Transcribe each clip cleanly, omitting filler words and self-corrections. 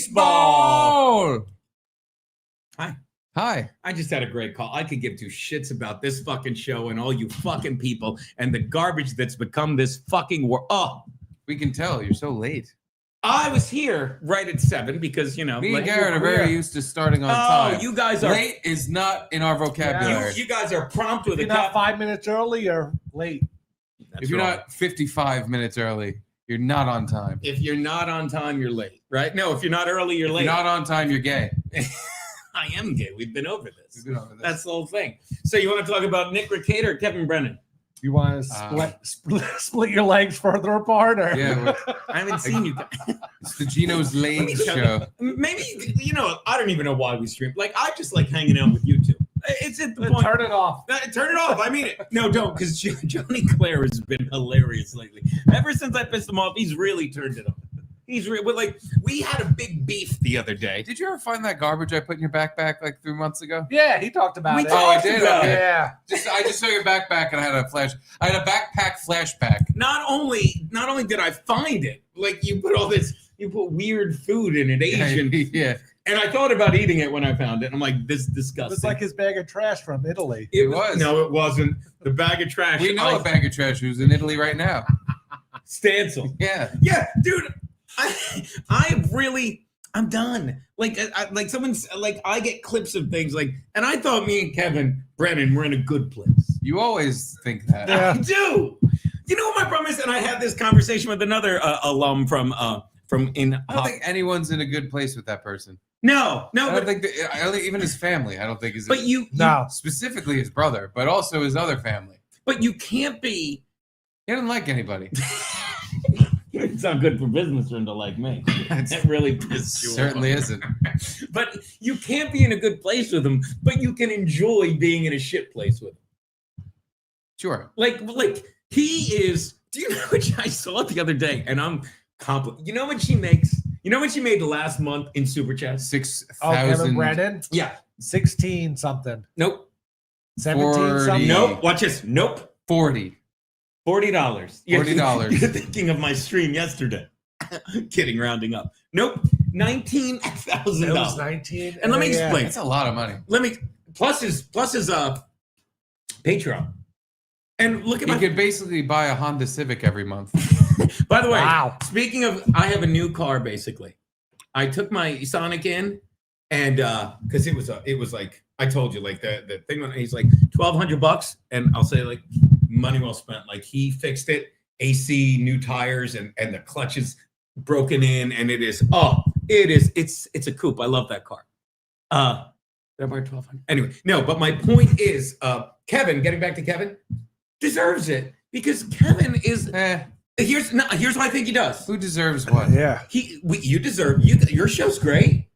Baseball. Hi. Hi. I just had a great call. I could give two shits about this fucking show and all you fucking people and the garbage that's become this fucking world. Oh, We can tell you're so late. I was here right at 7 because, you know. Me and Garrett are very used to starting on time. Oh, you guys are. Late is not in our vocabulary. You guys are prompt with If you're not 5 minutes early, you're late. If you're not 55 minutes early, you're not on time. If you're not on time, you're late, right? No, if you're not early, you're late. If you're not on time, you're gay. I am gay. We've been over this. We've been over this. That's the whole thing. So you want to talk about Nick Ricate or Kevin Brennan? You want to split your legs further apart? Or? Yeah. I haven't seen you guys. It's the Gino's Legs show. Maybe, you know, I don't even know why we stream. Like, I just like hanging out with you two. It's at the point. Turn it off. Turn it off. I mean it. No, don't, because Johnny Claire has been hilarious lately. Ever since I pissed him off, he's really turned it off. Like, we had a big beef the other day. Did you ever find that garbage I put in your backpack like 3 months ago? Yeah, he talked about it. I did. Okay. Yeah. I just saw your backpack and I had a backpack flashback. Not only did I find it, like you put weird food in it, Asian. Yeah. And I thought about eating it when I found it. And I'm like, this is disgusting. It's like his bag of trash from Italy. It was. No, it wasn't. The bag of trash. We know a bag of trash who's in Italy right now. Stancil. Yeah. Yeah, dude. I'm done. Like I get clips of things like, and I thought me and Kevin Brennan were in a good place. You always think that. Yeah. I do. You know what my problem is? And I had this conversation with another alum from I don't think anyone's in a good place with that person. No, I don't think even his family. I don't think is. But specifically his brother, but also his other family. But you can't be. He doesn't like anybody. It's not good for business for him to like me. It really pisses you off. Certainly isn't. But you can't be in a good place with him, but you can enjoy being in a shit place with him. Sure. Like he is. Do you know what I saw the other day? And I'm compliment. You know what she makes? You know what she made last month in Super Chat? 6,000. Oh, Kevin Brennan? Yeah. 16 something. Nope. 17 something. Nope. Watch this. Nope. $40. $40. $40. You're thinking of my stream yesterday. Kidding, rounding up. Nope. $19,000. It was 19. And let me explain. That's a lot of money. Plus his Patreon. And look at you could basically buy a Honda Civic every month. By the way, wow. Speaking of, I have a new car basically. I took my Sonic in, and because it was like I told you, like the thing when he's like $1,200, and I'll say like money well spent. Like he fixed it, AC, new tires, and the clutch is broken in, and it's a coupe. I love that car. Did I buy $1,200? Anyway, no, but my point is, Kevin, getting back to Kevin, deserves it because Kevin is. Here's what I think he does. Who deserves what? Yeah. You deserve. Your show's great.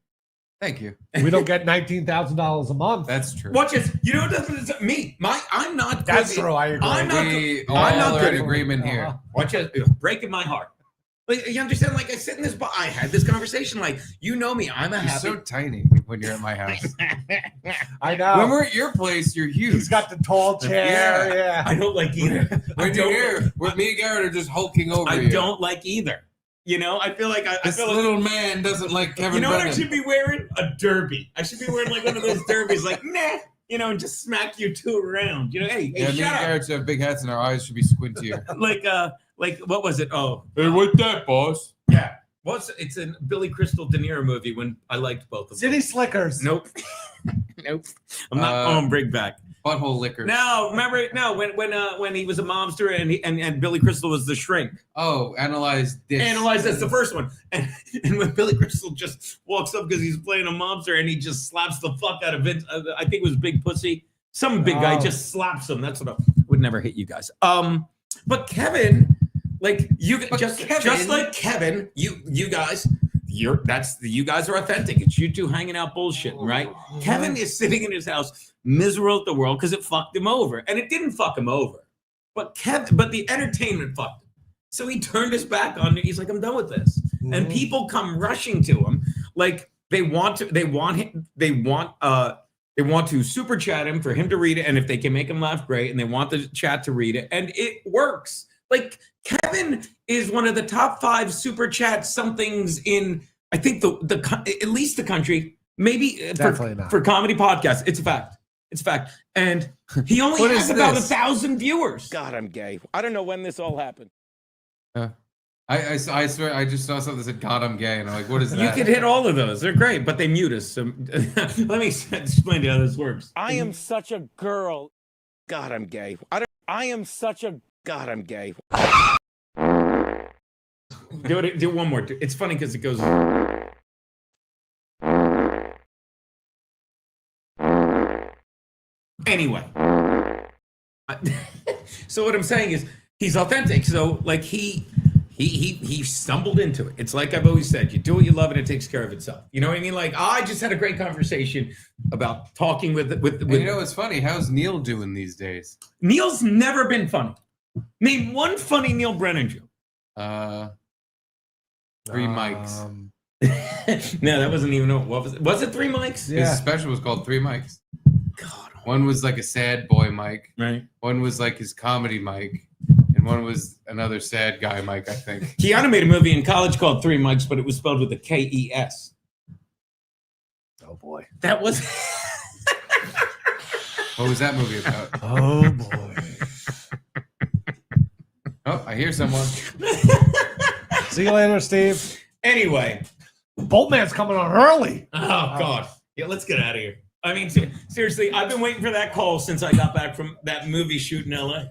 Thank you. We don't get $19,000 a month. That's true. Watch this. You know what doesn't me? I'm not. That's true. I agree. We all are in agreement here. Watch it. Breaking my heart. Like, you understand? Like I sit in this bar. I had this conversation. Like you know me. I'm a happy. You're so tiny when you're at my house. I know. When we're at your place, you're huge. He's got the tall chair. Yeah. I don't like either. When you're here, me and Garrett are just hulking over you. I don't like either. You know, I feel like this little man doesn't like Kevin. You know Brennan. what I should be wearing? A derby. I should be wearing like one of those derbies, like nah. You know, and just smack you two around. You know, hey, me and Garrett have big hats and our eyes should be squintier. like what was it? Oh, hey, what's that, boss? Yeah. It's a Billy Crystal De Niro movie when I liked both of them. City Slickers. Nope. Nope. I'm not going bring back. Butthole liquor. No, remember when he was a mobster and Billy Crystal was the shrink. Oh, Analyze this. Analyze, that's the first one. And when Billy Crystal just walks up because he's playing a mobster and he just slaps the fuck out of Vince. I think it was Big Pussy. Some big guy just slaps him. That's what I would never hit you guys. But Kevin, like just like Kevin, you guys. You guys are authentic. It's you two hanging out bullshitting, right? Kevin is sitting in his house, miserable at the world because it fucked him over, and it didn't fuck him over, but the entertainment fucked him. So he turned his back on it. He's like, I'm done with this, and people come rushing to him, like they want to super chat him for him to read it, and if they can make him laugh, great, and they want the chat to read it, and it works. Like Kevin is one of the top 5 super chat somethings in I think at least the country, maybe Definitely not. for comedy podcasts, it's a fact. It's a fact. And he only What has is about this? 1,000 viewers. God, I'm gay. I don't know when this all happened. I swear I just saw something that said "God, I'm gay," and I'm like, "What is that?" You could hit all of those. They're great, but they mute us. So let me explain to you how this works. I am such a girl. God, I'm gay. I am such a God, I'm gay. Do one more. It's funny because it goes. Anyway, so what I'm saying is he's authentic. So like he stumbled into it. It's like I've always said, you do what you love and it takes care of itself. You know what I mean? Like I just had a great conversation about talking with. You know, it's funny. How's Neil doing these days? Neil's never been funny. Name one funny Neil Brennan joke. 3 mics. No, that wasn't even what was it? Was it 3 mics? Yeah. His special was called 3 mics. God. One was like a sad boy mic. Right. One was like his comedy mic. And one was another sad guy mic, I think. Keanu made a movie in college called 3 Mics, but it was spelled with a K-E-S. Oh boy. That was. What was that movie about? Oh boy. Oh, I hear someone. See you later, Steve. Anyway. Boltman's coming on early. Oh, God. Yeah, let's get out of here. I mean, seriously, I've been waiting for that call since I got back from that movie shoot in LA.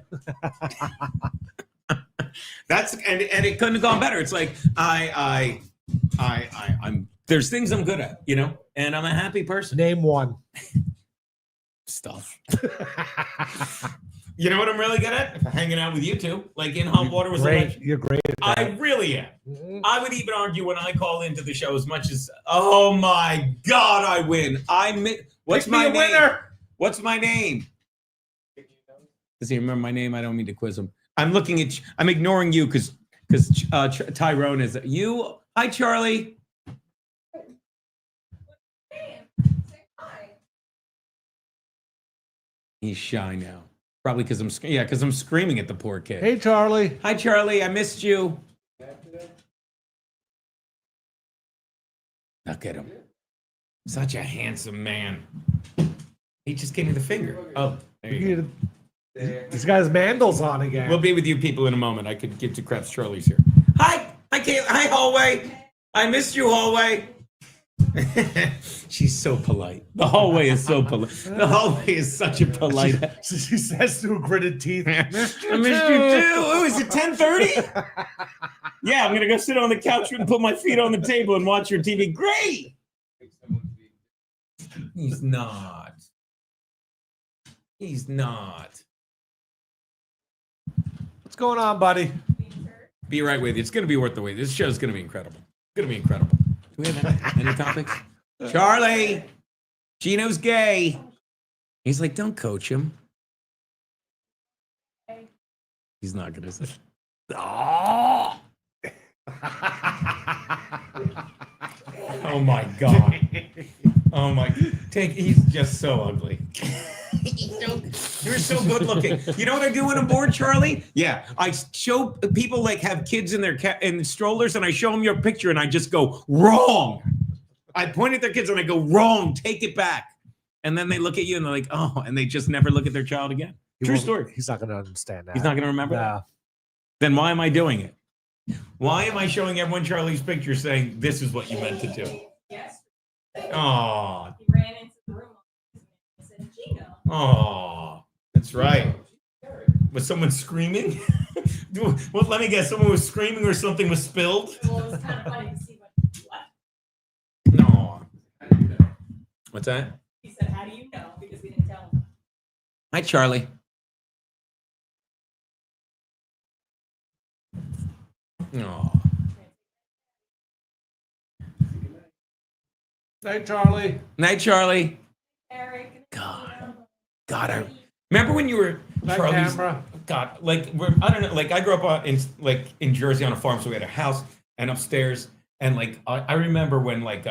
And it couldn't have gone better. It's like I'm there's things I'm good at, you know, and I'm a happy person. Name one. Stuff. You know what I'm really good at? Hanging out with you two, like in hot water with Great. You're great. At I that. really am. Mhm. I would even argue when I call into the show as much as, oh my God, I win. What's Make me my a name? winner. What's my name? Does he remember my name? I don't mean to quiz him. I'm ignoring you because Tyrone is you. Hi, Charlie. He's shy now. Probably because I'm screaming at the poor kid. Hey, Charlie. Hi, Charlie. I missed you. Look at him. Such a handsome man. He just gave me the finger. Oh, there you go. This guy's Mandels on again. We'll be with you people in a moment. I could get to Krebs. Charlie's here. Hi. Hi, Kayla. Hi, Hallway. I missed you, Hallway. She's so polite. The hallway is so polite. The hallway is such a polite. She says through gritted teeth. I missed you too. Oh, is it 10:30? Yeah, I'm gonna go sit on the couch and put my feet on the table and watch your TV. Great. He's not. He's not. What's going on, buddy? Be right with you. It's gonna be worth the wait. This show's gonna be incredible. It's gonna be incredible. Do we have any topics? Charlie, Gino's gay. He's like, don't coach him. He's not gonna say. Oh, oh my God. Oh my. He's just so ugly. You're so good looking. You know what I do when I'm bored, Charlie? Yeah, I show people like have kids in their in strollers, and I show them your picture, and I just go wrong. I point at their kids and I go wrong. Take it back, and then they look at you and they're like, oh, and they just never look at their child again. True story. He's not going to understand that. He's not going to remember that. Then why am I doing it? Why am I showing everyone Charlie's picture, saying this is what you meant to do? Yes. Oh, He ran into the room and said, Gino. oh, that's right. Was someone screaming? Well, let me guess. Someone was screaming or something was spilled? Well, it was kind of funny to see what. No. What's that? He said, how do you know? Because we didn't tell him. Hi, Charlie. Oh. Hey, Charlie. Night, Charlie. Eric. God, I remember when you were Night, Charlie's. camera. God, like I don't know. Like I grew up in Jersey on a farm, so we had a house and upstairs, and like I remember when like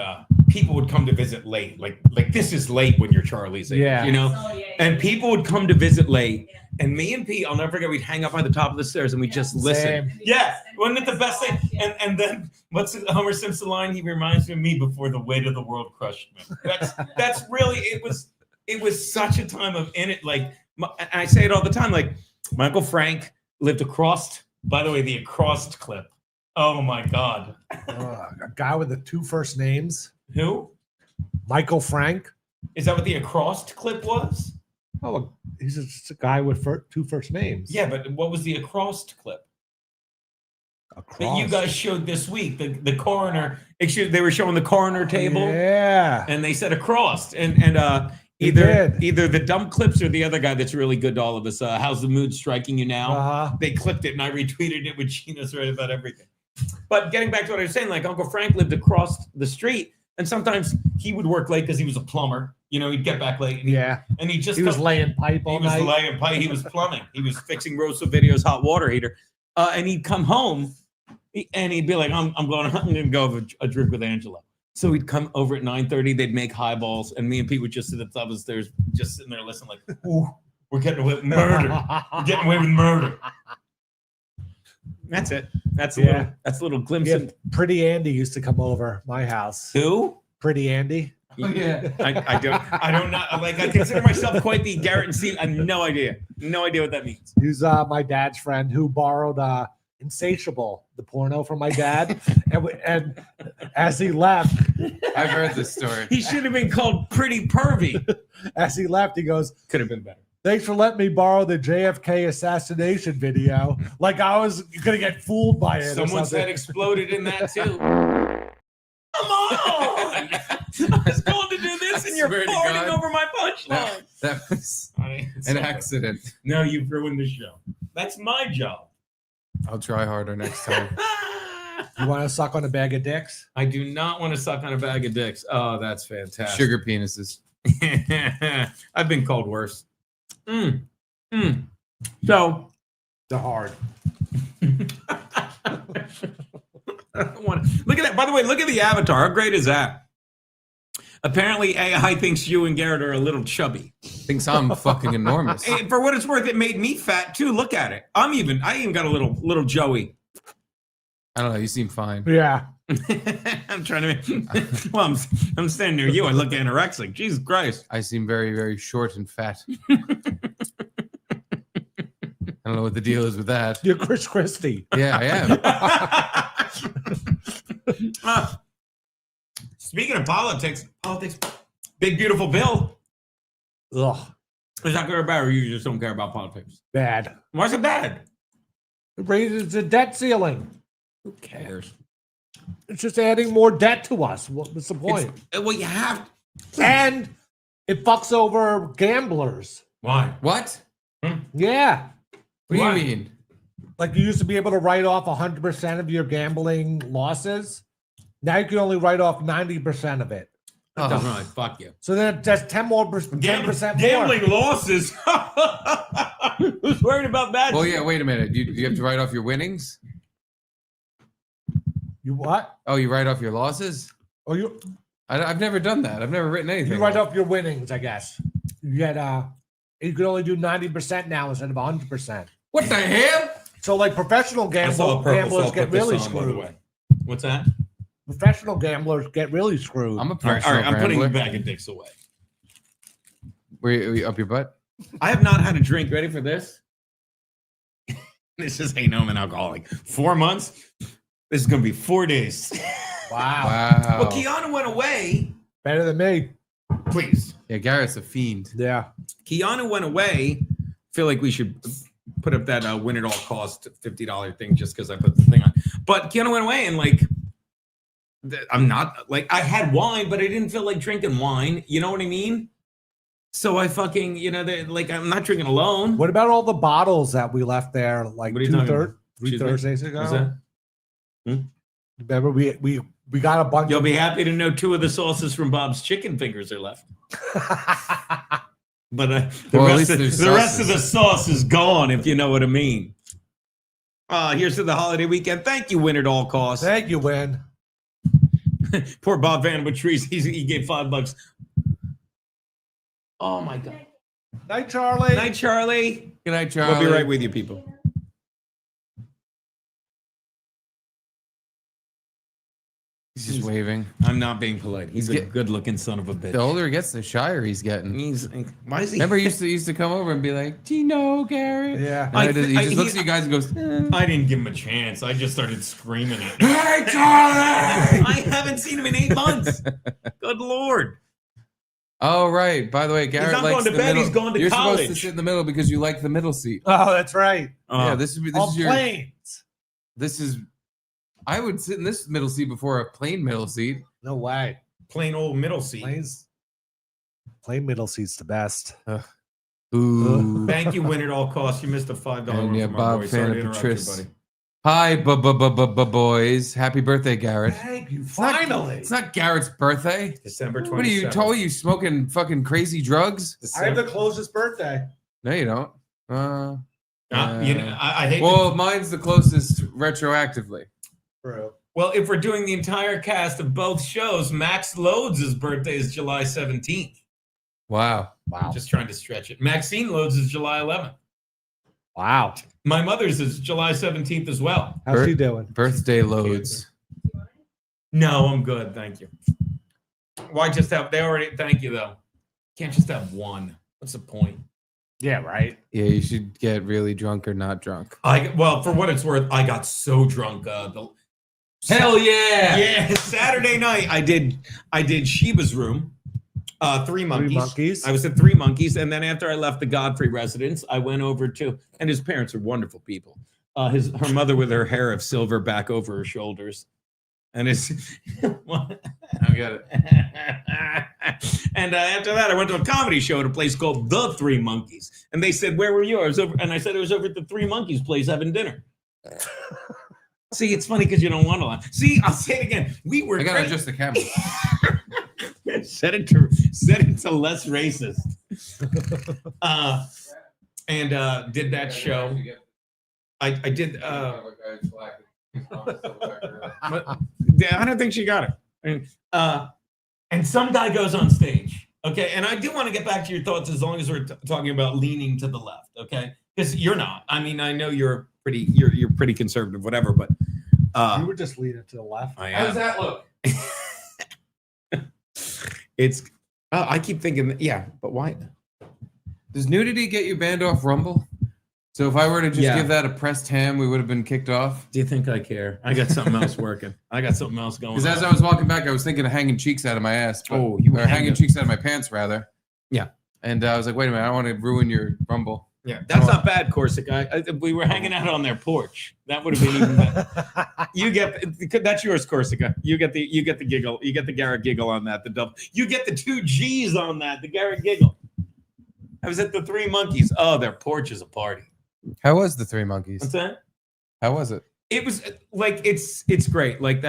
people would come to visit late. Like this is late when you're Charlie's age, Yeah. you know. Oh, yeah, And people would come to visit late, And me and Pete, I'll never forget, we'd hang up by the top of the stairs and we just listen. Same. Yeah, wasn't it the best thing? And then what's the Homer Simpson line? He reminds me of me before the weight of the world crushed me. That's really it was such a time of in it. Like I say it all the time. Like my Uncle Frank lived across. By the way, the across clip. Oh my God. A guy with the 2 first names. Who? Michael Frank. Is that what the across clip was? Oh, he's just a guy with 2 first names. Yeah, but what was the across clip? That you guys showed this week? The coroner. Excuse, they were showing the coroner table. Yeah. And they said across. And either the dumb clips or the other guy that's really good to all of us. How's the mood striking you now? They clipped it and I retweeted it with Gino's right about everything. But getting back to what I was saying, like Uncle Frank lived across the street, and sometimes he would work late because he was a plumber. You know, he'd get back late. And he was laying pipe all night. He was laying pipe. He was plumbing. He was fixing Rosa Video's hot water heater. And he'd come home and he'd be like, I'm going to go have a drink with Angela. So he'd come over at 9:30. They'd make highballs, and me and Pete would just sit at the top of the stairs, just sitting there listening, like, "Ooh, we're getting away with murder. We're getting away with murder." That's it. That's a little glimpse. Yeah, Pretty Andy used to come over my house. Who? Pretty Andy. Oh, yeah. I don't know. Like I consider myself quite the Garrett and Steve. I have no idea what that means. He's my dad's friend who borrowed Insatiable, the porno from my dad, and as he left, I've heard this story. He should have been called Pretty Pervy. As he left, he goes, "Could have been better. Thanks for letting me borrow the JFK assassination video." Like I was gonna get fooled by it. Someone's head exploded in that too. Come on! I was going to do this, and you're farting over my punchline. That was an accident. No, you've ruined the show. That's my job. I'll try harder next time. You want to suck on a bag of dicks? I do not want to suck on a bag of dicks. Oh, that's fantastic. Sugar penises. I've been called worse. So they're hard. Look at that. By the way, look at the avatar. How great is that? Apparently, AI thinks you and Garrett are a little chubby. Thinks I'm fucking enormous. Hey, for what it's worth, it made me fat too. Look at it. I even got a little Joey. I don't know. You seem fine. Yeah. I'm trying to. Well, I'm standing near you. I look anorexic. Jesus Christ. I seem very, very short and fat. I don't know what the deal is with that. You're Chris Christie. Yeah, I am. Speaking of politics, big beautiful bill. Ugh. Is that good or bad, or you just don't care about politics? Bad. Why is it bad? It raises the debt ceiling. Who cares? It's just adding more debt to us. What's the point? Well, you have. And it fucks over gamblers. Why? What? Yeah. What do you mean? Like you used to be able to write off 100% of your gambling losses. Now you can only write off 90% of it. Oh, right, fuck you. So then that's 10% more. Gambling losses. Who's worried about that? Well, yeah, wait a minute. Do you have to write off your winnings? You what? Oh, you write off your losses? Oh, I've never done that. I've never written anything. You write off your winnings, I guess. You get you can only do 90% now instead of 100%. What the hell? So like professional gamblers get really screwed. What's that? Professional gamblers get really screwed. I'm a professional All right, I'm putting gambler. the bag of dicks away. Were you up your butt? I have not had a drink. Ready for this? This is ain't no, I'm an alcoholic. 4 months. This is gonna be 4 days. Wow. Well, Keanu went away. Better than me. Please. Yeah, Garrett's a fiend. Yeah. Keanu went away. Feel like we should put up that win at all cost $50 thing just because I put the thing on. But Keanu went away and like, I'm not like I had wine, but I didn't feel like drinking wine. You know what I mean? So I fucking, like I'm not drinking alone. What about all the bottles that we left there like 3 Thursdays ago? What's that? Remember we got a bunch. You'll be happy to know 2 of the sauces from Bob's Chicken Fingers are left. But the rest of the sauce is gone, if you know what I mean. Here's to the holiday weekend. Thank you, Win at all costs. Thank you, Win. Poor Bob Van Patrice. He gave $5. Oh my God. Night, Charlie. Night, Charlie. Good night, Charlie. We'll be right with you, people. He's just waving. I'm not being polite. He's a good-looking son of a bitch. The older he gets, the shyer he's getting. Why is he? Remember, he used to come over and be like, "Gino, Garrett." Yeah. He just looks at you guys and goes, I didn't give him a chance. I just started screaming at him. "Hey, Charlie!" I haven't seen him in 8 months. Good Lord. Oh, right. By the way, Garrett not likes going to the bed, middle. he's going to You're college. supposed to sit in the middle because you like the middle seat. Oh, that's right. Yeah, this is On your. planes. This is. I would sit in this middle seat before a plane middle seat. No way. Plain old middle seat. Plane middle seat's the best. Ooh. Thank you, win at all costs. You missed a $5 And one yeah, from our Bob boy. Sorry to Fan interrupt you, Patrice. buddy. Hi, boys. Happy birthday, Garrett. Thank you. It's not- Finally. It's not Garrett's birthday. December 27th. What are you told? You smoking fucking crazy drugs? I have the closest birthday. No, you don't. I hate Well, mine's the closest retroactively. Bro. Well, if we're doing the entire cast of both shows, Max Loads' birthday is July 17th. Wow. Wow. Just trying to stretch it. Maxine Loads is July 11th. Wow. My mother's is July 17th as well. How's she doing? Birthday loads. No, I'm good. Thank you. Why just have, thank you though. Can't just have one. What's the point? Yeah, right. Yeah, you should get really drunk or not drunk. Well, for what it's worth, I got so drunk. Hell yeah! Yeah, Saturday night I did Sheba's room. Three monkeys. I was at Three Monkeys, and then after I left the Godfrey residence, I went over to, and his parents are wonderful people. Her mother with her hair of silver back over her shoulders, and his. I got it. And after that, I went to a comedy show at a place called The Three Monkeys, and they said, "Where were you?" I was over, and I said I was over at the Three Monkeys place having dinner. See, it's funny because you don't want to laugh. See, I'll say it again. We were. I gotta adjust the camera. Set it to less racist. And did that show. I did. I don't think she got it. And some guy goes on stage. Okay, and I do want to get back to your thoughts as long as we're talking about leaning to the left. Okay, because you're not. I mean, I know you're pretty conservative, whatever. But you were just leaning to the left. I am. How does that look? It's. I keep thinking. Yeah, but why? Does nudity get you banned off Rumble? So if I were to just give that a pressed ham, we would have been kicked off. Do you think I care? I got something else working. I got something else going. Because as I was walking back, I was thinking of hanging cheeks out of my ass. But, you or hanging cheeks out of my pants, rather. Yeah. And I was like, wait a minute, I don't want to ruin your Rumble. Yeah, that's not bad, Corsica. We were hanging out on their porch. That would have been even better. You get that's yours, Corsica. You get the giggle. You get the Garrett giggle on that. The double. You get the 2 G's on that. The Garrett giggle. I was at the Three Monkeys. Oh, their porch is a party. How was the Three Monkeys? What's that? How was it? It was like it's great. Like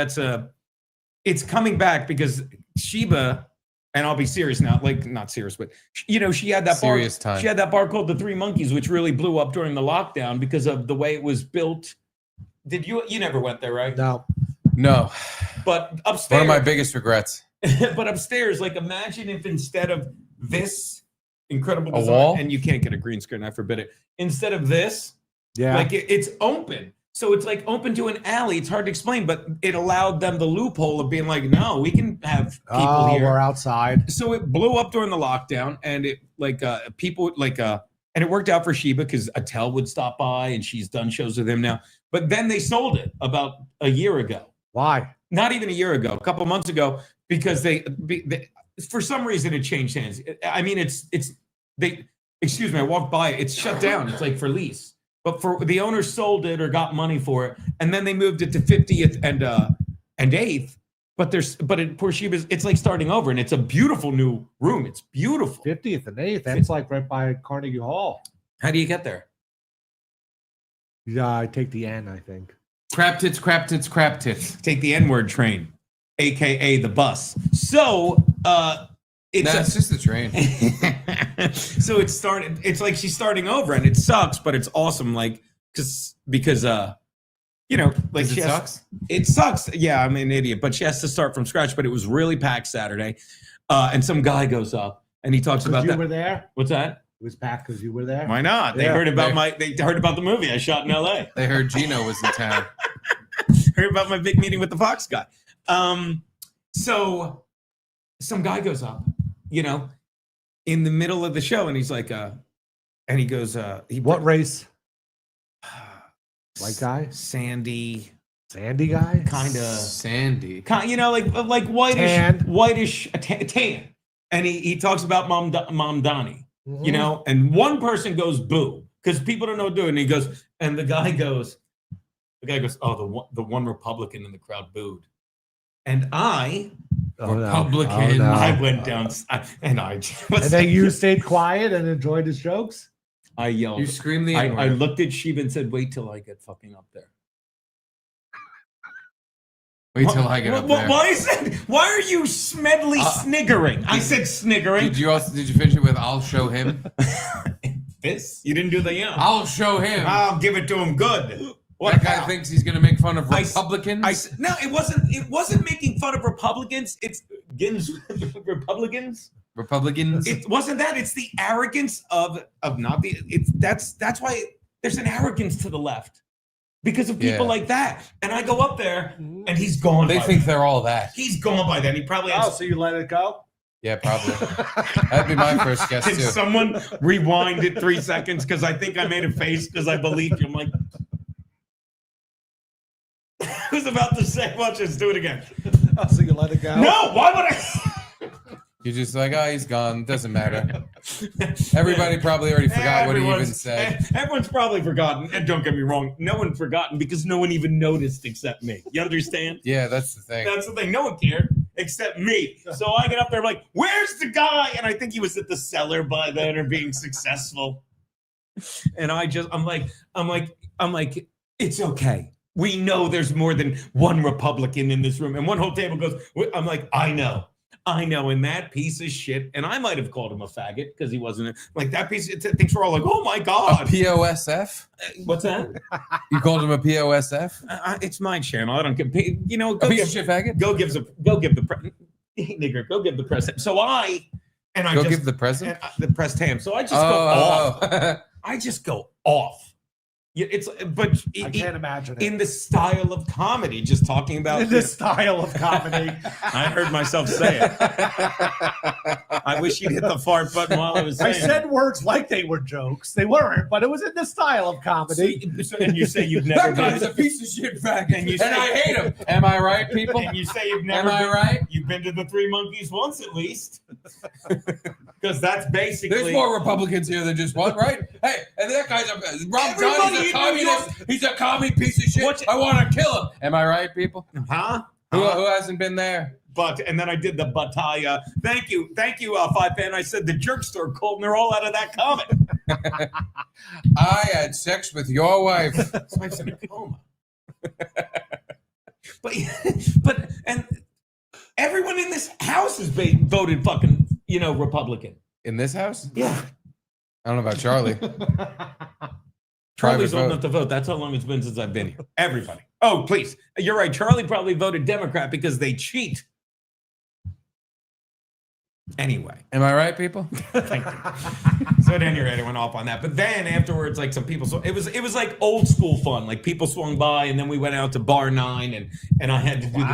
it's coming back because Sheba. And I'll be serious now, like not serious, but she had that Serious bar. time. She had that bar called the Three Monkeys, which really blew up during the lockdown because of the way it was built. Did you never went there, right? No. But upstairs, One of my biggest regrets. but upstairs, like imagine if instead of this incredible A design, wall? and you can't get a green screen, I forbid it. Instead of this, Yeah. like it's open. So it's like open to an alley. It's hard to explain, but it allowed them the loophole of being like, no, we can have people here. We're outside. So it blew up during the lockdown, and it and it worked out for Sheba because Attell would stop by, and she's done shows with him now. But then they sold it about a year ago. Why? Not even a year ago, a couple months ago, because they for some reason it changed hands. I mean, excuse me, I walked by, it's shut down. It's like for lease. But for the owner sold it or got money for it, and then they moved it to 50th and 8th. But poor Sheba's, it's like starting over, and it's a beautiful new room. It's beautiful. 50th and 8th. That's like right by Carnegie Hall. How do you get there? Yeah, I take the N, I think. Crap tits, crap tits, crap tits. Take the N-word train, aka the bus. So It's just the train. So it's like she's starting over, and it sucks, but it's awesome. Like because like It sucks. It sucks. Yeah, I'm an idiot, but she has to start from scratch. But it was really packed Saturday, and some guy goes up and he talks about You that. were there? What's that? It was packed because you were there. Why not? They Yeah. heard about they heard about the movie I shot in LA. They heard Gino was in town. Heard about my big meeting with the Fox guy. So some guy goes up, you know, in the middle of the show, and he's like, and he goes, What race? White guy? Sandy guy? kind of Sandy. you know, like whitish tan. And he talks about Mom Donnie, Mhm. you know, and one person goes boo because people don't know what to do. And he goes, and the guy goes, oh, the one Republican in the crowd booed. And Republican. I went down and I And then you stayed quiet and enjoyed his jokes? I yelled. You screamed the I N-word. looked at Sheba and said, wait till I get fucking up there. Wait till I get up there. Why are you smedley sniggering? I said sniggering. Did you finish it with "I'll show him"? This? You didn't do the yeah. I'll show him. I'll give it to him good. What That guy thinks he's gonna make fun of Republicans. No, it wasn't making fun of Republicans. It's Republicans. Republicans. It wasn't that. It's the arrogance of not the. That's why there's an arrogance to the left because of people like that. And I go up there and he's gone. They think they're all that. He's gone by then. He probably. So you let it go? Yeah, probably. That'd be my first guess Can too. someone rewind it 3 seconds because I think I made a face because I believed you. I'm like. I was about to say, watch us do it again. So you let it go? No, why would I? You're just like, oh, he's gone. Doesn't matter. Everybody probably already forgot what he even said. Everyone's probably forgotten. And don't get me wrong, no one's forgotten because no one even noticed except me. You understand? Yeah, that's the thing. That's the thing. No one cared except me. So I get up there, I'm like, where's the guy? And I think he was at the cellar by then or being successful. And I'm like, it's okay. We know there's more than one Republican in this room. And one whole table goes, I'm like, I know. And that piece of shit, and I might have called him a faggot because he wasn't like that piece. Thinks we're all like, oh my God. A POSF? What's that? You called him a POSF? It's my channel. I don't get paid. You know, A piece of shit faggot? Go give the press. So give the president? The press ham. So I just go off. I just go off. Yeah, I can't imagine it. In the style of comedy, just talking about In the style of comedy. I heard myself say it. I wish you'd hit the fart button while I was saying I said words like they were jokes. They weren't, but it was in the style of comedy. And you say you've never That guy's been a piece of shit faggot. And you say- I hate him. Am I right, people? And you say you've never Am I been, right? You've been to the Three Monkeys once at least. Because that's basically There's more Republicans here than just one, right? Hey, and that guy's Rob Johnny's a communist. He's a commie piece of shit. I want to kill him. Am I right, people? Huh? Who hasn't been there? And then I did the Bataya. Thank you, 5-Fan. I said the jerk store called, and they're all out of that comment. I had sex with your wife. His wife's in a coma. but everyone in this house has voted fucking, Republican. In this house? Yeah. I don't know about Charlie. Charlie's Private old vote. enough to vote. That's how long it's been since I've been here. Everybody. Oh, please. You're right. Charlie probably voted Democrat because they cheat. Anyway. Am I right, people? Thank you. So at any rate, I went off on that. But then afterwards, like some people, it was like old school fun. Like people swung by, and then we went out to Bar 9, and I had to do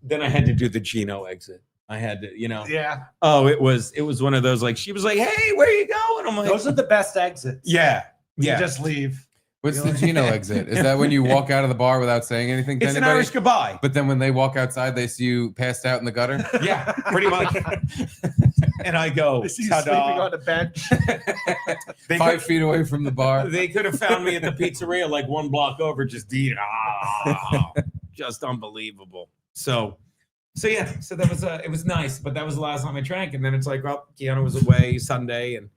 then I had to do the Gino exit. I had to, Yeah. Oh, it was one of those, like, she was like, hey, where are you going? I'm like, Those are the best exits. yeah. You just leave. What's the Gino exit? Is that when you walk out of the bar without saying anything to It's an anybody? Irish goodbye. But then when they walk outside, they see you passed out in the gutter? Yeah, pretty much. And I go, They see you ta-da. sleeping on the bench. They 5 feet away from the bar. They could have found me at the pizzeria like one block over, just just unbelievable. So yeah, so that was it was nice, but that was the last time I drank, and then it's like, well, Keanu was away Sunday, and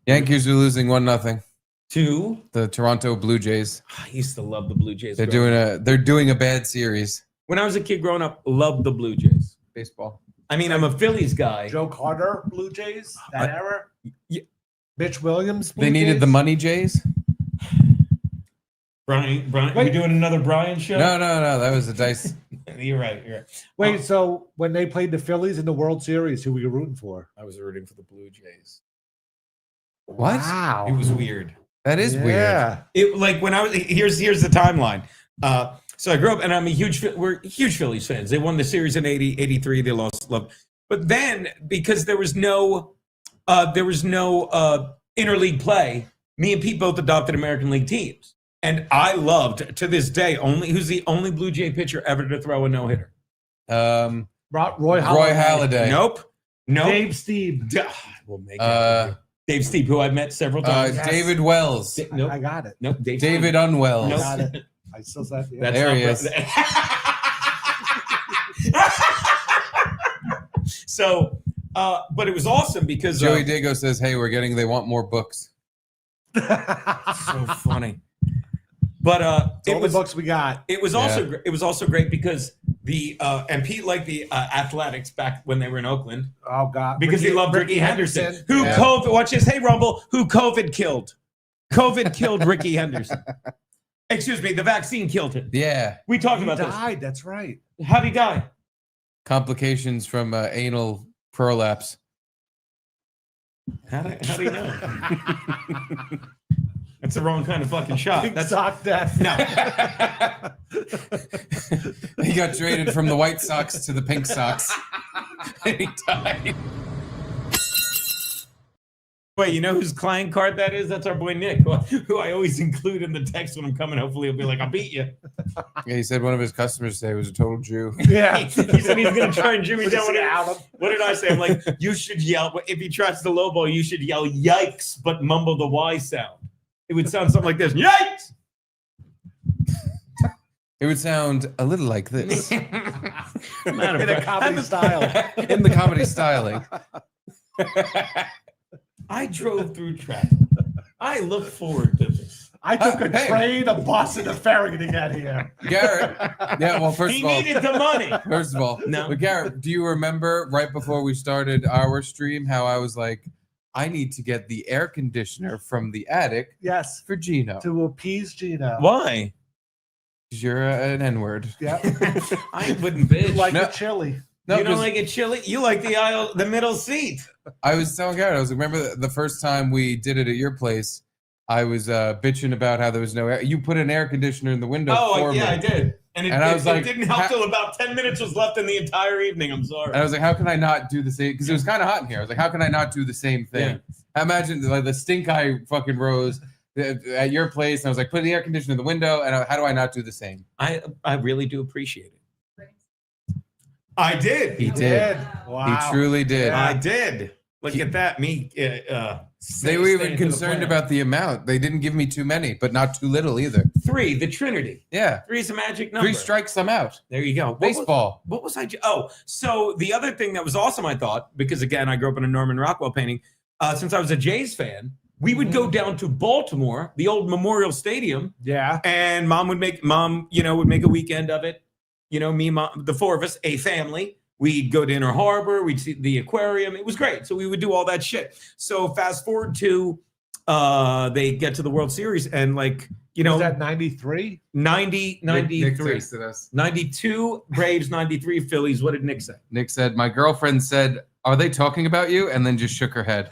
Yankees are losing 1-0. to The Toronto Blue Jays. I used to love the Blue Jays. They're growing doing a bad series. when I was a kid growing up, loved the Blue Jays. Baseball. I mean, I'm a Phillies guy. Joe Carter, Blue Jays, that era. Yeah. Mitch Williams. Blue They needed Jays. the money Jays? Brian, Wait. we doing another Brian show? No. That was a dice. You're right. Wait, so when they played the Phillies in the World Series, who were you rooting for? I was rooting for the Blue Jays. What? Wow. It was weird. That is weird. Yeah. It like when I was here's the timeline. So I grew up and I'm we're huge Phillies fans. They won the series in 80, 83. They lost love. But then because there was no interleague play, me and Pete both adopted American League teams. And I loved to this day who's the only Blue Jay pitcher ever to throw a no-hitter. Roy Roy Halladay. Halladay. Nope. Dave Steve. We'll make it. Dave Steep, who I've met several times. Yes. David Wells. Nope. I got it. Nope. David Unwells. I got it. I still said yeah. That's There not he is. So, but it was awesome because Joey Dago says, "Hey, they want more books." so funny. But It's it all was the books we got. it was also great because the and Pete liked the Athletics back when they were in Oakland Oh God. because he loved Ricky Henderson, who Yeah. COVID. Watch this. Hey Rumble, who COVID killed? COVID killed Ricky Henderson. Excuse me, the vaccine killed him. Yeah. We talked He about died. That's right. this. How'd he die? Complications from anal prolapse. How do you know? That's the wrong kind of fucking shot. Big That's sock death. no. He got traded from the White Sox to the Pink Sox. And he died. Wait, you know whose client card that is? That's our boy Nick, who I always include in the text when I'm coming. Hopefully, he'll be like, "I'll beat you." Yeah, he said one of his customers today was a total Jew. Yeah. He said he's going to try and Jimmy down. Out him. What did I say? I'm like, you should yell. If he tries to lowball, you should yell "yikes," but mumble the Y sound. It would sound something like this: "Yikes!" It would sound a little like this Matter of In a fact, comedy style. in the comedy styling. I drove through traffic. I look forward to this. I took a Hey. train, a bus, and a ferry to get here. Garrett. Yeah, well, first He of all, needed the money. First of all, No. but Garrett, do you remember right before we started our stream how I was like, I need to get the air conditioner from the attic Yes. for Gino? To appease Gino. Why? 'Cause you're an N-word. Yeah. I wouldn't bitch. Like No. the chili. No, you don't 'cause like it chilly? You like the middle seat. I was telling Garrett, I was like, remember the first time we did it at your place, I was bitching about how there was no air. You put an air conditioner in the window for me. I did. And I was like, it didn't help till about 10 minutes was left in the entire evening. I'm sorry. And I was like, how can I not do the same? Because it was kind of hot in here. I was like, how can I not do the same thing? I imagine like the stink eye fucking rose at your place. And I was like, put the air conditioner in the window. And how do I not do the same? I really do appreciate it. I did. He did. Wow. He truly did. Yeah. I did. Look at that. Me. They were even concerned about the amount. They didn't give me too many, but not too little either. 3, the Trinity. Yeah. 3 is a magic number. 3 strikes, I'm out. There you go. Baseball. What was I? Oh, so the other thing that was awesome, I thought, because again, I grew up in a Norman Rockwell painting. Since I was a Jays fan, we would go down to Baltimore, the old Memorial Stadium, Yeah. and mom would make a weekend of it. You know, me, mom, the 4 of us, a family. We'd go to Inner Harbor. We'd see the aquarium. It was great. So we would do all that shit. So fast forward to they get to the World Series and Was that 93? 90, 93. Nick texted us. 92 Braves, 93 Phillies. What did Nick say? Nick said, my girlfriend said, are they talking about you? And then just shook her head.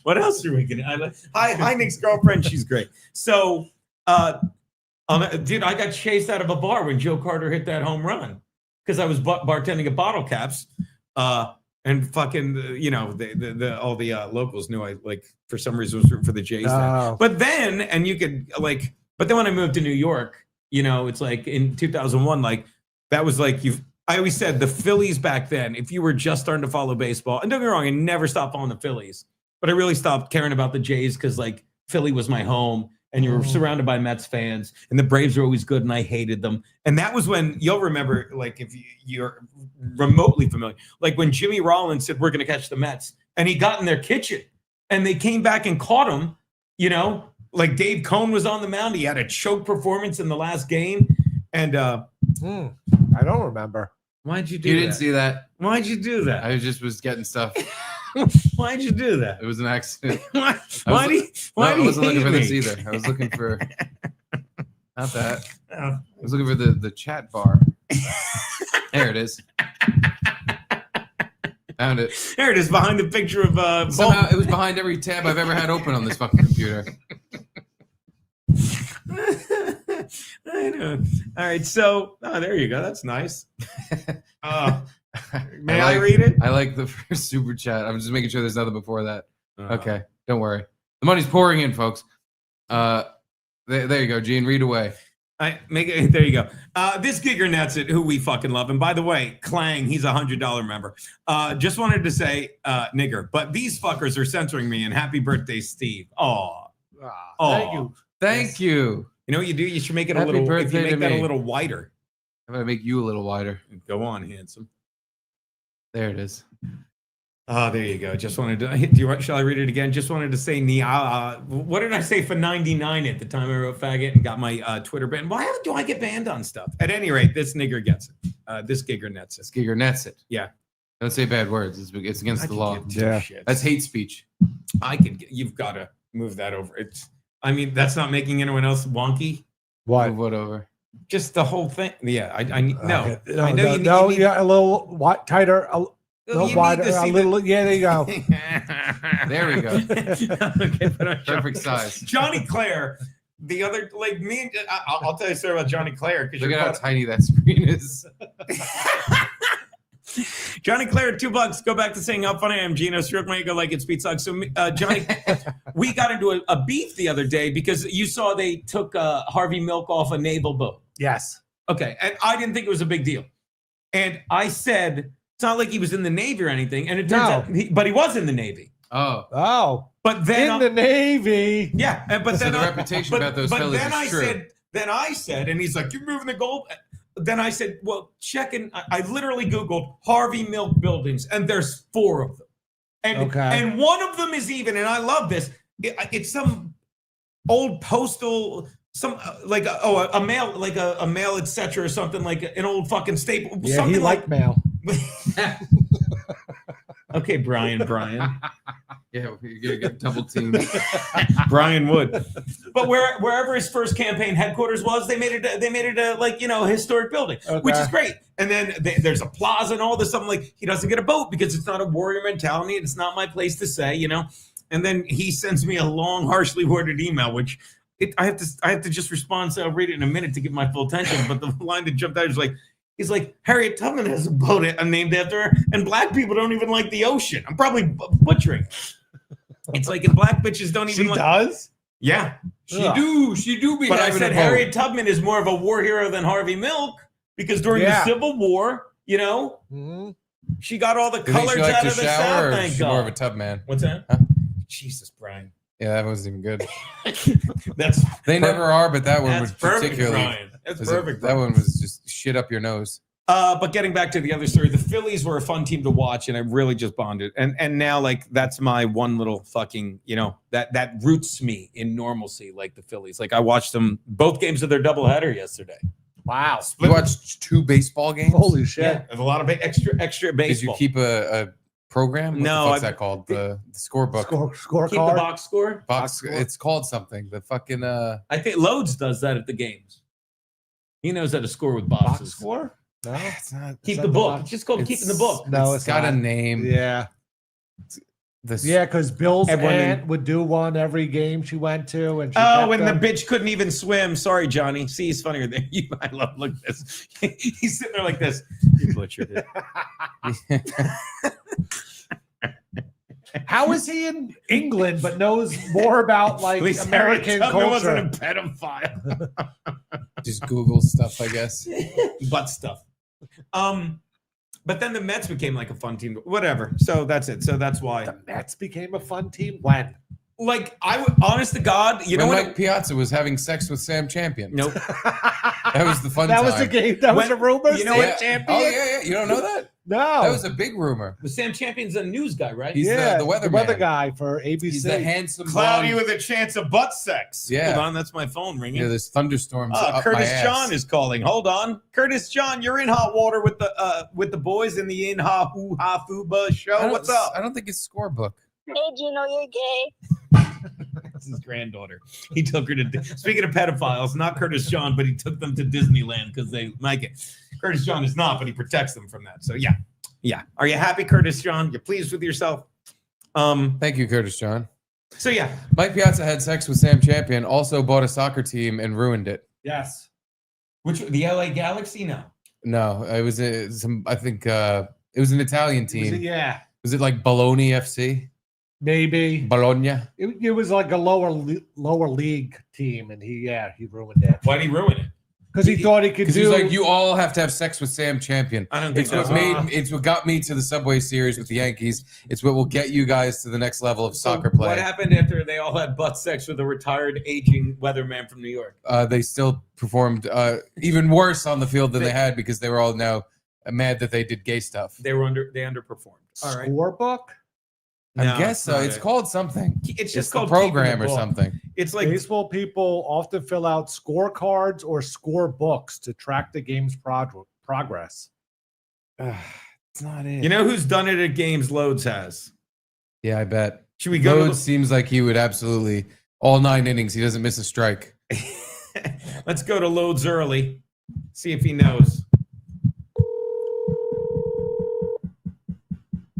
What else are we gonna? Hi, Nick's girlfriend. She's great. So, dude, I got chased out of a bar when Joe Carter hit that home run because I was bartending at Bottle Caps, and fucking, all the locals knew I for some reason was rooting for the Jays. Oh. But then, and you could but then when I moved to New York, it's like in 2001, that was I always said the Phillies back then, if you were just starting to follow baseball, and don't get me wrong, I never stopped following the Phillies, but I really stopped caring about the Jays because Philly was my home and you were surrounded by Mets fans and the Braves were always good and I hated them. And that was when you'll remember, if you're remotely familiar, when Jimmy Rollins said, we're going to catch the Mets and he got in their kitchen and they came back and caught him, Dave Cohn was on the mound. He had a choke performance in the last game. And I don't remember. why'd you do You that? didn't see that. Why'd you do that? I just was getting stuff. Why'd you do that? It was an accident. Why I do you wasn't looking hate for this me? either. I was looking for not that. Oh. I was looking for the chat bar. There it is. Found it. There it is behind the picture of Somehow it was behind every tab I've ever had open on this fucking computer. I know. All right, so there you go. That's nice. May I read it? I like the first super chat. I'm just making sure there's nothing before that. Uh-huh. Okay, don't worry. The money's pouring in, folks. There you go, Gene. Read away. There you go. This Gigger Nets it, who we fucking love. And by the way, Clang, he's a $100 member. Just wanted to say, nigger, but these fuckers are censoring me. And happy birthday, Steve. Thank you. Thank you. You know what you do? You should make it Happy a little. If birthday you make to that me. a little wider. I'm gonna make you a little wider. Go on, handsome. There it is. Oh, there you go. Just wanted to. Shall I read it again? Just wanted to say, what did I say for 99 at the time I wrote faggot and got my Twitter banned? Why do I get banned on stuff? At any rate, this nigger gets it. This Gigger nets it. This Gigger nets it. Yeah. Don't say bad words. It's against the law. Yeah. That's hate speech. You've got to move that over. That's not making anyone else wonky. What? Move what over? Just the whole thing. Yeah. I need. No. No, I know you need. yeah, a little tighter, a little wider, a little. Yeah, there you go. There we go. Okay, put on Perfect size. Johnny Clare, the other like me. And I'll tell you a story about Johnny Clare because Look at how tiny that screen is. Johnny Clare, $2. Go back to saying how funny I am, Gino. Stroke my ego like it's Pete sucks. So, Johnny, we got into a beef the other day because you saw they took Harvey Milk off a naval boat. Yes. Okay, and I didn't think it was a big deal. And I said, it's not like he was in the Navy or anything. And it turns out, but he was in the Navy. Oh. But then in the Navy. Yeah, but so then the reputation about those fellas is true. Then I said, and he's like, you're moving the gold. Then I said, well, I literally Googled Harvey Milk buildings, and there's 4 of them. And one of them is even, and I love this, it's some old postal, a mail, like a mail, etc., or something like an old fucking staple. Yeah, something he liked mail. Okay, Brian. Yeah, you're gonna get double teamed. Brian Wood. But wherever his first campaign headquarters was, they made it a historic building, which is great. And then there's a plaza and all this. I'm like, he doesn't get a boat because it's not a warrior mentality. And it's not my place to say, And then he sends me a long, harshly worded email, which I have to just respond. So I'll read it in a minute to get my full attention. But the line that jumped out is like, he's like, Harriet Tubman has a boat named after her, and black people don't even like the ocean. I'm probably butchering it. It's like, and black bitches don't even like. She does? Yeah. She do be. But I said Harriet Tubman is more of a war hero than Harvey Milk because during the Civil War, she got all the colors out of the South. Thank God. More of a tub man. What's that? Huh? Jesus, Brian. Yeah, that wasn't even good. They never are, but that one was perfect, particularly. Brian. That's perfect. That one was just shit up your nose. But getting back to the other story, the Phillies were a fun team to watch, and I really just bonded. And now, like, that's my one little fucking, that roots me in normalcy, like the Phillies. Like, I watched them both games of their doubleheader yesterday. Wow. You watched 2 baseball games? Holy shit. Yeah, there's a lot of extra baseball. Did you keep a program? What's that called? The scorebook. Scorecard. Keep the box score? Box. It's called something. The fucking. I think Loads does that at the games. He knows how to score with boxes. Box score? No, it's not. Keep the book. It's just called keeping the book. No, it's got a name. Yeah. Because Bill's aunt would do one every game she went to, and the bitch couldn't even swim. Sorry, Johnny. See, he's funnier than you. I love. Look at this. He's sitting there like this. You butchered it. How is he in England but knows more about like American culture? Wasn't a pedophile. Just Google stuff, I guess. Butt stuff. But then the Mets became like a fun team. Whatever. So that's it. So that's why the Mets became a fun team. When? Like honest to God, when Mike Piazza was having sex with Sam Champion. Nope. That was the fun. That was the game. That was a rumor. What? Champion? Oh yeah. You don't know that? No. That was a big rumor. But Sam Champion's a news guy, right? He's the weather guy for ABC. He's the handsome cloudy with a chance of butt sex. Yeah. Hold on, that's my phone ringing. Yeah, there's thunderstorms. Curtis John is calling. Hold on, Curtis John, you're in hot water with the boys in the In Ha Hoo Ha Fuba show. What's up? I don't think it's scorebook. Hey, Gino, you're gay. That's his granddaughter. He took her to. Speaking of pedophiles, not Curtis John, but he took them to Disneyland because they like it. Curtis John is not, but he protects them from that. So yeah. Yeah. Are you happy, Curtis John? You pleased with yourself? Thank you, Curtis John. So yeah, Mike Piazza had sex with Sam Champion, also bought a soccer team and ruined it. Yes. which the LA Galaxy? No. No, it was I think it was an Italian team. Yeah. Was it like Bologna FC? Maybe. Bologna? It was like a lower league team, and he ruined it. Why'd he ruin it? Because he thought he could Because do. he was like, you all have to have sex with Sam Champion. I don't think It's what it's what got me to the Subway Series with the Yankees. It's what will get you guys to the next level of soccer play. What happened after they all had butt sex with a retired aging weatherman from New York? They still performed even worse on the field than they had because they were all now mad that they did gay stuff. They underperformed. All right. Scorebook. I guess so. It's called something. It's just the called program Keeping or the Book. something. It's like Baseball people often fill out scorecards or score books to track the game's progress. It's not it. you know who's done it at games. Loads has. Yeah, I bet. Should we go? Loads seems like he would absolutely all 9 innings. He doesn't miss a strike. Let's go to Loads early. See if he knows.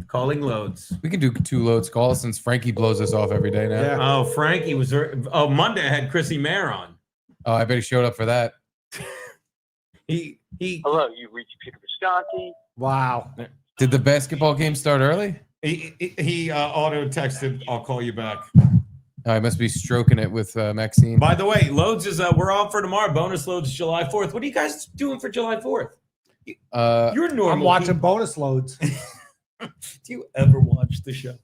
Calling Loads. We can do 2 Loads calls since Frankie blows us off every day now. Yeah. Oh, Frankie was. Monday I had Chrissy Mayer on. Oh, I bet he showed up for that. He. Hello, you've reached Peter Visconti. Wow. Did the basketball game start early? He auto texted. I'll call you back. Oh, I must be stroking it with Maxine. By the way, Loads is we're on for tomorrow. Bonus Loads July 4th. What are you guys doing for July 4th? You're normal. I'm watching people. bonus loads Do you ever watch the show?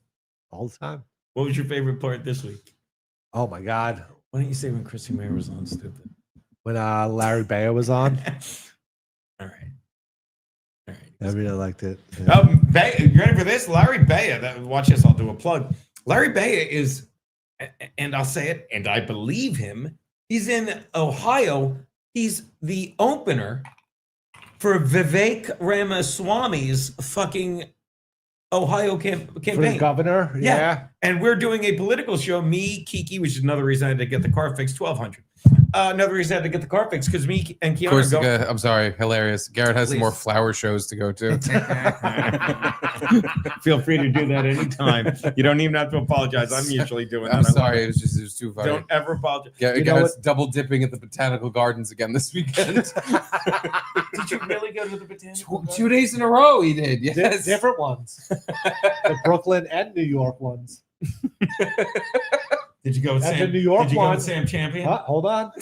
all the time. What was your favorite part this week? Oh my God. Why don't you say when Chrissy Mayer was on? Stupid. When Larry Bayer was on, All right. I really liked it. You ready for this? Larry Bayer. Watch this. I'll do a plug. Larry Bayer is, and I'll say it, and I believe him. He's in Ohio. He's the opener for Vivek Ramaswamy's fucking Ohio For the campaign. governor. Yeah. And we're doing a political show. Me, Kiki, which is another reason I had to get the car fixed. 1,200. Another reason I had to get the car fixed because me and Of Keanu course, go. I'm sorry, hilarious. Garrett has some Please. more flower shows to go to. Feel free to do that anytime. You don't even have to apologize. I'm usually doing that. I'm sorry, it was too funny. Don't ever apologize. Garrett's double dipping at the botanical gardens again this weekend. Did you really go to the botanical? 2 days in a row, he did. Di- Yes. different ones. The Brooklyn and New York ones. Did you go with At Sam? the New York Did you go one. with Sam Champion? Hold on.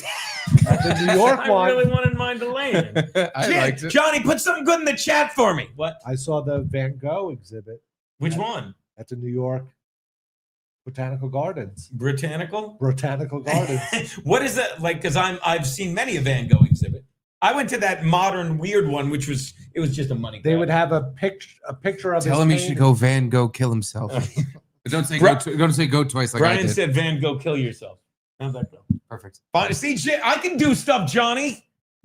At the New York I one, really wanted mine to land. I liked it. Johnny, put something good in the chat for me. What? I saw the Van Gogh exhibit Which one? at the New York Botanical Gardens. Botanical? Botanical Gardens. What is that like? Because I've seen many a Van Gogh exhibit. I went to that modern weird one, which was just a money. They grab. would have a picture of Tell his him he painting. should go Van Gogh kill himself. But don't say go twice like I Brian did. said, "Van Gogh, kill yourself." How's that go? Perfect. Fine. See, shit, I can do stuff, Johnny.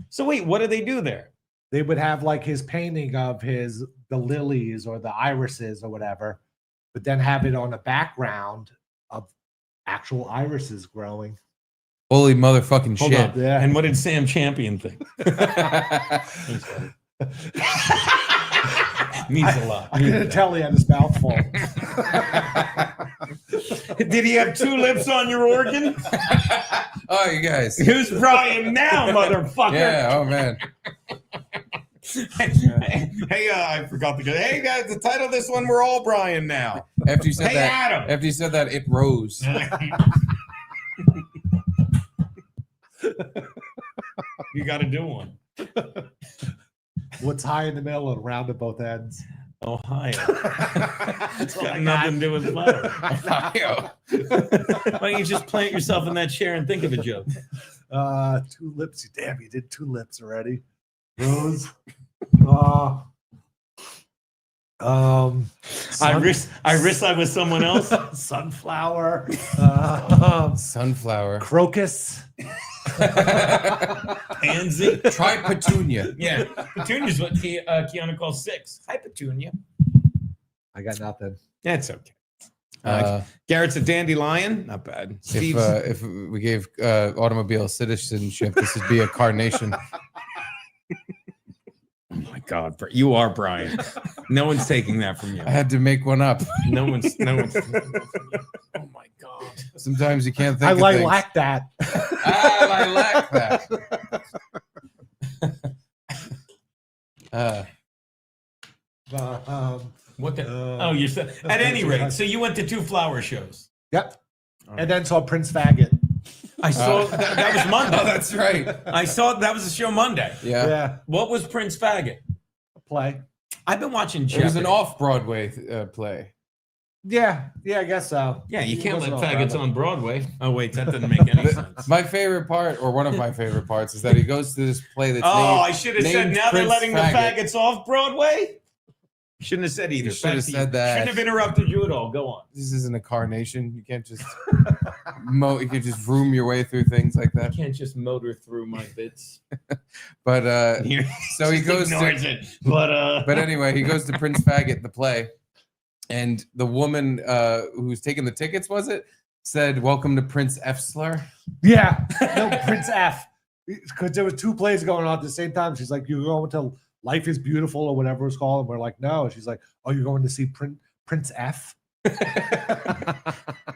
So wait, what do they do there? They would have like his painting of the lilies or the irises or whatever, but then have it on a background of actual irises growing. Holy motherfucking Hold shit. on. Yeah. And what did Sam Champion think? Means a lot. I couldn't tell he had his mouth full. Did he have 2 lips on your organ? Oh, you guys. Who's Brian now, motherfucker? Yeah. Oh man. Hey, I forgot to go. Hey, guys, the title of this one, we're all Brian now. After you said Hey, that. Adam. After you said that, it rose. You got to do one. What's high in the middle and round at both ends? Ohio. That's all Got I nothing to do with butter. Ohio. Why don't you just plant yourself in that chair and think of a joke? 2 lips. Damn, you did 2 lips already. Rose. I wish I was someone else. Sunflower. Sunflower. Crocus. Pansy. Try petunia. Yeah. Petunia's what Keanu calls 6. Hi, Petunia. I got nothing. That's okay. Garrett's a dandelion. Not bad. Steve's If we gave automobile citizenship, this would be a carnation. oh my God, you are Brian. No one's taking that from you. I had to make one up. No one's taking that from you. Oh my God. Sometimes you can't think I of like things. that. I like that. What the? Oh, you said. At any rate, so you went to 2 flower shows. Yep. And then saw Prince Faggot. I saw that was Monday. Oh, that's right. I saw that was the show Monday. Yeah. Yeah. What was Prince Faggot? Play. I've been watching It Jeopardy. was an off-Broadway play. Yeah. Yeah, I guess so. Yeah, you It can't let wasn't faggots Broadway. on Broadway. Oh wait, that doesn't make any sense. My favorite part, or one of my favorite parts, is that he goes to this play that's Oh, named, I should have said named now they're Prince letting Faggot. the faggots off Broadway. Shouldn't have said either. You should have Back to said that. Shouldn't have interrupted you at all. Go on. This isn't a carnation. You can't just you could just room your way through things like I that. can't just motor through my bits. But so he Just goes ignores to, it. But anyway, he goes to Prince Faggot, the play, and the woman who's taking the tickets, was it, said, "Welcome to Prince F Slur." Yeah. No, Prince F. Because there were 2 plays going on at the same time. She's like, "You're going to Life is Beautiful," or whatever it's called. And we're like, "No." And she's like, "Oh, you're going to see Prince F?"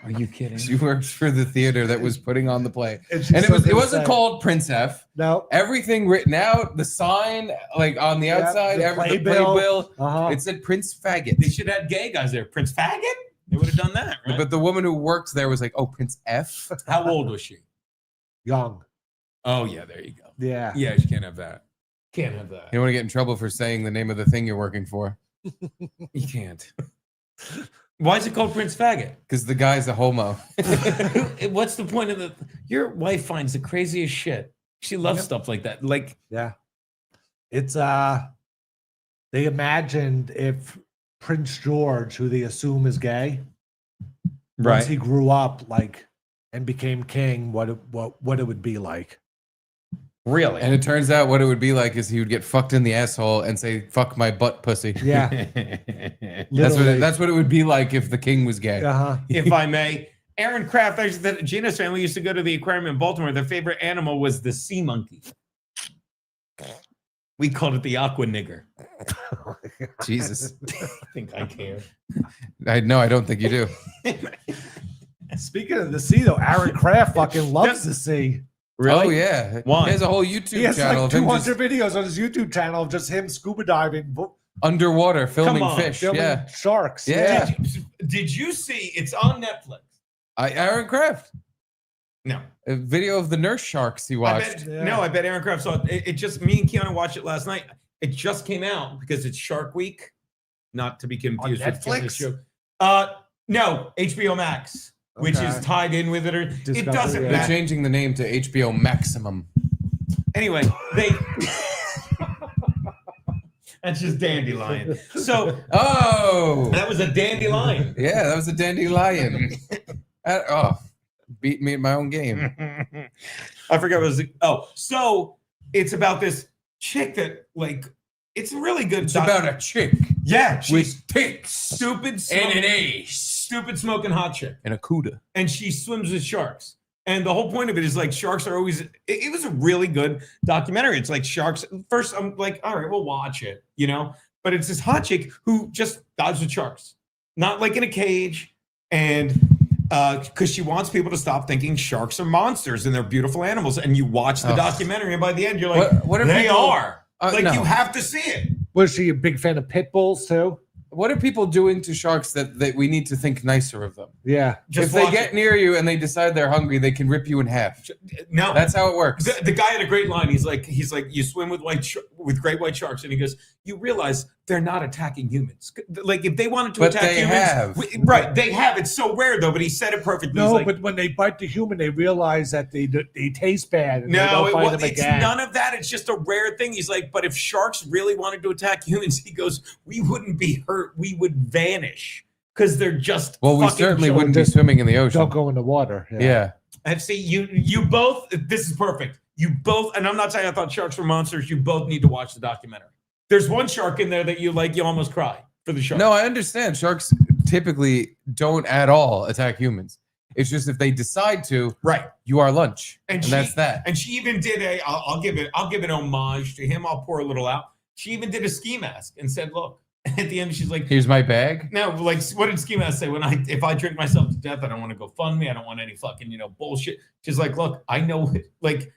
are you kidding? She works for the theater that was putting on the play, she and said it they wasn't said- called Prince F. No. Everything written out, the sign like on the Yep, outside, the the playbill. playbill, Uh-huh. it said Prince Faggot. They should have gay guys there. Prince Faggot? They would have done that, right? But the woman who worked there was like, "Oh, Prince F." How old was she? Young. Oh, yeah, there you go. Yeah. Yeah, you can't have that. Can't have that. You don't want to get in trouble for saying the name of the thing you're working for, You can't. Why is it called Prince Faggot? because the guy's a homo. What's the point of the? Your wife finds the craziest shit. She loves stuff like that. Like, Yeah. It's they imagined if Prince George, who they assume is gay, once he grew up like and became king, what it would be like. really? And it turns out what it would be like is he would get fucked in the asshole and say, "Fuck my butt pussy." Yeah. That's what it would be like if the king was gay. Uh-huh. If I may. Aaron Kraft, Gino's family used to go to the aquarium in Baltimore. Their favorite animal was the sea monkey. We called it the aqua nigger. Jesus. I think I care. I don't think you do. Speaking of the sea, though, Aaron Kraft fucking loves the sea. Oh yeah. Why? He has a whole YouTube He has channel like of him 200 just videos on his YouTube channel of just him scuba diving, underwater filming on, fish. filming Yeah. sharks. Yeah. Did you see? It's on Netflix. Aaron Kraft. No. A video of the nurse sharks he watched. I bet Aaron Kraft saw it. It just, me and Keanu watched it last night. It just came out because it's Shark Week, not to be confused with Netflix? Keanu's show. No, HBO Max, which is Okay. tied in with it. Or it Discovery, doesn't yeah. They're matter. changing the name to HBO Maximum. Anyway, that's just dandelion. So Oh, that was a dandelion. yeah, that was a dandelion. Beat me at my own game. I forgot what it was. So it's about this chick that, like, it's really good. It's about a chick yeah, she's with tits stupid and an smoking, ace stupid smoking hot chick, and a cuda. and she swims with sharks. And the whole point of it is like sharks are always. It was a really good documentary. It's like sharks. First, I'm like, all right, we'll watch it, you know. But it's this hot chick who just dives with sharks, not like in a cage, and because she wants people to stop thinking sharks are monsters and they're beautiful animals. And you watch the Ugh. documentary, and by the end, you're like, What are they people- are. Like no. you have to see it. Was she a big fan of pit bulls too? What are people doing to sharks that we need to think nicer of them? Yeah. Just if they watch get it. near you and they decide they're hungry, they can rip you in half. No, That's how it works. the guy had a great line. He's like, you swim with with great white sharks, and he goes, you realize they're not attacking humans. Like if they wanted to But attack they humans, have. right? They have. It's so rare though. But he said it perfectly. No, He's like, but when they bite the human, they realize that they taste bad. And they no, don't fight them it's again. none of that. It's just a rare thing. He's like, but if sharks really wanted to attack humans, he goes, we wouldn't be hurt. We would vanish because they're just. Well, we fucking certainly sure. wouldn't be Just swimming in the ocean. Don't go in the water. Yeah. And see, you both. This is perfect. You both, and I'm not saying I thought sharks were monsters. You both need to watch the documentary. There's one shark in there that you almost cry for the shark. No, I understand. Sharks typically don't at all attack humans. It's just if they decide to, right. you are lunch, and she, that's that. And she even did I'll give an homage to him. I'll pour a little out. She even did a ski mask and said, "Look." At the end, she's like, Here's my bag. "No, like, what did ski mask say? If I drink myself to death, I don't want to go fund me. I don't want any fucking bullshit." She's like, "Look, I know it." Like,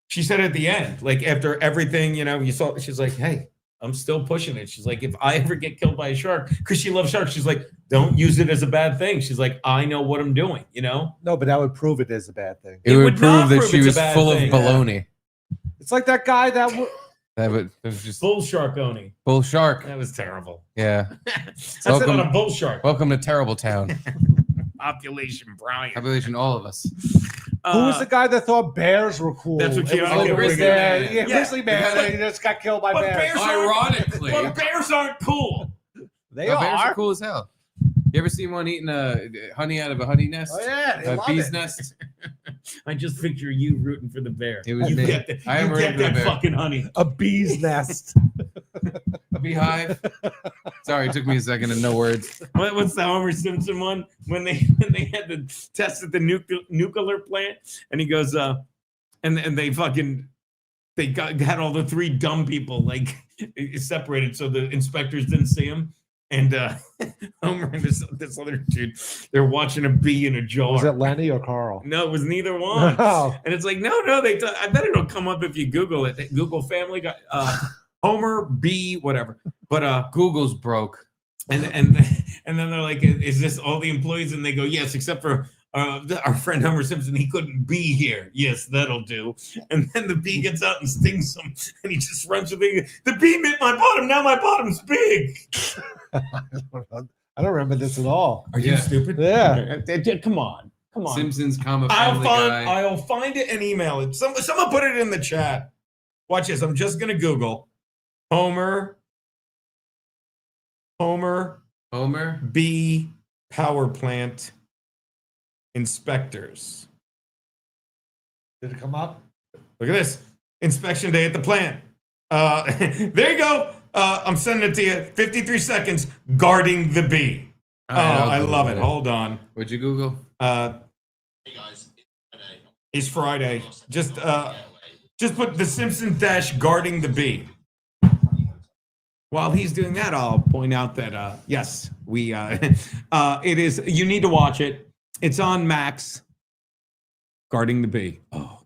she said at the end, like after everything, you saw. She's like, "Hey, I'm still pushing it." She's like, "If I ever get killed by a shark," because she loves sharks, she's like, "Don't use it as a bad thing." She's like, "I know what I'm doing." No, but that would prove it is a bad thing. It would not prove that she it's a was bad full thing. of baloney. It's like that guy that That was just Bull shark owning. bull shark. That was terrible. Yeah. That's it on a bull shark. Welcome to Terrible Town. Population Brian. Population, all of us. who was the guy that thought bears were cool? That's what It was Keanu like a Grizzly grizzly Man. man. Yeah, grizzly man. And he just got killed by But bears. bears aren't- Ironically. But bears aren't cool. They No, bears are. are cool as hell. You ever seen one eating honey out of a honey nest? Oh yeah, they A love bee's it. nest? I just picture you rooting for the bear. It was you me. get, I am you rooting get for the that bear. fucking honey. A bee's nest. A beehive? Sorry, it took me a second and no words. What's the Homer Simpson one when they had the test at the nuclear plant, and he goes, and they had all the three dumb people like separated so the inspectors didn't see him. And Homer and this other dude, they're watching a bee in a jar. Was it Lenny or Carl? No, it was neither one. No. And it's like, no, I bet it'll come up if you Google it. Google Family Guy, Homer bee, whatever. But Google's broke. and then they're like, is this all the employees? And they go, yes, except for our friend Homer Simpson. He couldn't be here. Yes, that'll do. And then the bee gets out and stings him, and he just runs with the bee bit my bottom. Now my bottom's big. I don't remember this at all. Are you stupid? Yeah. Come on. Simpsons, Family Guy. I'll find it and email it. Someone put it in the chat. Watch this. I'm just gonna Google Homer bee power plant inspectors. Did it come up? Look at this. Inspection day at the plant. There you go. I'm sending it to you. 53 seconds. Guarding the bee. All right, I love it. Hold on. What'd you Google? Hey guys, it's Friday. Just put the Simpsons dash guarding the bee. While he's doing that, I'll point out that yes, we it is. You need to watch it. It's on Max. Guarding the bee. Oh,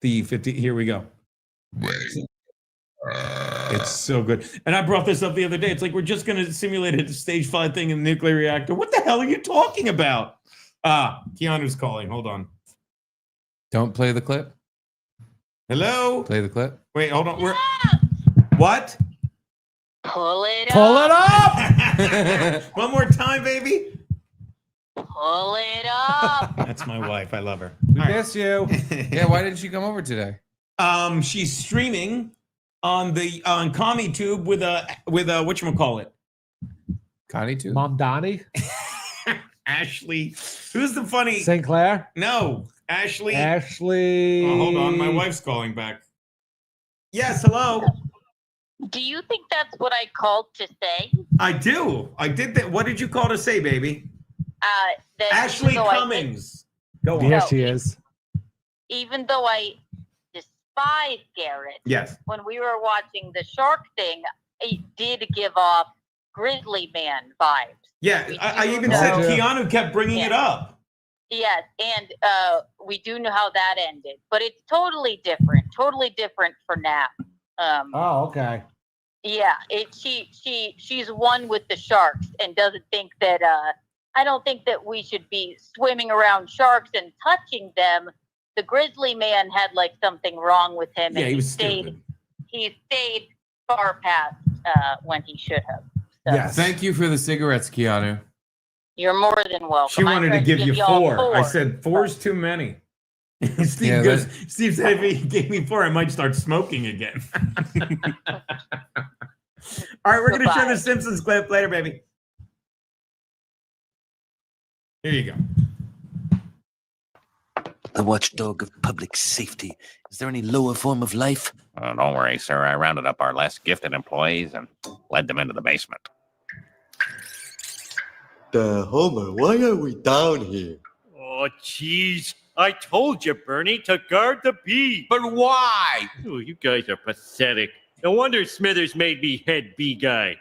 the 50. Here we go. It's so good. And I brought this up the other day. It's like we're just going to simulate a stage 5 thing in the nuclear reactor. What the hell are you talking about? Keanu's calling. Hold on. Don't play the clip. Hello? Play the clip. Wait, hold on. What? Pull it Pull up. it up. One more time, baby. Pull it up. That's my wife. I love her. We miss you. Yeah, why didn't she come over today? She's streaming on CommieTube with a whatchamacallit? Connie too? Mom Donnie? Ashley. Who's the funny? St. Clair? No, Ashley. Ashley. Oh, hold on, my wife's calling back. Yes, hello. Do you think that's what I called to say? I do. I did that. What did you call to say, baby? That Ashley even though Cummings. Go on. Here No. she is. Even though I despise Garrett, Yes. when we were watching the shark thing, it did give off Grizzly Man vibes. Yeah, We I do even know- said Keanu kept bringing it up. Yes, and we do know how that ended, but it's totally different for now. Oh, okay. Yeah, she's one with the sharks and doesn't think that I don't think that we should be swimming around sharks and touching them. The Grizzly Man had like something wrong with him, Yeah, and he was stupid. he stayed far past when he should have. So Yes. Thank you for the cigarettes, Keanu. you're more than welcome. She wanted to tried give you y'all 4. I said 4's too many. Steve Yeah, goes. Steve said if he gave me 4, I might start smoking again. All right, we're gonna show Goodbye. the Simpsons clip later, baby. Here you go. The watchdog of public safety. Is there any lower form of life? Don't worry, sir. I rounded up our less gifted employees and led them into the basement. Homer, why are we down here? Oh, jeez. I told you, Bernie, to guard the bee. But why? Oh, you guys are pathetic. No wonder Smithers made me head B guy.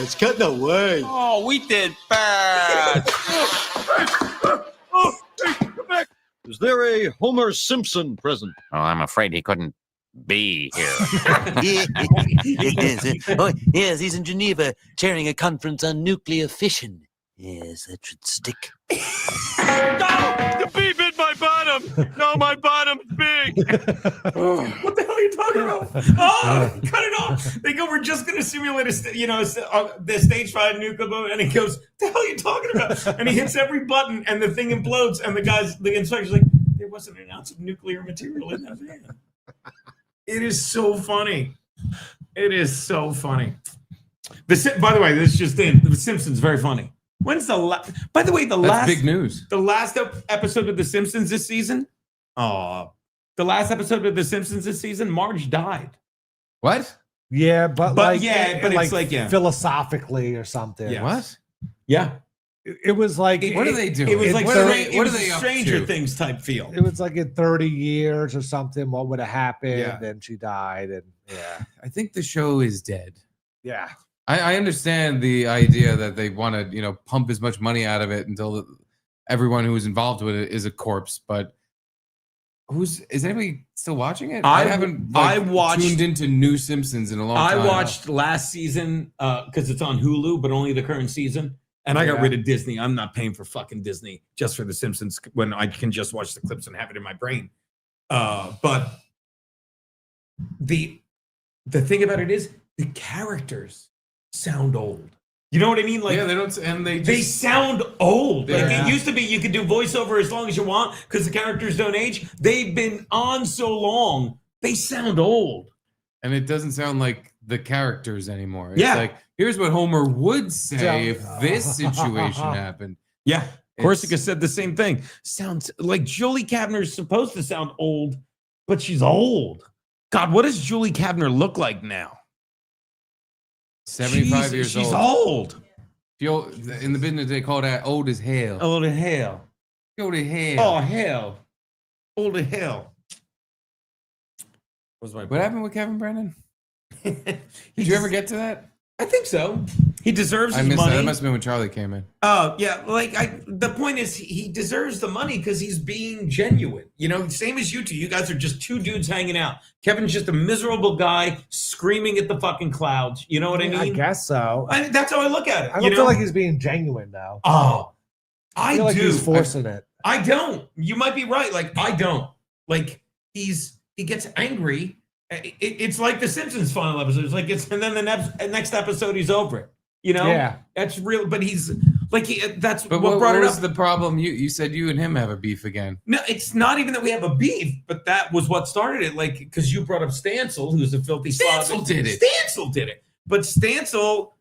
It's getting away. Oh, we did bad. Is there a Homer Simpson present? Oh, I'm afraid he couldn't be here. Yes, oh, yes, he's in Geneva chairing a conference on nuclear fission. Yes, that should stick. No! The bee bit my bottom! No, my bottom's big! What the hell are you talking about? Oh, cut it off. They go, we're just going to simulate the stage 5 nuclear bomb. And he goes, what the hell are you talking about? And he hits every button and the thing implodes. And the instructor's like, there wasn't an ounce of nuclear material in that van. It is so funny. It is so funny. By the way, this just in. The Simpsons, very funny. When's the last? By the way, That's big news. The last episode of The Simpsons this season. Oh, the last episode of The Simpsons this season, Marge died. What? Yeah, but it's like philosophically or something. Yeah. What? Yeah. It was like What do they do? It was like what are they up Stranger to? Things type feel. it was like in 30 years or something. What would have happened? Yeah. And she died. And yeah, I think the show is dead. yeah. I understand the idea that they want to, pump as much money out of it until everyone who is involved with it is a corpse. But is anybody still watching it? I haven't tuned into new Simpsons in a long time. I watched last season because it's on Hulu, but only the current season. And I got rid of Disney. I'm not paying for fucking Disney just for The Simpsons when I can just watch the clips and have it in my brain. But the thing about it is the characters sound old. You know what I mean? Like, yeah, they don't, and they sound old. Like Yeah. it used to be, you could do voiceover as long as you want because the characters don't age. They've been on so long, they sound old. And it doesn't sound like the characters anymore. It's Yeah. like, here's what Homer would say if this situation happened. Yeah, Corsica said the same thing. Sounds like Julie Kavner is supposed to sound old, but she's old. God, what does Julie Kavner look like now? 75 years she's old. old. In the business, they call that old as hell. Old as hell. Old as hell. Oh, hell. Old as hell. What happened with Kevin Brennan? Did you ever get to that? I think so. He deserves I his missed money. that. That must have been when Charlie came in. Oh, yeah. The point is he deserves the money because he's being genuine. Same as you two. You guys are just two dudes hanging out. Kevin's just a miserable guy screaming at the fucking clouds. You know what I mean? I guess so. That's how I look at it. I don't feel like he's being genuine though. Oh, I feel like do. he's forcing it. I don't. You might be right. Like, I don't. Like, he gets angry. It's like the Simpsons final episode. It's like and then the next episode he's over it. Yeah, that's real. But he's like that's But what brought it was up. the problem? You said you and him have a beef again. No, it's not even that we have a beef, but that was what started it. Like, because you brought up Stancil, who's a filthy Stancil did it. Stancil did it. But Stancil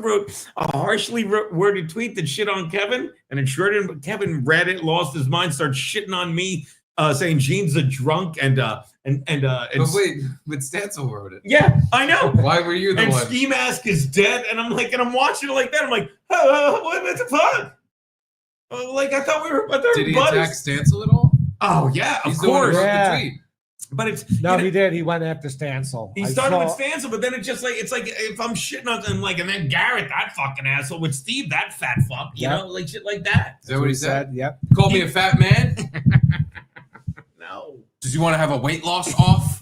wrote a harshly worded tweet that shit on Kevin, and Kevin read it, lost his mind, started shitting on me, saying Gene's a drunk and But wait, but Stancil wrote it. yeah, I know. Why were you the And one? Ski Mask is dead, and I'm watching it like that. I'm like, what the fuck? I thought we were. Did he attack Stancil at all? Oh yeah, He's of the one who course. wrote Yeah. the tweet. But it's no, he did. He went after Stancil. He started with Stancil, but then it's like if I'm shitting on him, and then Garrett, that fucking asshole, with Steve, that fat fuck, you know, like shit like that. Is that what he said? Yep. Called me a fat man? No. Does he want to have a weight loss off?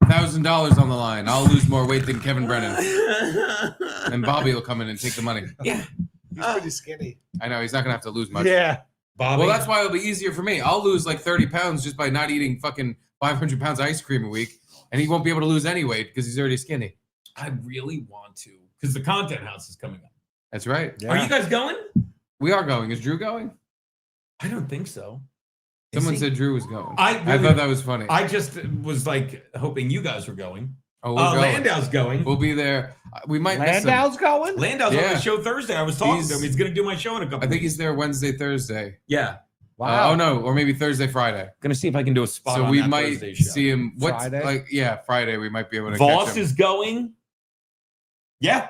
$1,000 on the line. I'll lose more weight than Kevin Brennan. And Bobby will come in and take the money. Yeah. He's pretty skinny. I know, he's not going to have to lose much. Yeah. Bobby. Well, that's why it'll be easier for me. I'll lose like 30 pounds just by not eating fucking 500 pounds of ice cream a week. And he won't be able to lose any weight because he's already skinny. I really want to, because the Content House is coming up. That's right. Yeah. Are you guys going? We are going. Is Drew going? I don't think so. Someone said Drew was going. I thought that was funny. I just was hoping you guys were going. Oh, we're going. Landau's going. We'll be there. We might miss him. Landau's going? Landau's on the show Thursday. I was talking to him. He's going to do my show in a couple I think weeks. he's there Wednesday, Thursday. Yeah. Wow. Oh no, or maybe Thursday, Friday. Gonna see if I can do a spot. So on we that might Thursday show. see him. What's Friday? Friday. We might be able to. Voss catch him. is going. Yeah,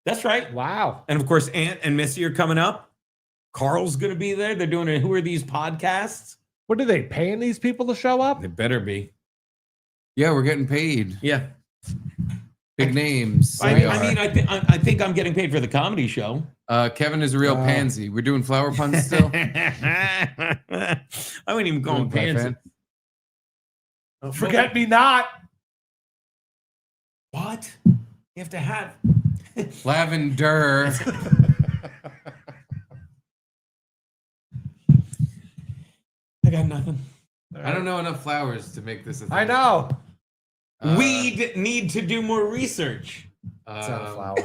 that's right. Wow. And of course, Aunt and Missy are coming up. Carl's gonna be there. They're doing a Who Are These podcasts? What are they paying these people to show up? They better be. Yeah, we're getting paid. Yeah. Big names. I mean, I think I'm getting paid for the comedy show. Kevin is a real pansy. We're doing flower puns still. I wouldn't even call him pansy. Forget me not. What? You have to have Lavender. I got nothing. I don't know enough flowers to make this a thing. I know. We need to do more research. It's not a flower.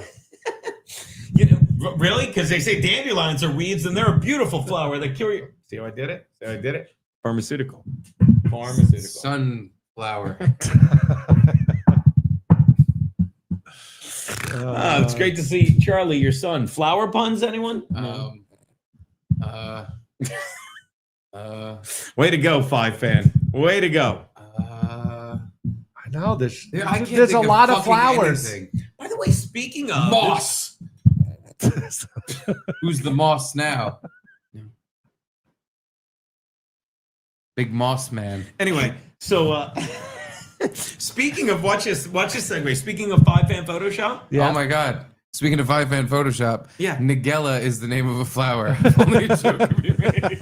You know, really? Because they say dandelions are weeds and they're a beautiful flower. They cure you. See how I did it? See how I did it? Pharmaceutical. Sunflower. It's great to see Charlie, your son. Flower puns, anyone? Way to go, Five Fan. Way to go. I know there's there's a lot of flowers. Anything. By the way, speaking of Moss. Who's the moss now? Big moss man. Anyway, so speaking of watch this segue. Speaking of Five Fan Photoshop. Yeah. Oh my God. Speaking of Five Fan Photoshop, yeah, Nigella is the name of a flower. Only a joke can be made.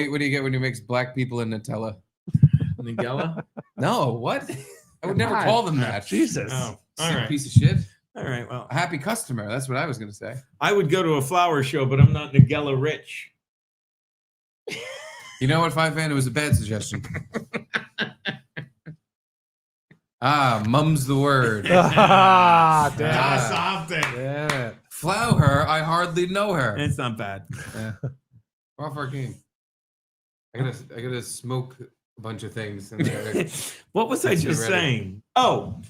What do you get when you mix black people in Nutella? Nigella? No, what? I would never call them that. Jesus. Oh, all Sick right. piece of shit. All right. Well, A happy customer. That's what I was going to say. I would go to a flower show, but I'm not Nigella rich. You know what, Five Fan? It was a bad suggestion. Mum's the word. Damn Something. Damn it. Flower, I hardly know her. It's not bad. We're off our game. I gotta smoke a bunch of things. And What was I just saying? Oh,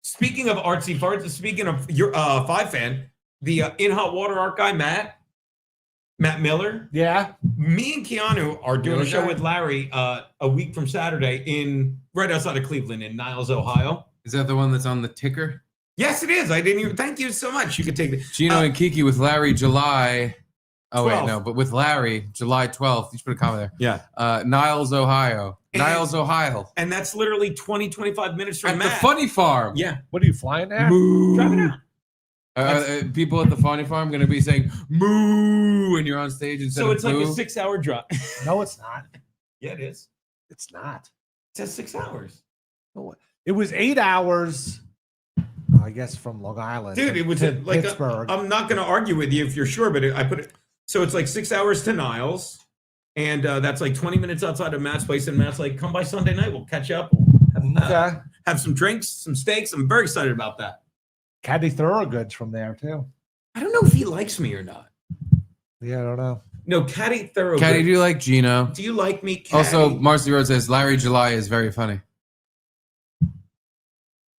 speaking of artsy farts, speaking of your Five Fan, the In Hot Water art guy, Matt Miller. Yeah. Me and Keanu are doing a show guy? with Larry a week from Saturday right outside of Cleveland in Niles, Ohio. Is that the one that's on the ticker? Yes, it is. I didn't even. Thank you so much. You could take the Gino and Kiki with Larry, July. Oh 12th. wait, no, but with Larry, July 12th. You should put a comma there. Yeah. Niles, Ohio. Niles, Ohio. And that's literally 25 minutes from At Matt. the Funny Farm. Yeah. What are you flying there? Driving out. People at the Funny Farm going to be saying moo when you're on stage instead So of it's like a boo? 6-hour drive. No, it's not. Yeah, it is. It's not. It says 6 hours. It was 8 hours. I guess from Long Island. Dude, it was to like Pittsburgh. I'm not going to argue with you if you're sure, but I put it so it's like 6 hours to Niles, and that's like 20 minutes outside of Matt's place. And Matt's like, "Come by Sunday night, we'll catch up, we'll have some drinks, some steaks." I'm very excited about that. Caddy Thorogood's from there too. I don't know if he likes me or not. Yeah, I don't know. No, Caddy Thorogood. Caddy, do you like Gino? Do you like me, Caddy? Also, Marcy Rhodes says Larry July is very funny.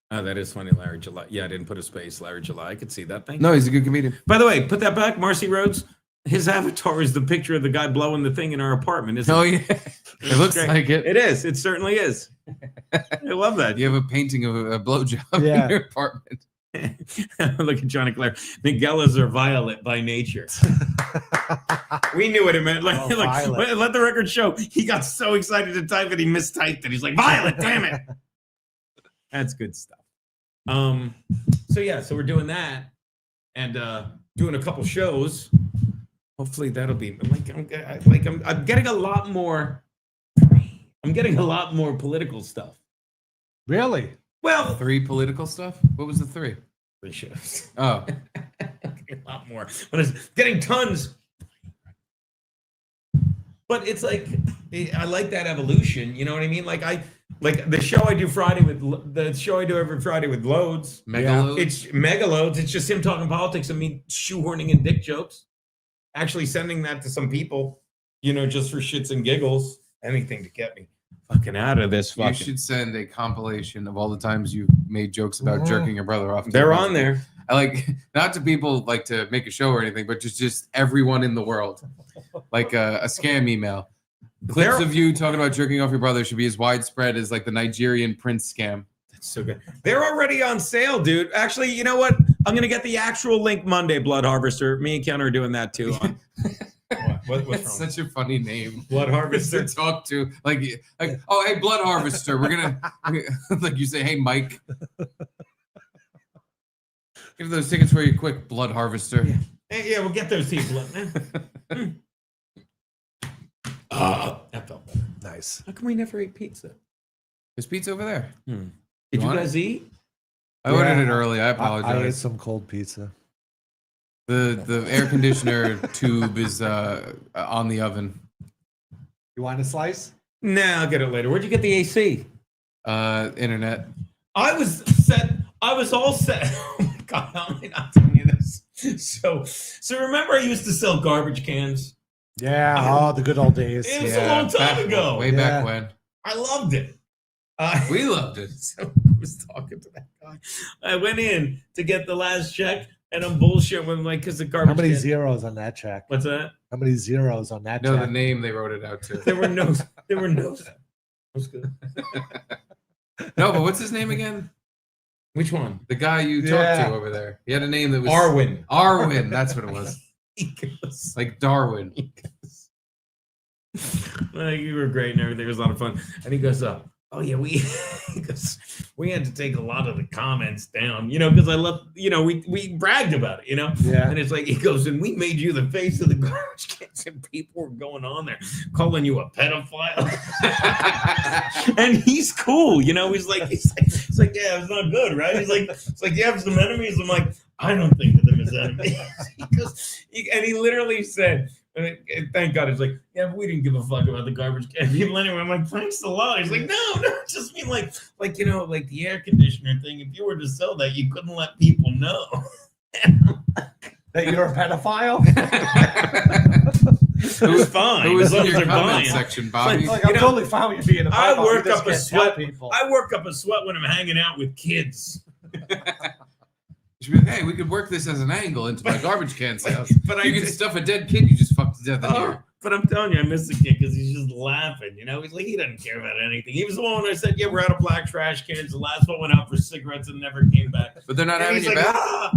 Oh, that is funny, Larry July. Yeah, I didn't put a space. Larry July. I could see that thing. No, he's a good comedian. By the way, put that back. Marcy Rhodes. His avatar is the picture of the guy blowing the thing in our apartment, isn't it? Oh yeah, it looks like it. It is. It certainly is. I love that. You have a painting of a blowjob Yeah. in your apartment. Look at Johnny Claire. Miguelas are violet by nature. We knew what it meant. Like, let the record show. He got so excited to type it, he mistyped it. He's like, violet, damn it. That's good stuff. So yeah, so we're doing that and doing a couple shows. Hopefully that'll be I'm getting a lot more. I'm getting a lot more political stuff. Really? Well, 3 political stuff. What was the 3? 3 shows. Oh, A lot more. But it's getting tons. But it's like I like that evolution. You know what I mean? Like the show I do every Friday with Loads. Megaloads? It's mega loads. It's just him talking politics and me shoehorning in dick jokes. Actually sending that to some people, just for shits and giggles. Anything to get me fucking out of this. You should send a compilation of all the times you made jokes about jerking your brother off. They're on there. I like, not to people like to make a show or anything, but just everyone in the world, like a scam email. Clips of you talking about jerking off your brother should be as widespread as like the Nigerian prince scam. That's so good. They're already on sale, dude. Actually, you know what? I'm gonna get the actual link Monday. Blood Harvester. Me and Ken are doing that too. What's That's wrong? such a funny name. Blood Harvester. To talk to, like, oh, hey, Blood Harvester. We're gonna, like, you say, hey, Mike. Give those tickets for you quick, Blood Harvester. Yeah, hey, we'll get those people up, man. That felt better. Nice. How come we never ate pizza? There's pizza over there. Did you want guys eat? I ordered it early. I apologize. I ate some cold pizza. The air conditioner tube is on the oven. You want a slice? Nah, I'll get it later. Where'd you get the AC? Internet. I was all set. Oh my god, how am I not telling you this? So remember I used to sell garbage cans? Yeah, the good old days. It was a long time ago. Way back when. I loved it. We loved it. So I was talking to that guy. I went in to get the last check, and I'm bullshit with like because the garbage. How many can. zeros on that check? What's that? How many zeros on that No, check? the name they wrote it out to. There were no. That was good. No, but what's his name again? Which one? The guy you talked to over there. He had a name that was Arwin. Arwin, that's what it was. He goes, Like Darwin. like, you were great and everything. It was a lot of fun. And he goes, oh yeah, he goes, we had to take a lot of the comments down, because I love, we bragged about it, Yeah. And it's like, he goes, and we made you the face of the garbage cans, and people were going on there calling you a pedophile. And he's cool, he's like, yeah, it's not good, right? It's like you have some enemies. I'm like, I don't think of them as enemies. And he literally said, thank God. It's like, yeah, but we didn't give a fuck about the garbage can people anyway. I'm like, thanks a lot. He's like, no, just mean like the air conditioner thing. If you were to sell that, you couldn't let people know That you're a pedophile? It was fine. Who was as long in as your they're comment buying. section, Bobby? Like, I'm totally fine with you being a pedophile. I work You just up a can't tell sweat. people. I work up a sweat when I'm hanging out with kids. You should be like, hey, we could work this as an angle into my garbage can sales. But You can stuff a dead kid you just fucked to death in here. But I'm telling you, I miss the kid because he's just laughing. He's like, he doesn't care about anything. He was the one when I said, yeah, we're out of black trash cans. The last one went out for cigarettes and never came back. But they're not And having he's you like, back? ah.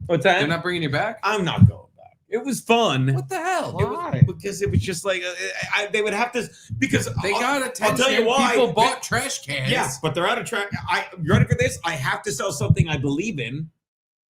What's that? They're not bringing you back? I'm not going back. It was fun. What the hell? Why? Because it was just like they would have to, because They got attention. I'll tell you why. People bought trash cans. Yeah, but they're out of trash. You ready for this? I have to sell something I believe in.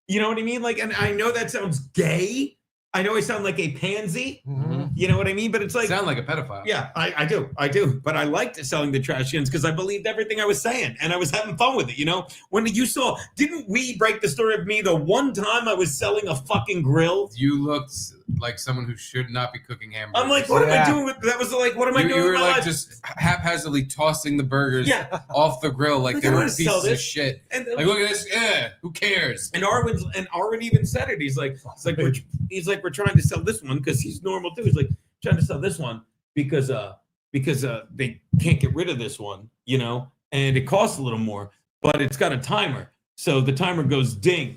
You know what I mean? Like, and I know that sounds gay. I know I sound like a pansy. Mhm. You know what I mean? But it's like, Sound like a pedophile. yeah, I do. But I liked selling the trash cans because I believed everything I was saying, and I was having fun with it. When you saw, didn't we break the story of me the one time I was selling a fucking grill? You looked like someone who should not be cooking hamburgers. I'm like, what am I Yeah. doing with that? Was like, what am I doing You were with my like life? just haphazardly tossing the burgers Yeah. off the grill like Like, they I were wanna sell pieces of this. shit. And Like, look at this. Yeah, who cares? And Arwin even said it. He's like, we're trying to sell this one because he's normal too. He's like, trying to sell this one because they can't get rid of this one, and it costs a little more, but it's got a timer. So the timer goes ding.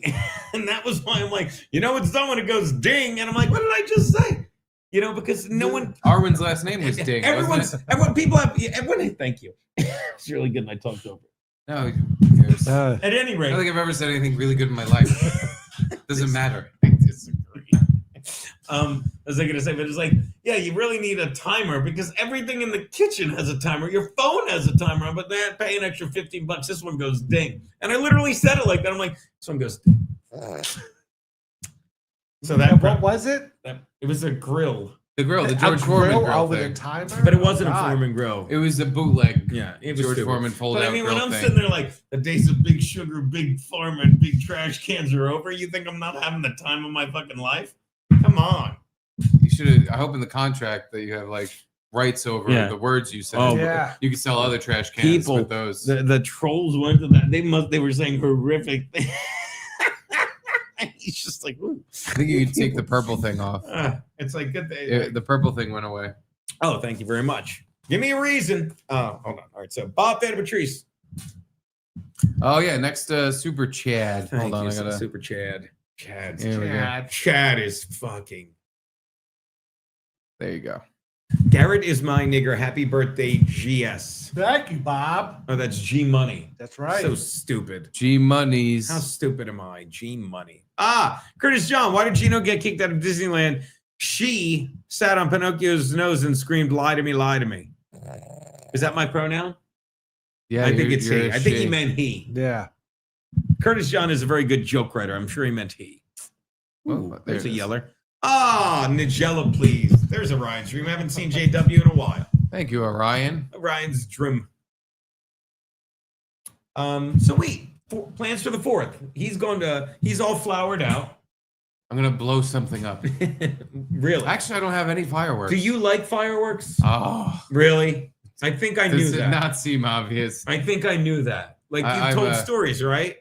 And that was why I'm like, it's done when it goes ding. And I'm like, what did I just say? Because no one. Arwen's last name was Ding. Everyone, thank you. It's really good. And I talked over. No, who cares? At any I rate, don't think I've ever said anything really good in my life. Doesn't matter. I disagree. What was I going to say? But it's like, yeah, you really need a timer because everything in the kitchen has a timer. Your phone has a timer, but they're paying an extra $15. This one goes ding. And I literally said it like that. I'm like, this one goes ding. So What was it? It was a grill. The grill, the A George Foreman grill grill with a thing. timer? But it wasn't God. a Foreman grill. It was a bootleg. Yeah, it was George stupid. Foreman fold But out I mean, grill when I'm thing. sitting there like the days of big sugar, big farm, and big trash cans are over, you think I'm not having the time of my fucking life? Come on. You should have. I hope in the contract that you have like rights over Yeah. the words you said. Oh, Yeah. You can sell other trash cans People, with those. the trolls went to that. They were saying horrific things. He's just like, ooh. I think you could take the purple thing off. It's like good. The purple thing went away. Oh, thank you very much. Give me a reason. Oh, hold on. All right. So Bob Van Patrice. Oh yeah, next Super Chad. Thank Hold on, you, I gotta. Super Chad. Here we go. Chad is fucking. There you go. Garrett is my nigger. Happy birthday, GS. Thank you, Bob. Oh, that's G Money. That's right. So stupid. G Monies. How stupid am I? G Money. Curtis John, why did Gino get kicked out of Disneyland? She sat on Pinocchio's nose and screamed, "Lie to me, lie to me." Is that my pronoun? Yeah, I think it's you're he. a I think he she. meant he. Yeah. Curtis John is a very good joke writer. I'm sure he meant he. Ooh, Well, there's a there it is. yeller. Nigella, please. There's a Ryan's Dream. I haven't seen JW in a while. Thank you, Orion. Ryan's Dream. So wait, plans for the 4th. He's all flowered out. I'm gonna blow something up. Really? Actually, I don't have any fireworks. Do you like fireworks? Oh, Really? I think I knew does it that. not seem obvious? I think I knew that. Like I- you've told I've, stories, right?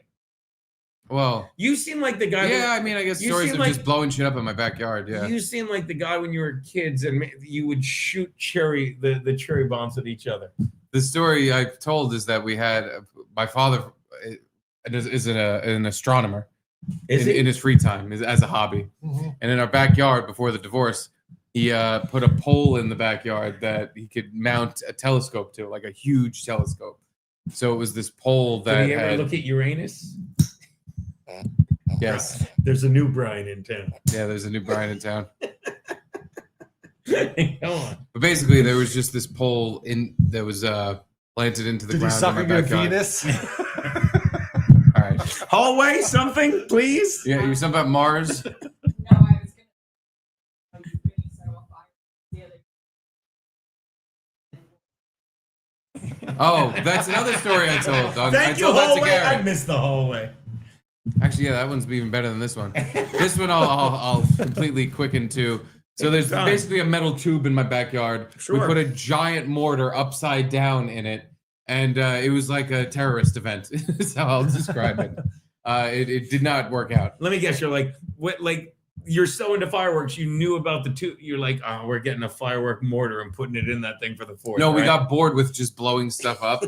Well, You seem like the guy. yeah. I mean, I guess you stories seem of like- just blowing shit up in my backyard. Yeah. You seem like the guy when you were kids and you would shoot the cherry bombs at each other. The story I've told is that we had my father is an astronomer in his free time as a hobby, and in our backyard before the divorce, he put a pole in the backyard that he could mount a telescope to, like a huge telescope. So it was this pole that Did he ever had, look at Uranus? yes, There's a new Brian in town. yeah. There's a new Brian in town. Go on. But basically, there was just this pole that was planted into the Did you ground suck in on my your backyard. Venus? All right. Hallway, something, please. Yeah, you're something about Mars. Oh, that's another story I told. I Thank you, told that to hallway. I Garrett. missed the hallway. Actually, yeah, that one's even better than this one. This one I'll completely quicken to. So there's Done. basically a metal tube in my backyard. Sure. We put a giant mortar upside down in it, and it was like a terrorist event. Is how I'll describe it. It did not work out. Let me guess. You're like, what? Like, you're so into fireworks. You knew about the two. You're like, oh, we're getting a firework mortar and putting it in that thing for the 4th. No, we right? got bored with just blowing stuff up.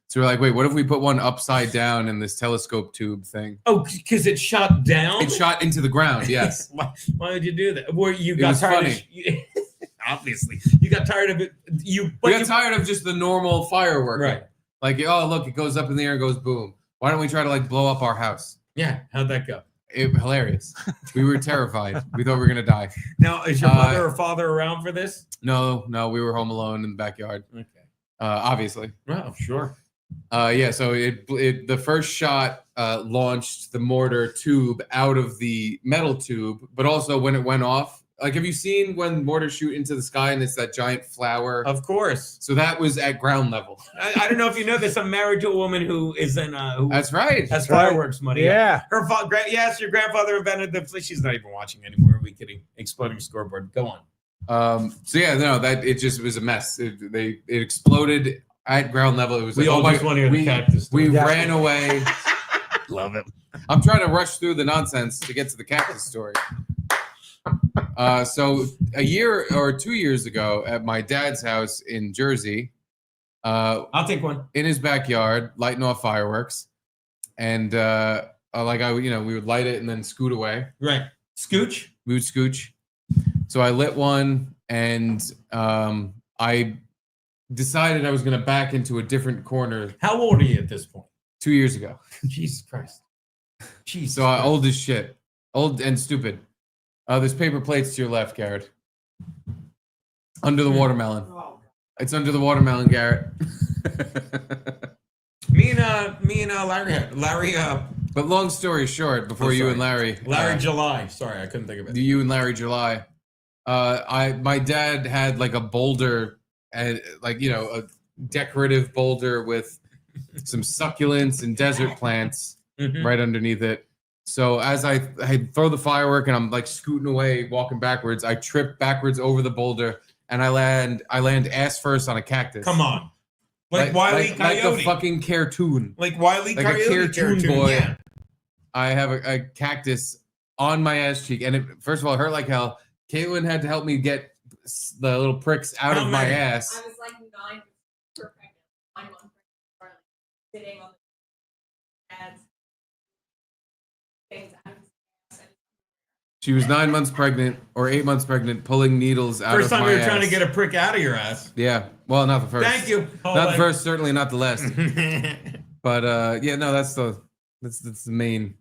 So we're like, wait, what if we put one upside down in this telescope tube thing? Oh, because it shot down. It shot into the ground. Yes. Why would you do that? Where you It got was tired funny. of obviously you got tired of it. We got tired of just the normal firework. Right. Like, oh, look, it goes up in the air and goes boom. Why don't we try to like blow up our house? Yeah. How'd that go? Hilarious. We were terrified. We thought we were going to die. Now, is your mother or father around for this? No, we were home alone in the backyard. Okay. Obviously. Wow. Sure. Yeah, so the first shot launched the mortar tube out of the metal tube, but also when it went off, like, have you seen when mortars shoot into the sky and it's that giant flower? Of course. So that was at ground level. I don't know if you know this. I'm married to a woman who is in who That's right. has fireworks money. Yeah. Her yes, your grandfather invented the. She's not even watching anymore. Are we kidding? Exploding scoreboard. Go on. So yeah, no, that it just was a mess. It exploded at ground level. It was We like, all oh my, just want to hear the cactus story. we ran away. Love it. I'm trying to rush through the nonsense to get to the cactus story. So a year or 2 years ago at my dad's house in Jersey, I'll take one. in his backyard, lighting off fireworks. And we would light it and then scoot away. Right. Scooch. We would scooch. So I lit one and I decided I was going to back into a different corner How old are you at this point? 2 years ago. Jesus Christ. Jesus. So old as shit. Old and stupid. There's paper plates to your left, Garrett. Under the watermelon. It's under the watermelon, Garrett. Me and Larry. But long story short, before you and Larry. July. Sorry, I couldn't think of it. You and Larry July. My dad had like a boulder, and a decorative boulder with some succulents and desert plants right underneath it. So as I throw the firework and I'm like scooting away, walking backwards, I trip backwards over the boulder and I land ass first on a cactus. Come on. Like Wile E. like Coyote. the fucking cartoon. Like Wile E. Like Coyote a cartoon boy. Yeah. I have a cactus on my ass cheek, and it first of all hurt like hell. Caitlin had to help me get the little pricks out of my ass. I was like 9 pregnant. 9 months pregnant, sitting on the dad's things out of his ass. She was 9 months pregnant or 8 months pregnant, pulling needles out First of my time you were ass. trying to get a prick out of your ass. Yeah. Well, not the first. Thank you. Not the first, certainly not the last. But yeah, no, that's the main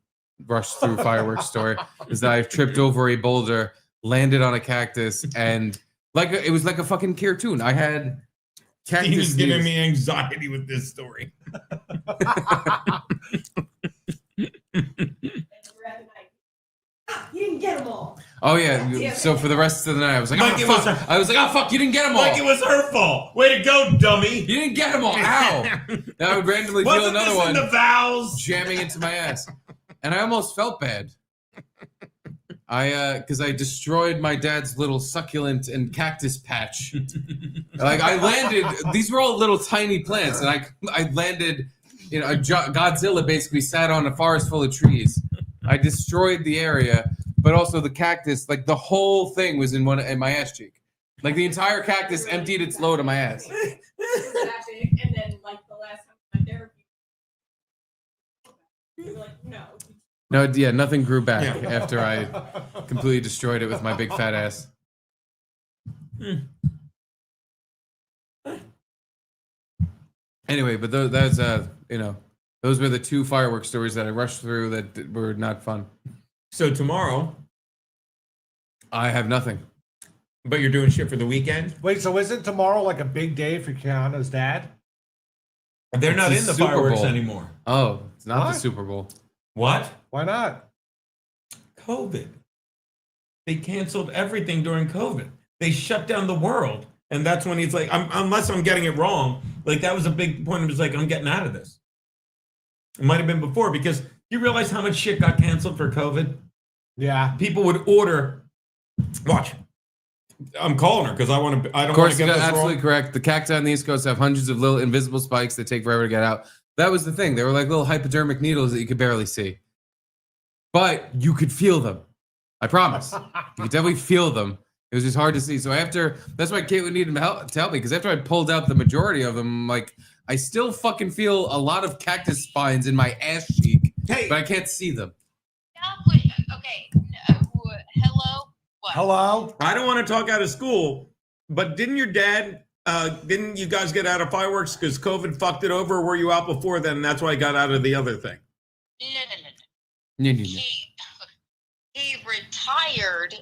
rush through fireworks story. Is that I tripped over a boulder, landed on a cactus, and it was like a fucking cartoon. I had cactus. He's giving me anxiety with this story. You didn't get them all. Oh yeah. So for the rest of the night, I was like, Like oh, it fuck. was I was like, oh fuck, you didn't get them all. Like it was her fault. Way to go, dummy. You didn't get them all. Ow. I would randomly feel Wasn't another this one in the vows? jamming into my ass, and I almost felt bad. Because I destroyed my dad's little succulent and cactus patch. Like I landed, these were all little tiny plants, and I landed, Godzilla basically sat on a forest full of trees. I destroyed the area, but also the cactus, like the whole thing was in my ass cheek. Like the entire cactus emptied its load on my ass. That big, and then like the last time I went there, you were like, no. No, yeah, nothing grew back after I completely destroyed it with my big fat ass. Anyway, but those were the 2 fireworks stories that I rushed through that were not fun. So tomorrow, I have nothing. But you're doing shit for the weekend? Wait, so isn't tomorrow like a big day for Keanu's dad? They're not in the Super fireworks Bowl anymore. Oh, it's not What? the Super Bowl. What? Why not? COVID. They canceled everything during COVID. They shut down the world. And that's when he's like, unless I'm getting it wrong, like that was a big point. It was like, I'm getting out of this. It might have been before, because you realize how much shit got canceled for COVID? Yeah. People would order. Watch. I'm calling her because I don't want to get Of course, this you're absolutely wrong. correct. The cacti on the East Coast have hundreds of little invisible spikes that take forever to get out. That was the thing. They were like little hypodermic needles that you could barely see. But you could feel them. I promise. You could definitely feel them. It was just hard to see. So that's why Caitlin needed to help me, because after I pulled out the majority of them, like, I still fucking feel a lot of cactus spines in my ass cheek, but I can't see them. Okay. Hello? What? Hello? I don't want to talk out of school, but didn't your dad, didn't you guys get out of fireworks because COVID fucked it over? Or were you out before then? And that's why I got out of the other thing. No. He retired,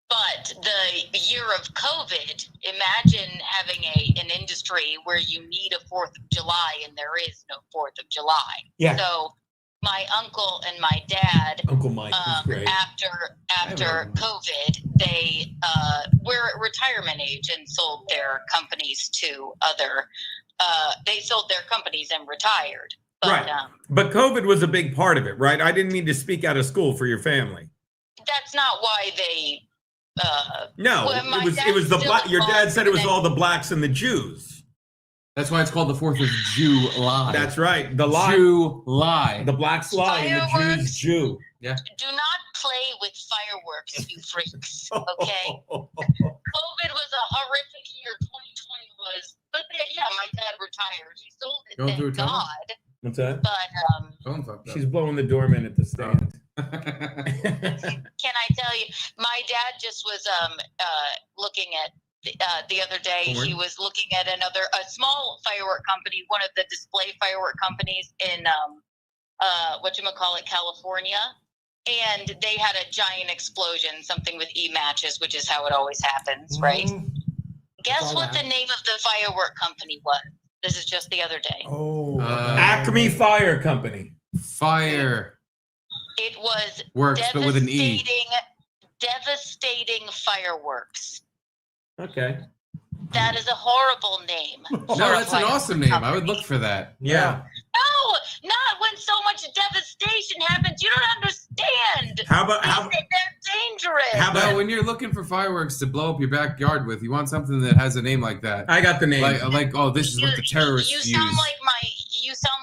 but the year of COVID, imagine having an industry where you need a 4th of July and there is no 4th of July. Yeah. So my uncle and my dad, Uncle Mike was great. after COVID, they were at retirement age and sold their companies to they sold their companies and retired. But, right. But COVID was a big part of it, right? I didn't mean to speak out of school for your family. That's not why they. No, well, it was the black. Your dad said it was all the blacks and the Jews. That's why it's called the 4th of July. That's right. The lie. July. The blacks lie and the Jews Jew. Yeah. Do not play with fireworks, you freaks. Okay. COVID was a horrific year. 2020 was, but yeah, my dad retired. He sold it. Going through a Thank tunnel? God. What's that? But She's blowing the doorman at the stand. can I tell you, my dad just was looking at the other day. He was looking at a small firework company, one of the display firework companies in California, and they had a giant explosion, something with matches, which is how it always happens, right? Guess what the name of the firework company was? This is just the other day. Acme Fire Company. Fire. It was Works, but with an E. Devastating fireworks. Okay. That is a horrible name. No, that's an awesome name. I would look for that. Yeah. No, not when so much devastation happens. You don't understand. How about they're dangerous? How about when you're looking for fireworks to blow up your backyard with, you want something that has a name like that. I got the name. Like oh, this is what the terrorists use. You sound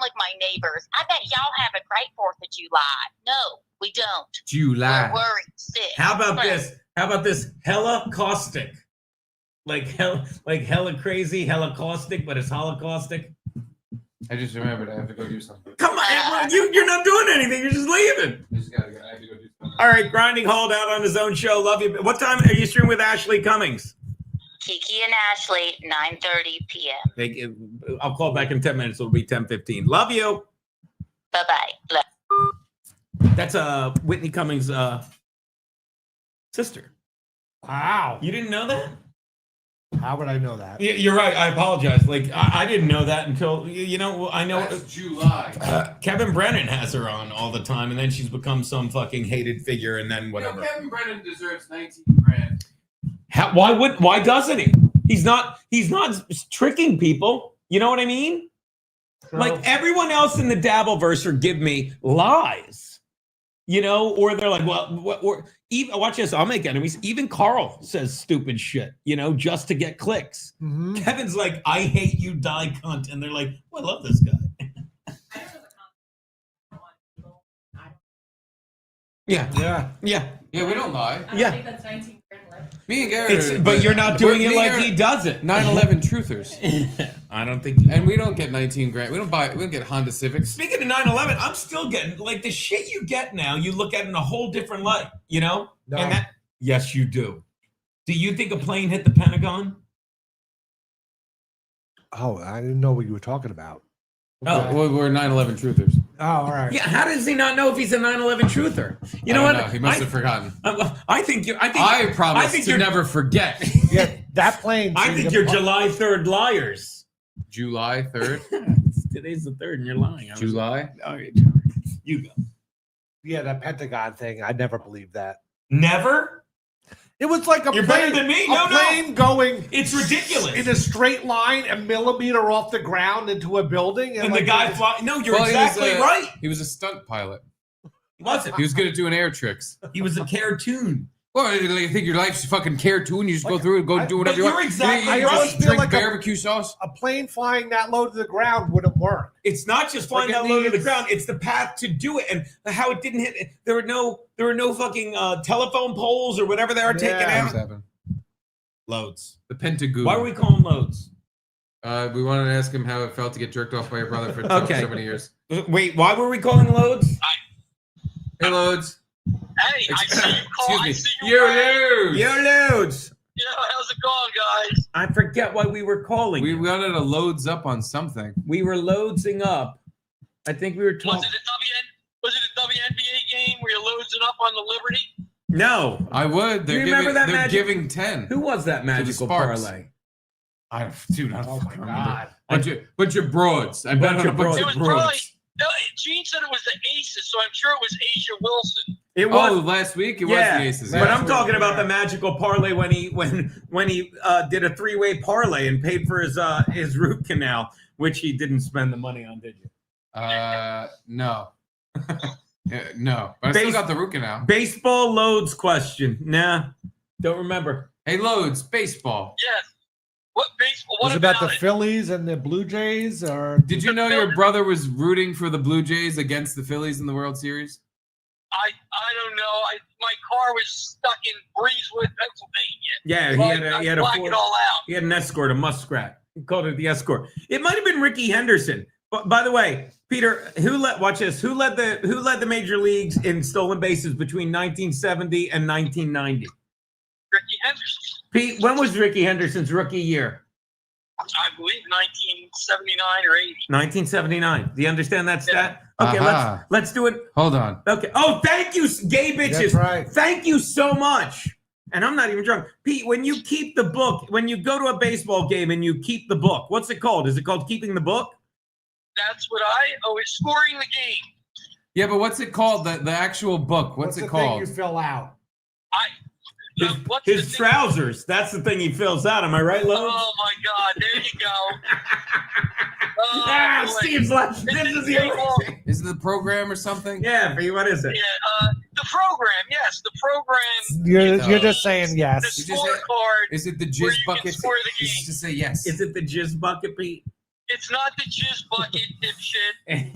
like my neighbors. I bet y'all have a great 4th of July. No, we don't. July. We're worried sick. How about this? How about this? Hella caustic. Like hella crazy, hella caustic, but it's holocaustic. I just remembered I have to go do something. Come on, you're not doing anything. You're just leaving. I have to go do something. All right, grinding hold out on his own show. Love you. What time are you streaming with Ashley Cummings? Kiki and Ashley, 9:30 p.m. I'll call back in 10 minutes. It'll be 10:15. Love you. Bye-bye. That's Whitney Cummings' sister. Wow. You didn't know that? How would I know that? Yeah, you're right. I apologize. Like I didn't know that until I know. That's July. Kevin Brennan has her on all the time, and then she's become some fucking hated figure, and then whatever. Kevin Brennan deserves 19 grand. Why doesn't he? He's not tricking people. You know what I mean? Sure. Like everyone else in the Dabbleverse or give me lies. Or they're like, well, or even watch this. I'll make enemies. Even Carl says stupid shit, just to get clicks. Mm-hmm. Kevin's like, I hate you, die cunt, and they're like, well, I love this guy. Yeah. We don't lie. I don't think that's 19 grand left. Me and Garrett, But you're not doing it like he does it. 9/11 truthers. I don't think. And we don't get 19 grand. We don't get Honda Civics. Speaking of 9/11, I'm still getting like the shit you get now. You look at it in a whole different light, No. And yes, you do. Do you think a plane hit the Pentagon? Oh, I didn't know what you were talking about. Oh, Well, we're 9/11 truthers. Oh, all right. Yeah. How does he not know if he's a 9/11 truther? You know I what? don't know. He must have forgotten. I promise to you're never forget. Yeah, that plane. I think you're July 3rd liars. July 3rd. Today's the 3rd, and you're lying. July. All right, you go. Yeah, that Pentagon thing. I never believed that. Never. It was like You're better than me. No, plane going. It's ridiculous. In a straight line, a millimeter off the ground into a building, And the guy flying. No, you're exactly right. He was a stunt pilot. He wasn't. He was good at doing air tricks. He was a cartoon. Well, you think your life's a fucking cartoon? You just go through and go do whatever you want. Exactly. I always feel drink like barbecue sauce. a plane flying that low to the ground wouldn't work. It's not just flying that low to the ground. It's the path to do it, and how it didn't hit. There were no fucking telephone poles or whatever they are taking out. Loads. The Pentagoon. Why were we calling loads? We wanted to ask him how it felt to get jerked off by your brother for so many years. Wait, why were we calling loads? Hey, loads. Hey, I see you call. I see you. Yo, loads. Yo, loads. Yeah, how's it going, guys? I forget why we were calling. We wanted to loads up on something. We were loadsing up. I think we were talking. Was it a WNBA game where you're loadsing up on the Liberty? No, I would. Do you remember that They're magic- giving 10. Who was that magical Sparks. parlay? I don't Oh my remember. god! Bunch of broads. I bet on a bunch It of was broads. probably. No, Gene said it was the Aces, so I'm sure it was Asia Wilson. It was. Oh, last week it was the Aces. But I'm talking about the magical parlay when he did a three-way parlay and paid for his root canal, which he didn't spend the money on, did you? No. No. But I still got the root canal. Baseball loads question. Nah, don't remember. Hey, loads, baseball. Yes. What baseball? What Was it about about the it? Phillies and the Blue Jays, or Did you know your brother was rooting for the Blue Jays against the Phillies in the World Series? I don't know. My car was stuck in Breezewood, Pennsylvania. Yeah, he had black it all out. He had an escort, a muskrat. He called it the escort. It might have been Ricky Henderson. But by the way, Peter, watch this. Who led the major leagues in stolen bases between 1970 and 1990? Ricky Henderson. Pete, when was Ricky Henderson's rookie year? I believe 1979 or 80. 1979. Do you understand that stat? Okay, Aha. let's do it. Hold on. Okay. Oh, thank you, gay bitches. That's right. Thank you so much. And I'm not even drunk. Pete, when you keep the book, when you go to a baseball game and you keep the book, what's it called? Is it called keeping the book? That's what it's scoring the game. Yeah, but what's it called? The actual book. What's it the called? thing you fill out? What's the His thing? trousers. That's the thing he fills out. Am I right, Lowe? Oh my God! There you go. Ah, boy. Steve's like, this is the Is it the program or something? Yeah, for you, what is it? Yeah, the program. Yes, the program. You're just saying The yes. You just said- scorecard. Is it the Where jizz you can bucket? score the You game. should just say yes. Is it the jizz bucket, Pete? It's not the jizz bucket, dipshit.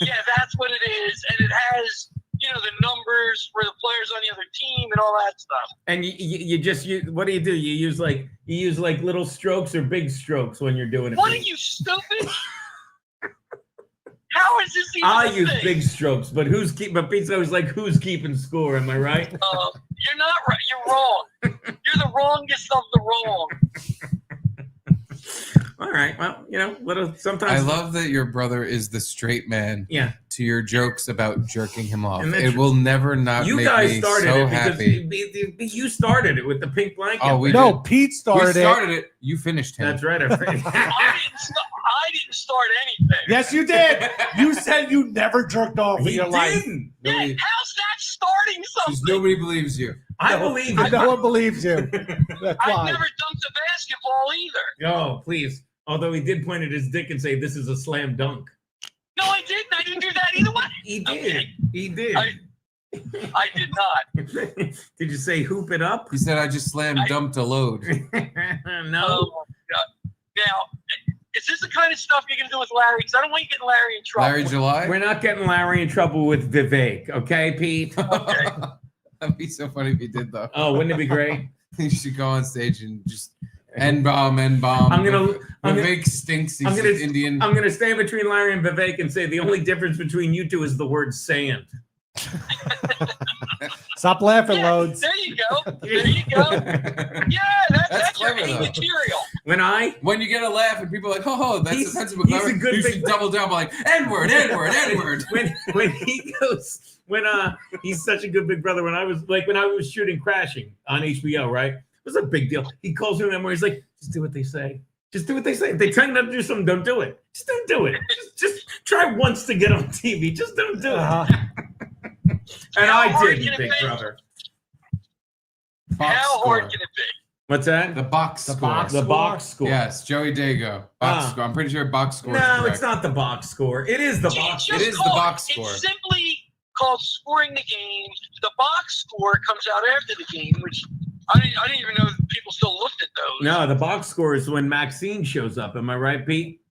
Yeah, that's what it is, and it has the numbers for the players on the other team and all that stuff. And what do? You use like little strokes or big strokes when you're doing it. What are you, stupid? How is this even I a use thing? big strokes, but but Pete's always like, who's keeping score? Am I right? You're not right. You're wrong. You're the wrongest of the wrong. All right. Well, sometimes I love that your brother is the straight man. Yeah. To your jokes about jerking him off. And It will never not you make guys me started so it happy. because you started it with the pink blanket. Oh, we No, did. Pete started We started it. You finished him. That's right. I didn't start anything. Yes, you did. You said you never jerked off in He your life. didn't. Yeah, Nobody, how's that starting something? just nobody believes you. I believe it. No one believes you. That's I've why. never dunked a basketball either. Oh, please. Although he did point at his dick and say, "This is a slam dunk." No, I didn't. I didn't do that either way. He did. Okay. He did. I did not. Did you say hoop it up? He said I just dumped a load. No. Oh my God. Now, is this the kind of stuff you're going to do with Larry? Because I don't want you getting Larry in trouble. Larry July? We're not getting Larry in trouble with Vivek, okay, Pete? Okay. That'd be so funny if he did though. Oh, wouldn't it be great? You should go on stage and just N-bomb. Vivek stinks. He's an Indian. I'm gonna stand between Larry and Vivek and say the only difference between you two is the word sand. Stop laughing, Yeah, Loads. there you go. There you go. Yeah, that's your clever, A though. material. When you get a laugh and people are like, oh, that's He's- offensive, but he's a clever, good you big- should double down by like N-word, N-word, N-word. when he goes he's such a good big brother. When I was shooting Crashing on HBO, right? It was a big deal. He calls me and he's like, just do what they say. Just do what they say. If they tell you not to do something, don't do it. Just don't do it. Just try once to get on TV. Just don't do it. And How I hard didn't, can it big be? brother. Box How score. hard can it be? What's that? The box The score. box The box score. Yes, Joey Dago. Box Ah. score. I'm pretty sure box score is No, correct. it's not the box score. It is the See, box. just It is the call box score. It's simply called scoring the game. The box score comes out after the game, which I didn't even know that people still looked at those. No, the box score is when Maxine shows up. Am I right, Pete?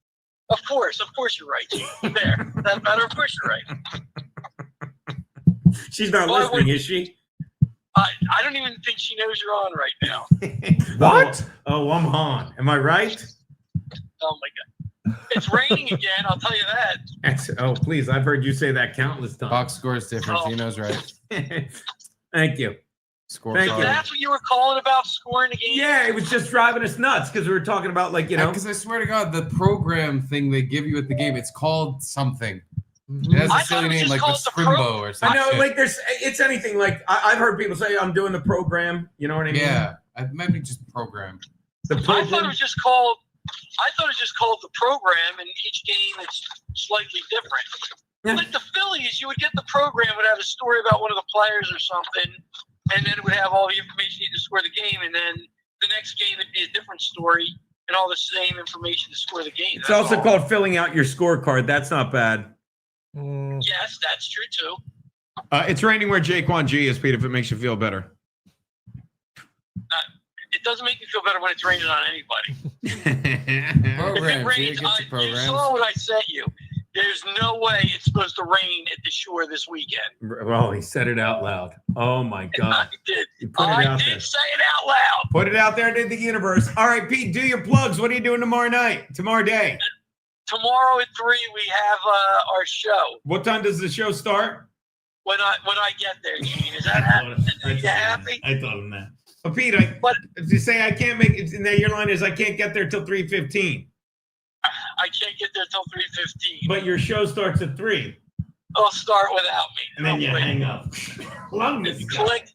Of course you're right. Gene. There, that matter. Of course you're right. She's not Why listening, would- is she? I don't even think she knows you're on right now. What? Oh, I'm Han. Am I right? Oh my God. It's raining again. I'll tell you that. Oh, please. I've heard you say that countless times. Box score is different. Oh. Gino's right. Thank you. Score Thank So you. that's what you were calling about scoring the game. Yeah, it was just driving us nuts because we were talking about Because I swear to God, the program thing they give you at the game, it's called something. Mhm. It has I a silly thought it was name just like the called the Scrimbo or I something. know, it's anything like I've heard people say I'm doing the program. You know what I mean? Yeah, it might be just program. The I thought it program. was just called. I thought it was just called the program, and each game is slightly different. Yeah. Like the Phillies, you would get the program, would have a story about one of the players or something, and then it would have all the information to score the game, and then the next game would be a different story and all the same information to score the game. It's That's also all. called filling out your scorecard. That's not bad. Mm. Yes, that's true too. It's raining where Jaquan G is, Pete, if it makes you feel better. It doesn't make me feel better when it's raining on anybody. If it Program. See, rains, it gets the you programs. saw what I sent you. There's no way it's supposed to rain at the shore this weekend. Well, he said it out loud. Oh my I God. did. You put it I out did there. say it out loud. Put it out there to the universe. All right, Pete, do your plugs. What are you doing tomorrow night? Tomorrow day? Tomorrow at 3 we have our show. What time does the show start? When I get there, Gene, is that happy? Are you happy? I thought of that. But Pete, But you say I can't make it. Now your line is I can't get there till 3:15. I can't get there till 3:15. But your show starts at 3, I'll start without me. and then you Wait. hang up. Love this guy. Click.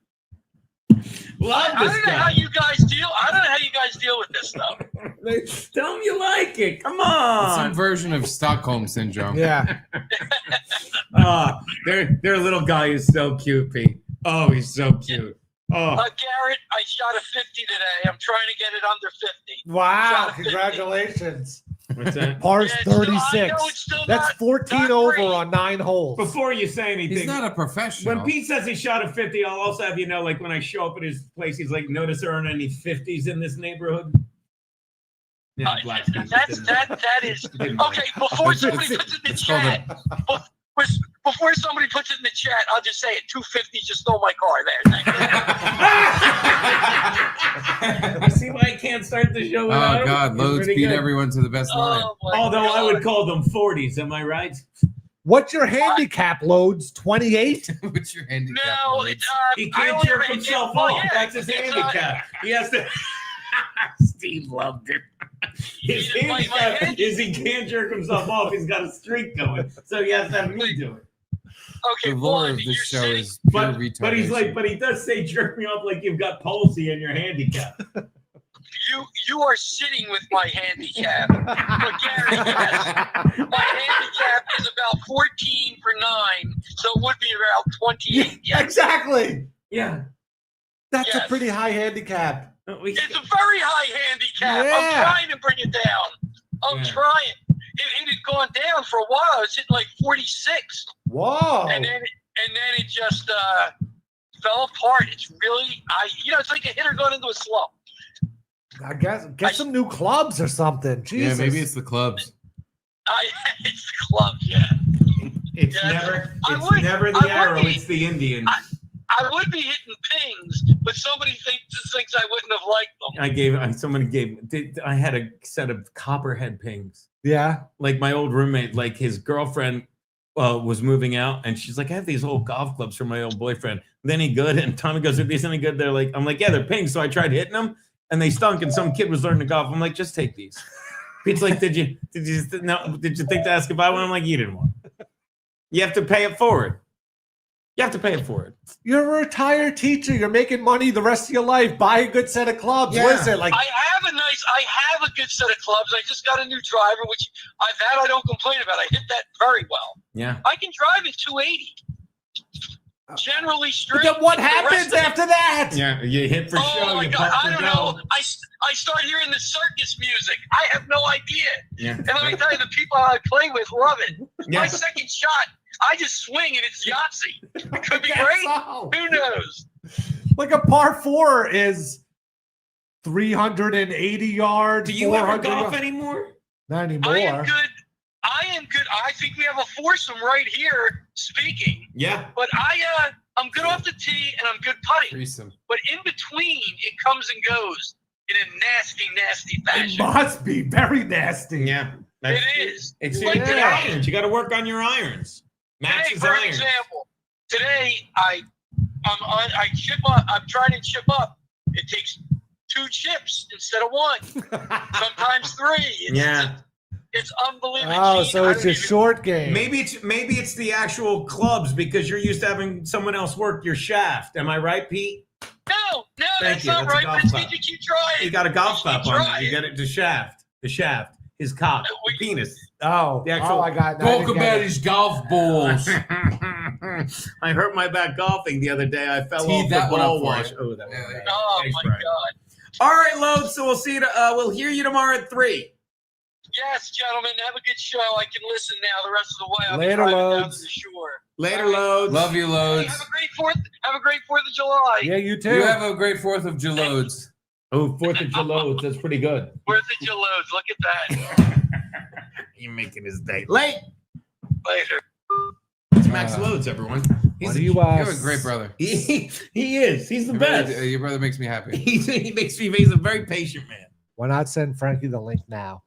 Love I this don't know how guy. you guys deal. I don't know how you guys deal with this stuff. Tell him you like it. Come It's on. some version of Stockholm syndrome. Yeah. Their little guy is so cute, Pete. Oh, he's so cute. Oh, Garrett, I shot a 50 today. I'm trying to get it under 50. Wow. Shot a 50. Congratulations. what's that? Par's Yeah, it's still- I 36. know it's still That's not- 14 not over great. on 9 holes. Before you say anything, He's not a professional. when Pete says he shot a 50, I'll also have you know, like when I show up at his place, he's like, "Notice there aren't any 50s in this neighborhood." Yeah, black people That is didn't okay. Before It's- somebody it's- puts it in the it's called chat, before somebody puts it in the chat, I'll just say it. 250 just stole my car. There. Thank you. You see why I can't start the show without Oh him? God, He's loads pretty beat good. everyone to the best line. Oh, my Although I God. would call them 40s, am I right? What's your handicap loads? 28? What's your handicap? No, loads? it's, He I can't only jerk ever hit himself well, off. yeah, That's his it's, handicap. He has to. Steve loved it. His My handicap is he can't jerk himself off. He's got a streak going, so he has to have me do it. Okay, The lore one, of this you're show sitting, is pure But he's like, retardation. but he does say jerk me off like you've got palsy in your handicap. you are sitting with my handicap. But Gary, yes, my handicap is about 14 for 9, so it would be about 28. Yes. Exactly. Yeah. That's Yes. a pretty high handicap. It's a very high handicap. Yeah. I'm trying to bring it down. I'm trying. It had gone down for a while. I was hitting like 46. Whoa. And then it just fell apart. It's really, it's like a hitter going into a slump. I guess get some new clubs or something. Jesus. Yeah, maybe it's the clubs. It's the club, yeah. It's Yeah, never the arrow. It's the Indians. I would be hitting pings, but somebody thinks I wouldn't have liked them. I had a set of copperhead pings. Yeah. Like my old roommate, like his girlfriend was moving out, and she's like, I have these old golf clubs from my old boyfriend. Are they any good? And Tommy goes, are these any good? I'm like, yeah, they're pings. So I tried hitting them, and they stunk. And some kid was learning to golf. I'm like, just take these. Pete's like, did you think to ask if I want? I'm like, you didn't want. You have to pay it forward. You have to pay it for it. You're a retired teacher. You're making money the rest of your life. Buy a good set of clubs. Yeah. What is it like? I have a good set of clubs. I just got a new driver, which I don't complain about. I hit that very well. Yeah. I can drive at 280. Generally straight. But then what happens after that? Yeah, you hit for show. Oh my God, I don't know. I start hearing the circus music. I have no idea. Yeah. And let me tell you, the people I play with love it. Yeah. My second shot, I just swing and it's Yahtzee. It could be great. So. Who knows? Like a par 4 is 380 yards. Do you ever 400 golf yards. anymore? Not anymore. I am good. I think we have a foursome right here speaking. Yeah. But I'm good off the tee and I'm good putting. Threesome. But in between, it comes and goes in a nasty, nasty It fashion. must be very nasty. Yeah. It is. It's Like your today. irons. You got to work on your irons. Match Today, his for irons. example, today I chip up. I'm trying to chip up. It takes 2 chips instead of 1. Sometimes 3. It's unbelievable. Oh, Gene, so I it's don't a short game. Maybe it's the actual clubs because you're used to having someone else work your shaft. Am I right, Pete? No, Thank that's you. not That's a right. golf That's clap. you keep trying. You got a golf You keep clap on there. trying. You got it. The shaft, his cock, the penis. Oh, The actual- I got Talk about his golf balls. I hurt my back golfing the other day. I fell Tee off the that one ball up for wash. you. Oh, that was bad. Oh Thanks, my Brian. God. All right, Load. So we'll see you. We'll hear you tomorrow at 3. Yes, gentlemen, have a good show. I can listen now the rest of the way. I'll Later, be driving down Loads. to the shore. Later, All right. Loads. Love you, Hey, Loads. have a great 4th. Have a great 4th of July. Yeah, you too. You have a great 4th of July, Loads. Oh, 4th of July. That's pretty good. 4th of July. Look at that. You're making his day late. Later. It's Max Loads, everyone. What do you You're a great brother. He is. He's the Your best. brother- Your brother makes me happy. He's a very patient man. Why not send Frankie the link now?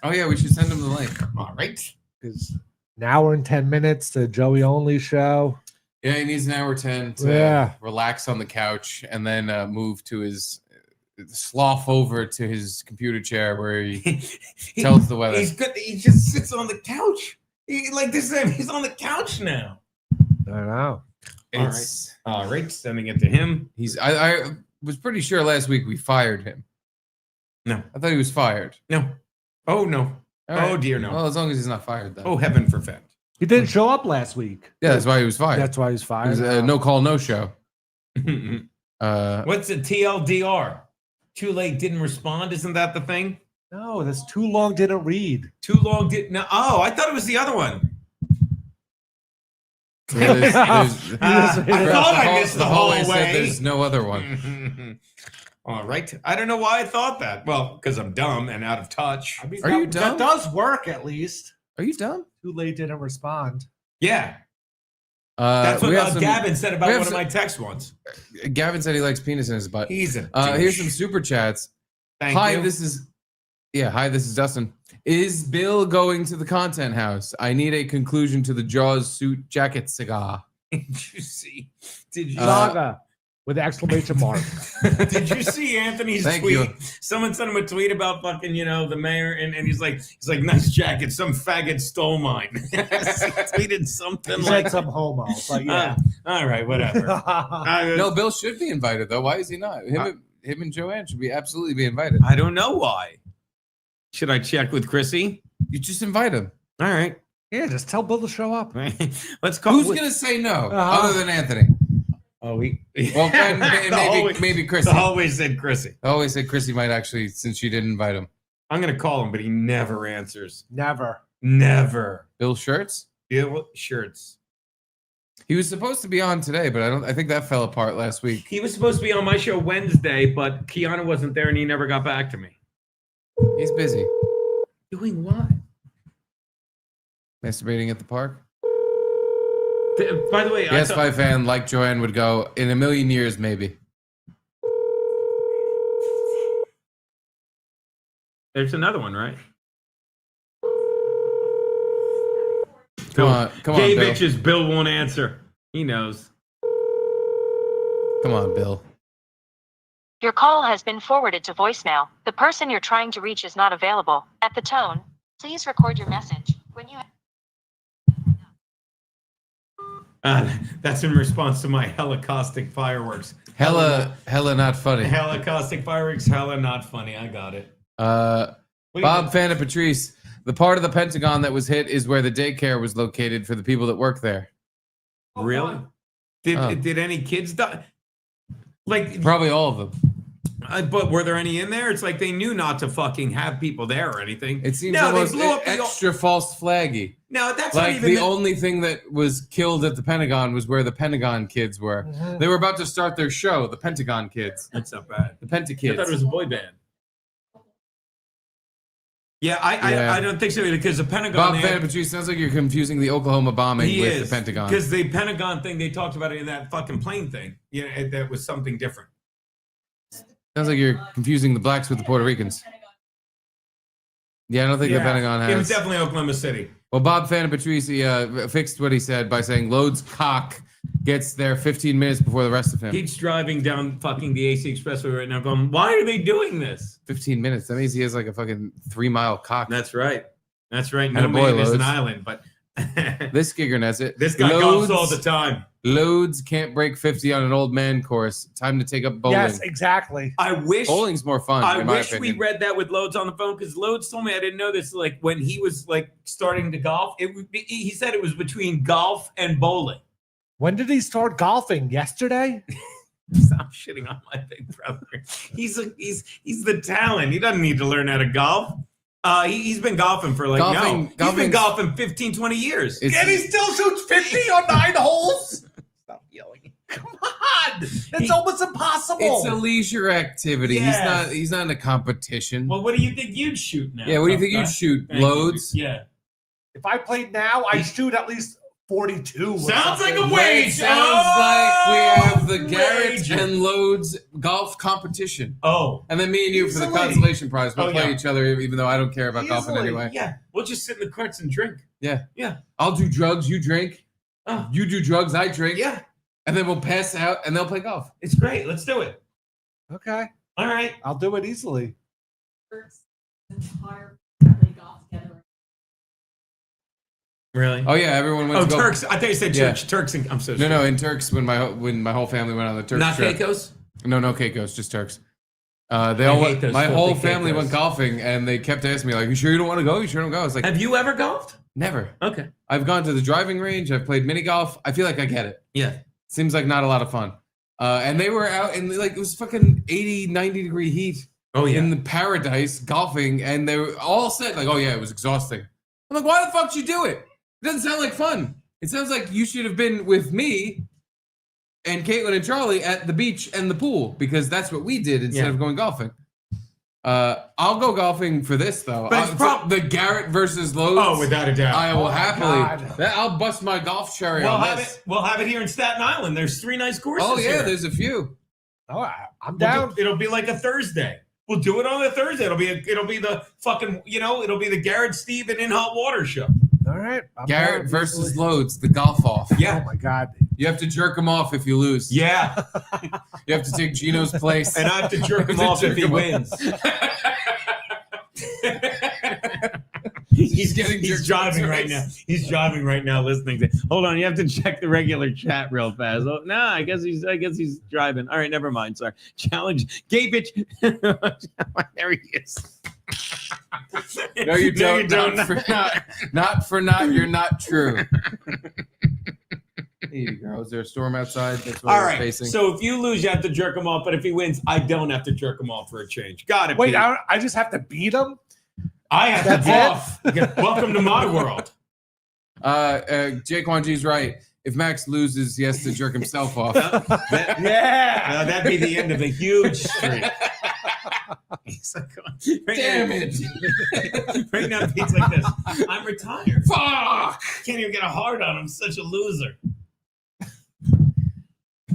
Oh yeah, we should send him the link. All right. Because now we're in 10 minutes to Joey Only show. Yeah, he needs an hour 10 to Yeah. relax on the couch and then move to his slough over to his computer chair where he tells the weather. He's good. He just sits on the couch. He's on the couch now. I don't know. It's, All right. Sending it to him. I was pretty sure last week we fired him. No. I thought he was fired. No. Oh no. All right. Oh dear no. Well, as long as he's not fired, then. Oh heaven forfend. He didn't show up last week. Yeah, that's why he was fired. That's why he's It fired. was a no call, no show. What's a TLDR? Too late, didn't respond. Isn't that the thing? No, that's too long. Didn't read. Too long, didn't. No. Oh, I thought it was the other one. There's- I thought I missed the whole hallway said way. there's no other one. All right. I don't know why I thought that. Well, because I'm dumb and out of touch. I mean, Are you dumb? That does work at least. Are you dumb? Too late. Didn't respond. Yeah. That's what we have some- Gavin said about we one have of my texts once. Gavin said he likes penis in his butt. He's a Here's douche. some super chats. Thank Hi, you. this is Dustin. Is Bill going to the content house? I need a conclusion to the Jaws suit jacket cigar. Did you see? Did you Saga with exclamation mark. Did you see Anthony's Thank tweet? you. Someone sent him a tweet about fucking, the mayor, and he's like, nice jacket. Some faggot stole mine. He tweeted something He like said some homo. But yeah. all right, whatever. No, Bill should be invited though. Why is he not? Him and Joanne should be absolutely be invited. I don't know why. Should I check with Chrissy? You just invite him. All right. Yeah, just tell Bill to show up. Let's call. Who's gonna say no other than Anthony? Oh, maybe Chrissy. The hallway said Chrissy. I always said Chrissy might actually, since you didn't invite him. I'm gonna call him, but he never answers. Never. Bill Shirts? Bill Shirts. He was supposed to be on today, but I think that fell apart last week. He was supposed to be on my show Wednesday, but Kiana wasn't there and he never got back to me. He's busy. Doing what? Masturbating at the park? By the way, Yes, my fan, like Joanne, would go in a million years, maybe. There's another one, right? Come on, Gay Bill. bitches, Bill won't answer. He knows. Come on, Bill. Your call has been forwarded to voicemail. The person you're trying to reach is not available. At the tone, please record your message. When you That's in response to my helicaustic fireworks. Hella not funny. Helicaustic fireworks, hella not funny. I got it. Bob Fanta Patrice, the part of the Pentagon that was hit is where the daycare was located for the people that work there. Really? Did any kids die? Like probably all of them. But were there any in there? It's like they knew not to fucking have people there or anything. It seems no, almost they blew up extra false flaggy. No, that's like not even the only thing that was killed at the Pentagon was where the Pentagon kids were. Mhm. They were about to start their show, the Pentagon Kids. That's not bad. The Penta I Kids. thought it was a boy band. Yeah, I don't think so because the Pentagon. Bob Fanta Patrice, sounds like you're confusing the Oklahoma bombing with the Pentagon. Because the Pentagon thing, they talked about it in that fucking plane thing. Yeah, that was something different. Sounds like you're confusing the blacks with the Puerto Ricans. Yeah, I don't think the Pentagon has. It was definitely Oklahoma City. Well, Bob Fanta Patrice fixed what he said by saying Lode's cock gets there 15 minutes before the rest of him. He's driving down fucking the AC Expressway right now going, why are they doing this? 15 minutes. That means he has like a fucking 3-mile cock. That's right. That's right. And No a boy man is an Lodes. island, but This Gigger knows it. this guy golfs all the time. Loads can't break 50 on an old man course. Time to take up bowling. Yes, exactly. I wish Bowling's more fun. I in my wish we opinion. read that with Loads on the phone because Loads told me I didn't know this. Like when he was like starting to golf, it would be, he said it was between golf and bowling. When did he start golfing? Yesterday? Stop shitting on my big brother. He's the talent. He doesn't need to learn how to golf. He's been golfing for he's been golfing 15, 20 years. And he still shoots 50 on 9 holes? Stop yelling. Come on. That's almost impossible. It's a leisure activity. Yes. He's not in a competition. Well, what do you think you'd shoot now? Yeah, what do you think you'd shoot? Thank you. Loads? Yeah. If I played now, I'd shoot at least 42. Sounds like a It wage. sounds like we have the Garrett Wage. and Loads golf competition. Oh. And then me and you for the Easily. consolation prize. We'll Oh, play yeah. each other, even though I don't care about golfing Easily. anyway. Yeah. We'll just sit in the carts and drink. Yeah. Yeah. I'll do drugs, you drink. Oh. You do drugs, I drink. Yeah. And then we'll pass out and they'll play golf. It's great. Let's do it. Okay. All right. I'll do it easily. Really? Oh, yeah, everyone went Oh, to go. Turks. I thought you said Yeah. church. Turks. I'm so No, no, in Turks, when my whole family went on the Turks Not trip. Caicos? No Caicos, just Turks. They I all hate those my filthy whole family Caicos. went golfing, and they kept asking me, like, "You sure you don't want to go? You sure don't go?" I was like, Have you ever golfed? "Never." Okay. I've gone to the driving range. I've played mini golf. I feel like I get it. Yeah. Seems like not a lot of fun. And they were out in like it was fucking 80, 90 degree heat. Oh, yeah. In the paradise golfing, and they were all said like, "Oh yeah, it was exhausting." I'm like, "Why the fuck did you do it? It doesn't sound like fun. It sounds like you should have been with me and Caitlin and Charlie at the beach and the pool because that's what we did instead Yeah. of going golfing." I'll go golfing for this though. But it's the Garrett versus Loads. Oh, without a doubt. I will happily. God. I'll bust my golf cherry We'll on have this. it. We'll have it here in Staten Island. There's 3 nice courses. Oh yeah, here. there's a few. Oh, I'm down. It'll be like a Thursday. We'll do it on a Thursday. It'll be the fucking, it'll be the Garrett, Steve, and In Hot Water show. All right. Garrett versus Loads, the golf off. Yeah. Oh my God. You have to jerk him off if you lose. Yeah. You have to take Gino's place. And I have to jerk him off if he wins. He's driving right now. He's driving right now listening to. Hold on, you have to check the regular chat real fast. Oh, no, I guess he's driving. All right, never mind. Sorry. Challenge gay bitch. There he is. No, you don't. Not for not. You're not true. Hey, girl, is there a storm outside? That's what All we're right. facing. So if you lose, you have to jerk him off. But if he wins, I don't have to jerk him off for a change. Got it. Wait, Pete. I just have to beat him? I have to off. Welcome to my world. Jake Wanji's right. If Max loses, he has to jerk himself off. Yeah. That'd be the end of a huge streak. He's like, damn it. Right now, Pete's like this. I'm retired. Fuck. Can't even get a hard on. I'm such a loser.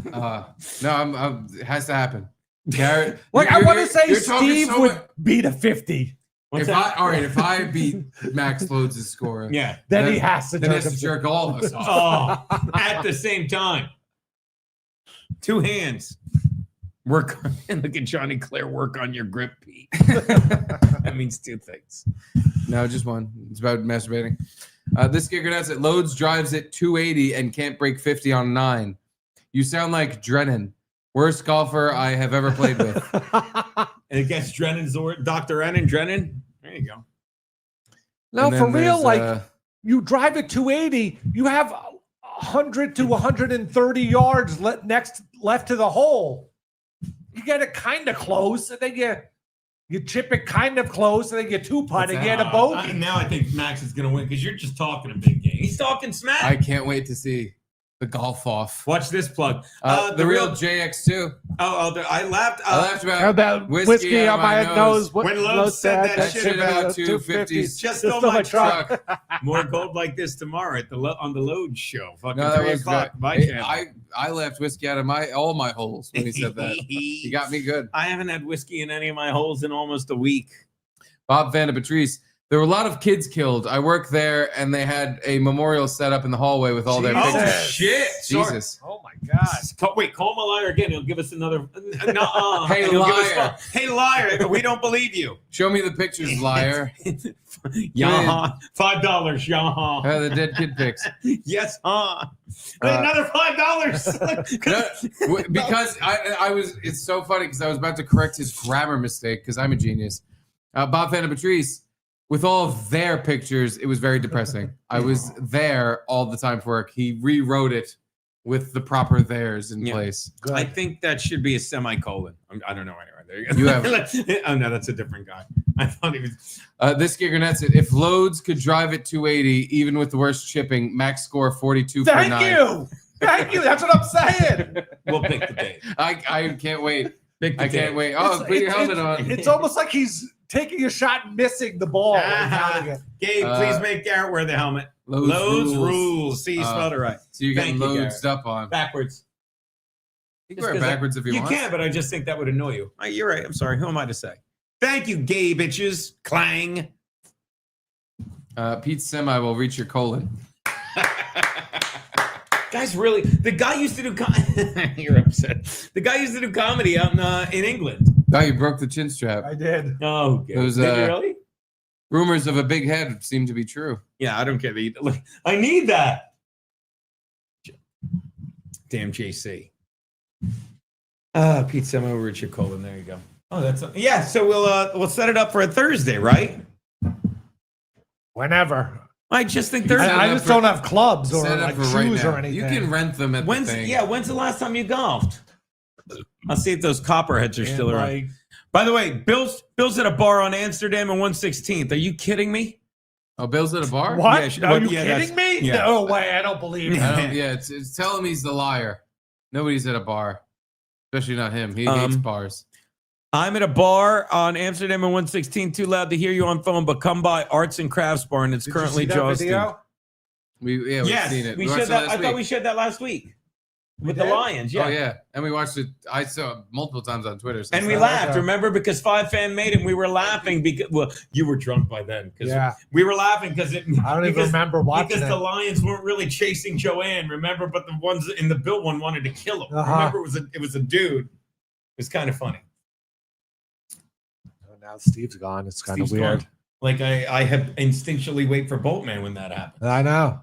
No, it has to happen. Garrett. Like, I want to say Steve so would beat a 50. If I beat Max Loads' score, then he has to jerk all of us off. At the same time. Two hands. Work on, and look at Johnny Claire, work on your grip, Pete. That means two things. No, just one. It's about masturbating. This kicker that's it. Loads drives at 280 and can't break 50 on 9. You sound like Drennan. Worst golfer I have ever played with. And against Drennan's Dr. Drennan. There you go. No, for real, like you drive at 280, you have 100 to 130 yards left to the hole. You get it kind of close, and then you chip it kind of close, and then you two-putt and get a bogey. Now I think Max is going to win because you're just talking a big game. He's talking smack. I can't wait to see the golf off. Watch this plug. The real JX2. I laughed about whiskey on my nose. When Lowe's said that shit about 250s. Just stole my truck. More gold like this tomorrow on the Load show. Fucking No, that 3 was o'clock. good. My channel. I left whiskey out of all my holes when he said that. He got me good. I haven't had whiskey in any of my holes in almost a week. Bob Van de Patrice. There were a lot of kids killed. I worked there, and they had a memorial set up in the hallway with all their pictures. Oh, shit. Jesus. Oh, my God. Wait, call him a liar again. He'll give us another. Hey, liar. Hey, liar. We don't believe you. Show me the pictures, liar. Yaha. $5. Yaha. The dead kid pics. Yes, another $5. Because I was, it's so funny because I was about to correct his grammar mistake because I'm a genius. Bob Van de Patrice. With all of their pictures, it was very depressing. I was there all the time for work. He rewrote it with the proper theirs in place. Good. I think that should be a semicolon. I don't know anyway. There you go. You have. Oh no, that's a different guy. I thought he was. This gigger nets it. If Loads could drive at 280, even with the worst chipping, max score 42 per 9. Thank you. That's what I'm saying. We'll pick the date. I can't wait. I can't wait. Oh, put your helmet on. It's almost like he's taking a shot and missing the ball. Gabe, please make Garrett wear the helmet. Loads rules. See, you spelled it right. So you get loads up on. Backwards. You can wear it backwards if you want. You can, but I just think that would annoy you. You're right. I'm sorry. Who am I to say? Thank you, gay bitches. Clang. Pete's semi will reach your colon. Guys, really? The guy used to do You're upset. The guy used to do comedy out in England. Oh, you broke the chin strap. I did. Oh, okay. It was, did you really? Rumors of a big head seem to be true. Yeah, I don't care. Look, I need that. Damn JC. Pete Semo, Richard Colin. There you go. Oh, that's yeah. So we'll set it up for a Thursday, right? Whenever. I just think Thursday. I just don't have clubs or like shoes or anything. You can rent them at the thing. Yeah, when's the last time you golfed? I'll see if those copperheads are still around. By the way, Bill's at a bar on Amsterdam and 116th. Are you kidding me? Oh, Bill's at a bar? What? Are you kidding me? Yeah. No way. I don't believe it. It's tell him he's the liar. Nobody's at a bar, especially not him. He hates bars. I'm at a bar on Amsterdam and 116. Too loud to hear you on phone, but come by Arts and Crafts Bar, and it's currently Jaws. We've seen it. We shared that. I thought we shared that last week. with the Lions. Yeah. Oh yeah, and we watched it. I saw it multiple times on Twitter. And we laughed. Remember, because 5 Fan made it. And we were laughing because you were drunk by then. Yeah. We were laughing because I don't even remember watching because it. the Lions weren't really chasing Joanne. Remember, but the ones in the Bill one wanted to kill him. Remember, it was a dude. It was kind of funny. Now Steve's gone. It's kind of weird. Gone. Like I have instinctually wait for Boltman when that happens. I know.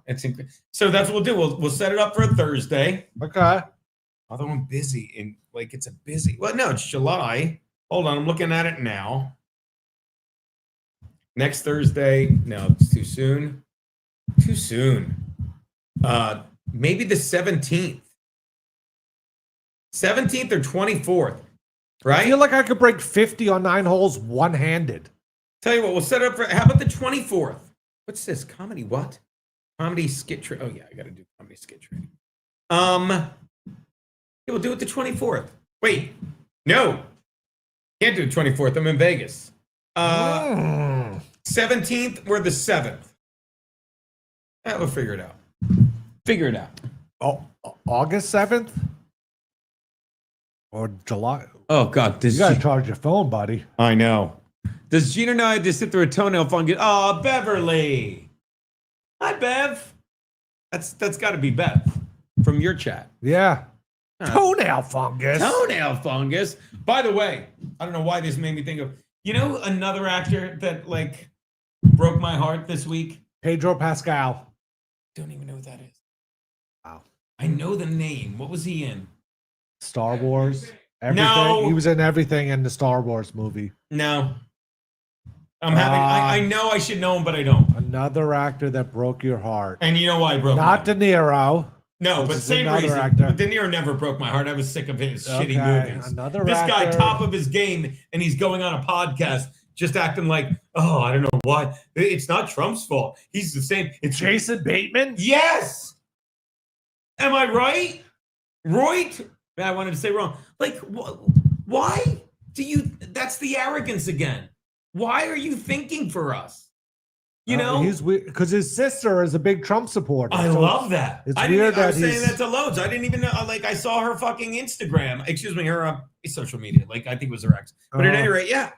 So that's what we'll do. We'll set it up for a Thursday. Okay. Although I'm busy and it's a busy. Well, no, it's July. Hold on, I'm looking at it now. Next Thursday. No, it's too soon. Too soon. Maybe the 17th. 17th or 24th. Right? I feel like I could break 50 on 9 holes one-handed. Tell you what, we'll set it up for. How about the 24th? What's this? Comedy what? Comedy skit training. Oh yeah, I got to do comedy skit training. Yeah, we'll do it the 24th. Wait, no, can't do the 24th. I'm in Vegas. 17th or the 7th. We'll figure it out. Figure it out. Oh, August 7th or July. Oh God, you gotta charge your phone, buddy. I know. Does Gino know I had to sit through a toenail fungus? Oh, Beverly. Hi, Bev. That's got to be Bev from your chat. Yeah. Toenail fungus. Toenail fungus. By the way, I don't know why this made me think of, another actor that broke my heart this week? Pedro Pascal. Don't even know who that is. Wow. I know the name. What was he in? Star Wars. Everything. No. He was in everything in the Star Wars movie. No. I know I should know him, but I don't. Another actor that broke your heart. And you know why I broke Not mine? De Niro. No, but same reason. Actor. But De Niro never broke my heart. I was sick of his shitty movies. This guy, top of his game, and he's going on a podcast just acting like, oh, I don't know why. It's not Trump's fault. He's the same. It's Jason Bateman? Yes. Am I right? Right? I wanted to say wrong. Why do you? That's the arrogance again. Why are you thinking for us? He's weird because his sister is a big Trump supporter. I love that. It's weird that I was saying that to loads. I didn't even know. I saw her fucking Instagram. Excuse me, her social media. I think it was her ex. But at any rate, yeah.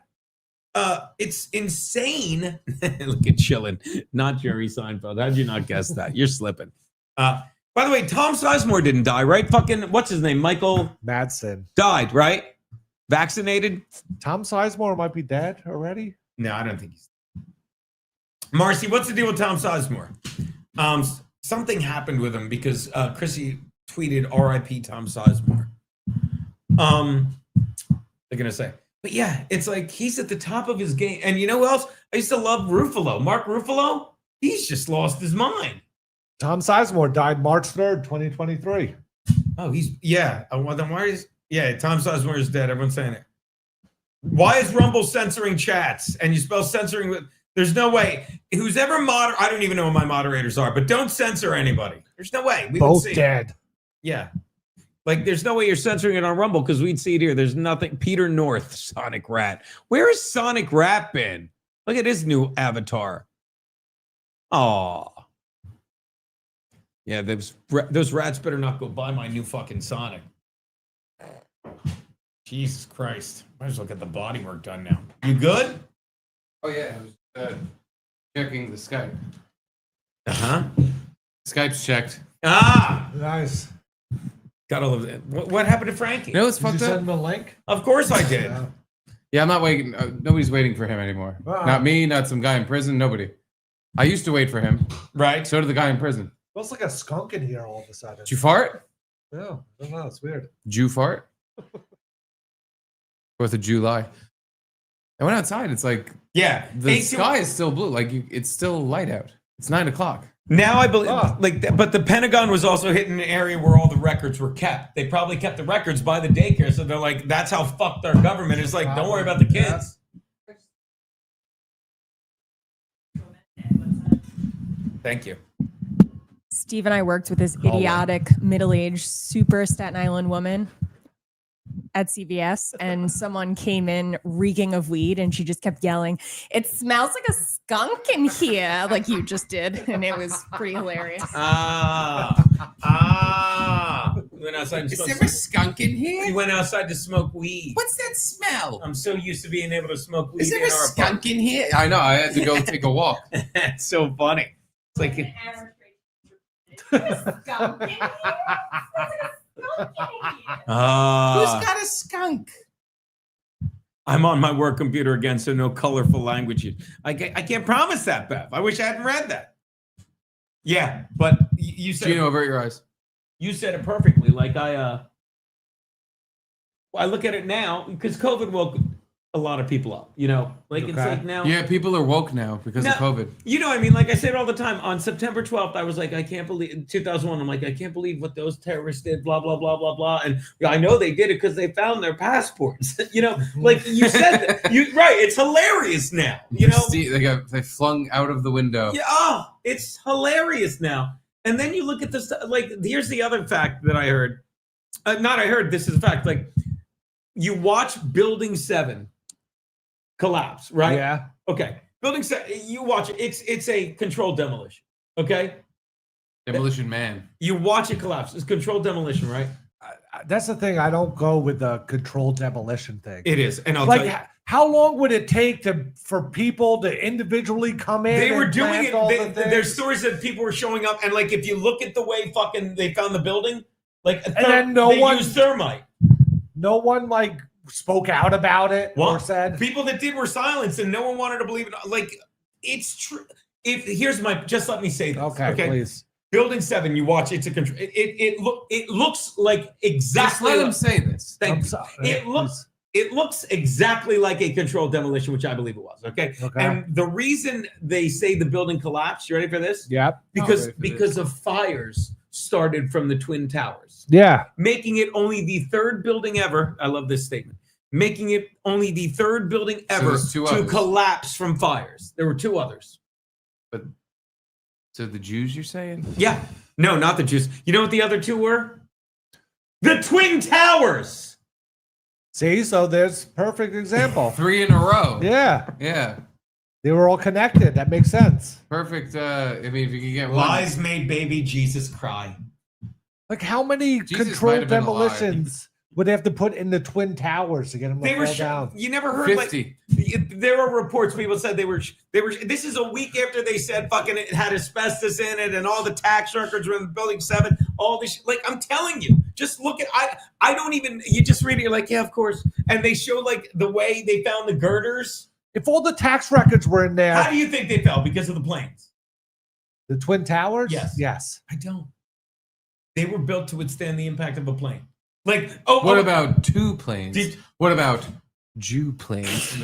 It's insane. Look at chilling. Not Jerry Seinfeld. How'd you not guess that? You're slipping. By the way, Tom Sizemore didn't die, right? Fucking what's his name? Michael Madsen died, right? Vaccinated. Tom Sizemore might be dead already. No, I don't think he's. Marcy, what's the deal with Tom Sizemore? Something happened with him because Chrissy tweeted R.I.P. Tom Sizemore. They're gonna say, but yeah, it's like he's at the top of his game. And you know who else? I used to love Ruffalo. Mark Ruffalo. He's just lost his mind. Tom Sizemore died March 3rd, 2023. Oh, well, then why is Tom Sizemore is dead. Everyone's saying it. Why is Rumble censoring chats? And you spell censoring with. There's no way. Who's ever I don't even know who my moderators are, but don't censor anybody. There's no way. We Both would see dead. It. Yeah. There's no way you're censoring it on Rumble because we'd see it here. There's nothing. Peter North, Sonic Rat. Where has Sonic Rat been? Look at his new avatar. Aw. Yeah, those rats better not go buy my new fucking Sonic. Jesus Christ. Might as well get the body work done now. You good? Oh, yeah. I was checking the Skype. Uh-huh. Skype's checked. Ah! Nice. Got all of it. What happened to Frankie? You know what's Did you fucked send up? him a link? Of course I did. Yeah, I'm not waiting. Nobody's waiting for him anymore. Not me, not some guy in prison, nobody. I used to wait for him. Right. So did the guy in prison. Smells like a skunk in here all of a sudden. Did you fart? No, I don't know. It's weird. Did you fart? 4th of July. I went outside. It's like the sky is still blue. It's still light out. It's 9 o'clock. Now I believe, but the Pentagon was also hitting an area where all the records were kept. They probably kept the records by the daycare, so they're like, "That's how fucked our government is." Like, don't worry about the kids. Thank you. Steve and I worked with this idiotic, middle-aged, super Staten Island woman at CVS, and someone came in reeking of weed, and she just kept yelling, "It smells like a skunk in here," like you just did, and it was pretty hilarious. We went outside and Is smoked. there a skunk in here? We went outside to smoke weed. What's that smell? I'm so used to being able to smoke weed. Is there in a our skunk in here? I know. I had to go take a walk. It's so funny. It's like Who's got Who's got a skunk? I'm on my work computer again, so no colorful language. I can't promise that, Bev. I wish I hadn't read that. Yeah, but you said Gino, avert your eyes. You said it perfectly. Like I look at it now because COVID woke a lot of people up. You know, like it's like now. Yeah, people are woke now because of COVID. You know, I mean, like I say it all the time. On September 12th, I was like, I can't believe 2001. I'm like, I can't believe what those terrorists did. Blah blah blah blah blah. And I know they did it because they found their passports. You know, like you said, that. Right? It's hilarious now. You know, they flung out of the window. Yeah. Oh, it's hilarious now. And then you look at this. Like, here's the other fact that I heard. This is a fact. Like, you watch Building 7 collapse, right? Yeah. Okay. Building 7, you watch it. It's a controlled demolition. Okay. Demolition Man. You watch it collapse. It's controlled demolition, right? That's the thing. I don't go with the controlled demolition thing. It is, and I'll tell you. How long would it take for people to individually come in? They were doing it. There's things? stories that people were showing up, and like if you look at the way fucking they found the building, like and then they used thermite. No one like spoke out about it or said. People that did were silenced, and no one wanted to believe it. Like it's true. Just let me say this. Okay, please. Building 7, you watch. It's a control. It looks like exactly. Just let him say this. Thank you. It looks exactly like a controlled demolition, which I believe it was. Okay. And the reason they say the building collapsed, you ready for this? Yeah. Because of fires started from the Twin Towers. Yeah. Making it only the third building ever. I love this statement. Making it only the third building ever to collapse from fires. There were 2 others. So the Jews, you're saying? Yeah. No, not the Jews. You know what the other 2 were? The Twin Towers. See, so there's perfect example. 3 in a row. Yeah. Yeah. They were all connected. That makes sense. Perfect. I mean, if you can get Lies made baby Jesus cry. Like how many controlled demolitions would they have to put in the Twin Towers to get them to fall down? You never heard 50. There were reports. People said they were. This is a week after they said fucking it had asbestos in it and all the tax records were in Building 7. All this, like I'm telling you, just look at. I don't even. You just read it. You're like, yeah, of course. And they show like the way they found the girders. If all the tax records were in there, how do you think they fell? Because of the planes. The Twin Towers? Yes. I don't. They were built to withstand the impact of a plane. Like, what about 2 planes? What about Jew planes?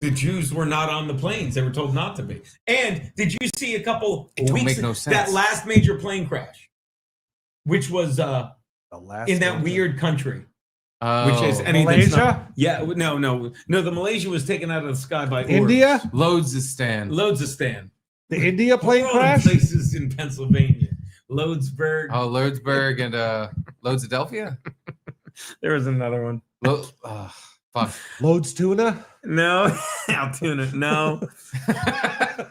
The Jews were not on the planes. They were told not to be. And did you see a couple weeks that last major plane crash, which was the last in that weird country, which is Malaysia? No. The Malaysia was taken out of the sky by India. Loadzistan. The India plane crash. Places in Pennsylvania. Loadsburg. Oh, Loadsburg and Loadsadelphia? There was another one. Fuck. Loads Tuna? No. Altoona. No. I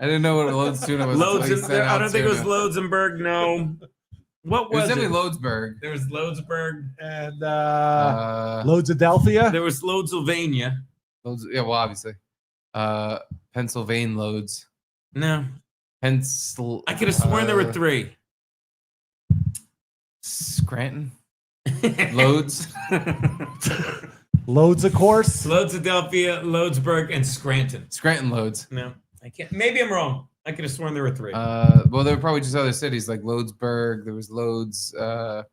didn't know what Loads Tuna was. I don't think it was Loadsenburg. No. What was it? Was definitely Loadsburg. There was Loadsburg. And Loadsadelphia? There was Loadsylvania. Yeah, well, obviously. Pennsylvania Loads. No. I could have sworn there were 3. Scranton. Loads. Loads, of course. Loadsadelphia, Loadsburg, and Scranton. Scranton Loads. No, I can't. Maybe I'm wrong. I could have sworn there were 3. Well, there were probably just other cities like Loadsburg. There was Loadsville.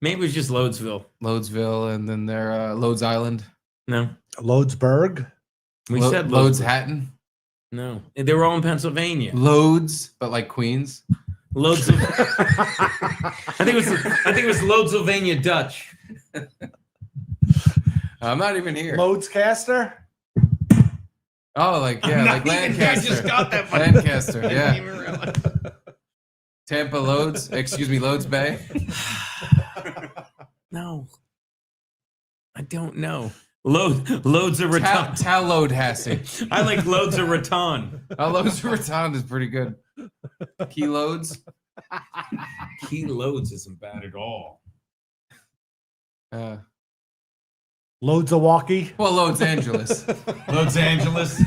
Maybe it was just Loadsville, and then there Loads Island. No. Loadsburg. We said Loads Hatton. No, they were all in Pennsylvania. Loads, but like Queens. Loads of. I think it was Loadsylvania Dutch. I'm not even here. Loadscaster. Oh, like Lancaster. I just got that one. Lancaster, yeah. Tampa Loads. Excuse me, Loads Bay. No, I don't know. Loads of Raton. Tallahassee. I like Loads of Raton. Loads of Raton is pretty good. Key Loads. Key Loads isn't bad at all. Loads of walkie. Well, Los Angeles. Los Angeles.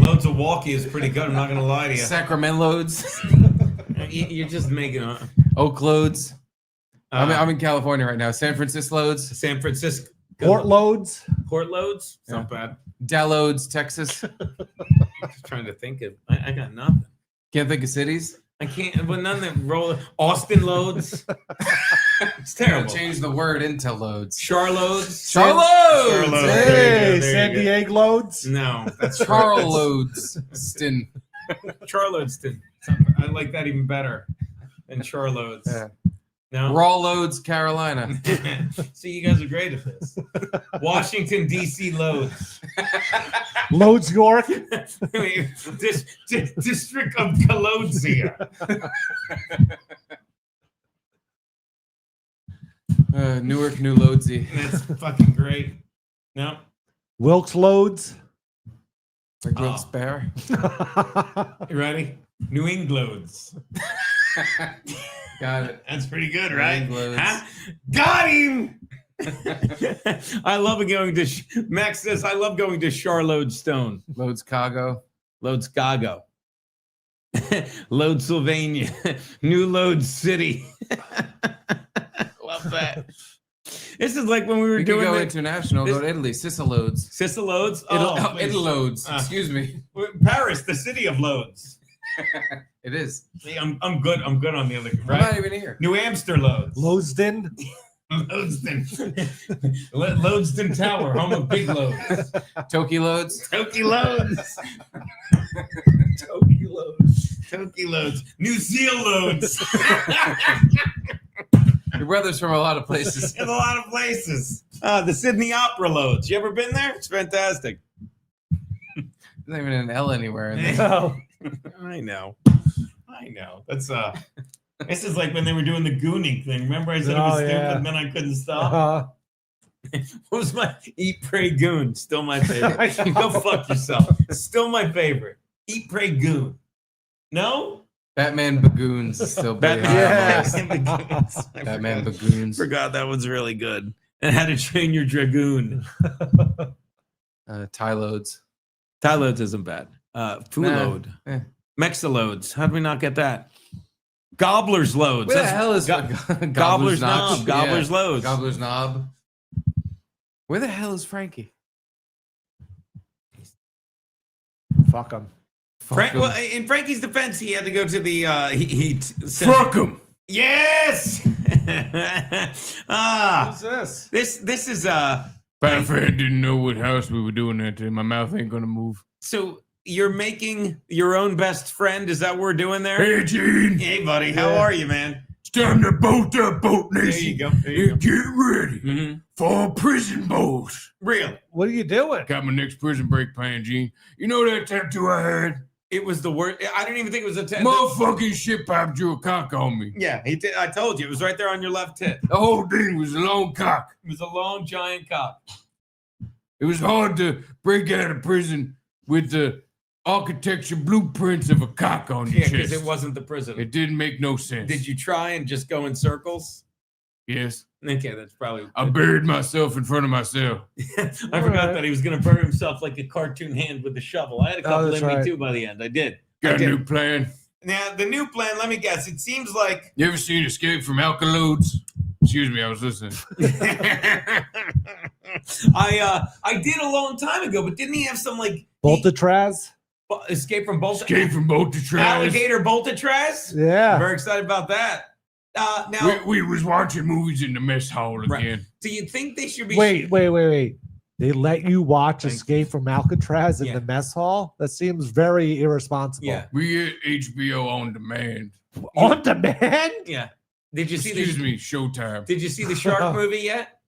Loads of walkie is pretty good. I'm not gonna lie to you. Sacramento loads. You're just making a Oak loads. I'm in California right now. San Francisco loads. San Francisco. Port loads. Port loads. It's not bad. Dalloads, Texas. Just trying to think of. I got nothing. Can't think of cities. I can't. But none that roll. Austin loads. It's terrible. Change the word into loads. Charloads. Charloads. Hey, San Diego loads. No, that's Charloads. Stin. Charlotteston. I like that even better than Charloads. Yeah. No. Raw loads, Carolina. See, you guys are great at this. Washington, D.C. loads. Loads York. District of Calodzia. Newark, New Loadsy. That's fucking great. No. Wilkes loads. Like Wilkes Barre. You ready? New Engloads. Got it. That's pretty good, right? Engloads. Huh? Got him! I love going to Max says I love going to Charlottestone. Loads Chicago. Loads Chicago. Load Sylvania. New Load City. Love that. This is like when we were doing go international, go to Italy. Sicilloads. Sicilloads? Italoads. Ah. Excuse me. Paris, the city of loads. It is. See, I'm good. I'm good on the other. Right? I'm not even here. New Amster loads. Loadsden. Loadsden. Loadsden Tower, home of big loads. Toki loads. Toki loads. Toki loads. Toki loads. New Seal loads. Your brother's from a lot of places. In a lot of places. The Sydney Opera loads. You ever been there? It's fantastic. There's not even an L anywhere in there. No. I know. That's this is like when they were doing the gooning thing. Remember I said it was stupid and then I couldn't stop? What was my Eat, Pray, Goon? Still my favorite. Go fuck yourself. Still my favorite. Eat, Pray, Goon. No? Batman Bagoons is still pretty high on the list. Batman Bagoons. Forgot that one's really good. And How to Train Your Dragoon. Tie loads. Tie loads isn't bad. Load. Mexaloads. How did we not get that? Gobbler's loads. Where the hell is Gobbler's Knob? Gobbler's loads. Gobbler's Knob. Where the hell is Frankie? Fuck him. Well, in Frankie's defense, he had to go to the Fuck him. Yes. Who's this? This is Batman didn't know what house we were doing that to. My mouth ain't gonna move. So you're making your own best friend? Is that what we're doing there? Hey, Gene. Hey, buddy. How are you, man? It's time to boat that boat nation. There you go. There you go. Get ready for a prison boat. Really? What are you doing? Got my next prison break plan, Gene. You know that tattoo I had? It was the worst. I didn't even think it was a tattoo. Motherfucking shit pipe drew a cock on me. Yeah, he did. I told you. It was right there on your left tit. The whole thing was a long cock. It was a long, giant cock. It was hard to break out of prison with the architecture blueprints of a cock on your Yeah, because chest. it wasn't the prison. It didn't make no sense. Did you try and just go in circles? Yes. Okay, that's probably. I buried myself in front of myself. I forgot that he was going to bury himself like a cartoon hand with a shovel. I had a couple in me too by the end. I did. Got a new plan. Now, the new plan, let me guess. It seems like. You ever seen Escape from Alkaloads? Excuse me, I was listening. I did a long time ago, but didn't he have some like Boltatraz? Escape from Boltatraz? Alligator Boltatraz? Yeah. Very excited about that. Now we was watching movies in the mess hall again. Do you think they should be? Wait. They let you watch Escape from Alcatraz in the mess hall? That seems very irresponsible. Yeah. We get HBO on demand. On demand? Yeah. Did you see Excuse me, Showtime. Did you see the Shark movie yet?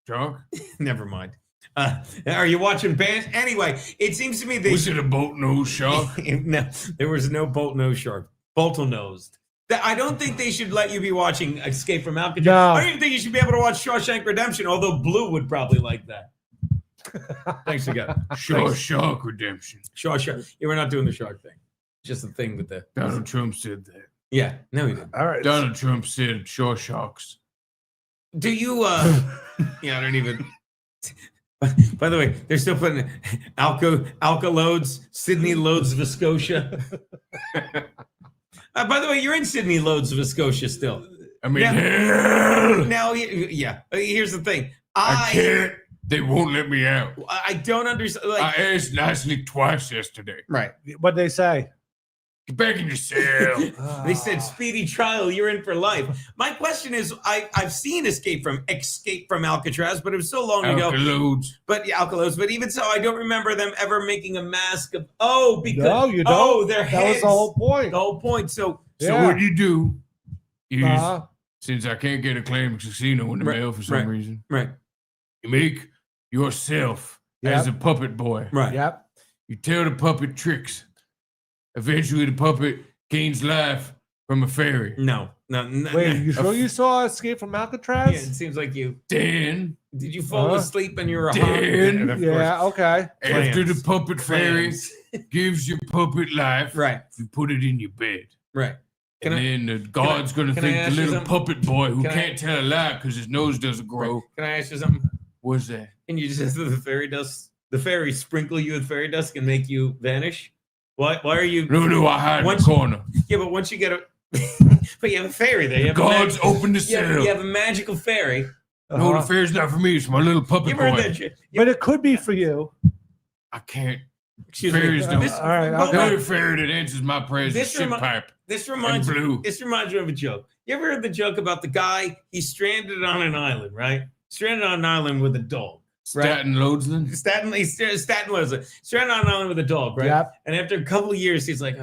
Shark? Never mind. Are you watching Bands? Anyway, it seems to me that was it a bolt-nosed shark? No, there was no bolt-nosed shark. Bolt-nosed. I don't think they should let you be watching Escape from Alcatraz. No. I don't even think you should be able to watch Shawshank Redemption, although Blue would probably like that. Thanks again. Shawshank Redemption. Shawshank. Yeah, we're not doing the shark thing. Just the thing with the... Donald Trump said that. Yeah, no, he didn't. All right. Donald Trump said shore sharks. Do you? Yeah, I don't even. By the way, they're still putting Alka loads, Sydney loads, Viscosia. By the way, you're in Sydney loads, Viscosia still. I mean, yeah. Here's the thing. I can't. They won't let me out. I don't understand. I asked nicely twice yesterday. Right. What'd they say? Get back in your cell. They said speedy trial. You're in for life. My question is, I've seen Escape from Alcatraz, but it was so long ago. Alkaloads. But Alkaloads. But even so, I don't remember them ever making a mask of. Because no, you don't. Their that heads. was the whole point. The whole point. So what you do is, since I can't get a claim casino in the mail for some reason, you make yourself as a puppet boy. Right. Yep. You tell the puppet tricks. Eventually, the puppet gains life from a fairy. No. Wait, you sure you saw Escape from Alcatraz? Yeah, it seems like you. Then. Did you fall asleep and you were a Then. Okay. After the puppet fairy gives your puppet life, you put it in your bed. Right. Then the God's going to think the little puppet boy who can't tell a lie because his nose doesn't grow. Can I ask you something? What's that? And you just the fairy sprinkle you with fairy dust and make you vanish? Why are you? No, I hide in the corner. Yeah, but once you get a, but you have a fairy there. God's opened the cell. You have a magical fairy. No, the fairy's not for me. It's my little puppet boy. But it could be for you. I can't. Fairies don't. All right. The only fairy that answers my prayers is shit pipe. This reminds me of a joke. You ever heard the joke about the guy? He's stranded on an island, right? Stranded on an island with a dog. Staten Loadsland? Staten Loadsland. Stranded on an island with a dog, right? Yep. And after a couple of years, he's like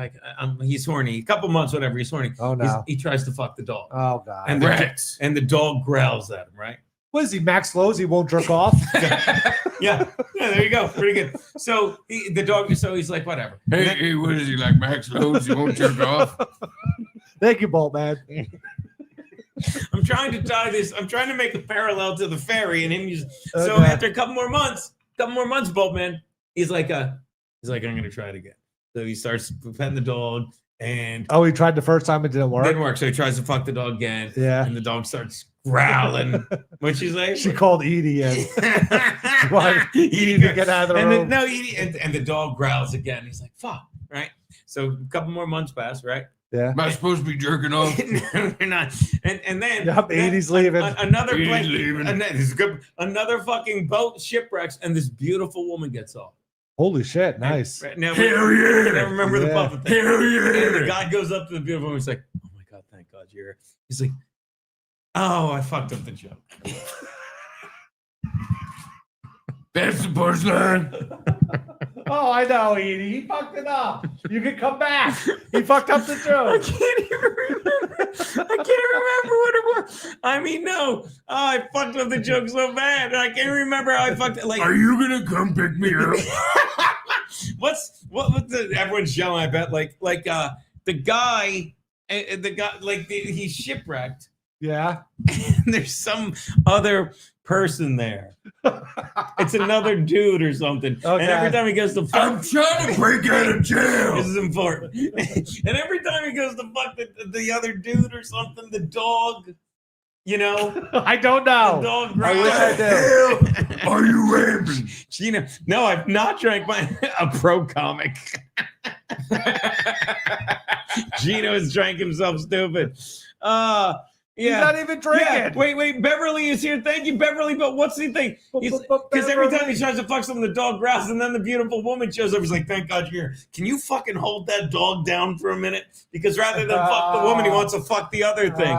he's horny. A couple months, whatever, he's horny. Oh, no. He tries to fuck the dog. Oh, God. And the dog growls at him, right? What is he, Max Lowe's? He won't jerk off? Yeah, there you go. Pretty good. So he's like, whatever. Hey, what is he, like Max Lowe's? He won't jerk off? Thank you, Bolt Man. I'm trying to tie this. I'm trying to make a parallel to the fairy and him. So Okay. after a couple more months, Boltman, he's like, I'm gonna try it again. So he starts petting the dog, and he tried the first time, it didn't work. Didn't work. So he tries to fuck the dog again. Yeah. And the dog starts growling. What'd she say? She called Edie in. Edie to get out of the room. Edie, and the dog growls again. He's like, fuck, right? So a couple more months pass, right? Yeah. Am I supposed to be jerking off? No, you're not. And then Edie's leaving. Another Edie's plane, leaving. another fucking boat shipwrecks, and this beautiful woman gets off. Holy shit! Nice. Right now, Hell yeah! I remember the puppet thing. Hell yeah! And the guy goes up to the beautiful woman. He's like, "Oh my god, thank God you're here." He's like, "Oh, I fucked up the joke." That's the punchline. Oh, I know, Edie. He fucked it up. You can come back. He fucked up the I joke. can't even remember. I can't remember what it was. I mean, no. Oh, I fucked up the joke so bad. I can't remember how I fucked it. Like, are you gonna come pick me up? what's everyone's yelling? I bet like the guy, he's shipwrecked. Yeah. And there's some other person there. It's another dude or something. Okay. And every time he goes to fuck, I'm trying to break out of jail. this is important. And every time he goes to fuck the other dude or something, the dog, you know, I don't know. the dog I wish growls. I did. Are you rapping? Gino, no, I've not drank a pro comic. Gino has drank himself stupid. Yeah. He's not even drinking. Yeah. Wait, Beverly is here. Thank you, Beverly. But what's the thing? Because every time he tries to fuck someone, the dog growls, and then the beautiful woman shows up. He's like, "Thank God you're here. Can you fucking hold that dog down for a minute? Because rather than fuck the woman, he wants to fuck the other thing."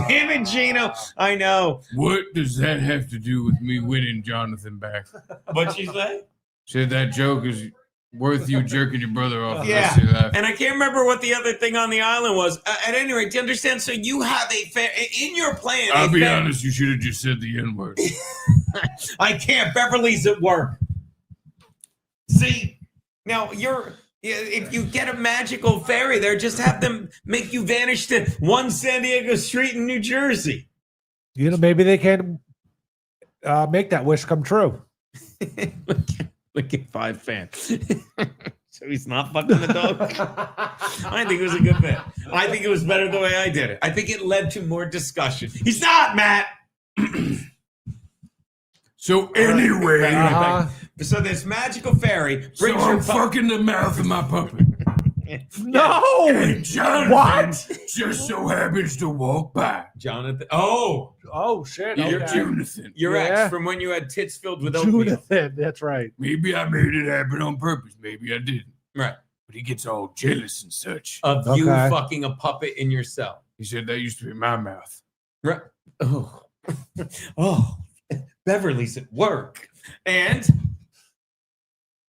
Damn it, Gino. I know. What does that have to do with me winning Jonathan back? What'd she say? Said that joke is worth you jerking your brother off. the Yeah, rest of your life. and I can't remember what the other thing on the island was. At any rate, do you understand? So you have in your plan. I'll be honest, you should have just said the N-word. I can't. Beverly's at work. See, now if you get a magical fairy there, just have them make you vanish to one San Diego street in New Jersey. You know, maybe they can make that wish come true. Look at 5 fans. So he's not fucking the dog. I think it was a good bit. I think it was better the way I did it. I think it led to more discussion. He's not, Matt. So anyway, so this magical fairy brings so your I'm fucking the mouth of my puppet. No. And Jonathan What? just so happens to walk by. Jonathan. Oh, shit. You're Okay. Jonathan. your Yeah. ex from when you had tits filled with oatmeal. Jonathan, that's right. Maybe I made it happen on purpose. Maybe I didn't. Right. But he gets all jealous and such. Of you Okay. fucking a puppet in your cell. He said that used to be my mouth. Right. Oh. Oh. Beverly's at work. And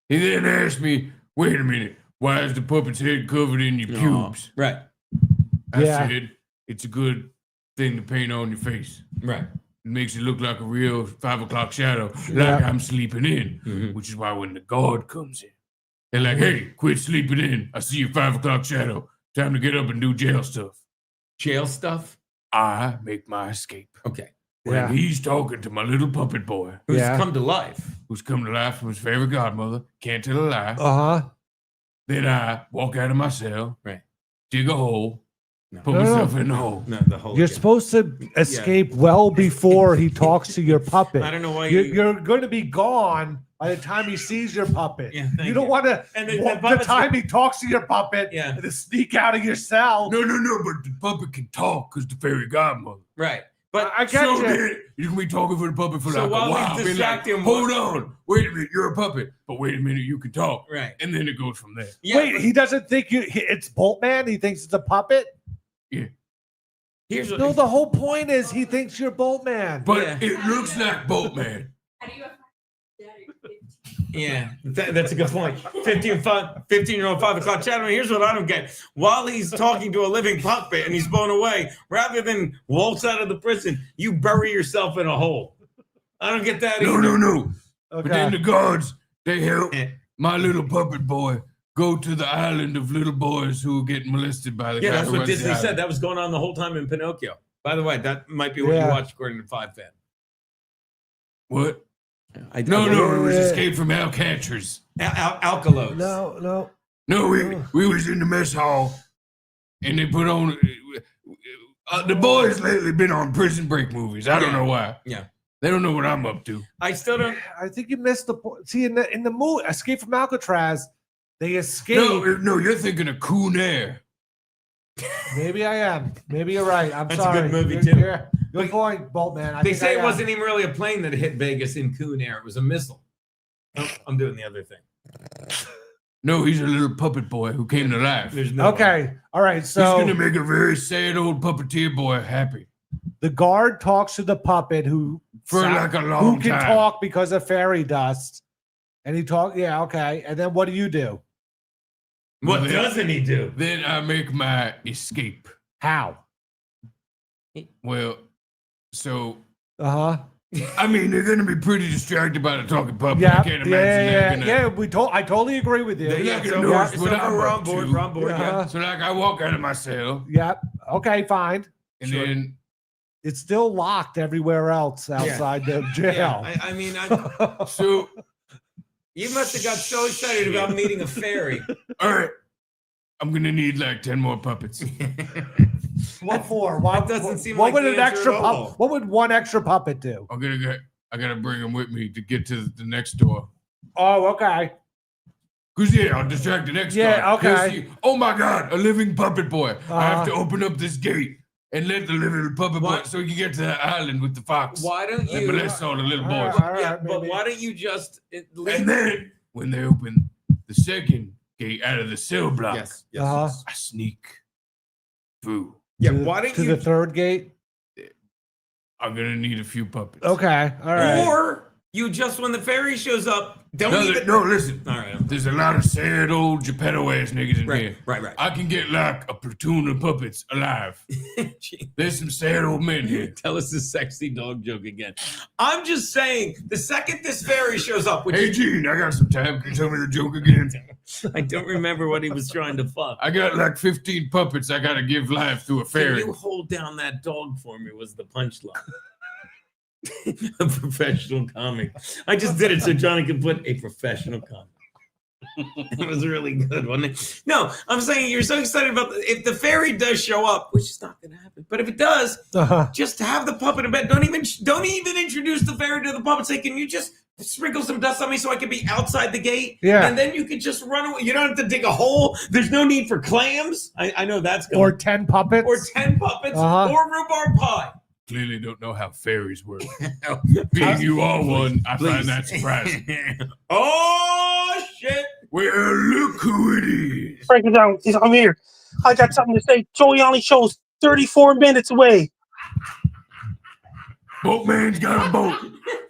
He then asked me, wait a minute, why is the puppet's head covered in your pubes? Right. I Yeah. said, it's a good thing to paint on your face. Right. It makes it look like a real 5 o'clock shadow, like Yeah. I'm sleeping in, Mhm. which is why when the guard comes in, they're like, hey, quit sleeping in. I see your 5 o'clock shadow. Time to get up and do jail stuff. Jail stuff. I make my escape. Okay. When Yeah. he's talking to my little puppet boy, Who's Yeah. come to life. who's come to life from his favorite godmother, can't tell a lie. Uh-huh. Then I walk out of my cell, Right. dig a hole, No. put No, no. myself in the hole. No, the whole You're game. supposed to escape well before he talks to your puppet. I don't know why You're going to be gone by the time he sees your puppet. Yeah, thank you don't you. want to, And the the puppet's- time he talks to your puppet, Yeah. and to sneak out of your cell. No, but the puppet can talk because the fairy godmother. Right. But I get So you. then you can be talking for the puppet for So like while a he's while. Be like, distracting him, hold on, wait a minute, you're a puppet, but wait a minute, you can talk. Right. And then it goes from there. Yeah, Wait, he doesn't think it's Boltman? He thinks it's a puppet? here's what No, the whole point is he thinks you're Boltman. But Yeah. it looks like Boatman. Yeah, that's a good point. 15-year-old 5 o'clock shadow. Here's what I don't get. While he's talking to a living puppet and he's blown away, rather than waltz out of the prison, you bury yourself in a hole. I don't get that either. No. But then Okay. the guards, they help Yeah. my little puppet boy go to the island of little boys who get molested by the Yeah, guy that's who what runs the Disney island. said. That was going on the whole time in Pinocchio. By the way, that might be what you Yeah. watched according to 5 Fan. What? I No, it was Yeah. Escape from Alcatraz. Alkalos. No. No, we was in the mess hall, and they put on. The boys lately been on Prison Break movies. I don't Yeah. know why. Yeah. They don't know what I'm up to. I still don't. I think you missed the point. See, in the movie Escape from Alcatraz, they escape. No, you're thinking of Coon Air. Maybe I am. Maybe you're right. I'm That's a sorry. good movie, You're- too. you're- Good point, Boltman. I They think say I it am. wasn't even really a plane that hit Vegas in Coon Air. It was a missile. Oh, I'm doing the other thing. No, he's a little puppet boy who came to life. There's no Okay. All right. He's So gonna make a very sad old puppeteer boy happy the guard talks to the puppet who for like a long who can time. talk because of fairy dust. And he talk, yeah, okay. And then what do you do? What Well, doesn't he do? Then I make my escape. How? Well, so Uh-huh. I mean they're gonna be pretty distracted by the talking puppet. Yeah, I can't imagine they're gonna. I totally agree with you. They're Yeah, not so gonna we're- notice so what I'm we're up on board. to. We're on board. Yeah. So like I walk out of my cell, Yep. Okay, fine. and Sure. then It's still locked everywhere else outside the jail. Yeah, I mean, so you must have got so excited about meeting a fairy. all right, I'm gonna need like 10 more puppets. What for? Why That doesn't seem what like would the an answer extra at all. what would one extra puppet do? I gotta bring them with me to get to the next door. Oh, okay. Cause yeah, I'll distract the next Yeah, guy. He'll okay. see, oh my God, a living puppet boy! I have to Uh-huh. open up this gate and let the little puppet boy so he can get to the island with the fox. Why don't And you? molest all the little All right, boys. all right, Yeah, but maybe. why don't you just leave? And then when they open the second gate out of the cell block, Yes. Uh-huh. I sneak through. Yeah. To the- Why don't to you? the third gate? I'm gonna need a few puppets. Okay. All right. Or you just when the fairy shows up, don't No, even. no, listen. All right. There's a lot of sad old Geppetto ass niggas in here. Right. I can get like a platoon of puppets alive. There's some sad old men here. Tell us the sexy dog joke again. I'm just saying, the second this fairy shows up, which Hey Gene, I got some time. Can you tell me the joke again? I don't remember what he was trying to fuck. I got like 15 puppets I gotta give life to a Can fairy. you hold down that dog for me? Was the punchline. A professional comic. I just did it so Johnny could put a professional comic. It was really good, wasn't it? No, I'm saying you're so excited about if the fairy does show up, which is not going to happen. But if it does, just have the puppet in bed. Don't even introduce the fairy to the puppet. Say, can you just sprinkle some dust on me so I can be outside the gate? Yeah. And then you can just run away. You don't have to dig a hole. There's no need for clams. I know that's going. Or 10 puppets. Or 10 puppets. Or rhubarb pie. Clearly don't know how fairies work. Being you are one, I find that surprising. Oh, shit. Well, look who it is. Break it down. I'm here. I got something to say. Joey only shows 34 minutes away. Boatman's got a boat.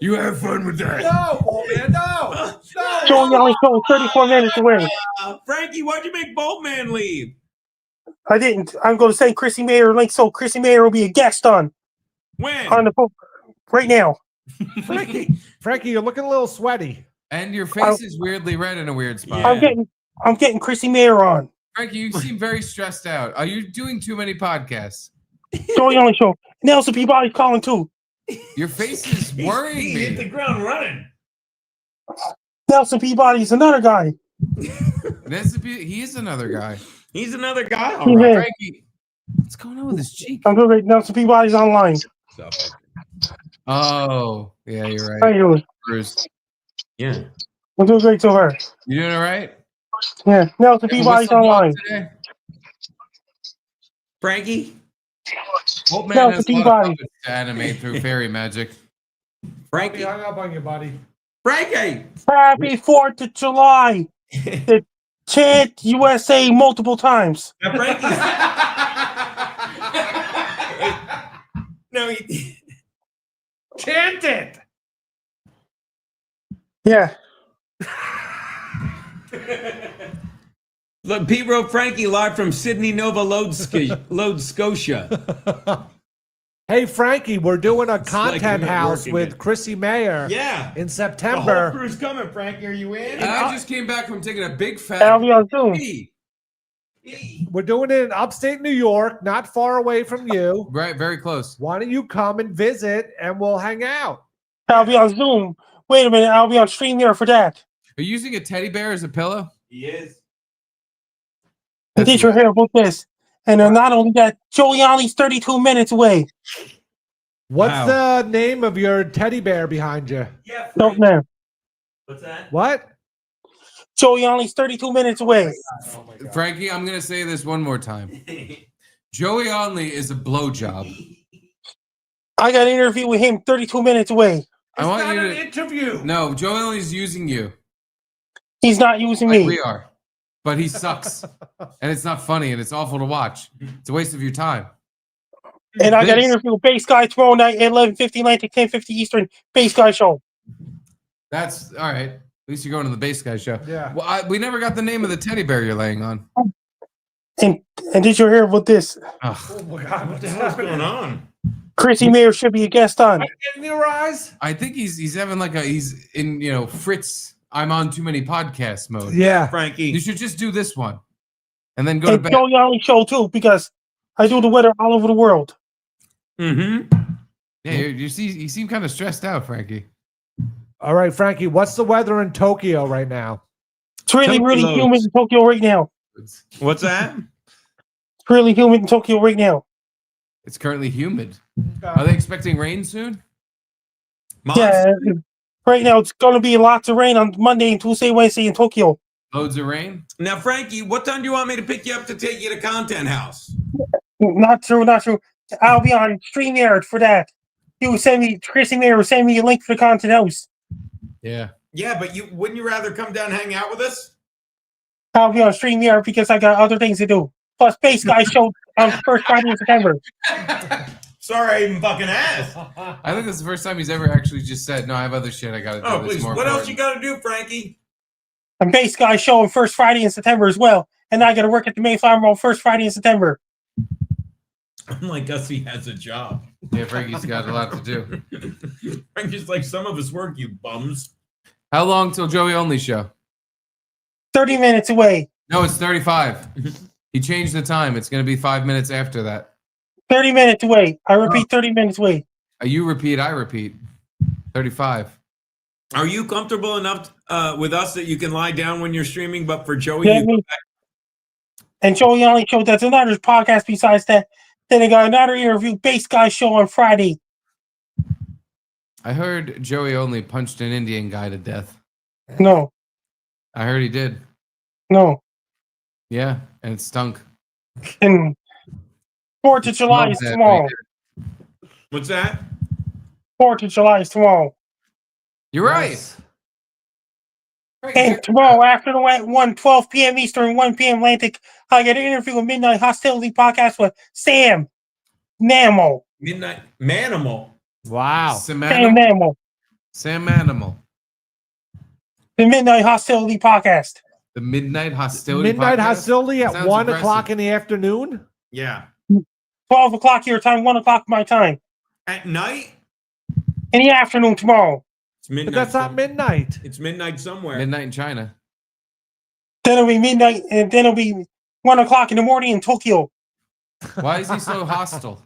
You have fun with that. No, Boatman, no. Joey only shows 34 minutes away. Frankie, why'd you make Boatman leave? I didn't. I'm going to send Chrissy Mayer a link so Chrissy Mayer will be a guest on. When? On the boat right now. Frankie, you're looking a little sweaty. And your face is weirdly red in a weird spot. I'm getting Chrissy Mayer on. Frankie, you seem very stressed out. Are you doing too many podcasts? Joey only show. Nelson Peabody's calling too. Your face is worrying He me. hit the ground running. Nelson Peabody's another guy. He is another guy. He's another guy. All right. Frankie, what's going on with his cheek? I'm good. Nelson Peabody's online. Oh, yeah, you're right. How you doing? Bruce. Yeah. I'm doing great so far. You doing all right? Yeah. Nelson Peabody's online. Frankie? Boatman Nelson has a lot of Peabody. puppets to animate through fairy magic. Frankie? Hung up on you, buddy. Frankie! Happy 4th of July. The chant USA multiple times. Now, Frankie's... No, he... Chant it. Yeah. Look, Pete wrote Frankie live from Sydney, Nova Scotia. Hey, Frankie, we're doing a like content you're not house working with it. Chrissy Mayer. Yeah. In The September. whole crew's coming, Frankie. Are you in? And I just came back from taking a big fat. I'll be on Zoom. We're doing it in upstate New York, not far away from you. Right, very close. Why don't you come and visit and we'll hang out? I'll be on Zoom. Wait a minute. I'll be on StreamYard for that. Are you using a teddy bear as a pillow? He is. And did you hear about this? And not only that, Giuliani's 32 minutes away. What's the name of your teddy bear behind you? Yeah, Don't know. What's that? What? Giuliani's 32 minutes away. Frankie, I'm going to say this one more time. Joey Onley is a blowjob. I got an interview with him 32 minutes away. I want you to interview. No, Joey Onley's using you. He's not using Like me. we are. But he sucks. And it's not funny and it's awful to watch. It's a waste of your time. And I got an Thanks. interview with Base Guy tomorrow night at 11:50 Atlantic, 10:50 Eastern. Base Guy show. That's all right. At least you're going to the Bass Guy show. Yeah. Well, we never got the name of the teddy bear you're laying on. And did you hear about this? Oh my God! What the hell's going on? Chrissy Mayer should be a guest on. In your eyes? I think he's having like he's in Fritz. I'm on too many podcasts mode. Yeah, Frankie. You should just do this one, and then go to And bed. Giuliani show too, because I do the weather all over the world. Mm-hmm. Yeah, you seem kind of stressed out, Frankie. All right, Frankie. What's the weather in Tokyo right now? It's really, really Loads. humid in Tokyo right now. What's that? It's really humid in Tokyo right now. It's currently humid. Are they expecting rain soon? Yeah, right now it's going to be lots of rain on Monday and Tuesday, Wednesday in Tokyo. Loads of rain. Now, Frankie, what time do you want me to pick you up to take you to Content House? Not true, not true. I'll be on StreamYard for that. You send me, Chrissy Mayer will send me a link for the Content House. Yeah. Yeah, but wouldn't you rather come down and hang out with us? I'll be on StreamYard because I got other things to do. Plus, Base Guy show on first Friday in September. Sorry, I even fucking asked. I think that's the first time he's ever actually just said, "No, I have other shit I got to do." Oh, that's please. more What else important." you got to do, Frankie? And Base Guy show on first Friday in September as well. And I got to work at the Mayflower Mall first Friday in September. Unlike us, he has a job. Yeah, Frankie's got a lot to do. Frankie's like, some of us work, you bums. How long till Joey Only show? 30 minutes away. No, it's 35. He changed the time. It's going to be 5 minutes after that. 30 minutes away. I repeat, 30 minutes away. You repeat, I repeat. 35. Are you comfortable enough with us that you can lie down when you're streaming? But for Joey, Yeah, and Joey only showed that's another podcast besides that. Then they got another interview base guy show on Friday. I heard Joey only punched an Indian guy to death. No. I heard he did. No. Yeah, and it stunk. And 4th of July is tomorrow. What's that? 4th of July is tomorrow. You're right. And tomorrow after the 1:12 p.m. Eastern, 1 p.m. Atlantic, I get an interview with Midnight Hostility podcast with Sam Manimal. Midnight Manimal. Wow. Sam Manimal. Sam Manimal. The Midnight Hostility podcast. The Midnight Hostility Midnight podcast? Hostility at Sounds 1 impressive. o'clock in the afternoon? Yeah. 12 o'clock your time, 1 o'clock my time. At night? In the afternoon tomorrow. It's midnight. But that's not midnight. It's midnight somewhere. Midnight in China. Then it'll be midnight, and then it'll be 1 o'clock in the morning in Tokyo. Why is he so hostile?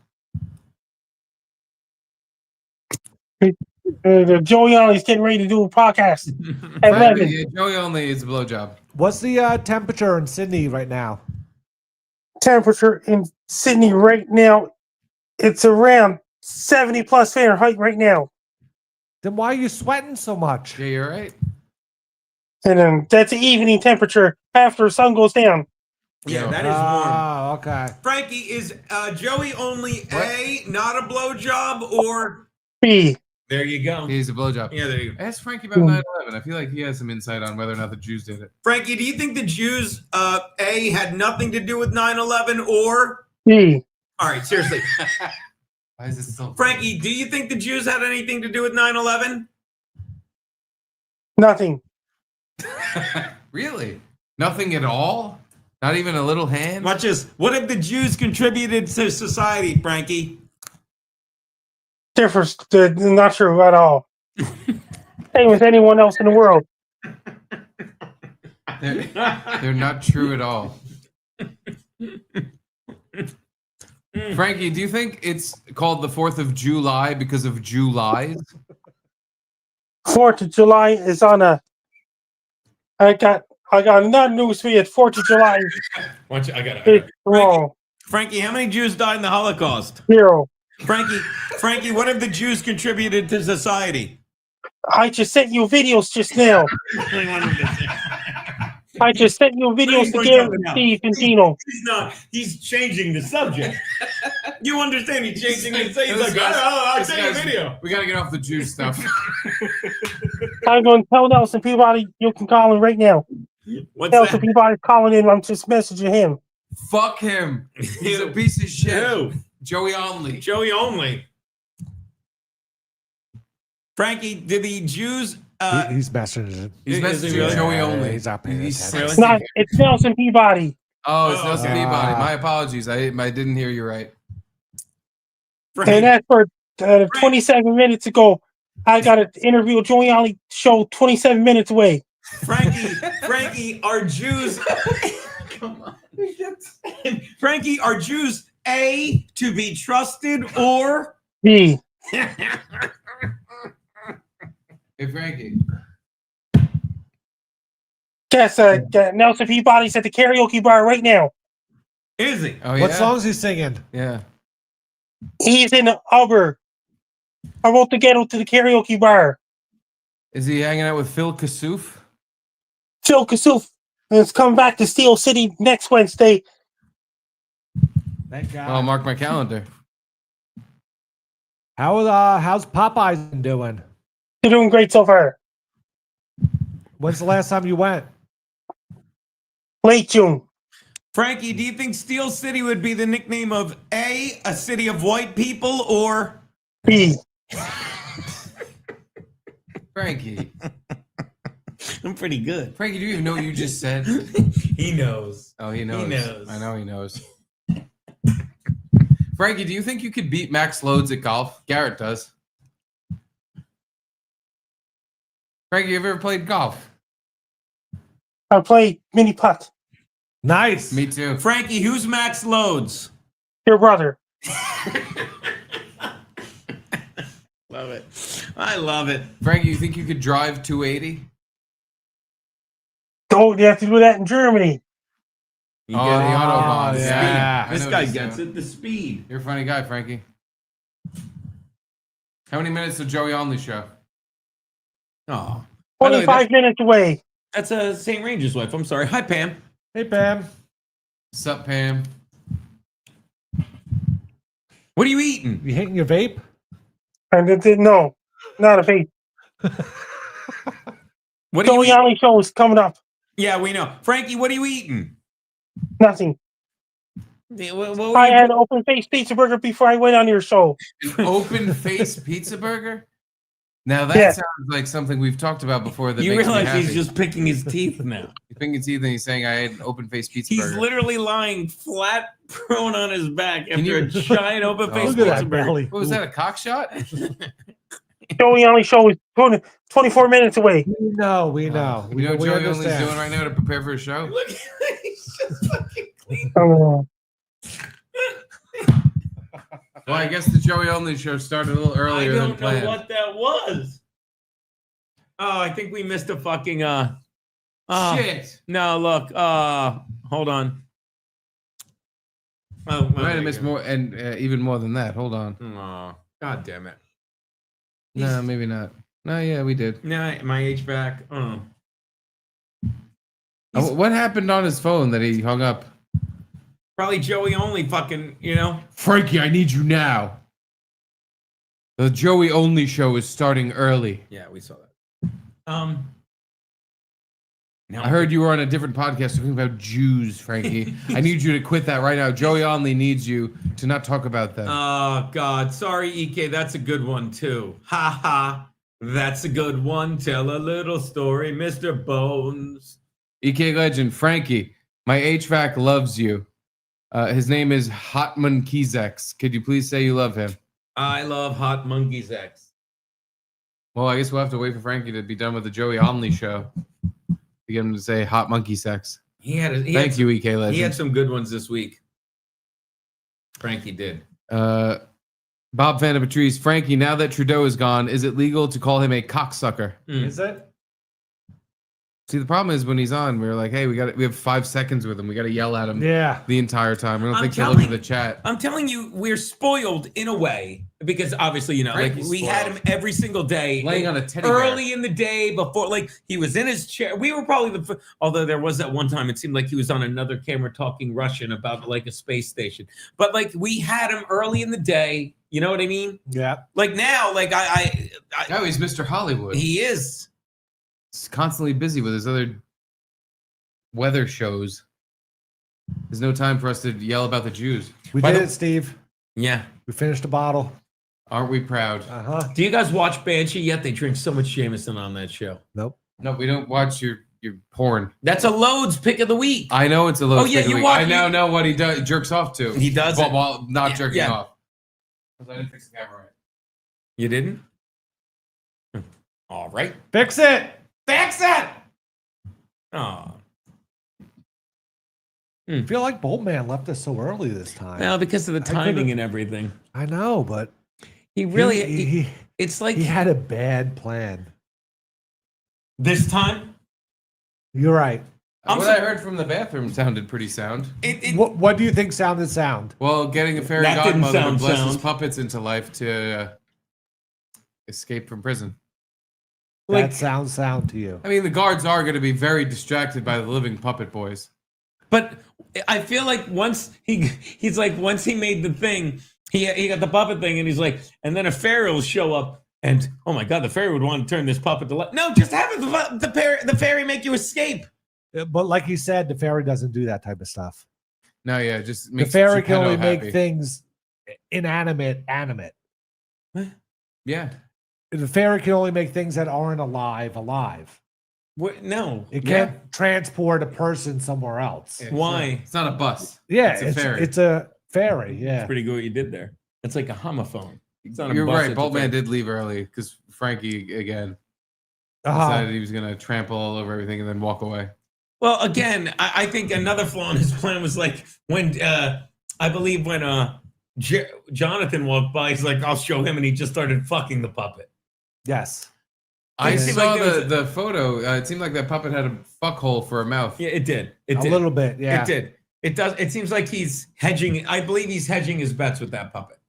Joey Ollie's getting ready to do a podcast at 11. Yeah, Joey only is a blowjob. What's the temperature in Sydney right now? Temperature in Sydney right now, it's around 70 plus Fahrenheit right now. Then why are you sweating so much? Yeah, you're right. And that's the evening temperature after the sun goes down. Yeah, that is warm. Oh, okay. Frankie, is Joey only A, not a blowjob, or B? There you go. He's a blowjob. Yeah, there you go. Ask Frankie about 9/11. I feel like he has some insight on whether or not the Jews did it. Frankie, do you think the Jews, A, had nothing to do with 9/11, or? B. All right, seriously. Why is this so Frankie, do you think the Jews had anything to do with 9/11? Nothing. Really? Nothing at all? Not even a little hand? Watch this. What have the Jews contributed to society, Frankie? Difference. Not true at all. Same as anyone else in the world. They're not true at all. Frankie, do you think it's called the 4th of July because of Julies? 4th of July is on a. I got another news for you. 4th of July. Watch it. I got It's wrong. Frankie, how many Jews died in the Holocaust? 0. Frankie, what have the Jews contributed to society? I just sent you videos just now. I just sent you videos to give Steve and Gino. He's changing the subject. You understand? He's changing the subject. He's like, I'll take a video. We got to get off the Jew stuff. I'm going to tell Nelson Peabody you can call him right now. Nelson Peabody's calling in. I'm just messaging him. Fuck him. He's a piece of shit. Who? Joey only. Joey only. Frankie, did the Jews... he's messaging. He's messaging Joey only. He's not paying attention. It's Nelson Peabody. Oh, it's Nelson Peabody. My apologies. I didn't hear you right. And that's for 27 minutes ago. I got an interview with Joey Ollie show 27 minutes away. Frankie, are Jews... Come on. Frankie, are Jews A, to be trusted, or... B. Hey, Frankie. Yes, Nelson Peabody's at the karaoke bar right now. Is he? Oh, yeah? What songs he singing? Yeah. He's in Uber. I wrote the ghetto to the karaoke bar. Is he hanging out with Phil Kassouf? Phil Kassouf is coming back to Steel City next Wednesday. Thank God. I'll mark my calendar. How's Popeyes been doing? They're doing great so far. When's the last time you went? Late June. Frankie, do you think Steel City would be the nickname of A, a city of white people, or... B. Frankie. I'm pretty good. Frankie, do you even know what you just said? He knows. Oh, he knows. He knows. I know he knows. Frankie, do you think you could beat Max Loads at golf? Garrett does. Frankie, you ever played golf? I play mini putt. Nice. Me too. Frankie, who's Max Loads? Your brother. Love it. I love it. Frankie, you think you could drive 280? Don't you have to do that in Germany? You get the autobahn. Yeah. This guy gets it. The speed. You're a funny guy, Frankie. How many minutes to Joey Only show? Oh, 25 minutes away. That's St. Ranger's wife. I'm sorry. Hi, Pam. Hey, Pam. Sup, Pam? What are you eating? You hitting your vape? No, not a vape. What are you Joey Only show is coming up. Yeah, we know. Frankie, what are you eating? Nothing. I had an open face pizza burger before I went on your show. An open face pizza burger? Now that sounds like something we've talked about before. That You makes me realize he's happy. just picking his teeth now. He's picking his teeth and he's saying, "I had an open face pizza He's burger." literally lying flat, prone on his back Can after you- a giant open face Look at pizza that burger. belly. What was that? A cock shot? Joey Only show is 24 minutes away. We know. You know what Joey Only's understand. doing right now to prepare for a show? Look, he's just fucking clean. Well, I guess the Joey Only show started a little earlier I than don't know planned. what that was. Oh, I think we missed a fucking Shit. No, look. Hold on. Oh, We might have missed more, and even more than that. Hold on. Oh, God damn it. No, maybe not. No, yeah, we did. No, my HVAC. What happened on his phone that he hung up? Probably Joey Only fucking, Frankie, I need you now. The Joey Only show is starting early. Yeah, we saw that. I heard you were on a different podcast talking about Jews, Frankie. I need you to quit that right now. Joey Only needs you to not talk about them. Oh, God. Sorry, EK. That's a good one, too. Ha ha. That's a good one. Tell a little story, Mr. Bones. EK legend, Frankie, my HVAC loves you. His name is Hotman Kizex. Could you please say you love him? I love Hot Monkey's X. Well, I guess we'll have to wait for Frankie to be done with the Joey Only show to get him to say hot monkey sex. Thank you, EK legend. He had some good ones this week. Frankie did. Bob Van Patrice, Frankie, now that Trudeau is gone, is it legal to call him a cocksucker? Is it? See, the problem is when he's on, we're like, hey, we have 5 seconds with him. We got to yell at him the entire time. We don't think he'll look at the chat. I'm telling you, we're spoiled in a way because obviously, Frankie's we had him every single day. Laying on a teddy bear. Early in the day before, he was in his chair. We were probably although there was that one time it seemed like he was on another camera talking Russian about a space station. But we had him early in the day. You know what I mean? Yeah. Now, Oh, he's Mr. Hollywood. He is. He's constantly busy with his other weather shows. There's no time for us to yell about the Jews. We did it, Steve. Yeah. We finished the bottle. Aren't we proud? Uh-huh. Do you guys watch Banshee yet? They drink so much Jameson on that show. Nope. No, we don't watch your porn. That's a Loads pick of the week. I know it's a little. Oh, yeah, you week. watch- I now know what he does. Jerks off to. He does But it. while not Yeah, jerking yeah. off. I didn't fix the camera right. You didn't? All right. Fix it. Fix it. Oh. I feel like Boltman left us so early this time. Well, because of the timing and everything. I know, but He really. he it's like he had a bad plan. this time. You're right. What I heard from the bathroom sounded pretty sound. What do you think sounded sound? Well, getting a fairy That didn't godmother to sound bless his sound. puppets into life to escape from prison. That sounds sound to you. I mean, the guards are going to be very distracted by the living puppet boys. But I feel like once he's like once he made the thing, he got the puppet thing, and he's like, and then a fairy will show up, and oh my god, the fairy would want to turn this puppet to life. No, just have the fairy make you escape. But like you said, the fairy doesn't do that type of stuff. No, yeah, just The makes fairy can Geppetto only make happy. things inanimate animate. Yeah. The fairy can only make things that aren't alive. What? No, It can't transport a person somewhere else. Yeah, Why? It's not a bus. Yeah, it's a fairy. It's a fairy. Yeah. It's pretty good what you did there. It's like a homophone. It's not a You're bus, right. it's a Boltman fairy. did leave early because Frankie again Uh-huh. decided he was going to trample all over everything and then walk away. Well, again, I think another flaw in his plan was when I believe when Jonathan walked by. He's like, I'll show him. And he just started fucking the puppet. Yes. I saw the photo. It seemed like that puppet had a fuck hole for a mouth. Yeah, it did. A little bit, yeah. It did. It does. It seems like he's hedging. I believe he's hedging his bets with that puppet.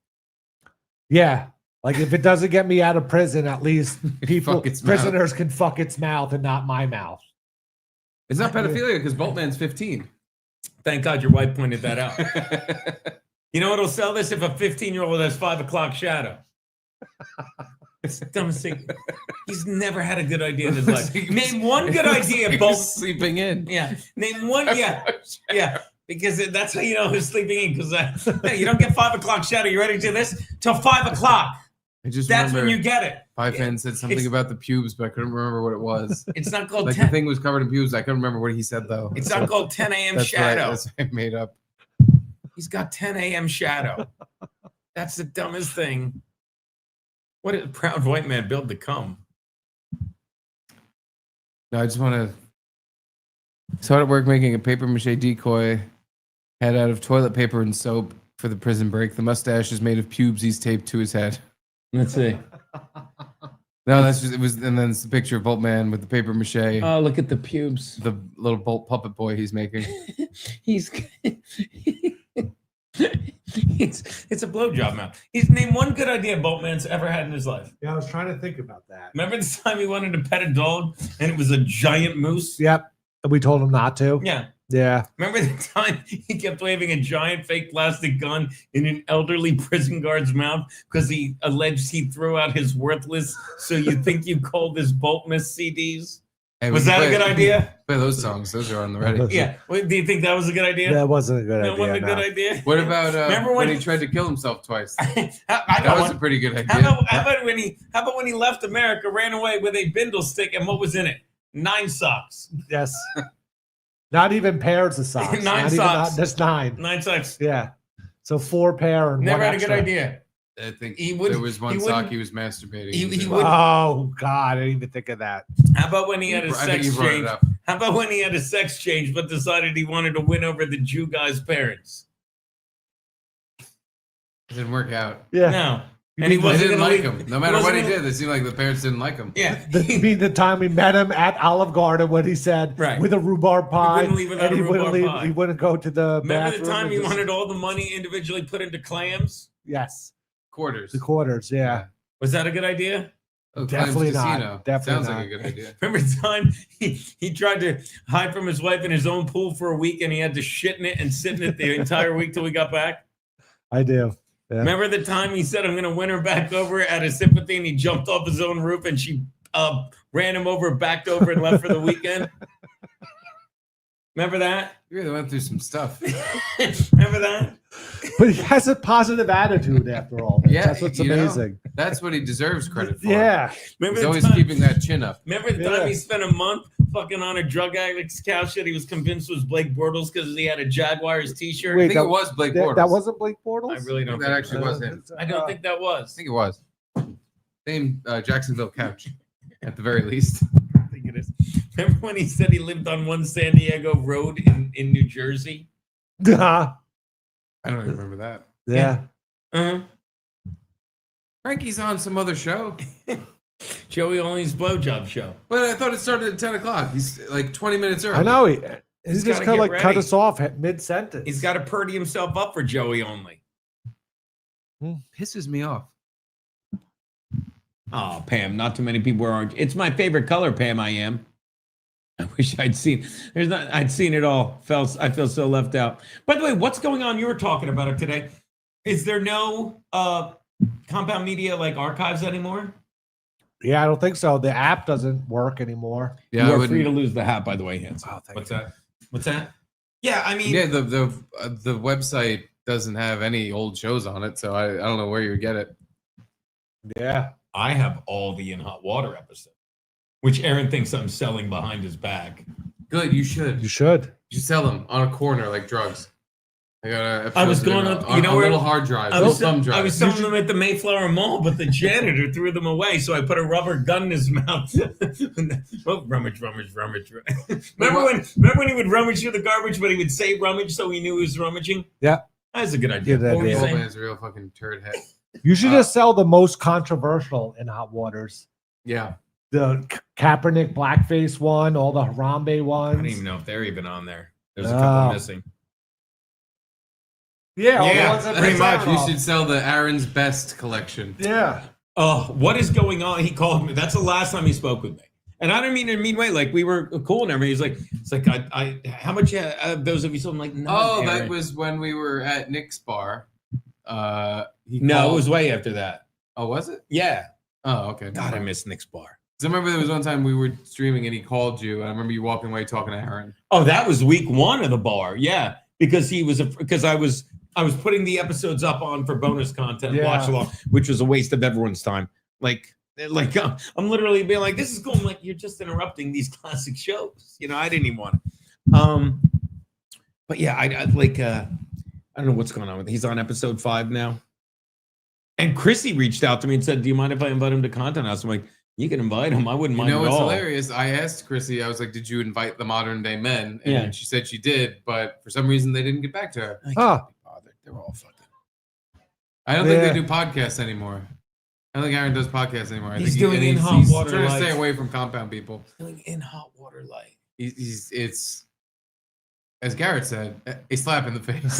Yeah. Like if it doesn't get me out of prison, at least prisoners can fuck its mouth and not my mouth. It's not pedophilia because Boltman's 15. Thank God your wife pointed that out. You know what'll sell this? If a 15-year-old has 5 o'clock shadow. It's the dumbest thing. He's never had a good idea in his life. Name one good idea, Bolt. Sleeping in. Yeah. Name one. Yeah. Yeah. Because that's how you know who's sleeping in. Because you don't get 5 o'clock shadow. You ready to do this? Till 5 o'clock. That's when you get it. Five Fan said something about the pubes, but I couldn't remember what it was. It's not called like 10. The thing was covered in pubes. I couldn't remember what he said though. It's not called 10 a.m. shadow. Right. That's what I made up. He's got 10 a.m. shadow. That's the dumbest thing. What did a proud white man build to come? No, I just want to. Started at work making a paper mache decoy head out of toilet paper and soap for the prison break. The mustache is made of pubes he's taped to his head. Let's see. No, that's just, it was, and then it's the picture of Boltman with the paper mache. Oh, look at the pubes. The little Bolt puppet boy he's making. It's a blowjob mouth. He's named one good idea Boltman's ever had in his life. Yeah, I was trying to think about that. Remember the time he wanted to pet a dog and it was a giant moose? Yep. And we told him not to. Yeah. Yeah. Remember the time he kept waving a giant fake plastic gun in an elderly prison guard's mouth because he alleged he threw out his worthless "So You Think You Called This Boltmas" CDs? Hey, was that a good idea? Play those songs. Those are on the ready. Yeah. Do you think that was a good idea? That wasn't a good idea. That wasn't a good idea. What about Remember when he tried to kill himself twice? that was a pretty good idea. How about when he left America, ran away with a bindle stick, and what was in it? 9 socks. Yes. Not even pairs of socks. 9 socks. Just 9. 9 socks. Yeah. So 4 pair and never one had extra. a good idea. I think there was one sock he was masturbating. Oh God, I didn't even think of that. How about when he had a sex change? How about when he had a sex change but decided he wanted to win over the Jew guy's parents? It didn't work out. Yeah. No. And he didn't like him. No matter what he did, it seemed like the parents didn't like him. Yeah. You mean the time we met him at Olive Garden when he said, with a rhubarb pie, He wouldn't leave without a rhubarb pie. He wouldn't go to the Remember bathroom. the time he wanted all the money individually put into clams? Yes. Quarters. The quarters, yeah. Was that a good idea? Oh, Definitely Clams not. Casino. Definitely Sounds not. like a good idea. Remember the time he tried to hide from his wife in his own pool for a week and he had to shit in it and sit in it the entire week till we got back? I do. Yeah. Remember the time he said, I'm going to win her back over out of sympathy, and he jumped off his own roof and she ran him over, backed over, and left for the weekend? Remember that? You really went through some stuff. Remember that? But he has a positive attitude after all this. Yeah, That's what's you know, amazing. that's what he deserves credit for. Yeah. Remember He's the always time- keeping that chin up. Remember the time he spent a month fucking on a drug addict's couch that he was convinced was Blake Bortles because he had a Jaguars t-shirt? Wait, I think it was Blake Bortles. That wasn't Blake Bortles? I really don't that think actually was him. I don't think that was. I think it was. Same Jacksonville couch, at the very least. I think it is. Remember when he said he lived on one San Diego road in New Jersey? Yeah. I don't even remember that. Yeah. Uh-huh. Frankie's on some other show. Joey Only's blowjob show. But I thought it started at 10 o'clock. He's like 20 minutes early. I know. He He's just gotta kind of get like cut ready. us off at mid-sentence. He's got to purdy himself up for Joey Only. Pisses me off. Oh, Pam, not too many people are orange. It's my favorite color, Pam. I am. I wish I'd seen. I'd seen it all. I feel so left out. By the way, what's going on? You were talking about it today. Is there no Compound Media like archives anymore? Yeah, I don't think so. The app doesn't work anymore. Yeah, you are free to lose the hat, by the way, Hans. Oh, What's that? What's that? Yeah, I mean, yeah, the website doesn't have any old shows on it, so I don't know where you would get it. Yeah, I have all the In Hot Water episodes, which Aaron thinks I'm selling behind his back. Good, you should. You should. You sell them on a corner like drugs. I was going up, on a little hard drive, I was thumb drive. I was selling them at the Mayflower Mall, but the janitor threw them away, so I put a rubber gun in his mouth. Oh, rummage. Remember when he would rummage through the garbage, but he would say rummage so he knew he was rummaging? Yeah. That's a good idea. Good What were you idea. saying? Man's a real fucking turd head. You should just sell the most controversial in Hot Waters. Yeah. The Kaepernick blackface one, all the Harambe I ones. don't even know if they're even on there. There's a couple missing. Yeah, all the Yeah, ones that pretty miss much. out You on. should sell the Aaron's Best collection. Yeah. Oh, what is going on? He called me. That's the last time he spoke with me. And I don't mean in a mean way. Like, we were cool and everything. He's like, it's like, I how much those of you sold? I'm like, no. Oh, Aaron. that was when we were at Nick's bar. No, it was way after that. Oh, was it? Yeah. Oh, okay. God, I miss Nick's bar. So I remember there was one time we were streaming and he called you, and I remember you walking away talking to Aaron. Oh, that was week 1 of the bar. Yeah, because I was putting the episodes up on for bonus content, watch along, which was a waste of everyone's time. Like I'm literally being like, this is cool. I'm like, you're just interrupting these classic shows. You know, I didn't even want it. But yeah, I don't know what's going on with it. He's on episode 5 now. And Chrissy reached out to me and said, do you mind if I invite him to Content House? I'm like, you can invite him. I wouldn't mind You know at what's all. hilarious? I asked Chrissy, I was like, did you invite the Modern Day Men? And Yeah. she said she did, but for some reason they didn't get back to her. I can't be bothered. They're all fucking. I don't think they do podcasts anymore. I don't think Aaron does podcasts anymore. I He's think doing In Hot he's Water trying to Light. stay away from compound people. Doing In Hot Water Light. It's as Garrett said, a slap in the face.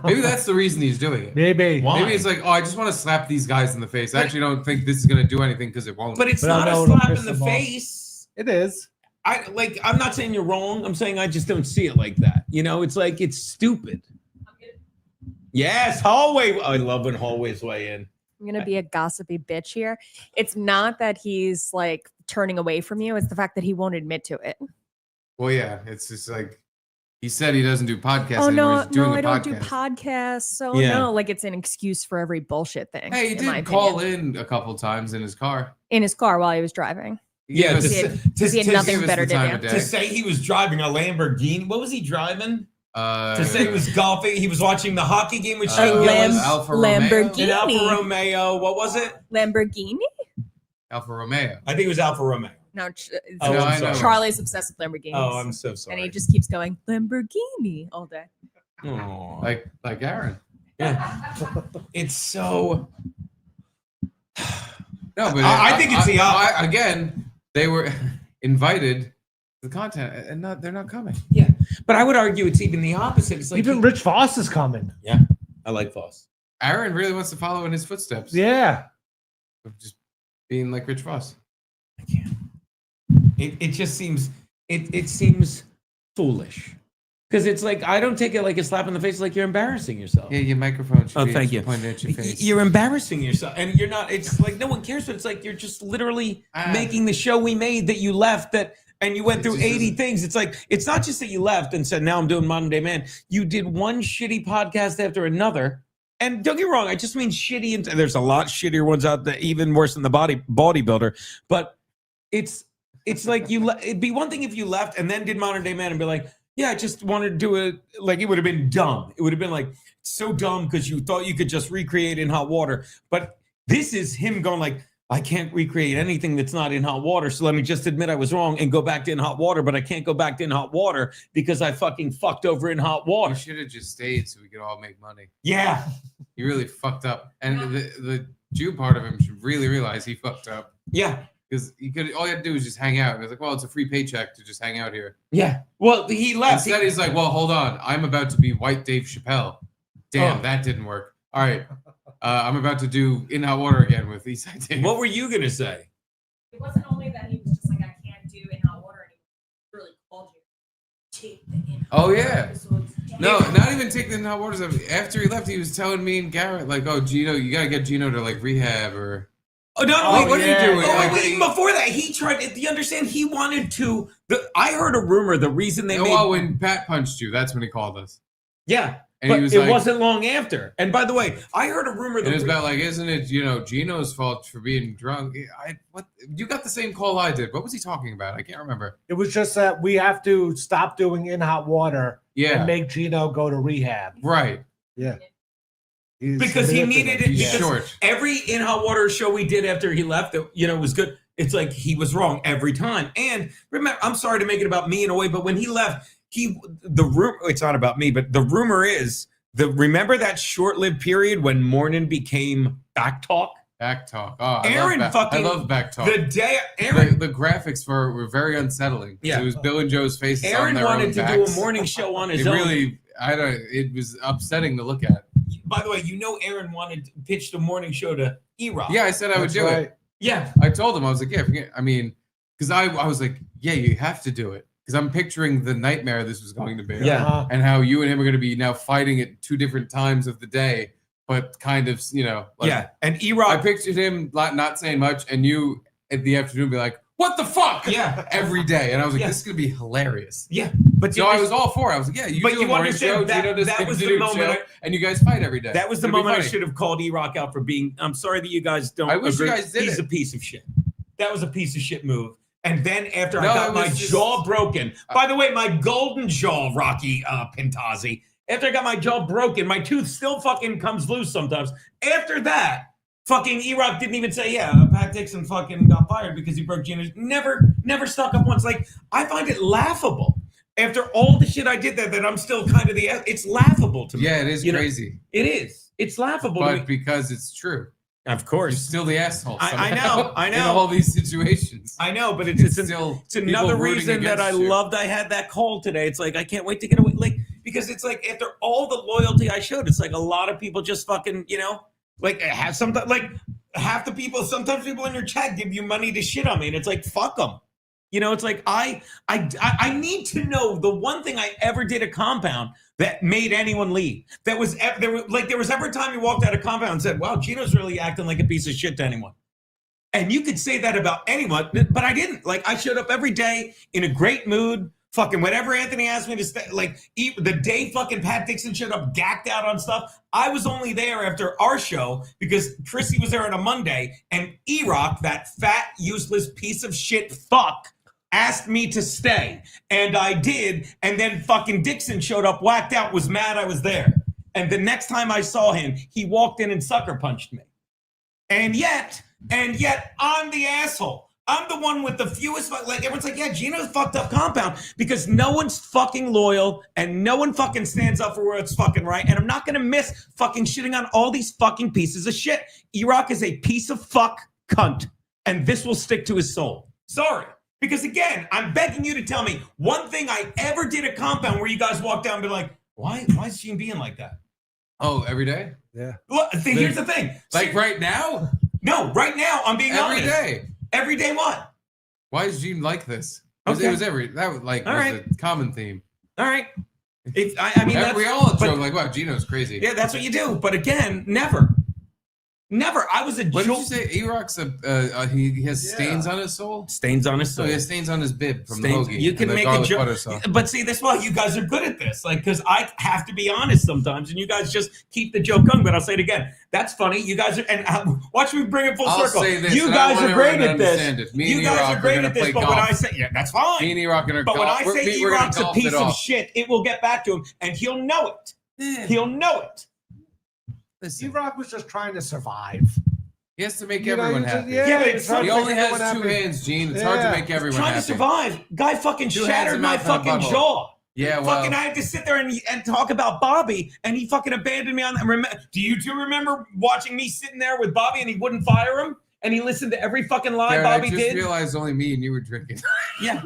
Maybe that's the reason he's doing it. Maybe. Why? Maybe it's like, oh, I just want to slap these guys in the face. I actually don't think this is going to do anything because it won't. But it's But I not a know it'll slap piss in the them off. face. It is. I'm not saying you're wrong. I'm saying I just don't see it like that. You know, it's like, it's stupid. Yes, hallway. I love when hallways weigh in. I'm gonna be a gossipy bitch here. It's not that he's like turning away from you, it's the fact that he won't admit to it. Well, yeah, it's just like he said he doesn't do podcasts Oh anymore. no, He's doing no, a I don't do podcast. podcasts. So Yeah. no, like it's an excuse for every bullshit thing. Hey, he in my did call opinion. in a couple times in his car. In his car while he was driving. He gave Yeah, us- to He say- had, to- he had to nothing give us better the to time do. of day. To say he was driving a Lamborghini. What was he driving? to To say he was golfing. He was watching the hockey game with A Shane Gillis. Alfa Romeo? Lamborghini. An Alfa Romeo. What was it? Lamborghini? Alfa Romeo. I think it was Alfa Romeo. No, Oh, No, I'm I sorry. know. Charlie's obsessed with Lamborghinis. Oh, I'm so sorry. And he just keeps going Lamborghini all day. Aw. Like Aaron. Yeah. It's so. No, but I think it's the opposite. again, they were invited to the content and they're not coming. Yeah, but I would argue it's even the opposite. It's like Even Rich Voss is coming. Yeah, I like Voss. Aaron really wants to follow in his footsteps. Yeah. Of just being like Rich Voss. I can't. It just seems it seems foolish because it's like I don't take it like a slap in the face. Like you're embarrassing yourself. Yeah, your microphone should be thank you. pointed at your face. You're embarrassing yourself, and you're not. It's like no one cares, but it's like you're just literally making the show we made that you left that. And you went through 80 things. It's like, it's not just that you left and said, now I'm doing Modern Day Man. You did one shitty podcast after another. And don't get me wrong, I just mean shitty. And there's a lot shittier ones out there, even worse than the bodybuilder. But it's like it'd be one thing if you left and then did Modern Day Man and be like, yeah, I just wanted to do it. Like, it would have been dumb. It would have been like, so dumb because you thought you could just recreate In Hot Water. But this is him going like, I can't recreate anything that's not In Hot Water. So let me just admit I was wrong and go back to In Hot Water, but I can't go back to In Hot Water because I fucking fucked over In Hot Water. You should have just stayed so we could all make money. Yeah. He really fucked up. And the Jew part of him should really realize he fucked up. Yeah. Because all you had to do was just hang out. And it's like, well, it's a free paycheck to just hang out here. Yeah. Well, he left. Instead, he's like, well, hold on. I'm about to be White Dave Chappelle. Damn, Oh. that didn't work. All right. I'm about to do In Hot Water again with Eastside Dave. What were you going to say? It wasn't only that he was just like, I can't do In Hot Water anymore. He really called you. Take the In Hot Oh, Water yeah. episodes down. No, not even take the In Hot Water stuff. After he left, he was telling me and Garrett, like, oh, Gino, you got to get Gino to, like, rehab or... Oh, no, Oh, what are you doing? Oh, Like, wait, even before that, he tried. Do you understand? He wanted to. I heard a rumor. The reason they made. Well, when Pat punched you, that's when he called us. Yeah, And but he was it like- wasn't long after. And by the way, I heard a rumor. And it was about like, isn't it, Gino's fault for being drunk? What? You got the same call I did. What was he talking about? I can't remember. It was just that we have to stop doing In Hot Water and make Gino go to rehab. Right. Yeah. because he needed it. He's Because short. every In Hot Water show we did after he left, that was good. It's like he was wrong every time. And remember, I'm sorry to make it about me in a way, but when he left, the rumor. It's not about me, but the rumor is Remember that short-lived period when morning became back talk? Back talk. Oh, Aaron I love back talk. The day Aaron, the graphics were very unsettling. Yeah. It was Bill and Joe's faces on Aaron their wanted own to backs. do a morning show on his own. It was upsetting to look at. By the way, Aaron wanted to pitch the morning show to E-Rock. Yeah, I said I would do it. Yeah. I told him, I was like, yeah, because I was like, yeah, you have to do it. Because I'm picturing the nightmare this was going to be. Yeah. And how you and him are going to be now fighting at 2 different times of the day, but kind of, yeah. And E-Rock. I pictured him not saying much, and you at the afternoon be like, what the fuck? Yeah. Every day. And I was like, this is going to be hilarious. Yeah. But so I was all for it. I was like, yeah, you do a morning show, Gino does that was the the moment and you guys fight every day. That was the It'd be moment I funny. should have called E-Rock out for being, I'm sorry that you guys don't I wish you agree. guys did He's it. a piece of shit. That was a piece of shit move. And then after I No, got it my was just- jaw broken, by the way, my golden jaw, Rocky Pintazzi, after I got my jaw broken, my tooth still fucking comes loose sometimes. After that, fucking E-Rock didn't even say, yeah, Pat Dixon fucking got fired because he broke Gino's. Never stuck up once. Like, I find it laughable. After all the shit I did that I'm still kind of it's laughable to me. Yeah, it is crazy. It is. It's laughable to me. But because it's true. Of course. You're still the asshole. I know. In all these situations. I know, but it's another reason that I loved I had that call today. It's like, I can't wait to get away. Like, because it's like, after all the loyalty I showed, it's like a lot of people just fucking, like half the people, sometimes people in your chat give you money to shit on me. And it's like, fuck them. It's like, I need to know the one thing I ever did at Compound that made anyone leave. There was ever a time you walked out of Compound and said, wow, Gino's really acting like a piece of shit to anyone. And you could say that about anyone, but I didn't. Like, I showed up every day in a great mood, fucking whatever Anthony asked me to stay. Like, the day fucking Pat Dixon showed up, gacked out on stuff, I was only there after our show because Chrissy was there on a Monday, and E-Rock, that fat, useless piece of shit fuck, asked me to stay, and I did, and then fucking Dixon showed up, whacked out, was mad I was there. And the next time I saw him, he walked in and sucker punched me. And yet, I'm the asshole. I'm the one with the fewest, like, everyone's like, yeah, Gino's fucked up Compound, because no one's fucking loyal, and no one fucking stands up for what's fucking right, and I'm not gonna miss fucking shitting on all these fucking pieces of shit. E-Rock is a piece of fuck cunt, and this will stick to his soul. Sorry. Because again, I'm begging you to tell me one thing I ever did at Compound where you guys walk down and be like, why is Gene being like that? Oh, every day? Yeah. Look, here's the thing. Like right now? No, right now I'm being honest. Every day. Every day what? Why is Gene like this? Okay. It was a common theme. All right. We all joke like, wow, Gino's crazy. Yeah, that's what you do. But again, never. I was a What did you say? E-Rock's he has stains on his soul? Stains on his soul. So he has stains on his bib from the hoagie. You can make a joke. But see, that's why you guys are good at this. Like, because I have to be honest sometimes, and you guys just keep the joke going. But I'll say it again. That's funny. You guys are, and watch me bring it full circle. Say this, you guys are great at this. You guys are great at this. But when I say, yeah, that's fine. Me and E-Rock are But when I say E-Rock's a piece of shit, it will get back to him, and he'll know it. Yeah. He'll know it. E-Rock was just trying to survive. He has to make everyone happy. He only has 2 hands, Gene. It's hard to make everyone trying happy. to survive. Guy fucking 2 shattered my fucking jaw. Yeah, well. Fucking, I had to sit there and talk about Bobby, and he fucking abandoned me on that. Do you two remember watching me sitting there with Bobby and he wouldn't fire him? And he listened to every fucking lie Darren, Bobby I just did? realized only me and you were drinking. Yeah.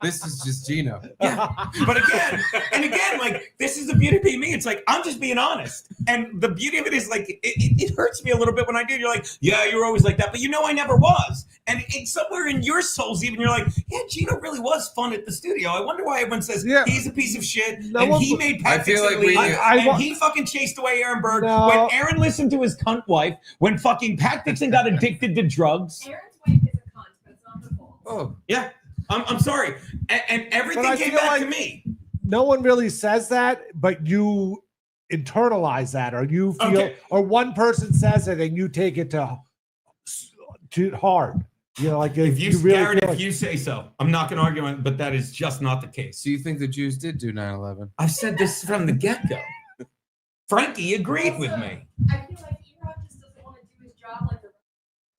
This is just Gino. Yeah. But again, like, this is the beauty of being me. It's like, I'm just being honest. And the beauty of it is, like, it hurts me a little bit when I do. You're like, yeah, you're always like that. But I never was. And it's somewhere in your souls, even, you're like, yeah, Gino really was fun at the studio. I wonder why everyone says he's a piece of shit. He made Pat Dixon leave. And he fucking chased away Aaron Burr. No. When Aaron listened to his cunt wife, when fucking Pat Dixon got addicted to drugs. Aaron's wife is a cunt, but it's not her fault. Oh. Yeah. I'm sorry. And everything came back to me. No one really says that, but you internalize that, or you feel, or one person says it and you take it to hard. Like if you really Garrett, if you say so, I'm not going to argue on it, but that is just not the case. So you think the Jews did do 9/11? I've said this from the get-go. Frankie agreed with me. I feel like E-Rock just doesn't want to do his job like the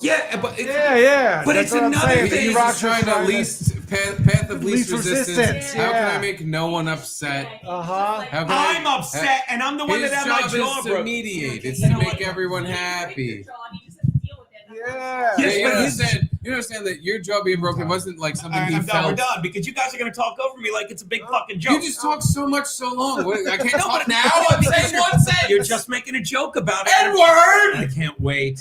Yeah, but yeah. But it's another thing. He's trying to at least path of least resistance. resistance, How can yeah. I make no one upset? Uh-huh. How can I'm upset, and I'm the one His that had my job jaw is to broke. mediate. It's to make everyone happy. Yeah. Yeah, you understand. You understand that your jaw being broken wasn't like something All right, he I'm done. We're felt. done because you guys are going to talk over me like it's a big fucking joke. You just talk so much so long. I can't No, talk but now. I'm saying one sentence. You're just making a joke about it. N-word! I can't wait.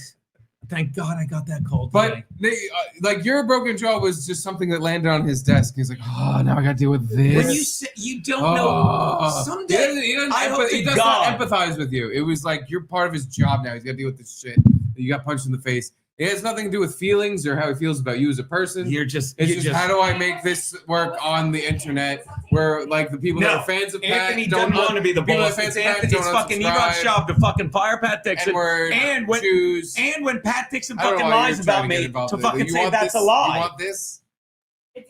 Thank God I got that cold But today. like your broken jaw was just something that landed on his desk. He's like, oh, now I got to deal with this. When you say you don't know, someday I hope he to does God. not empathize with you. It was like you're part of his job now. He's got to deal with this shit. You got punched in the face. It has nothing to do with feelings or how he feels about you as a person. It's just how do I make this work on the internet where like the people that are fans of Pat Anthony don't doesn't want to be the people boss. that are fans It's of Pat Anthony's don't fucking unsubscribe. Eroc's job to fucking fire Pat Dixon. N-word, And when Jews. and when Pat Dixon I don't fucking know why lies you're about trying to get me involved to with it. fucking You say want that's this? a lie. You want this? It's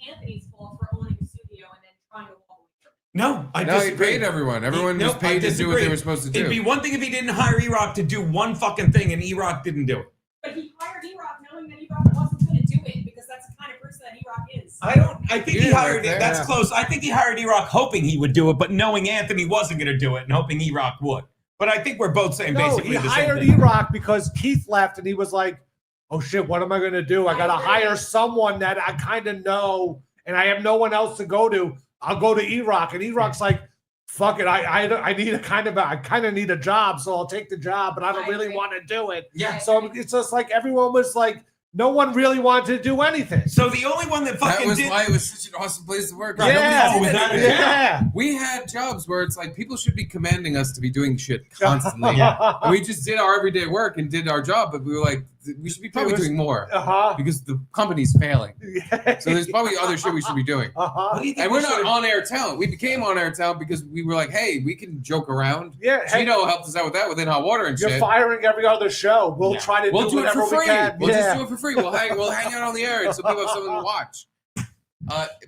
Anthony's fault for owning the studio and then trying to walk away. No, I No, he disagree. paid everyone. Everyone was Nope, I paid to do what they disagree. were supposed to do. It'd be one thing if he didn't hire Erock to do one fucking thing and Erock didn't do it. But he hired E-Rock knowing that E-Rock wasn't going to do it because that's the kind of person that E-Rock is. I think he Yeah, hired right there. that's close. I think he hired Erock hoping he would do it, but knowing Anthony wasn't going to do it and hoping Erock would. But I think we're both saying No, basically he the same hired thing. E-Rock because Keith left and he was like, oh shit, what am I going to do? I got to hire someone that I kind of know and I have no one else to go to. I'll go to E-Rock. And E-Rock's like, fuck it. I need a I kind of need a job. So I'll take the job, but I don't really want to do it. Yeah. So it's just like everyone was like, no one really wanted to do anything. So the only one that That fucking was did why it was such an awesome place to work. Right. Yeah. Nobody did Without a anything. Yeah. We had jobs where it's like people should be commanding us to be doing shit constantly. Yeah. And we just did our everyday work and did our job, but we were like, we should be probably doing more Uh-huh. because the company's failing. Yeah. So there's probably other shit we should be doing. Uh-huh. What do you think And we we're not should've- on-air talent. We became on-air talent because we were like, hey, we can joke around. Yeah. Hey, Gino helped us out with that within Hot Water and you're shit. firing every other show. We'll Yeah. try to We'll do it whatever for we free. can. We'll Yeah. just do it for free. We'll hang out on the air, and so people have something to watch.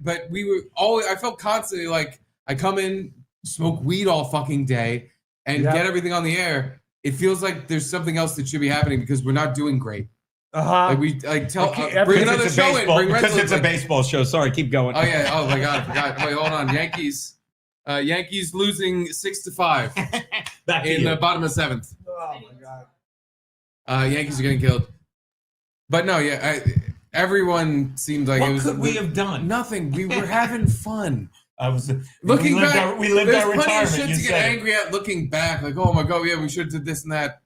But we were always. I felt constantly like I come in, smoke weed all fucking day, and Yeah. get everything on the air. It feels like there's something else that should be happening because we're not doing great. Uh-huh. Like we tell Okay, bring because another it's a show in. baseball, Bring because Renzo, it's a like- baseball show. Sorry, keep going. Oh yeah. Oh my god, I forgot. Wait, hold on. Yankees. Yankees losing 6-5 Back to in you. the bottom of seventh. Oh my god. Yankees are getting killed. But no, yeah, everyone seemed like What it was. could we have done? Nothing. We were having fun. I was Looking we lived back, our, we lived there's our plenty of retirement. shit You to get said it. angry at. Looking back, like, oh my god, yeah, we should have did this and that.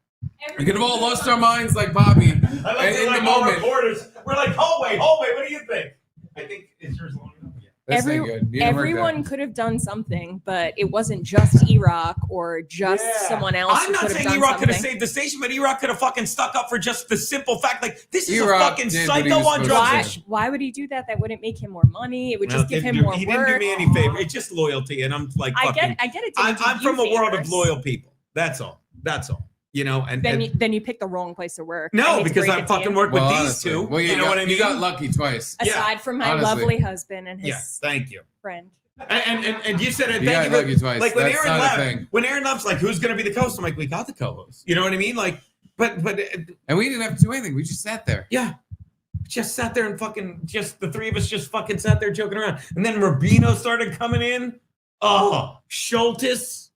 We could have all lost our minds like Bobby. I like And to in like the all moment, reporters. We're like, hallway, what do you think? I think it's yours long enough. Yeah. that's not good. You didn't work Everyone could have done something, but it wasn't just E-Rock or just Yeah. someone else I'm who not could have saying done E-Rock could have something. saved the station, but E-Rock could have fucking stuck up for just the simple fact, like, this is E-Rock a fucking did what he psycho was on supposed drugs. to do. Why would he do that? That wouldn't make him more money. It would Well, just give him didn't do- more he work. didn't do me any favor. It's just loyalty, and I'm like, I fucking, get it. I'm from a world of favors. loyal people. That's all. You know, and Then you pick the wrong place to work. I no, hate to because break I it to fucking you. work with Well, these honestly. two. Well, you know what I mean? You got lucky twice. Aside from my honestly. lovely husband and his Yes, thank you. friend. And you said it. You Thank got you. lucky twice. Like when That's Aaron not a left, thing. when Aaron left's like, who's going to be the co-host? I'm like, we got the co-host. You know what I mean? Like, but And we didn't have to do anything. We just sat there. yeah, just sat there and fucking just the three of us just fucking sat there joking around. And then Rubino started coming in. Oh, Schultes.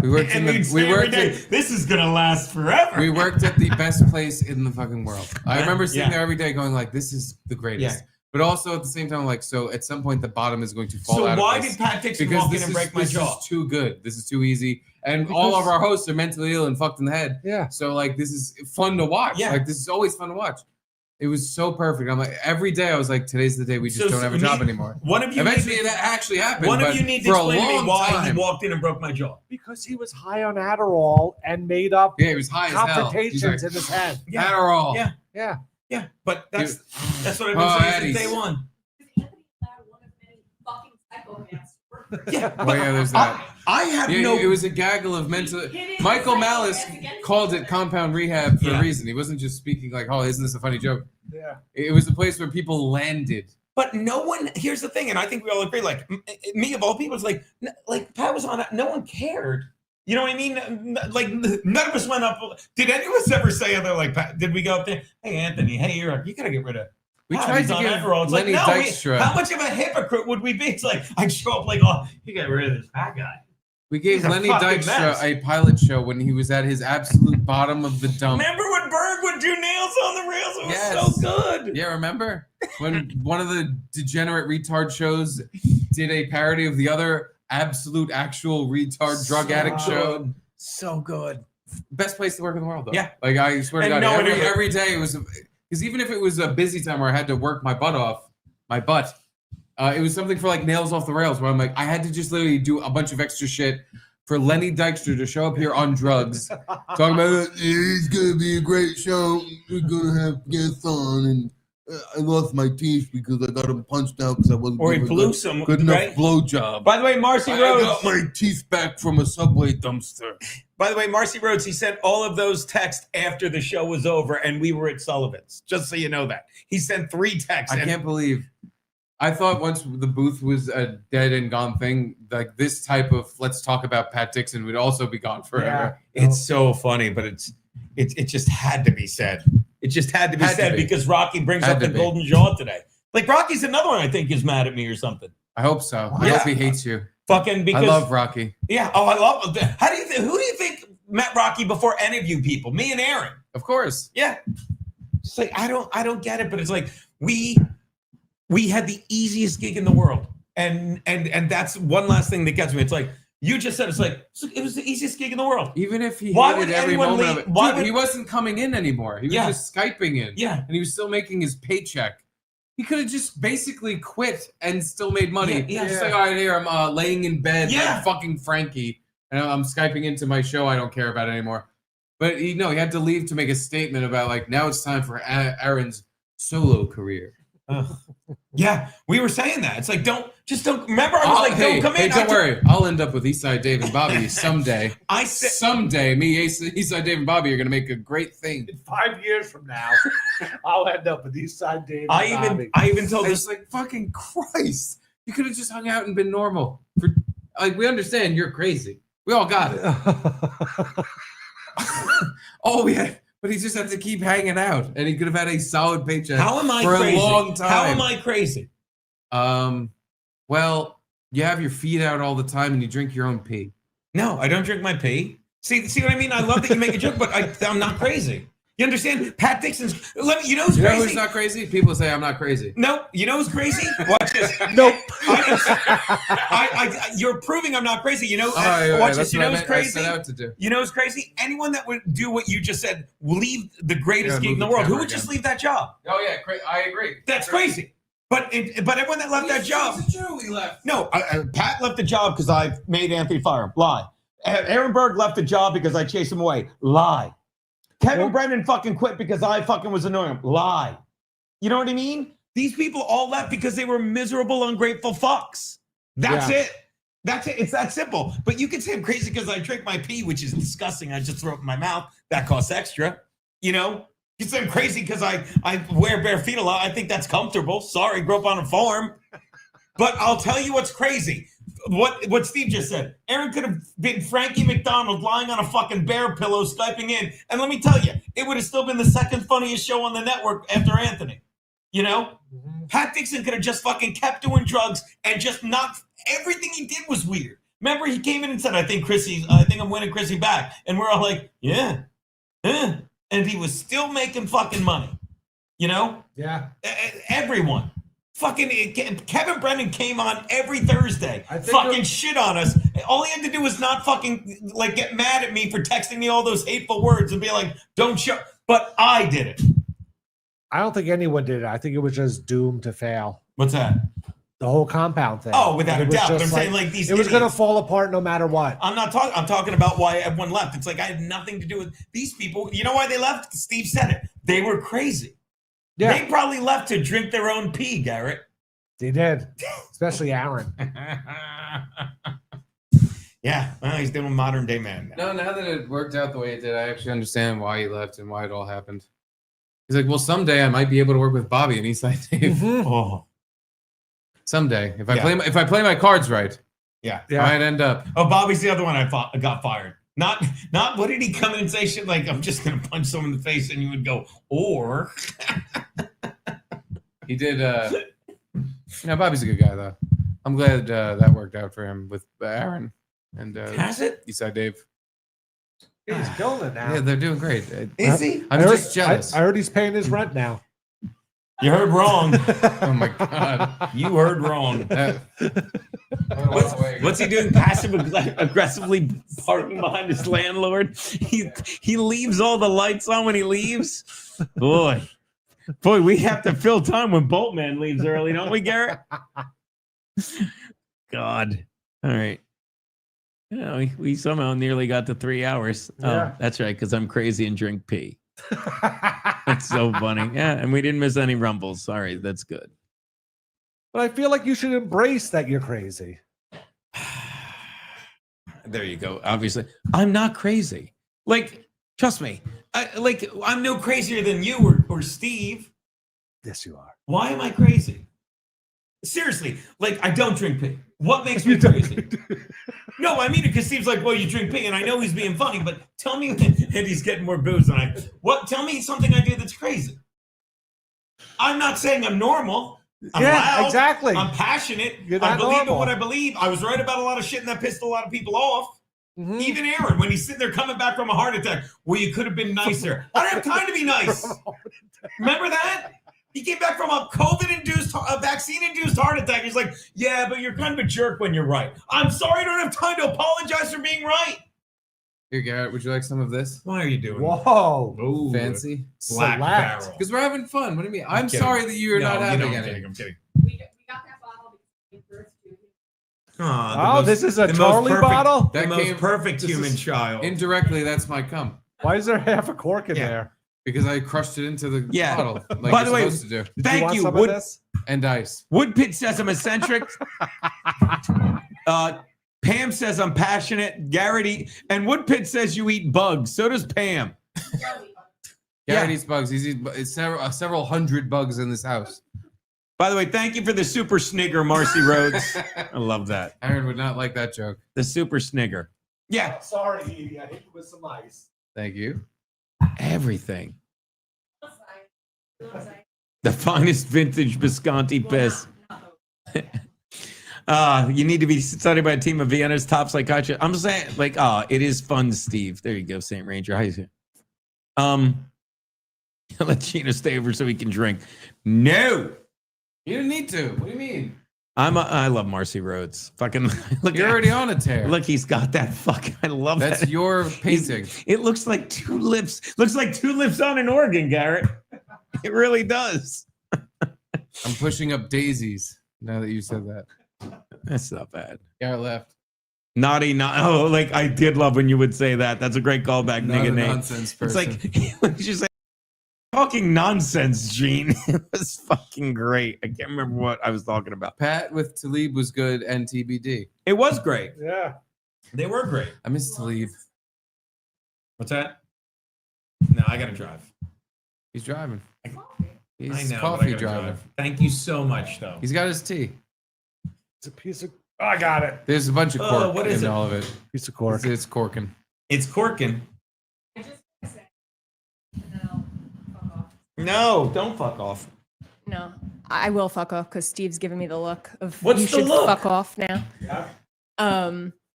We worked in And we'd the. say We every worked. day, In, this is gonna last forever. we worked at the best place in the fucking world. I Yeah. remember sitting Yeah. there every day going like, "This is the greatest." Yeah. But also at the same time, like, so at some point the bottom is going to fall So out why of this. did Pat Dixon Because walk in this and is, break my this jaw? is too good. This is too easy. And all of our hosts are mentally ill and fucked in the head. Yeah. So like this is fun to watch. Yeah. Like this is always fun to watch. It was so perfect. I'm like every day I was like, today's the day we just So don't have a me- job anymore. One of you Eventually need to- that actually happened. One of but you need to for a explain to me long why time- he walked in and broke my jaw. Because he was high on Adderall and made up Yeah, he was high as hell. He's confrontations like, in his head. Yeah. Adderall. Yeah. Yeah. Yeah, but that's what I've Oh, been saying Eddie's. since day one. Yeah, Yeah. but Oh yeah, there's that. I have Yeah, no. it was a gaggle of mental. Michael Malice called it compound rehab for a reason. He wasn't just speaking like, "Oh, isn't this a funny joke?" Yeah. It was a place where people landed. But no one. Here's the thing, and I think we all agree. Like me of all people, it's like Pat was on it. No one cared. You know what I mean? Like none of us went up. Did any of us ever say other like Pat? Did we go up there? Hey Anthony, hey you gotta get rid of. We How, tried he's to on give that roll. It's Lenny like, no, Dykstra. how much of a hypocrite would we be? It's like, I'd show up like, oh, you got rid of this fat guy. We gave He's a Lenny fucking Dykstra mess. a pilot show when he was at his absolute bottom of the dump. Remember when Berg would do nails on the rails? It was Yes. so good. Yeah, remember? When one of the degenerate retard shows did a parody of the other absolute actual retard drug addict show. So good. Best place to work in the world, though. Yeah. Like, I swear to And God, no one every day it was, because even if it was a busy time where I had to work my butt off, it was something for like Nails Off the Rails, where I'm like, I had to just literally do a bunch of extra shit for Lenny Dykstra to show up here on drugs, talking about it's gonna be a great show. We're gonna have guests on, and I lost my teeth because I got them punched out because I wasn't Or he giving blew a some, good enough right? blowjob. By the way, Marcy I Rhodes. got my teeth back from a Subway dumpster. By the way, Marcy Rhodes, he sent all of those texts after the show was over and we were at Sullivan's. Just so you know that. He sent 3 texts. I can't believe. I thought once the booth was a dead and gone thing, like this type of let's talk about Pat Dixon would also be gone forever. Yeah. It's so funny, but it just had to be said. It just had to be said because Rocky brings up the golden jaw today. Like Rocky's another one I think is mad at me or something. I hope so. I hope he hates you. Fucking because I love Rocky. Yeah. Oh, I love. Who do you think met Rocky before any of you people? Me and Aaron. Of course. Yeah. It's like I don't get it, but it's like we had the easiest gig in the world, and that's one last thing that gets me. It's like you just said. It's like it was the easiest gig in the world. Even if he Why hated would every anyone moment leave? of it. Why Dude, he wasn't coming in anymore. He was just Skyping in. Yeah. And he was still making his paycheck. He could have just basically quit and still made money. Yeah. Just like, all right, here, I'm laying in bed Yeah. like fucking Frankie, and I'm Skyping into my show I don't care about anymore. But he had to leave to make a statement about, like, now it's time for Aaron's solo career. Yeah, we were saying that. It's like, don't remember. I was like, don't come in. Don't worry. I'll end up with Eastside Dave and Bobby someday. Someday, me, Eastside Dave and Bobby are going to make a great thing. 5 years from now, I'll end up with Eastside Dave. I even told this, like, fucking Christ. You could have just hung out and been normal. We understand you're crazy. We all got it. But he just had to keep hanging out, and he could have had a solid paycheck. How am I for crazy? a long time? How am I crazy? Well, you have your feet out all the time, and you drink your own pee. No, I don't drink my pee. See what I mean? I love that you make a joke, but I'm not crazy. You understand? Pat Dixon's. You know who's You crazy? know who's not crazy? People say I'm not crazy. No, you know who's crazy? Watch this. Nope. You're proving I'm not crazy. You know, Right, watch that's this. You what know I who's meant- I crazy? set out to do. You know who's crazy? Anyone that would do what you just said, leave the greatest Yeah, gig in the move the world. Who camera would just again. leave that job? Oh yeah, I agree. That's crazy. But everyone that left that job. He left. No, Pat left the job because I made Anthony fire him. Lie. Aaron Berg left the job because I chased him away. Lie. Kevin Brennan fucking quit because I fucking was annoying him. Lie. You know what I mean? These people all left because they were miserable, ungrateful fucks. That's it. That's it. It's that simple. But you can say I'm crazy because I drink my pee, which is disgusting. I just throw it in my mouth. That costs extra. You know? You can say I'm crazy because I wear bare feet a lot. I think that's comfortable. Sorry, grew up on a farm. But I'll tell you what's crazy. What Steve just said. Aaron could have been Frankie McDonald lying on a fucking bear pillow Skyping in. And let me tell you, it would have still been the second funniest show on the network after Anthony. You know? Pat Dixon could have just fucking kept doing drugs and just not... Everything he did was weird. Remember, he came in and said, I think I'm winning Chrissy back. And we're all like, yeah. And he was still making fucking money. You know? Yeah. Everyone. Fucking Kevin Brennan came on every Thursday, think shit on us. All he had to do was not fucking like get mad at me for texting me all those hateful words and be like, "Don't show." But I did it. I don't think anyone did it. I think it was just doomed to fail. What's that? The whole compound thing. Oh, without It a was doubt. But I'm just saying like these. It was going to idiots. fall apart no matter what. I'm not talking. I'm talking about why everyone left. It's like I had nothing to do with these people. You know why they left? Steve said it. They were crazy. Yeah. They probably left to drink their own pee, Garrett. They did, especially Aaron. Yeah, well, he's doing modern day man now. No, now that it worked out the way it did, I actually understand why he left and why it all happened. He's like, well, someday I might be able to work with Bobby and Eastside Dave. Oh, someday, if I play my cards right, yeah, I might end up. Oh, Bobby's the other one I got fired. Not. What did he come in and say? Shit like I'm just gonna punch someone in the face, and you would go, or. He did. Bobby's a good guy though. I'm glad that worked out for him with Aaron and Has it? Eastside Dave. Yeah, he's killing it now. Yeah, they're doing great. Is he? I'm just jealous. I heard he's paying his rent now. You heard wrong. Oh my god. You heard wrong. What's he doing? Passive aggressively parking behind his landlord. He leaves all the lights on when he leaves. Boy, we have to fill time when Boltman leaves early, don't we, Garrett? God. All right. Yeah, we somehow nearly got to 3 hours. Yeah. Oh, that's right, because I'm crazy and drink pee. That's so funny. Yeah, and we didn't miss any rumbles. Sorry, that's good. But I feel like you should embrace that you're crazy. There you go. Obviously, I'm not crazy. Like, trust me. I'm no crazier than you or Steve. Yes, you are. Why am I crazy? Seriously, I don't drink pee. What makes me crazy? No, I mean it because Steve's like, well, you drink pee, and I know he's being funny, but tell me, and he's getting more booze than I. What? Tell me something I do that's crazy. I'm not saying I'm normal. I'm loud. Exactly. I'm passionate. I believe in what I believe. I was right about a lot of shit, and that pissed a lot of people off. Mm-hmm. Even Aaron, when he's sitting there coming back from a heart attack, well, you could have been nicer. I don't have time to be nice. Remember that? He came back from a vaccine-induced heart attack. He's like, yeah, but you're kind of a jerk when you're right. I'm sorry, I don't have time to apologize for being right. Here, Garrett, would you like some of this? Why are you doing Whoa. Ooh, fancy? Black barrel. Because we're having fun. What do you mean? I'm sorry that you're not having any. I'm kidding. We got that bottle Oh, this is a Charlie bottle? The most perfect human child. Indirectly, that's my cum. Why is there half a cork in there? Because I crushed it into the bottle. Like By the way, supposed to do. thank you. And ice. Woodpit says I'm eccentric. Pam says I'm passionate. And Woodpit says you eat bugs. So does Pam. Garrett eats bugs. He's eaten several hundred bugs in this house. By the way, thank you for the super snigger, Marcy Rhodes. I love that. Aaron would not like that joke. The super snigger. Yeah. Sorry, Edie. I hit you with some ice. Thank you. Everything. The finest vintage Visconti piss. You need to be studied by a team of Vienna's top psychiatrists. I'm saying, it is fun, Steve. There you go, St. Ranger. How you doing? Let Gino stay over so he can drink. No. You didn't need to. What do you mean? I love Marcy Rhodes. Fucking look. You're already on a tear. Look, he's got that fucking. I love that. That's your painting. It looks like two lips. Looks like two lips on an organ, Garrett. It really does. I'm pushing up daisies now that you said that. That's not bad. Garrett left. Naughty, I did love when you would say that. That's a great callback, Not nigga a Nate. nonsense person. It's like, you say, talking nonsense, Gene. It was fucking great. I can't remember what I was talking about. Pat with Talib was good and TBD. It was great. Yeah. They were great. I miss Talib. What's that? No, I got to drive. He's driving. He's I know, coffee driving. Thank you so much, though. He's got his tea. It's a piece of. Oh, I got it. There's a bunch of cork what is in it? all of it. Piece of cork. It's corking. It's corking. No, don't fuck off. No, I will fuck off because Steve's giving me the look of What's you the should look? fuck off now. Yeah.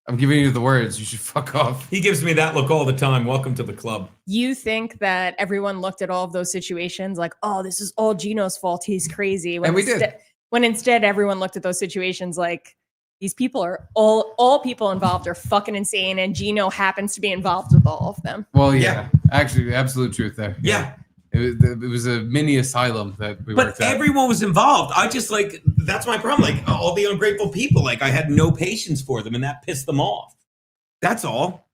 I'm giving you the words. You should fuck off. He gives me that look all the time. Welcome to the club. You think that everyone looked at all of those situations like, oh, this is all Gino's fault. He's crazy. And we did. When instead everyone looked at those situations like these people are all people involved are fucking insane, and Gino happens to be involved with all of them. Well, yeah. Actually, absolute truth there. Yeah. It was a mini asylum that we worked But at. everyone was involved. I just that's my problem. All the ungrateful people, I had no patience for them, and that pissed them off. That's all.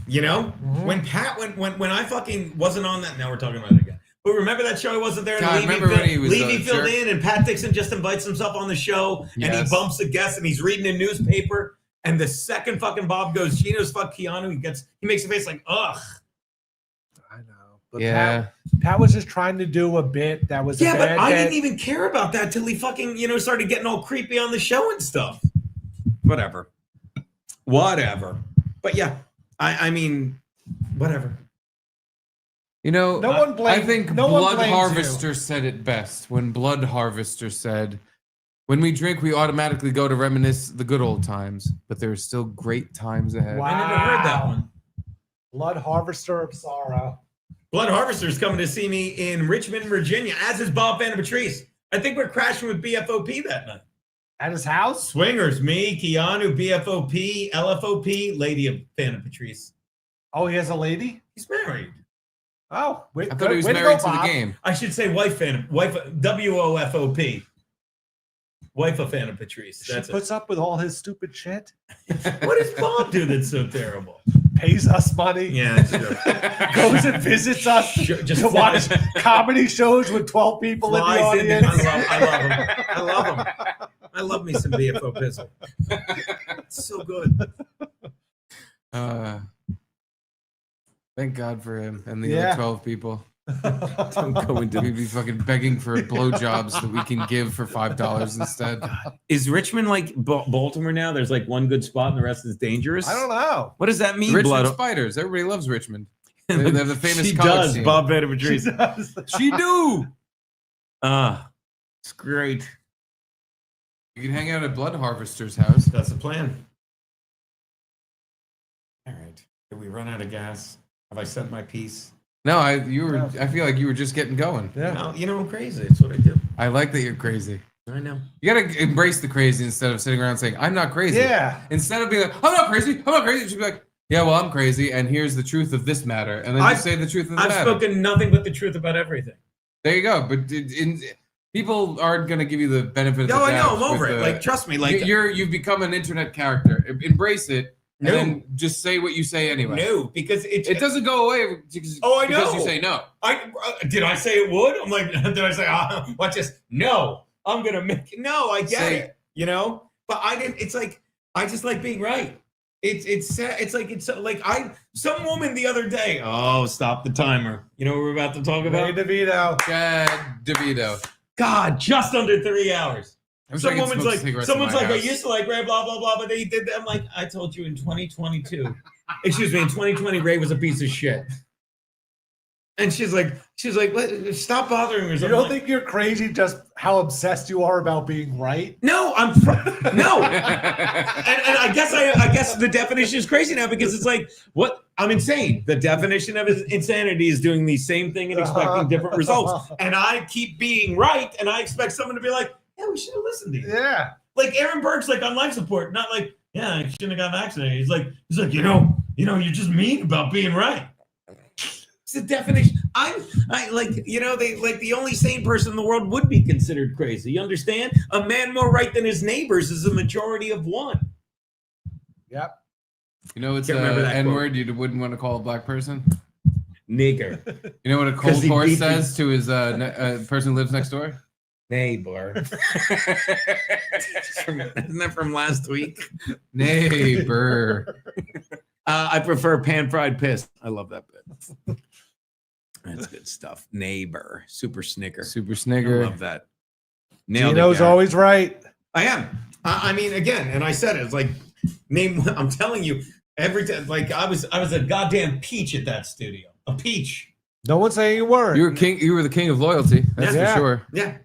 You know? Mm-hmm. When Pat when I fucking wasn't on that, now we're talking about it again. But remember that show I wasn't there, and God, remember when he was Levy a filled jerk? in, and Pat Dixon just invites himself on the show, and he Yes. bumps a guest, and he's reading a newspaper, and the second fucking Bob goes, Gino's fuck Keanu, he makes a face like, ugh. I know. But Yeah. Pat was just trying to do a bit that was Yeah, a but bad I bit. didn't even care about that till he fucking, started getting all creepy on the show and stuff. Whatever. But yeah, I mean, whatever. You know, No one blames. I think no one Blood blames Harvester you. said it best when Blood Harvester said, "When we drink, we automatically go to reminisce the good old times, but there are still great times ahead." Wow. I never heard that one. Blood Harvester of Sorrow. Blood Harvester's coming to see me in Richmond, Virginia, as is Bob Van Patrice. I think we're crashing with BFOP that night. At his house? Swingers, me, Keanu, BFOP, LFOP, Lady of Van Patrice. Oh, he has a lady? He's married. Oh, wait, I thought he was married to the game. I should say wife WOFOP. Wife of Fan of Patrice. She That's puts up with all his stupid shit. What does Bob do that's so terrible? Pays us money. Yeah, it's true. Goes and visits us Just to watch comedy shows with 12 people in the Flies in. audience. I love him. I love him. I love me some BFO pizzle. It's so good. Thank God for him and the other 12 people. Don't go into We'd be fucking begging for blowjobs that we can give for $5 instead. Is Richmond like Baltimore now? There's like one good spot and the rest is dangerous? I don't know. What does that mean, Richmond Blood? Spiders. Everybody loves Richmond. They have the famous She college does, scene. Bob Van Patrice. She do. It's great. You can hang out at Blood Harvester's house. That's the plan. All right. Did we run out of gas? Have I said my piece? No, I feel like you were just getting going. Yeah. No, you know, I'm crazy. It's what I do. I like that you're crazy. I know. You gotta embrace the crazy instead of sitting around saying, "I'm not crazy." Yeah. Instead of being like, "I'm not crazy. I'm not crazy," you should be like, "Yeah, well, I'm crazy, and here's the truth of this matter," and then you say the truth of the I've matter. spoken nothing but the truth about everything. There you go. But people aren't gonna give you the benefit of the No, I doubt. know. I'm over with it. Like, trust me. Like, you've become an internet character. Embrace it. And then just say what you say anyway. No, because it doesn't go away because, I know. because you say no. Did I say it would? I'm like, did I say, watch this? No, I'm going to make it. No, I get it, you know? But I didn't, it's like, I just like being right. Some woman the other day, stop the timer. You know what we're about to talk about? Ray DeVito. Chad DeVito. God, just under 3 hours. I'm sure I can smoke cigarettes in Someone's my like, I house. used to like Ray, blah, blah, blah, but they did that. I'm like, I told you in 2022. Excuse me, in 2020, Ray was a piece of shit. And she's like, stop bothering her. You don't think you're crazy just how obsessed you are about being right? No, no. and I guess the definition is crazy now because it's like, what? I'm insane. The definition of insanity is doing the same thing and expecting different results. And I keep being right, and I expect someone to be like, yeah, we should have listened to you. Yeah. Like Aaron Burke's like on life support, not like, yeah, I shouldn't have gotten vaccinated. He's like, you know, you're just mean about being right. It's the definition. I like, you know, they like the only sane person in the world would be considered crazy. You understand? A man more right than his neighbors is a majority of one. Yep. You know, it's Can't remember an that N-word you wouldn't want to call a black person. Nigger. You know what a 'Cause cold he horse beat says to his person who lives next door? Neighbor. Isn't that from last week? Neighbor. I prefer pan-fried piss. I love that bit. That's good stuff. Neighbor. Super snicker. Super snigger. I love that. Nailed Gino's it, always right. I am. I mean, again, and I said it. It's like, I'm telling you, every time, like I was a goddamn peach at that studio. A peach. No one's saying you weren't. You were king. You were the king of loyalty. That's Yeah. for sure. Yeah.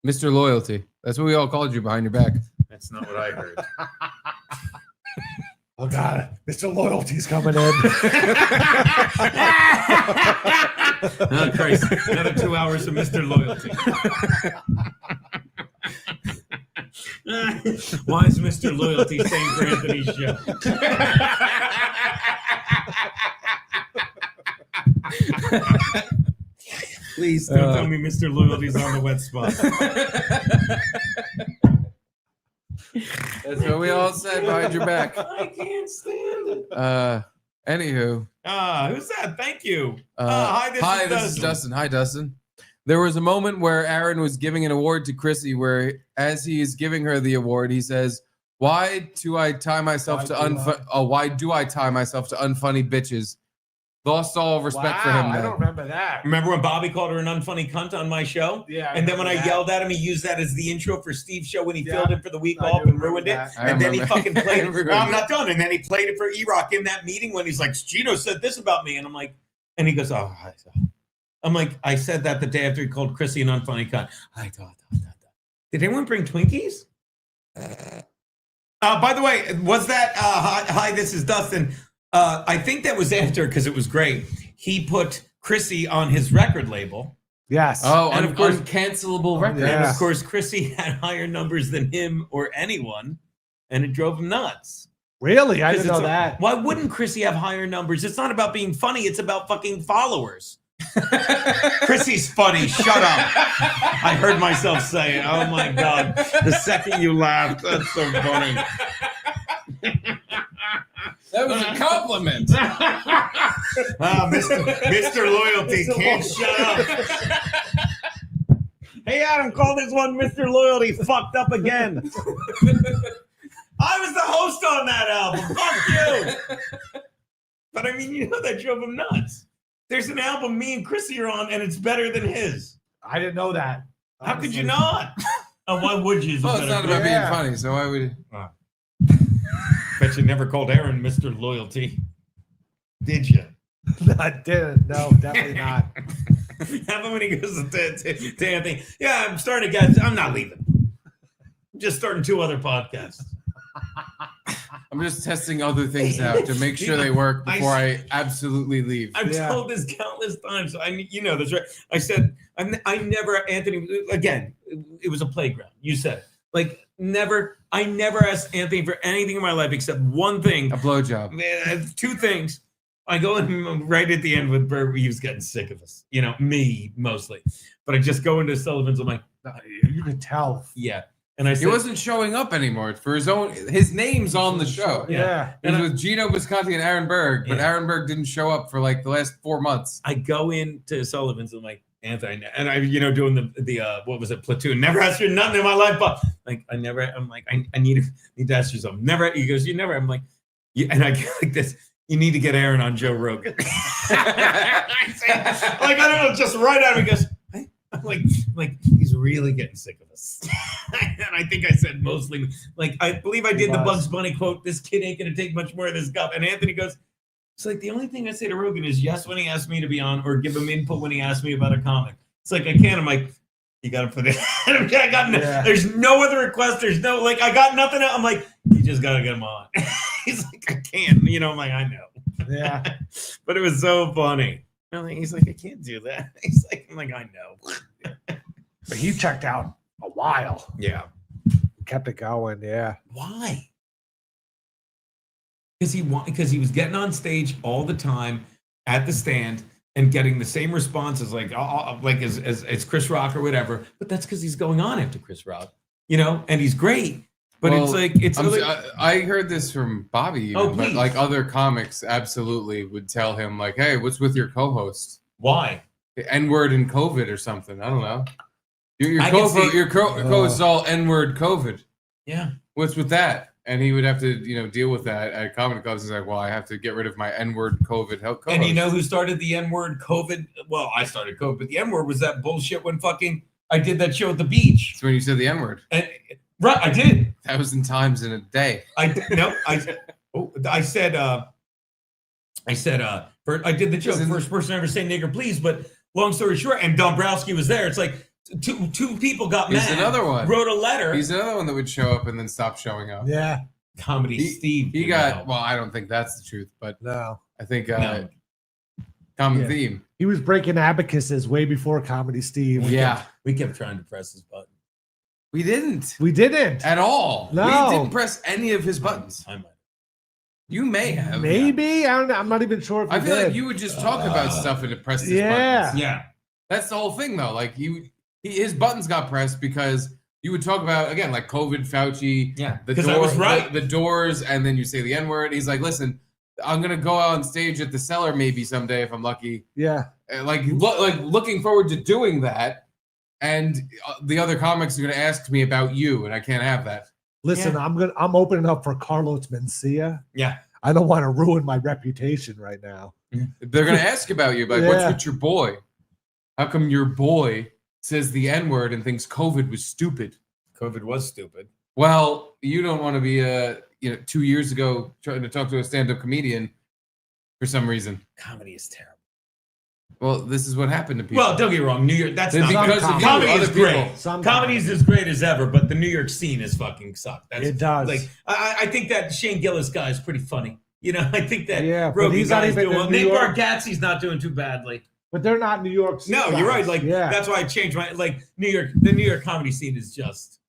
Mr. Loyalty. That's what we all called you behind your back. That's not what I heard. Oh God, Mr. Loyalty's coming in. Oh, Christ. Another 2 hours of Mr. Loyalty. Why is Mr. Loyalty saying for Anthony's show? Please don't tell me Mr. Loyalty's on the wet spot. That's what we all said behind your back. I can't stand it. Anywho. Who's that? Thank you. Hi, this is Dustin. Hi, Dustin. There was a moment where Aaron was giving an award to Chrissy where, as he is giving her the award, he says, why do I tie myself to unfunny bitches? Lost all respect for him. I Then. don't remember that. Remember when Bobby called her an unfunny cunt on my show? Yeah. And then when I yelled at him, he used that as the intro for Steve's show when he filled in for the week off and ruined it. And then he fucking played it. No, I'm not done. And then he played it for E-Rock in that meeting when he's like, Gino said this about me. And I'm like, and he goes, oh, I'm like, I said that the day after he called Chrissy an unfunny cunt. Did anyone bring Twinkies? By the way, was that hi, this is Dustin. I think that was after, because it was great. He put Chrissy on his record label. Yes. Oh, and of course, cancelable record. And of course, Chrissy had higher numbers than him or anyone, and it drove him nuts. Really? I didn't know that. Why wouldn't Chrissy have higher numbers? It's not about being funny. It's about fucking followers. Chrissy's funny. Shut up. I heard myself say it. Oh my God. The second you laughed, that's so funny. That was a compliment. Mr. Loyalty can't shut up. Hey, Adam, call this one Mr. Loyalty fucked up again. I was the host on that album. Fuck you. But I mean, that drove him nuts. There's an album me and Chrissy are on, and it's better than his. I didn't know that. How could you not? Why would you? Well, it's not about being funny, so why would you? Bet you never called Aaron Mr. Loyalty. Did you? I didn't. No, definitely not. How about when he goes to Anthony? Yeah, I'm starting to get. I'm not leaving. I'm just starting 2 other podcasts. I'm just testing other things out to make sure they work before I absolutely leave. I've told this countless times. That's right. I said I never, Anthony. Again, it was a playground. You said it. Like never. I never asked Anthony for anything in my life except one thing: a blowjob. 2 things. I go in right at the end with Bert. He was getting sick of us. Me mostly, but I just go into Sullivan's. I'm like, you could tell. Yeah. And I said, he wasn't showing up anymore for his own. His name's on the show. Yeah. It was with Gino Bisconti and Aaron Berg, but Aaron Berg didn't show up for like the last 4 months. I go into Sullivan's and I'm like, Anthony, and I, doing the what was it, platoon? Never asked you nothing in my life, but like I never. I'm like, I need to ask you something. Never. He goes, you never. I'm like, and I get like this. You need to get Aaron on Joe Rogan. I don't know, just right out of it. He goes, hey? I'm like he's really getting sick of us. And I think I said mostly, like, I believe I did the Bugs Bunny quote, this kid ain't going to take much more of this cup. And Anthony goes, it's like the only thing I say to Rogan is yes when he asks me to be on, or give him input when he asks me about a comic. It's like, I can't. I'm like, you got to put it. There's no other request. There's no, like, I got nothing else. I'm like, you just got to get him on. He's like, I can't. I'm like, I know. Yeah. But it was so funny. He's like, I can't do that. I'm like, I know. But he checked out a while. Yeah. Kept it going. Yeah. Why? Because he was getting on stage all the time at the stand and getting the same responses, like as Chris Rock or whatever. But that's because he's going on after Chris Rock, and he's great. But I heard this from Bobby, but like other comics absolutely would tell him like, hey, what's with your co-host? Why? N-word and COVID or something. I don't know. Your co-host is all N-word COVID. Yeah. What's with that? And he would have to, deal with that at comedy clubs. He's like, well, I have to get rid of my N-word COVID co-host. And you know who started the N-word COVID? Well, I started COVID, but the N-word was that bullshit when I did that show at the beach. It's when you said the N-word. And right, I did. 1,000 times in a day. I did the joke. First person ever say nigger, please. But long story short, and Dombrowski was there. It's like two people got mad. He's another one. Wrote a letter. He's another one that would show up and then stop showing up. Yeah. Comedy Steve. He got, well, I don't think that's the truth, but no. I think common theme. He was breaking abacuses way before Comedy Steve. We kept trying to press his button. We didn't. We didn't. At all. No. We didn't press any of his buttons. I might. You may have. Maybe. I don't know. I'm not even sure if I feel like you would just talk about stuff and it pressed his buttons. Yeah. That's the whole thing, though. Like, his buttons got pressed because you would talk about, again, like COVID, Fauci, I was right. the doors, and then you say the N-word. He's like, listen, I'm going to go out on stage at the Cellar maybe someday if I'm lucky. Yeah. Looking forward to doing that. And the other comics are going to ask me about you, and I can't have that. Listen, I'm opening up for Carlos Mencia. Yeah. I don't want to ruin my reputation right now. They're going to ask about you, like, what's with your boy? How come your boy says the N-word and thinks COVID was stupid? COVID was stupid. Well, you don't want to be 2 years ago trying to talk to a stand-up comedian for some reason. Comedy is terrible. Well, this is what happened to people. Well, don't get me wrong. New York, that's Because not of you, comedy other is great. people. Comedy's as great as ever, but the New York scene is fucking sucked. It does. Like, I think that Shane Gillis guy is pretty funny. You know, I think that but Rogan he's not guy's even doing well. in New Nick York. Bargatze's not doing too badly. But they're not New York City. No, you're right. Like, that's why I changed my the New York comedy scene is just,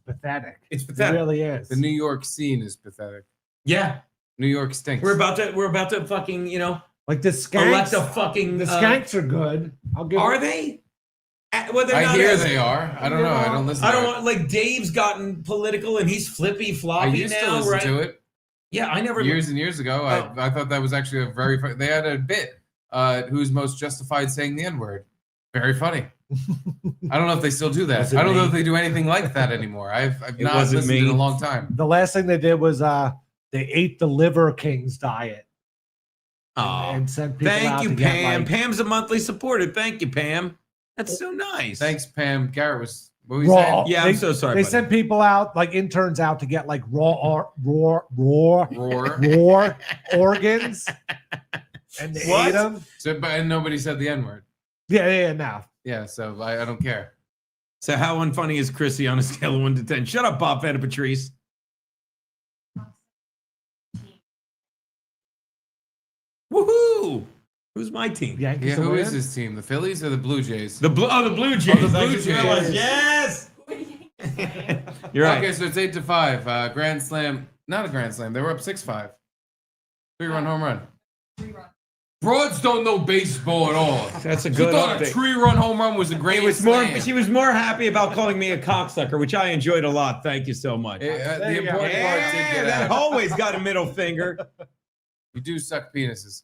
pathetic. It's pathetic. It really is. The New York scene is pathetic. Yeah. New York stinks. We're about to fucking, like the skanks. elect a fucking. The skanks are good. I'll give. Are they? Well, they're I not hear as- they are. I don't know. I don't listen. I to don't it. want like Dave's gotten political and he's flippy I floppy used now, to listen right? to it. Yeah, I never Years and years ago. I thought that was actually a very funny. They had a bit. Who's most justified saying the N-word? Very funny. I don't know if they still do that. Was it I don't know me? if they do anything like that anymore. I've It not wasn't listened me. in a long time. The last thing they did was they ate the Liver King's diet. And sent people Thank out you, to get, Pam. like, Pam's a monthly supporter. Thank you, Pam. That's so nice. Thanks, Pam. Garrett was. What were you raw. saying? Yeah, I'm so sorry. They buddy. sent people out, like interns out, to get like raw Roar. organs, and they What? ate them. So, and nobody said the N-word. Yeah, now. Yeah, so I don't care. So how unfunny is Chrissy on a scale of 1 to 10? Shut up, Bob Fanta Patrice. Woohoo! Who's my team? Yankees Yeah, will who win? is his team? The Phillies or the Blue Jays? The Blue Jays. the Blue I just Jays. realized. Yes. You're right. Okay, so it's 8-5. Grand slam. Not a grand slam. They were up 6-5. 3-run home run. Broads don't know baseball at all. That's a She good thought a update. 3-run home run was a great slam. She was more happy about calling me a cocksucker, which I enjoyed a lot. Thank you so much. The important part did get that out. always got a middle finger. You do suck penises.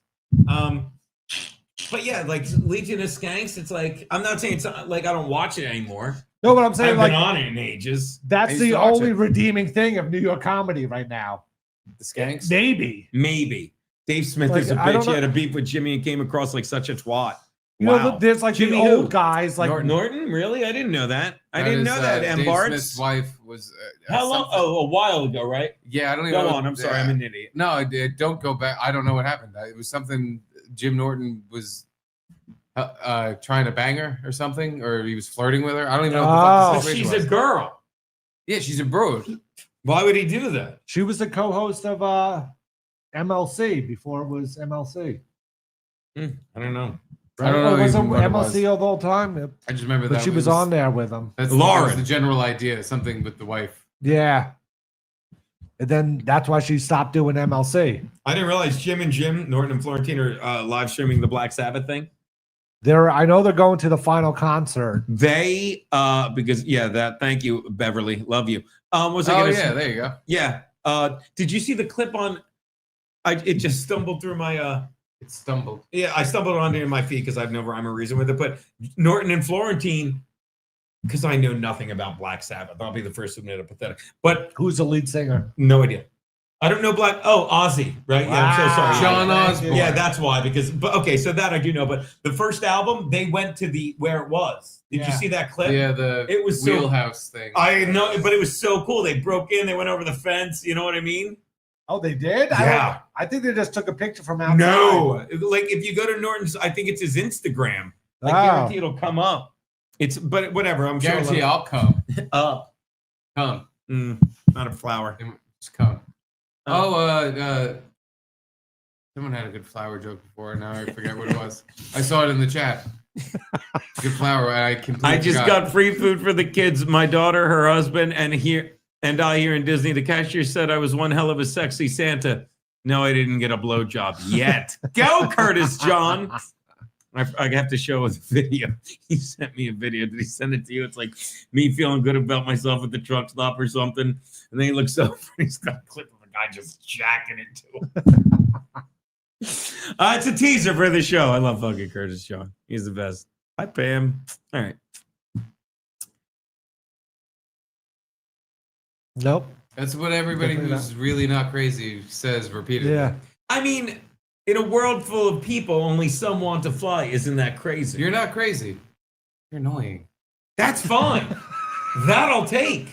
But yeah, like Legion of Skanks, it's like I'm not saying it's like I don't watch it anymore. No, but I'm saying I've like been on it in ages. I that's used the to watch only it. redeeming thing of New York comedy right now. The Skanks? Maybe. Dave Smith Like, is a I don't bitch. He know- had a beef with Jimmy and came across like such a twat. You Wow. know, there's like Jimmy the who? old guys like Norton? Really? I didn't know that. I didn't know that. And Dave Bart's. Smith's wife was. How long? something- Oh, a while ago, right? Yeah, I don't even Go know. on. I'm sorry. I'm an idiot. No, don't go back. I don't know what happened. It was something Jim Norton was trying to bang her or something, or he was flirting with her. I don't even know what the fuck the situation She's was. a girl. Yeah, she's a broad. Why would he do that? she was the co-host of MLC before it was MLC. I don't know. I don't know It was even what it MLC of all time. I just remember But that she was on there with him. That's Lauren. that was the general idea. Something with the wife. Yeah. And then that's why she stopped doing MLC. I didn't realize Jim, Norton and Florentine are live streaming the Black Sabbath thing. I know they're going to the final concert. They because thank you, Beverly. Love you. What was I Oh gonna yeah, say? there you go. Yeah. Did you see the clip on it just stumbled through my It stumbled. yeah, I stumbled onto it in my feed because I have no rhyme or reason with it. But Norton and Florentine, because I know nothing about Black Sabbath. I'll be the first to admit it pathetic. But Who's the lead singer? no idea. I don't know Ozzy, right? Yeah, I'm so sorry. John Osborne. Yeah, that's why. But okay, so that I do know. But the first album, they went to where it was. Did you see that clip? Yeah, It was so- wheelhouse thing. I know, but it was so cool. They broke in, they went over the fence. You know what I mean? Oh, they did? Yeah. I think they just took a picture from outside. No, like if you go to Norton's, I think it's his Instagram. I guarantee it'll come up. But whatever. I'm Guarantee sure. I'll come. Up. Come. Not a flower. Just come. Someone had a good flower joke before. Now I forget what it was. I saw it in the chat. Good flower. I completely I just forgot. got free food for the kids. My daughter, her husband, and I here in Disney. The cashier said I was one hell of a sexy Santa. No, I didn't get a blowjob yet. Go, Curtis John. I have to show a video. He sent me a video. Did he send it to you? It's like me feeling good about myself at the truck stop or something. And then he looks over and he's got a clip of a guy just jacking it to him. It's a teaser for the show. I love fucking Curtis John. He's the best. Hi, Pam. All right. Nope. That's what everybody Definitely who's really not crazy says repeatedly. Yeah. I mean, in a world full of people, only some want to fly. Isn't that crazy? You're not crazy. You're annoying. That's fine. That I'll take.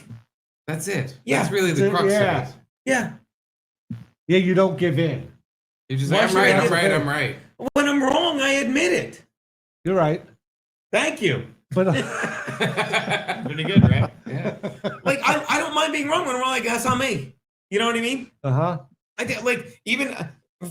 That's it. Yeah. That's really the crux Yeah. of it. Yeah. Yeah, you don't give in. You just Why say, I'm should I right, I'm give right, in? I'm right. When I'm wrong, I admit it. You're right. Thank you. But pretty good, right? Yeah. Like I don't mind being wrong when I'm wrong. Like that's on me. You know what I mean? I think like even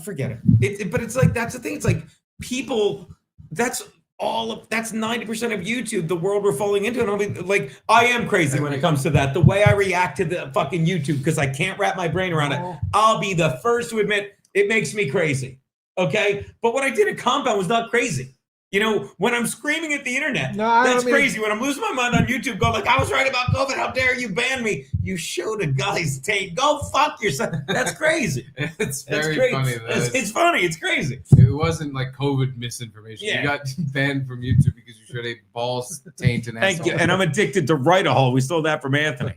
forget it. But it's like that's the thing. It's like people. That's 90% of YouTube. The world we're falling into, and I'll be like, I am crazy when it comes to that. The way I react to the fucking YouTube because I can't wrap my brain around it. I'll be the first to admit it makes me crazy. Okay, but what I did at Compound was not crazy. You know, when I'm screaming at the internet, that's crazy. When I'm losing my mind on YouTube, going like, I was right about COVID. How dare you ban me? You showed a guy's tape. Go fuck yourself. That's crazy. It's very funny. It's funny. It's crazy. It wasn't like COVID misinformation. Yeah. You got banned from YouTube because you showed a balls taint and Thank you. And I'm addicted to Write-A-Hole. We stole that from Anthony.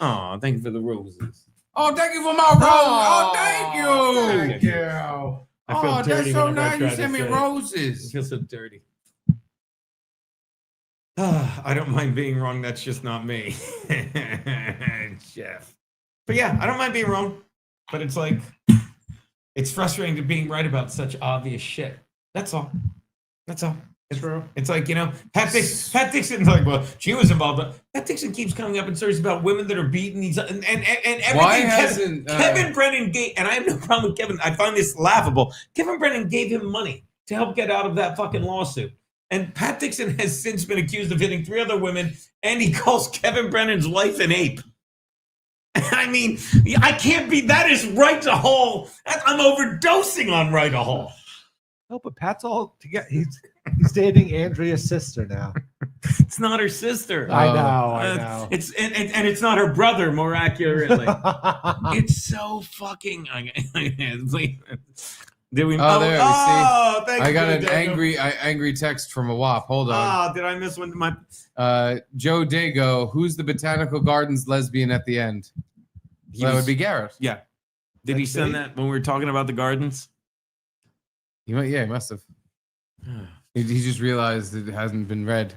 Oh, thank you for the roses. Oh, thank you for my rose. Oh, thank you. Thank you. I feel Oh, dirty that's so whenever I nice. try You to sent me say it. roses. I feel so dirty. I don't mind being wrong. That's just not me. Jeff. But yeah, I don't mind being wrong. But it's like, it's frustrating to being right about such obvious shit. That's all. That's all. It's true. It's like, you know, Pat Dixon, like, well, she was involved, but Pat Dixon keeps coming up in stories about women that are beaten. And everything. Why hasn't Kevin Brennan gave, and I have no problem with Kevin. I find this laughable. Kevin Brennan gave him money to help get out of that fucking lawsuit. And Pat Dixon has since been accused of hitting 3 other women, and he calls Kevin Brennan's wife an ape. I mean, I can't be. That is Write-A-Hole. I'm overdosing on Write-A-Hole. No, but Pat's all together. He's dating Andrea's sister now. It's not her sister. I know. It's and it's not her brother. More accurately, it's so fucking. Did we? Oh, there we see. Thank I you, got an Dago. angry text from a WAP. Hold on. Oh, did I miss one? Joe Dago, who's the Botanical Gardens lesbian at the end? That would be Garrett. Yeah. Did he send that when we were talking about the gardens? He must have. He just realized it hasn't been read.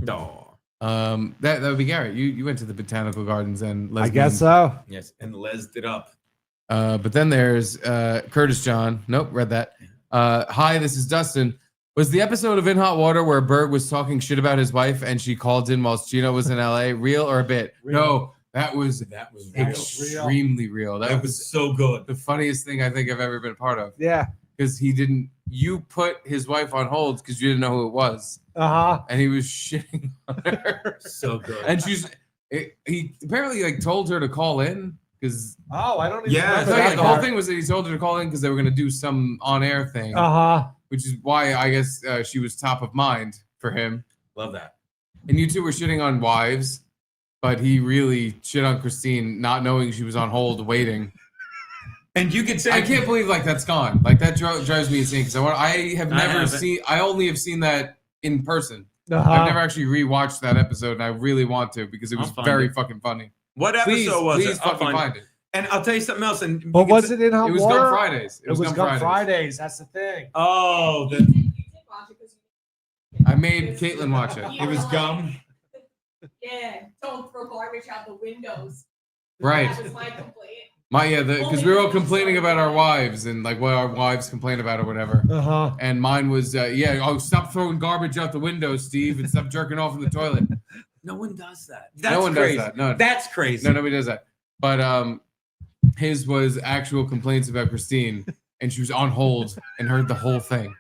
No. That would be Garrett. You went to the Botanical Gardens and lesbian. I guess so. Yes, and lesed it up. But then there's Curtis John. Nope, read that. Hi, this is Dustin. Was the episode of In Hot Water where Berg was talking shit about his wife and she called in whilst Gino was in LA real or a bit? Real. No, that was real. extremely real. That was so good. The funniest thing I think I've ever been a part of. Yeah. Because you put his wife on hold because you didn't know who it was. And he was shitting on her. So good. And he apparently like told her to call in because. Oh, I don't even Yeah, the whole thing was that he told her to call in because they were going to do some on-air thing. Which is why I guess she was top of mind for him. Love that. And you two were shitting on wives, but he really shit on Christine, not knowing she was on hold waiting. And you could say, I can't believe like that's gone. Like that drives me insane because I only have seen that in person. I've never actually rewatched that episode, and I really want to because it was very fucking funny. What episode was it? Please fucking find it. And I'll tell you something else. And But was it in Hot Water? It was Gum Fridays. It was Gum Fridays. That's the thing. Oh, I made Caitlin watch it. It was Gum. Yeah, don't throw garbage out the windows. Right. That was my complaint. Because we were all complaining about our wives and like what our wives complain about or whatever. And mine was, stop throwing garbage out the window, Steve, and stop jerking off in the toilet. No one does that. No one does that. No, that's crazy. No, nobody does that. But his was actual complaints about Christine, and she was on hold and heard the whole thing.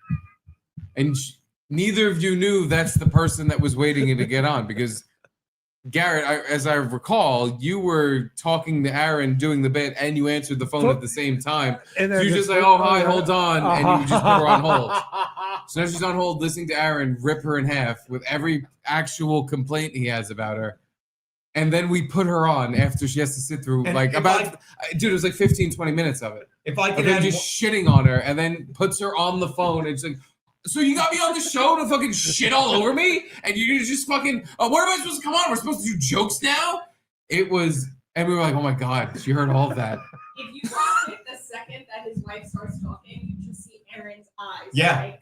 And neither of you knew that's the person that was waiting to get on because Garrett, as I recall, you were talking to Aaron doing the bit, and you answered the phone at the same time. And so you're just like, "Oh, hi, hold on," and you just put her on hold. So now she's on hold, listening to Aaron rip her in half with every actual complaint he has about her. And then we put her on after she has to sit through dude, it was like 15, 20 minutes of it. If I could then just shitting on her and then puts her on the phone and it's like, so you got me on the show to fucking shit all over me? And you just fucking, what am I supposed to come on? We're supposed to do jokes now? It was, and we were like, oh my God, she heard all of that. If you watch it the second that his wife starts talking, you just see Aaron's eyes. Yeah.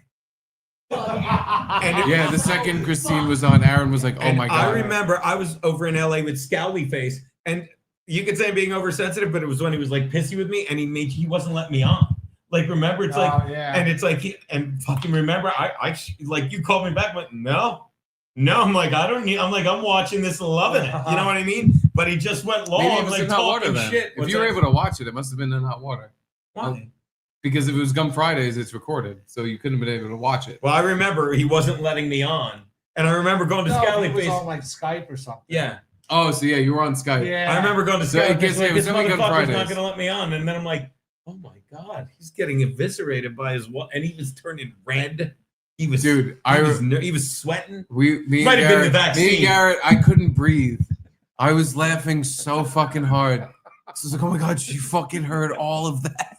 The second Christine was on, Aaron was like, oh my God. I remember I was over in LA with Scowly Face, and you could say I'm being oversensitive, but it was when he was like pissy with me and he wasn't letting me on. Like, remember, it's like, yeah. and it's like, and fucking remember, I like, you called me back, but no, I'm like, I don't need, I'm like, I'm watching this and loving it. You know what I mean? But he just went long, Maybe it was like in hot water talking then. shit. If you were able to watch it, it must have been in hot water. Why? Because if it was Gum Fridays, it's recorded, so you couldn't have been able to watch it. Well, I remember he wasn't letting me on, and I remember going to No, Scally he was Face. on like Skype or something. Yeah. Oh, so yeah, you were on Skype. Yeah. I remember going to So Scally I guess Face. Like, it was this only Gum motherfucker's Fridays. not going to let me on, and then I'm like, oh my god, he's getting eviscerated by his what? And he was turning red. He was, Dude, he was sweating. Me Might have been the and vaccine. Garrett, I couldn't breathe. I was laughing so fucking hard. So I was like, oh my god, you fucking heard all of that.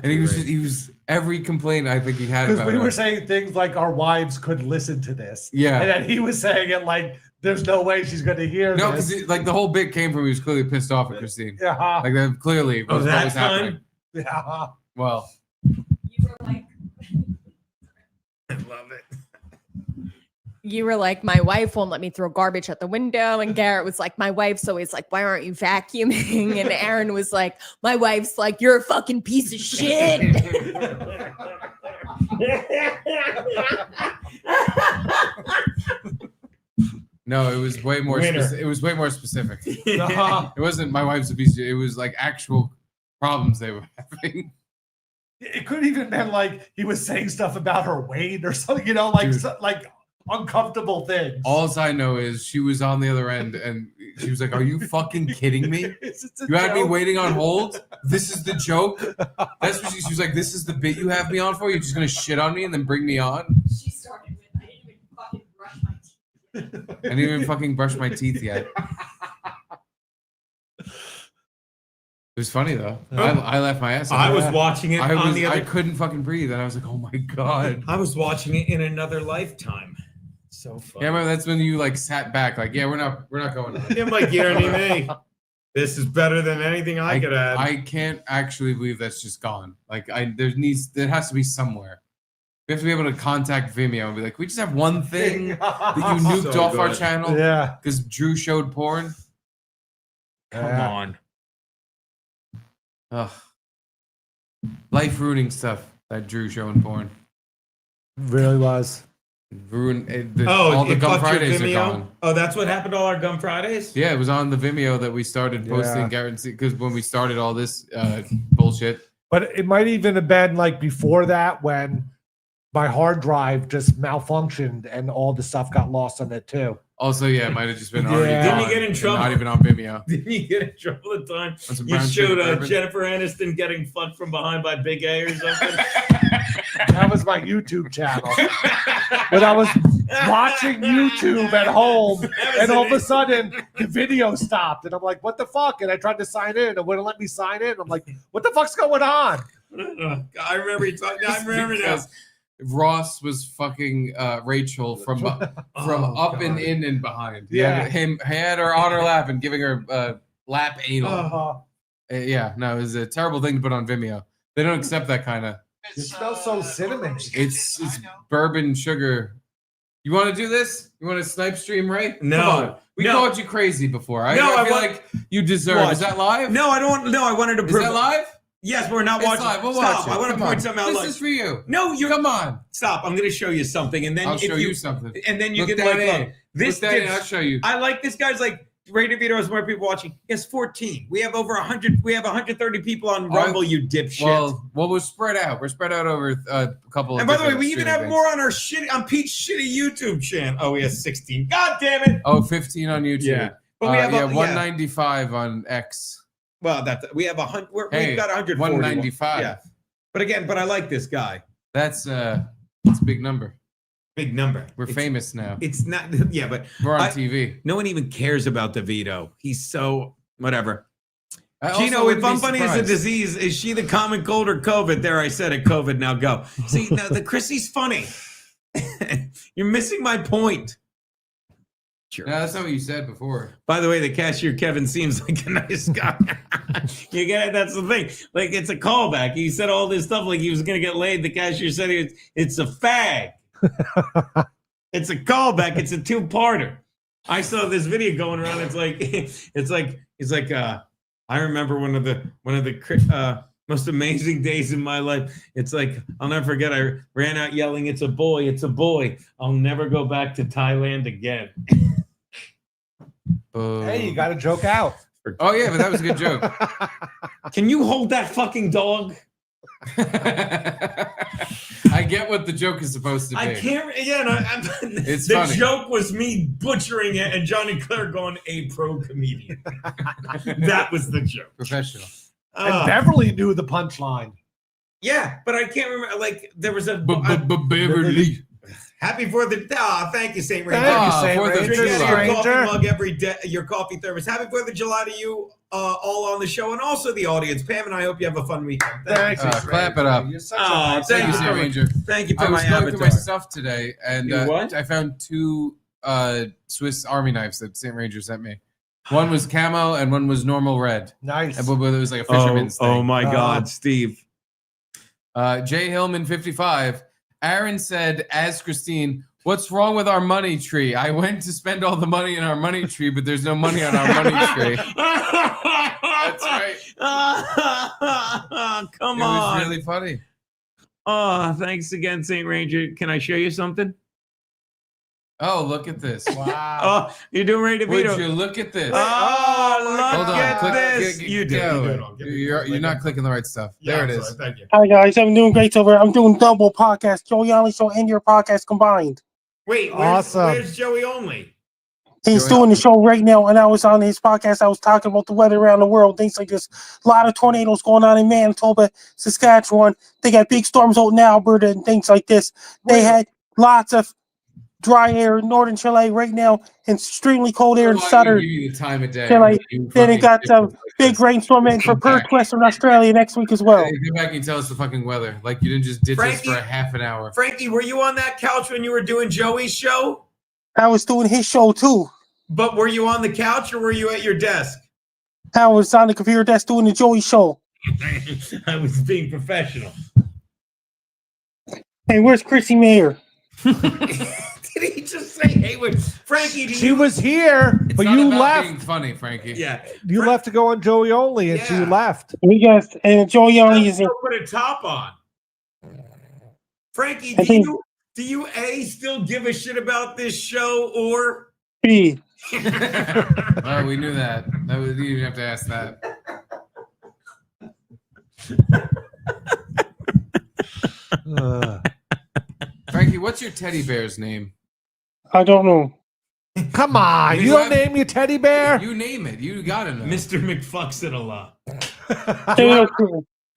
And he was every complaint I think he had Because about we it. were saying things like our wives could listen to this. Yeah. And then he was saying it like there's no way she's going to hear No, this. because like the whole bit came from he was clearly pissed off at Christine. Yeah. Like that clearly was what was happening. Yeah. Well, I love it. You were like, my wife won't let me throw garbage at the window. And Garrett was like, my wife's always like, why aren't you vacuuming? And Aaron was like, my wife's like, you're a fucking piece of shit. no, it was way more. Winner. It was way more specific. It wasn't my wife's a piece of shit. It was like actual problems they were having. It could even been like he was saying stuff about her weight or something, you know, like like uncomfortable things. All I know is she was on the other end and she was like, "Are you fucking kidding me? You had me waiting on hold. This is the joke." That's what she was like. "This is the bit you have me on for. You're just gonna shit on me and then bring me on." She started with, I didn't even fucking brush my teeth. I didn't even fucking brush my teeth yet. It was funny though. I laughed my ass off. I was watching it on the other. I couldn't fucking breathe, and I was like, "Oh my god!" I was watching it in another lifetime. So funny. Yeah, remember that's when you like sat back, like, "Yeah, we're not going." On. I'm like, "You know me. This is better than anything I could have." I can't actually believe that's just gone. Like, there has to be somewhere. We have to be able to contact Vimeo and be like, "We just have one thing that you nuked So off our good. channel, Yeah, because Drew showed porn." Come on. Ugh. Life ruining stuff, that Drew showing porn. really was. All the it Gum fucked your Fridays are Vimeo? gone. Oh, that's what happened to all our Gum Fridays? Yeah, it was on the Vimeo that we started posting, Yeah. guarantee, because when we started all this bullshit. But it might even have been like before that when my hard drive just malfunctioned and all the stuff got lost on it too. Also, yeah, it might have just been already Yeah. Didn't gone you get in and trouble? Not even on Vimeo. Didn't you get in trouble the time On some you brown showed sugar bourbon? Jennifer Aniston getting fucked from behind by Big A or something? That was my YouTube channel. When I was watching YouTube at home, and all of a sudden the video stopped, and I'm like, "What the fuck?" And I tried to sign in, and it wouldn't let me sign in. I'm like, "What the fuck's going on?" I remember you talking. I remember now. Because Ross was fucking Rachel from up and in and behind. He Yeah. he had her on her lap and giving her lap anal. Yeah, no, it was a terrible thing to put on Vimeo. They don't accept that kind of. It smells so cinnamon. It's bourbon sugar. You want to do this? You want to snipe stream, Ray? No. Come on. We No. called you crazy before. I No, feel I want- like you deserve. Watch. Is that live? No, I don't. No, I wanted to. Is that live? Yes, we're not It's watching. live. We'll Stop. watch it. I want to Come point on. something out. This Look. is for you. No, you Come on. Stop. I'm going to show you something, and then I'll if show you something. and then you Look can down like in. look, this. Look down in, did- I'll show you. I like this guy's like rated video has more people watching. He has 14. We have over 100. We have 130 people on Rumble. You dipshit. Well, we're spread out. We're spread out over a couple. And of by the way, different we even streaming have things. more on our on Pete's shitty YouTube channel. Oh, we have 16. God damn it! Oh, 15 on YouTube. Yeah. But we have 195 on X. Well, we have 100. Hey, We've got 140. 195. Yeah. But I like this guy. That's a big number. Big number. We're famous now. It's not. Yeah, but We're on TV. No one even cares about DeVito. He's so whatever. I also Gino, if wouldn't be I'm funny as a surprised. disease, is she the common cold or COVID? There, I said it. COVID. Now go. See, now the Chrissy's funny. You're missing my point. No, that's not what you said before. By the way, the cashier Kevin seems like a nice guy. You get it? That's the thing. Like it's a callback. He said all this stuff like he was gonna get laid. The cashier said it's a fag. It's a callback. It's a two-parter. I saw this video going around. It's like I remember one of the most amazing days in my life. It's like, I'll never forget. I ran out yelling, "It's a boy! It's a boy!" I'll never go back to Thailand again. Hey, you got a joke out. Oh yeah, but that was a good joke. Can you hold that fucking dog? I get what the joke is supposed to be. I can't. Yeah, no, It's the funny. joke was me butchering it and Johnny Claire going a pro comedian. That was the joke. Professional. And Beverly knew the punchline. Yeah, but I can't remember. Like there was a Beverly. Happy 4th of thank you, St. Ranger. Thank you, St. 4th of Ranger. Drink out of your coffee Stranger. mug every day, your coffee thermos. Happy 4th of July to you all on the show and also the audience. Pam and I hope you have a fun weekend. Thanks. Clap it up. You're such Oh, a thank you, St. St. Ranger. Thank you for I was my going through my avatar. stuff today, and You what? I found 2 Swiss Army knives that St. Ranger sent me. One was camo, and one was normal red. Nice. But it was like a fisherman's thing. Oh my God, Steve. Jay Hillman, 55. Aaron said, as Christine, "What's wrong with our money tree? I went to spend all the money in our money tree, but there's no money on our money tree." That's right. Come It on. was really funny. Oh, thanks again, St. Ranger. Can I show you something? Oh, look at this. Wow. Oh, you're doing ready to Would beat you look at this? Oh, look Hold on. at Click, this. click, You go. do. You're not clicking the right stuff. There it is. Thank you. Hi guys, I'm doing great over. I'm doing double podcast, Joey Only Show and your podcast combined. Wait, Awesome. where's Joey Only? He's Joey doing the show right now, and I was on his podcast. I was talking about the weather around the world, things like this. A lot of tornadoes going on in Manitoba, Saskatchewan. They got big storms out in Alberta and things like this. They had lots of dry air in northern Chile right now, and extremely cold air in Well, I can southern give you the time of day. Chile. You Then it fucking got some bitches like big this. rainstorm in for Come Perth, back. Western Australia next week as well. Hey, come back and tell us the fucking weather. Like you didn't just ditch us Frankie? for a half an hour. Frankie, were you on that couch when you were doing Joey's show? I was doing his show too. But were you on the couch or were you at your desk? I was on the computer desk doing the Joey show. I was being professional. Hey, where's Chrissy Mayer? Did he just say, "Hey, wait, Frankie"? She was here, It's but not you about left. being funny, Frankie. Yeah, You left to go on Joey Only, and she Yeah. left. We got and Joey Only is in. Put a top on. Frankie, I do think- you A, still give a shit about this show or B. Oh, we knew that. You didn't have to ask that. Frankie, what's your teddy bear's name? I don't know. Come on, you don't name your teddy bear. You name it. You gotta know. Mr. McFucks-it-a-lot?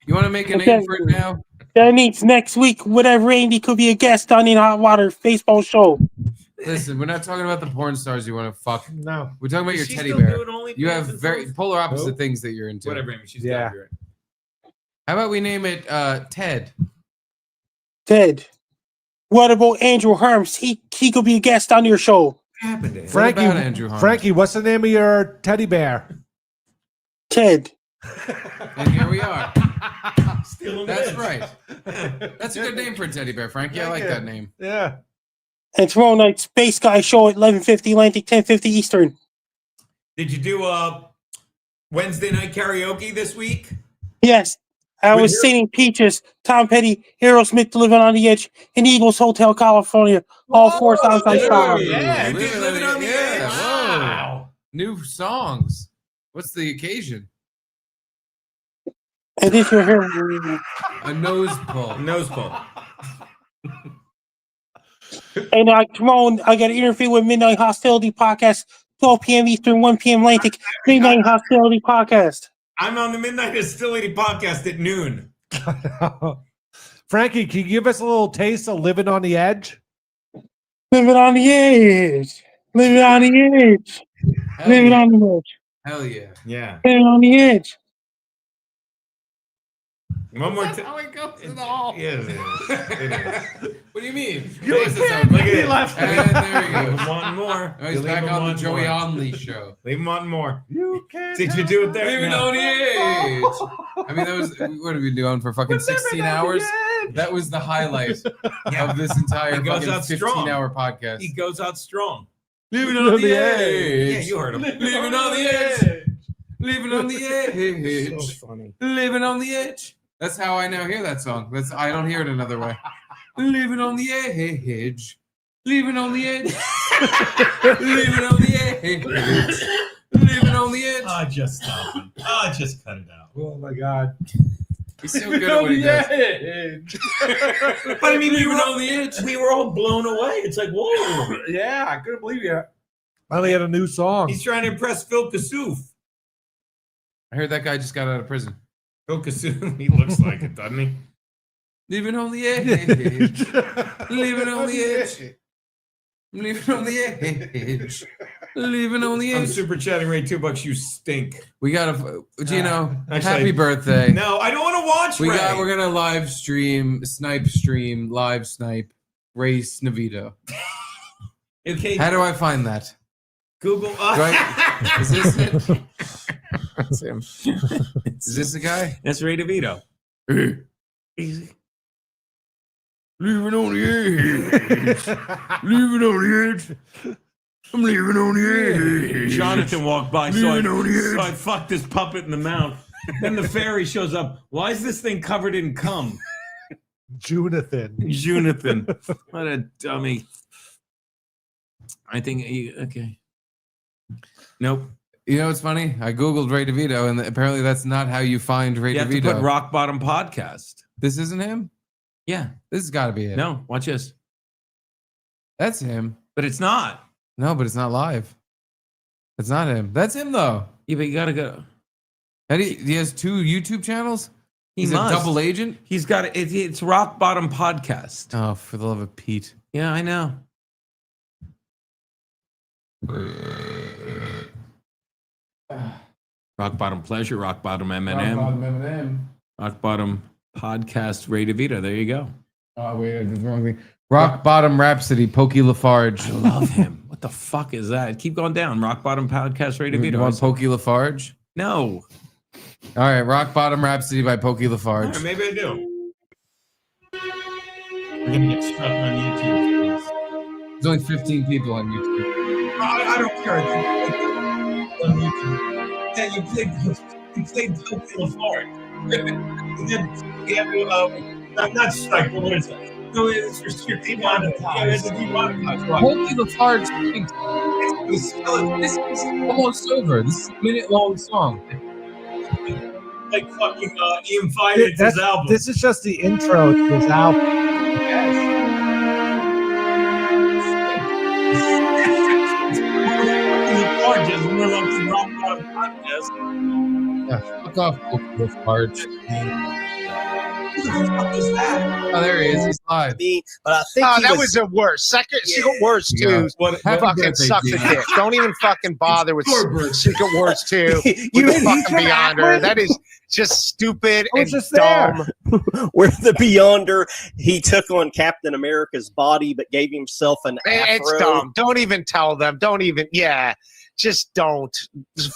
You want to make a Okay. name for it now? That means next week, whatever Andy could be a guest on In Hot Water baseball show. Listen, we're not talking about the porn stars you want to fuck. No. We're talking about Is your she teddy still bear. doing OnlyFans You have and very stuff? polar opposite Nope. things that you're into. Whatever, Amy. She's Yeah. got it. How about we name it Ted? Ted. What about Andrew Harms? He could be a guest on your show. What happened to him? Frankie, about Andrew Harms? Frankie, what's the name of your teddy bear? Ted. And here we are. Still in That's this. right. That's a good name for a teddy bear, Frankie. I like that name. Yeah. And tomorrow night, Space Guy show at 11:50 Atlantic, 10:50 Eastern. Did you do Wednesday night karaoke this week? Yes. I With was your- singing Peaches, Tom Petty, Aerosmith, Living on the Edge, and Eagles Hotel, California. All 4 songs I saw. Yeah, dude, living on the edge. Whoa. Wow. New songs. What's the occasion? And this year here. A nose pull. Nose pull. And tomorrow I got an interview with Midnight Hostility Podcast, 12 p.m. Eastern, 1 p.m. Atlantic. Midnight Hostility Podcast. I'm on the Midnight Hostility podcast at noon. Frankie, can you give us a little taste of Living on the Edge? Living on the edge. Living on the edge. Living on the edge. Hell yeah. Yeah. Living on the edge. One more That's time. how it goes in the hall. Yes, it is. It is. What do you mean? You Look can't. Look at it. left. And there we Leave go. him wanting more. Now he's Leave back him on the wanting Joey more. Only show. Leave him wanting more. You can't. Did you do it there? Leaving No. on the edge. I mean, that was what have we been doing for fucking 16 hours? That was the highlight of this entire He goes fucking out strong. 15-hour podcast. He goes out strong. Leaving on the edge. Yeah, you heard him. Leaving on the edge. Living on the edge. So funny. Living on the edge. That's how I now hear that song. I don't hear it another way. Living on the edge. Living on the edge. Living on the edge. Living on the edge. Oh, just stop it. Oh, just cut it out. Oh my God. He's so good at what he does. But I mean, Living on the edge. we were all blown away. It's like, whoa. Yeah, I couldn't believe it. Finally had a new song. He's trying to impress Phil Kassouf. I heard that guy just got out of prison. Phil Kassouf, he looks like it, doesn't he? Living on the edge. Living on the edge. Living on the edge. Living on the I'm edge. super chatting Ray $2. You stink. We got to, Gino, actually, happy birthday. No, I don't want to watch Ray. We're going to live stream Ray Snavito. Okay. How do I find that? Google. Is this it? That's him. Is this the guy? That's Ray DeVito. Leaving on the edge. Leaving on the edge. I'm leaving on the edge. Jonathan walked by, so Leaving on the edge. I fucked this puppet in the mouth. Then the fairy shows up. Why is this thing covered in cum? Jonathan. What a dummy. I think okay. Nope. You know what's funny? I Googled Ray DeVito, and apparently that's not how you find Ray You have DeVito. to put Rock Bottom Podcast. This isn't him? Yeah. This has got to be it. No, watch this. That's him. But it's not. No, but it's not live. It's not him. That's him, though. Yeah, but you got to go. He has 2 YouTube channels? He's must. a double agent? He's got it's Rock Bottom Podcast. Oh, for the love of Pete. Yeah, I know. Rock Bottom Pleasure, Rock Bottom M&M, Rock Bottom Podcast, Ray DeVito. There you go. Oh, wait, I did the wrong thing. Rock Bottom Rhapsody, Pokey Lafarge. I love him. What the fuck is that? Keep going down. Rock Bottom Podcast, Ray DeVito. You want Pokey Lafarge? No. All right, Rock Bottom Rhapsody by Pokey Lafarge. Right, maybe I do. We're going to get struck on YouTube. There's only 15 people on YouTube. I don't care. On YouTube. Yeah, you played Pokey Lafarge. And then you have not strike, but what is it? No, it's restricted. Demonetized. Yeah, it's a demonetized. Pokey Lafarge. This is almost over. This is a minute-long song. Like fucking Ian Fidance his album. This is just the intro to his album. Yeah, fuck off, Pokey Lafarge. Who the fuck is that? Oh, there he is. He's live. But I think that was the worst. Secret Words 2 fucking sucks a dick. Don't even fucking bother with Secret Words 2 with fucking Beyonder. That is just stupid and dumb. Where the Beyonder, he took on Captain America's body but gave himself an afro. It's dumb. Don't even tell them. Don't even, just don't.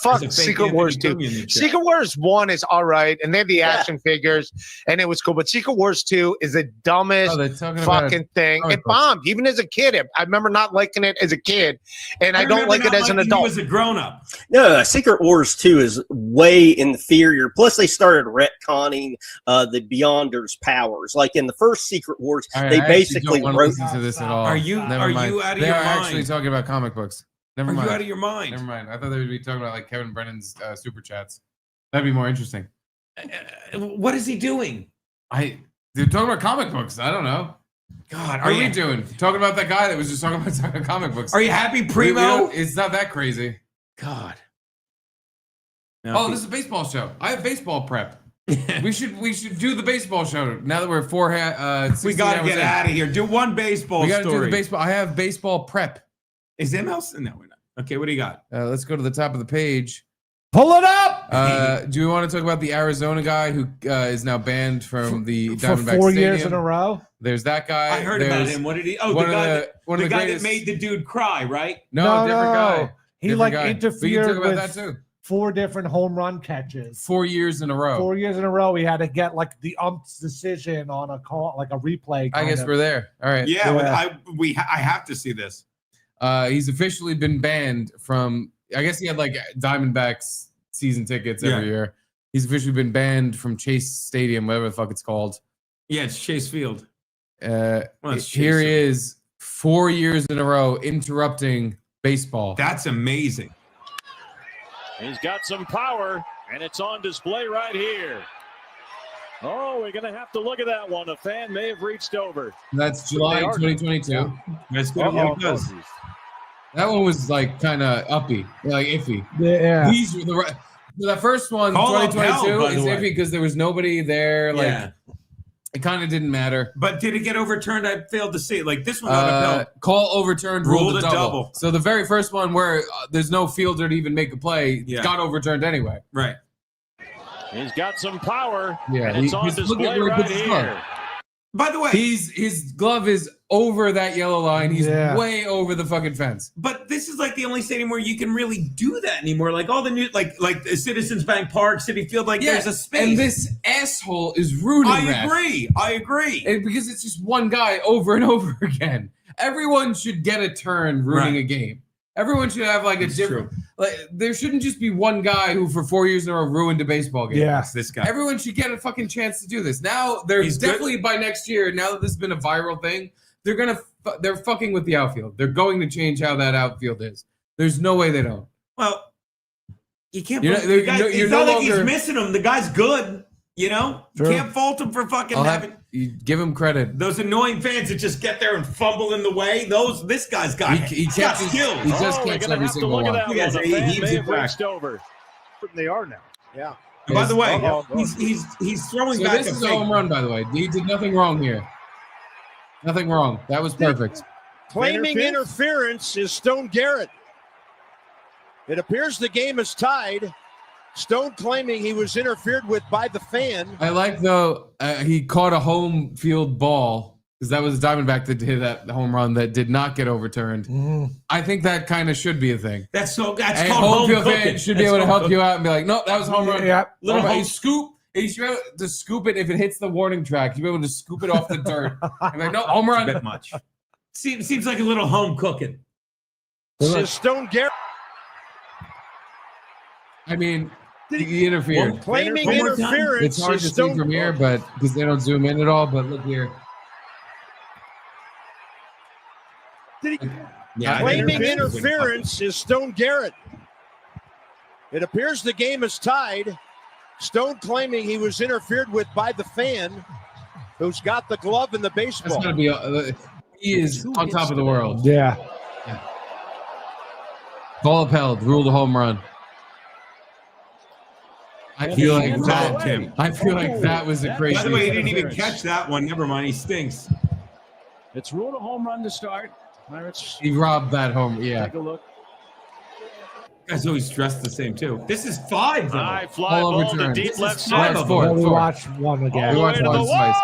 Fuck Secret Wars 2. Secret Wars 1 is all right, and they have the action figures, and it was cool. But Secret Wars 2 is the dumbest fucking thing. It bombed. Even as a kid, I remember not liking it as a kid, and I don't like it as an adult. As a grown-up. No, Secret Wars 2 is way inferior. Plus, they started retconning the Beyonder's powers. Like in the first Secret Wars, they basically wrote. Listen to this at all. Are you out of your mind? They are actually talking about comic books. Never mind. Are you out of your mind? Never mind. I thought they would be talking about like Kevin Brennan's super chats. That'd be more interesting. What is he doing? They're talking about comic books. I don't know. God, what are we doing? Talking about that guy that was just talking about comic books. Are you happy, Primo? It's not that crazy. God. No, this is a baseball show. I have baseball prep. we should do the baseball show now that we're we got to get out of here. Do one baseball We got to story. do the baseball. I have baseball prep. Is ML? No, we're not. Okay, what do you got? Let's go to the top of the page. Pull it up! Do we want to talk about the Arizona guy who is now banned from the Diamondback for 4 Stadium? years in a row? There's that guy. I heard about him. What did he? Oh, the guy that made the dude cry, right? No, different guy. He Different guy. interfered We can talk about with that too. 4 different home run catches. 4 years in a row. 4 years in a row, he had to get like the ump's decision on a call, like a replay. I guess we're there. All right. Yeah, I have to see this. He's officially been banned from. I guess he had like Diamondbacks season tickets every year. He's officially been banned from Chase Stadium, whatever the fuck it's called. Yeah, it's Chase Field. Here he is 4 years in a row interrupting baseball. That's amazing. He's got some power, and it's on display right here. Oh, we're going to have to look at that one. A fan may have reached over. That's July 2022. That's good. Yeah, it does. That one was like kind of uppy, like iffy. Yeah. These were the first one, Call 2022, upheld, is iffy because there was nobody there. Like, it kind of didn't matter. But did it get overturned? I failed to see it. Like this one got upheld. Call overturned, ruled a double. double. So the very first one where there's no fielder to even make a play got overturned anyway. Right. He's got some power. Yeah, and it's on display right here. By the way, his glove is over that yellow line. He's way over the fucking fence. But this is like the only stadium where you can really do that anymore. Like all the new, like Citizens Bank Park, Citi Field, like there's a space. And this asshole is rooting. I agree. Because it's just one guy over and over again. Everyone should get a turn rooting a game. Everyone should have like a different. Like there shouldn't just be one guy who for 4 years in a row ruined a baseball game. Yeah, this guy. Everyone should get a fucking chance to do this. Now there's definitely by next year. Now that this has been a viral thing, they're fucking with the outfield. They're going to change how that outfield is. There's no way they don't. Well, you can't. You're it's not like he's missing him. The guy's good. You know, can't fault him for fucking having. You give him credit. Those annoying fans that just get there and fumble in the way. This guy's got he's got skills. He just catches every single one. They are now. Yeah. And by the way, he's throwing so back. This is a home run, by the way. He did nothing wrong here. Nothing wrong. That was perfect. Claiming interference is Stone Garrett. It appears the game is tied. Stone claiming he was interfered with by the fan. I like, though, he caught a home field ball because that was a Diamondback that did that home run that did not get overturned. I think that kind of should be a thing. That's called home field fan should be able to help you out and be like, no, that was a home run. Yeah. Little home scoop. He should be able to scoop it if it hits the warning track. You'd be able to scoop it off the dirt. I'm like, no, home run. A bit much. Seems like a little home cooking. This is Stone Garrett. I mean, he interfered. Claiming interference. It's hard to see from here, but because they don't zoom in at all. But look here. Claiming interference is Stone Garrett. It appears the game is tied. Stone claiming he was interfered with by the fan, who's got the glove and the baseball. That's gonna be. He is on top of the world. Yeah. Call upheld. Ruled a home run. I feel like that was a crazy. By the way, he didn't even catch that one. Never mind. He stinks. It's ruled a home run to start. Pirates. He robbed that home. Yeah. Take a look. Guys always dressed the same too. This is 5. Though. High fly ball to deep left center. We watched one again. We watched one twice.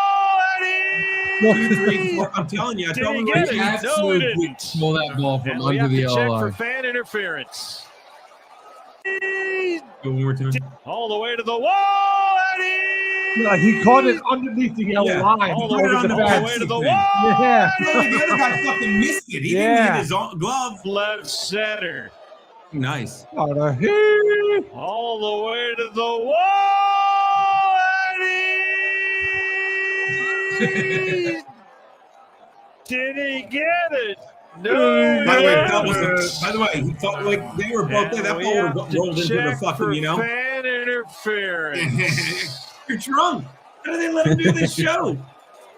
2, 3, 4. I'm telling you. I told him he absolutely pull that ball from under the yellow line. For fan interference. Go one more time. All the way to the wall, Eddie! Yeah, he caught it underneath the yellow line. All the way to the wall. Yeah. The other guy fucking missed it. He didn't hit his glove. Left center. Nice. All the way to the wall, Eddie! Did he get it? No. By the way, he felt like they were both there. That ball would have rolled into the fucking, fan interference. You're drunk. How do they let him do this show?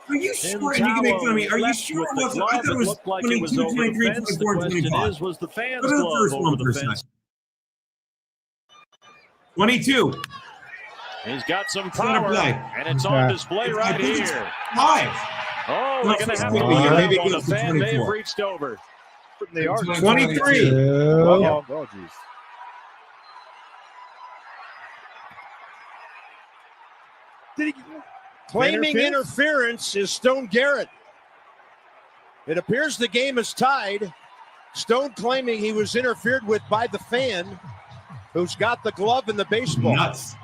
Are you sure? And you can make fun of me. Are you sure it wasn't? I thought it was 22, 23, 24, 25. Was the fans Go to the first one for a second. 22. He's got some power, and it's on display right here. It's 5. Oh, we're going to have maybe to the fan may have reached over. They are 23. Oh, geez. Claiming interference is Stone Garrett. It appears the game is tied. Stone claiming he was interfered with by the fan, who's got the glove and the baseball. Nuts.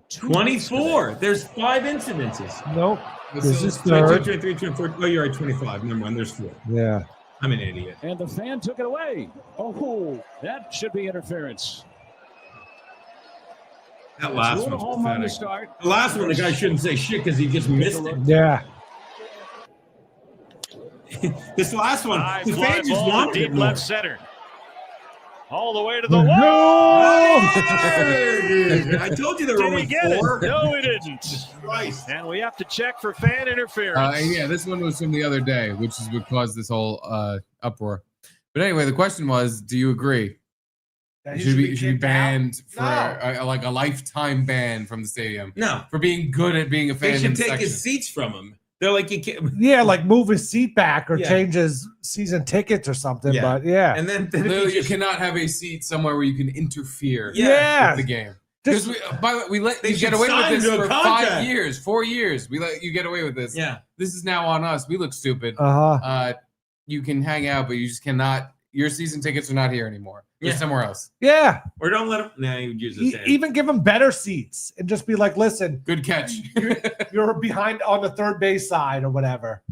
24. There's 5 incidences. Nope. This is 3rd. 23, 24. Oh, you're at 25. Never mind. There's 4. Yeah. I'm an idiot. And the fan took it away. Oh, that should be interference. That last one's pathetic. The last one, the guy shouldn't say shit because he just missed it. Yeah. This last one, High the fly fan just ball to wanted deep it more. left center. All the way to the No! wall. I told you there were Did he only get 4. it? No, he didn't. Christ. And we have to check for fan interference. Yeah, this one was from the other day, which is what caused this whole uproar. But anyway, the question was, do you agree? That Should he be banned for No. like a lifetime ban from the stadium? No. For being good at being a fan. They should in the take section. his seats from him. They're like, you can't. Yeah, like move his seat back or Yeah. change his season tickets or something. Yeah. But yeah. And then Literally, you cannot have a seat somewhere where you can interfere Yeah. with the game. Just- Because by the way, we let They you get should away sign with this to a for contract. 5 years, 4 years. We let you get away with this. Yeah. This is now on us. We look stupid. Uh-huh. You can hang out, but you just cannot. Your season tickets are not here anymore. They're Yeah. somewhere else. Yeah. Or don't let him. Nah, he would use his hand. Even give him better seats and just be like, listen, Good catch. you're behind on the third base side or whatever.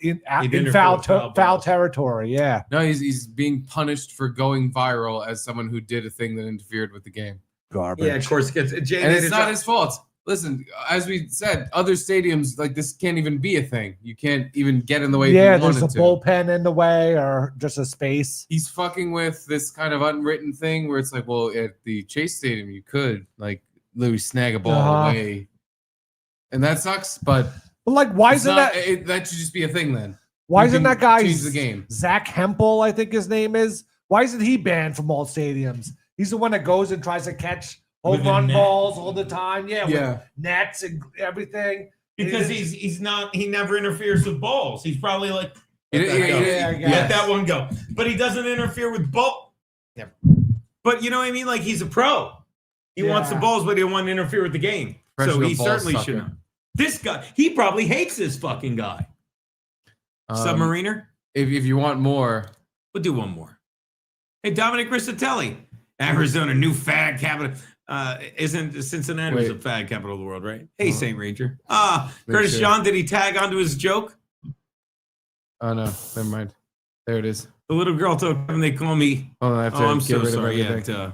In interfere foul, with foul foul balls. territory. Yeah. No, he's being punished for going viral as someone who did a thing that interfered with the game. Garbage. Yeah, of course. Jay And it's not his fault. Listen, as we said, other stadiums like this can't even be a thing. You can't even get in the way. Yeah, if you there's a wanted to. bullpen in the way or just a space. He's fucking with this kind of unwritten thing where it's like, well, at the Chase Stadium, you could like literally snag a ball away, and that sucks. But like, why it's isn't not- that? that should just be a thing then? Why You isn't can that guy change the game? Zach Hempel? I think his name is. Why isn't he banned from all stadiums? He's the one that goes and tries to catch home With a run net. balls all the time. Yeah, Yeah. with nets and everything. Because he's not. He never interferes with balls. He's probably like, Yeah, let that yeah, go. yeah, I Let guess. that one go. But he doesn't interfere with ball. Never. But you know what I mean? Like he's a pro. He wants the Yeah. balls, but he don't want to interfere with the game. So Professional he ball certainly sucker. shouldn't. This guy, he probably hates this fucking guy. Submariner. If you want more, We'll do one more. Hey, Dominic Rissatelli, Arizona, new fag capital. Isn't Cincinnati the fag capital of the world, right? Hey, St. Ranger. Make Curtis sure. John, did he tag onto his joke? oh no, never mind. There it is. The little girl told him they call me. Hold on, I have to I'm get so rid of sorry. Yeah, everything.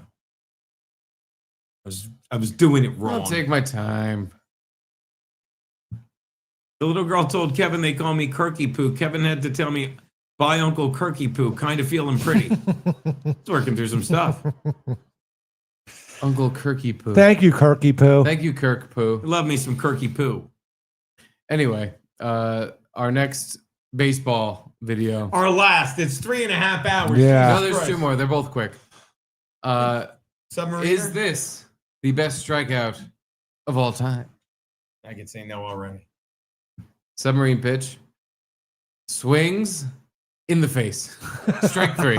I was doing it wrong. I'll take my time. The little girl told Kevin they call me Kirky Poo. Kevin had to tell me, bye, Uncle Kirky Poo. Kind of feeling pretty. It's working through some stuff. Uncle Kirky Poo. Thank you, Kirky Poo. Thank you, Kirk Poo. Love me some Kirky Poo. Anyway, our next baseball video. Our last. It's 3.5 hours. Yeah. No, there's 2 more. They're both quick. Submariner? Is this the best strikeout of all time? I can say no already. Submarine pitch. Swings in the face. Strike 3.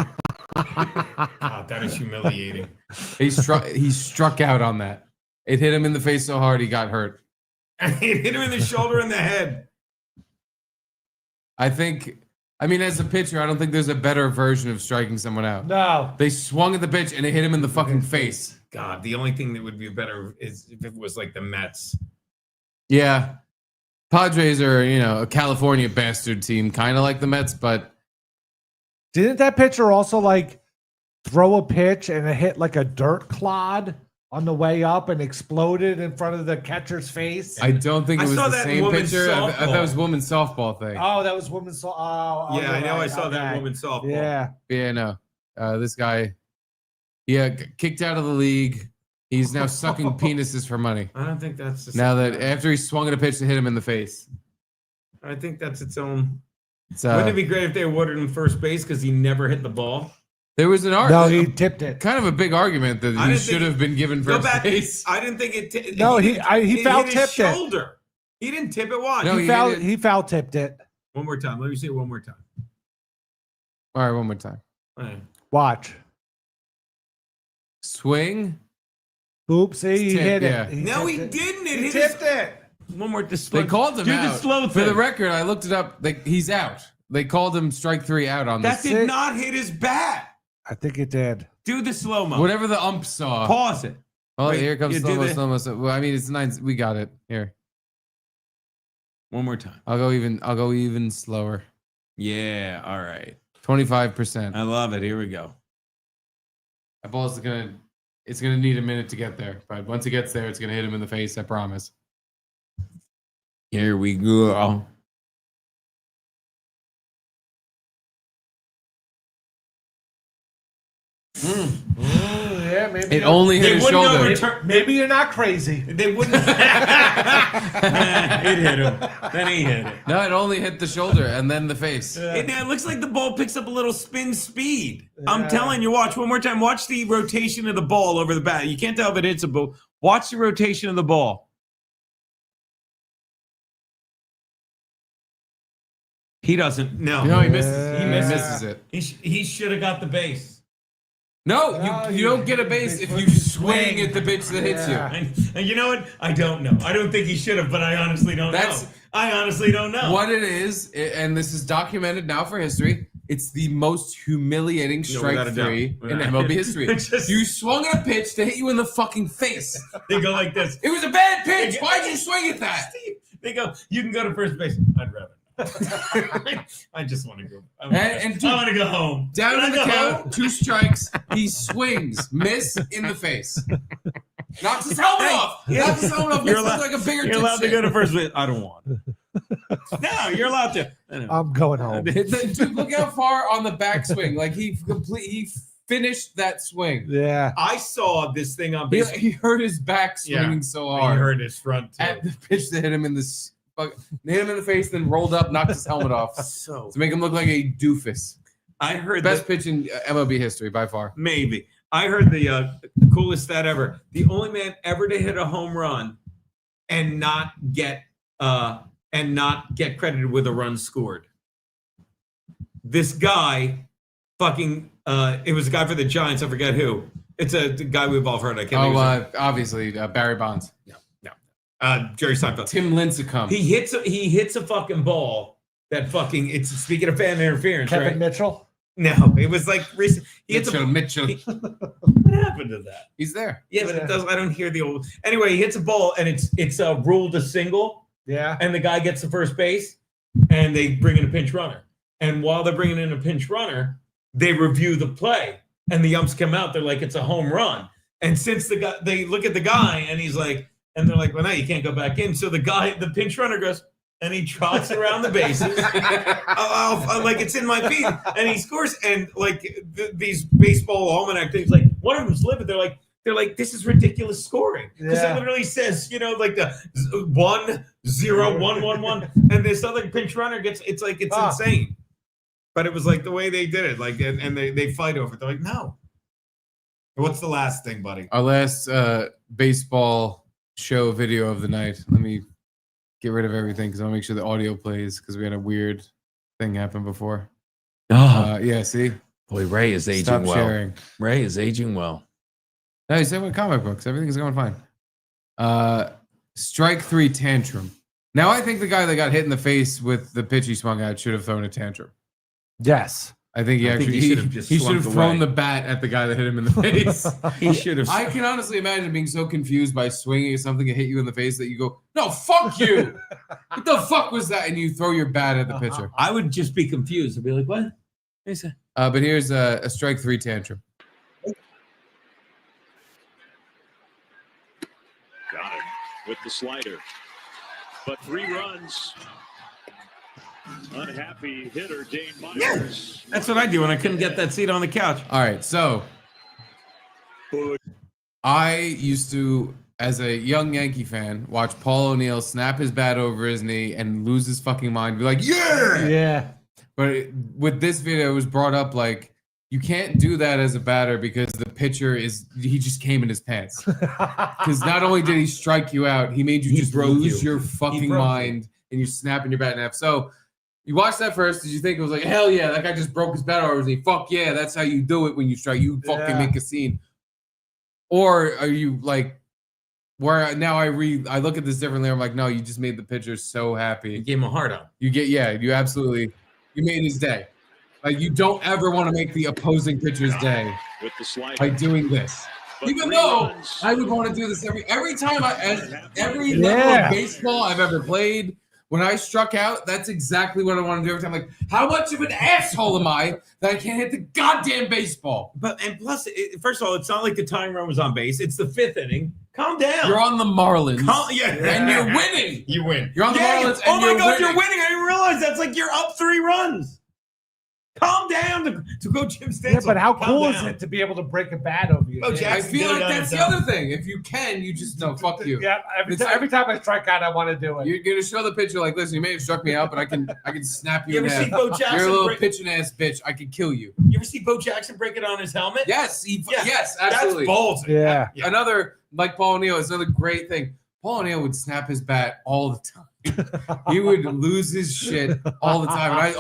God, that is humiliating. He struck out on that. It hit him in the face so hard he got hurt. It hit him in the shoulder and the head. I mean, as a pitcher, I don't think there's a better version of striking someone out. No. They swung at the pitch and it hit him in the fucking face. God, the only thing that would be better is if it was like the Mets. Yeah. Padres are, a California bastard team, kind of like the Mets, but Didn't that pitcher also like throw a pitch and it hit like a dirt clod on the way up and exploded in front of the catcher's face? I don't think it was saw the that in same women's pitcher. I thought softball. it was women's softball thing. Oh, that was women's. Oh, Yeah, I know. I right, saw that okay. women's softball. Yeah. Yeah, no. This guy, kicked out of the league. He's now sucking penises for money. I don't think that's the Now same that guy. after he swung at a pitch to hit him in the face. I think that's its own. It's, Wouldn't it be great if they awarded him first base because he never hit the ball? There was an No, argument. he tipped it. Kind of a big argument that I he didn't think should have been given Go first back. base. I didn't think it. No, he it foul hit his tipped it. shoulder. He didn't tip it. Watch. No, He foul tipped it. One more time. Let me see it one more time. All right, one more time. All right. Watch. Swing. Oops, see, he Tip, hit yeah. it. No, he tipped it. didn't. It He hit tipped his, it. One more. They called him Do out. the slow For the thing. record, I looked it up. He's out. They called him strike 3 out on That this. did not hit his bat. I think it did. Do the slow mo. Whatever the ump saw. Pause it. Oh, Wait, here comes you do slow-mo, the- slow-mo, slow-mo. Well, I mean, it's 9. We got it. Here. One more time. I'll go even slower. Yeah. All right. 25%. I love it. Here we go. That ball's It's going to need a minute to get there, but once it gets there, it's going to hit him in the face. I promise. Here we go. Yeah, maybe It only hit his shoulder. Maybe you're not crazy. They wouldn't. It hit him. Then he hit it. No, it only hit the shoulder and then the face. It looks like the ball picks up a little spin speed. I'm telling you, watch one more time. Watch the rotation of the ball over the bat. You can't tell if it hits a ball. Watch the rotation of the ball. He doesn't. No, No, he misses. He misses it. He should have got the base. No, you don't get a base if you swing at the bitch that hits you. And you know what? I don't know. I don't think he should have, but I honestly don't know. I honestly don't know. What it is, and this is documented now for history, it's the most humiliating strike three in MLB history. You swung at a pitch to hit you in the fucking face. They go like this. It was a bad pitch. Why'd you swing at that? They go, you can go to first base. I'd rather. I just want to go. I want to go home. Down in the count, 2 strikes. He swings, miss in the face. Knocks his helmet off. Knocks his helmet off. You're Makes allowed, it look like a bigger you're allowed to dipshit. go to first base. I don't want. No, you're allowed to. I'm going home. Dude, look how far on the backswing. Like he finished that swing. Yeah. I saw this thing on base. He hurt his back swinging so hard. He hurt his front too. At the pitch that hit him in the face, then rolled up, knocked his helmet off to make him look like a doofus. I heard best pitch in MLB history by far. Maybe. I heard the coolest stat ever. The only man ever to hit a home run and not get credited with a run scored. This guy, it was a guy for the Giants. I forget who. It's a guy we've all heard. I can't. Obviously Barry Bonds. No. Jerry Seinfeld. Tim Lincecum. He hits a fucking ball that fucking. It's speaking of fan interference. Kevin right? Mitchell. No, it was like recent. Mitchell. What happened to that? He's there. Yeah, but it does. I don't hear the old. Anyway, he hits a ball and it's ruled a single. Yeah. And the guy gets to first base, and they bring in a pinch runner. And while they're bringing in a pinch runner, they review the play, and the umps come out. They're like, it's a home run. And since they look at the guy, and he's like, and they're like, well, no, you can't go back in. So the pinch runner goes. And he trots around the bases, like it's in my feed, and he scores. And like these baseball almanac things, like one of them's livid. They're like, this is ridiculous scoring because it literally says, like the 1-0-1-1-1, and this other pinch runner gets. It's like it's insane. But it was like the way they did it, like, and they fight over it. They're like, no. What's the last thing, buddy? Our last baseball show video of the night. Let me get rid of everything because I'll make sure the audio plays because we had a weird thing happen before. Yeah, see? Boy, Ray is aging Stop well. sharing. Ray is aging well. No, same with comic books. Everything's going fine. Strike 3 tantrum. Now, I think the guy that got hit in the face with the pitch he swung at should have thrown a tantrum. Yes. I think he should have thrown the bat at the guy that hit him in the face. He should have. I can honestly imagine being so confused by swinging at something that hit you in the face that you go, no, fuck you. What the fuck was that? And you throw your bat at the pitcher. I would just be confused. I'd be like, what? But here's a strike 3 tantrum. Got it with the slider. But 3 runs. Unhappy hitter Dane Myers. That's what I do when I couldn't get that seat on the couch. All right, so I used to, as a young Yankee fan, watch Paul O'Neill snap his bat over his knee and lose his fucking mind. Be like, yeah! Yeah. But with this video, it was brought up like, you can't do that as a batter because the pitcher he just came in his pants. Because not only did he strike you out, he made you just lose your fucking mind and you're snapping your bat in half. So you watched that first. Did you think it was like, hell yeah, that guy just broke his bat over his knee? Fuck yeah, that's how you do it when you strike. You fucking make a scene. Or are you like, where now I look at this differently. I'm like, no, you just made the pitcher so happy. You gave him a hard on. You made his day. Like, you don't ever want to make the opposing pitcher's day by doing this. Even though I would want to do this every time every level of baseball I've ever played, When I struck out, that's exactly what I want to do every time. Like, how much of an asshole am I that I can't hit the goddamn baseball? And plus, first of all, it's not like the tying run was on base. It's the 5th inning. Calm down. You're on the Marlins. And you're winning. You win. You're on the Marlins. Oh and my God, winning. you're winning. I didn't realize that's like you're up 3 runs. Calm down to go Jim Stansel. Yeah, but how Calm cool down. is it to be able to break a bat over you? I feel like that's the other thing. If you can, you just no, fuck you. Yeah, every time I strike out, I want to do it. You're gonna show the pitcher like, listen, you may have struck me out, but I can snap you You in ever half. see Bo Jackson You're a little break- pitching ass bitch. I could kill you. You ever see Bo Jackson break it on his helmet? Yes, yes, absolutely. That's ballsy. Yeah. Another like Paul O'Neill is another great thing. Paul O'Neill would snap his bat all the time. He would lose his shit all the time, and I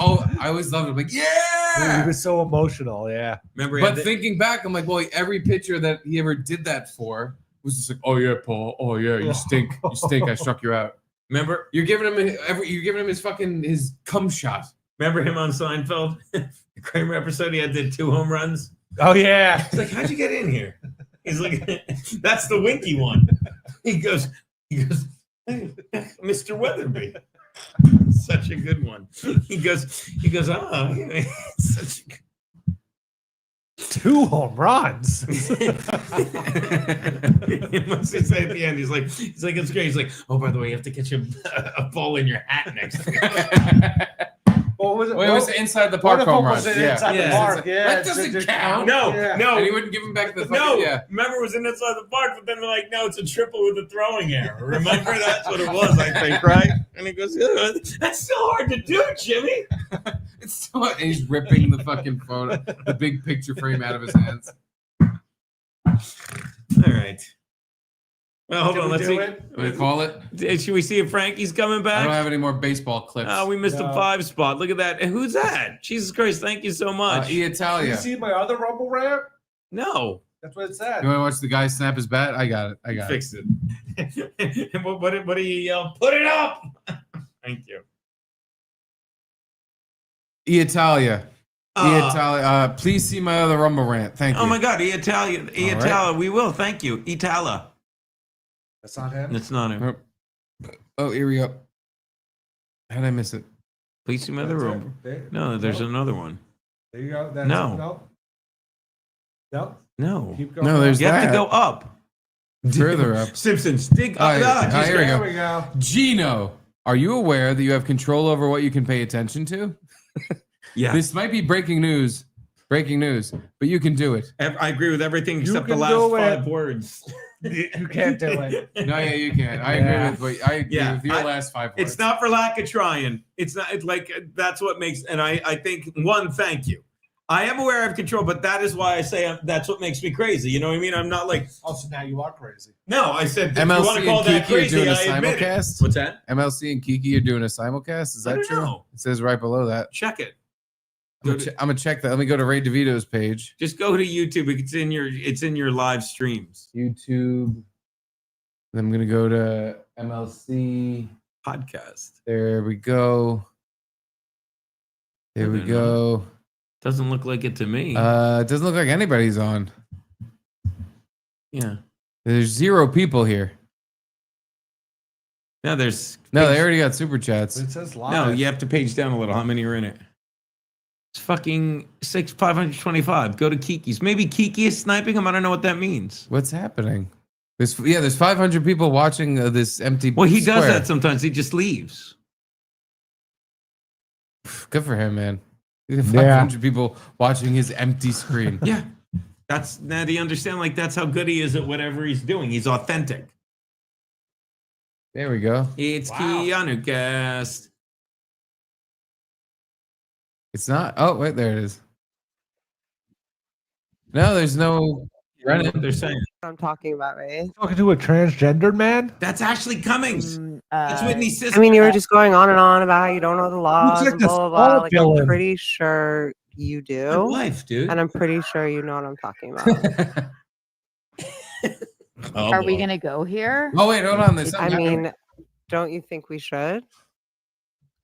always loved him. Like, yeah, He was so emotional. Yeah. Remember, but thinking back, I'm like, well, every pitcher that he ever did that for was just like, oh yeah, Paul, oh yeah, you stink, you stink. I struck you out. Remember, you're giving him his cum shot. Remember him on Seinfeld? The Kramer episode, he did 2 home runs. Oh yeah. He's like, how'd you get in here? He's like, that's the winky one. He goes, hey, Mr. Weatherby. Such a good one. He goes, oh, such a good 2 home runs. He must say at the end, he's like, it's great. He's like, oh, by the way, you have to catch a ball in your hat next time. What was it? Well, it was inside the park home run. Inside the park. Yeah. That doesn't count. No. And he wouldn't give him back the fucking, No, yeah. remember it was inside the park, but then they're like, no, it's a triple with a throwing error. Remember, that's what it was, I think, right? And he goes, yeah, that's still hard to do, Jimmy. It's still, and he's ripping the fucking photo, the big picture frame out of his hands. All right. Well, hold on. Let's see. We call it. Should we see if Frankie's coming back? I don't have any more baseball clips. Oh, we missed a 5 spot. Look at that. And who's that? Jesus Christ! Thank you so much. Italia. You see my other Rumble rant? No. That's what it said. You want to watch the guy snap his bat? I got it. Fixed it. And what do you yell? Put it up. Thank you. Italia. Italia. Please see my other Rumble rant. Thank you. Oh my God, Italia. right. We will. Thank you. Itala. That's not him. That's not him. Oh, here we go. How did I miss it? Please see my other room. No, there's another one. There you go. That's No. No. Keep going. No, there's You have that. to go up. Further up. Simpsons. Dig up. Here we There go. we go. Gino, are you aware that you have control over what you can pay attention to? Yeah. This might be breaking news, but you can do it. I agree with everything except the can last do 5 it. words. You can't do it. No, yeah, you can. I agree with your last 5 words. It's not for lack of trying. It's not. It's like that's what makes. And I think thank you. I am aware of control, but that is why I say that's what makes me crazy. You know what I mean? I'm not like. Oh, so now you are crazy. No, I said if you MLC want to call and that Kiki are crazy, doing a I admit it. simulcast. What's that? MLC and Kiki are doing a simulcast. Is I that don't true? know. It says right below that. Check it. I'm gonna check that. Let me go to Ray DeVito's page. Just go to YouTube. It's in your live streams. YouTube. Then I'm gonna go to MLC podcast. There we go. There we go. Doesn't look like it to me. It doesn't look like anybody's on. Yeah. There's 0 people here. No, there's No, they already got super chats. It says live. No, you have to page down a little. How many are in it? It's fucking 525. Go to Kiki's. Maybe Kiki is sniping him. I don't know what that means. What's happening? There's 500 people watching this empty. Well, he does square. that sometimes. He just leaves. Good for him, man. 500 people watching his empty screen. Yeah. Now do you understand? Like, that's how good he is at whatever he's doing. He's authentic. There we go. It's Keanu Cast. It's not. Oh, wait, there it is. No, there's no Brennan. They're saying I'm talking about, right? Talking to a transgendered man? that's actually coming. That's Whitney's sister. I mean, you were just going on and on about how you don't know the laws like and the blah, blah, blah. Saw Like, villain. I'm pretty sure you do. My wife, dude. And I'm pretty sure you know what I'm talking about. Are we gonna go here? Oh wait, hold on. There's I something mean, don't you think we should?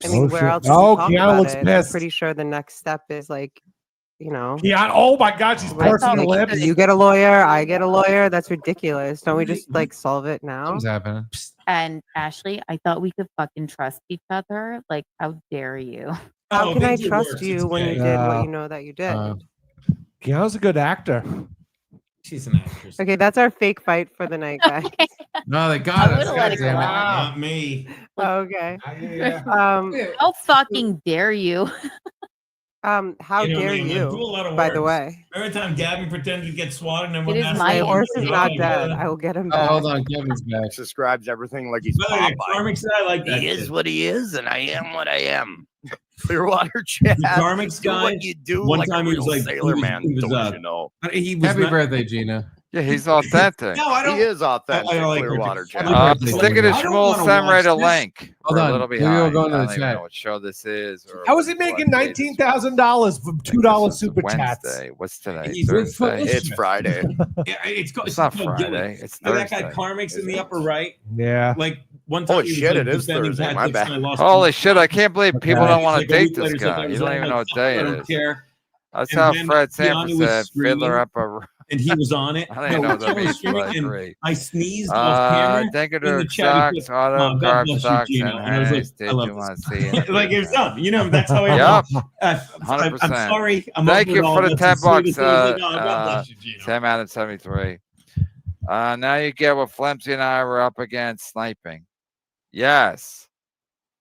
I Oh, mean, where shit. else would Oh, we talk Keanu about looks it? I'm pissed. pretty sure the next step is like, you know. Yeah. Oh my God, she's Like, pursing her lips. you get a lawyer, I get a lawyer. That's ridiculous. Don't we just like solve it now? What's happening? And Ashley, I thought we could fucking trust each other. Like, how dare you? How can I Vinci trust works. you It's when you gay. did what you know that you did? Keanu's a good actor. She's an actress. Okay, that's our fake fight for the night, guys. No, they got us. would've let it go Goddamn out. Not me. Okay. How fucking dare you? How You know dare me, I'm gonna do a you? lot of By the words. way, Every time Gabby pretended to get swatted, and everyone is asked my my me, horse is not "Oh, dead. yeah." I will get him Oh, back. hold on, Kevin's back. Describes everything like he's By the way, Popeye. Karmic said I like that. He is kid. what he is, and I am what I am. Clearwater Chad. The Karmic's Do guy. what you do One like time a he was real like sailor man. He was, Don't you know? he was Happy not- birthday, Gina. Yeah, he's authentic. No, I don't. He is authentic. I don't like Clearwater Richard. Chad. I like Richard. Stick it to I don't Shmuel, wanna send right a watch this. link. Hold We're on, a little maybe we'll behind. go I into the don't even chat. know what show this is. Or How is he making $19,000 from $2 super chats? Wednesday. What's today? He's Thursday. It's Friday. Yeah, It's not Friday. It's That Thursday. guy Karmic's in the upper right. Yeah. Like one time. Holy he was, shit, like, it is defending Thursday. Pat My Dixon. bad. I lost Holy him. shit! I can't believe people And don't he's want like to a date week this later said, guy. "I You was don't on even my know what phone, day I it don't is. care." That's And how then Fred Keanu Sampson was said. screaming. Fiddler up a. And he was on it. I don't even know what that Keanu was means, screaming, but and great. I sneezed off camera. Denker in the Dirk chat, he sucks, put, auto "God carb bless you, sucks, Gino." and And I was like, Harry's did I love you want this. to see it? Like your son, you know, that's how I Yep. I'm 100%. sorry. I'm Thank over you it all. for the That's 10 the sweetest bucks. thing. I was like, "Oh, God bless you, Gino." Sam Adams 73. Now you get what Flemsy and I were up against sniping. Yes.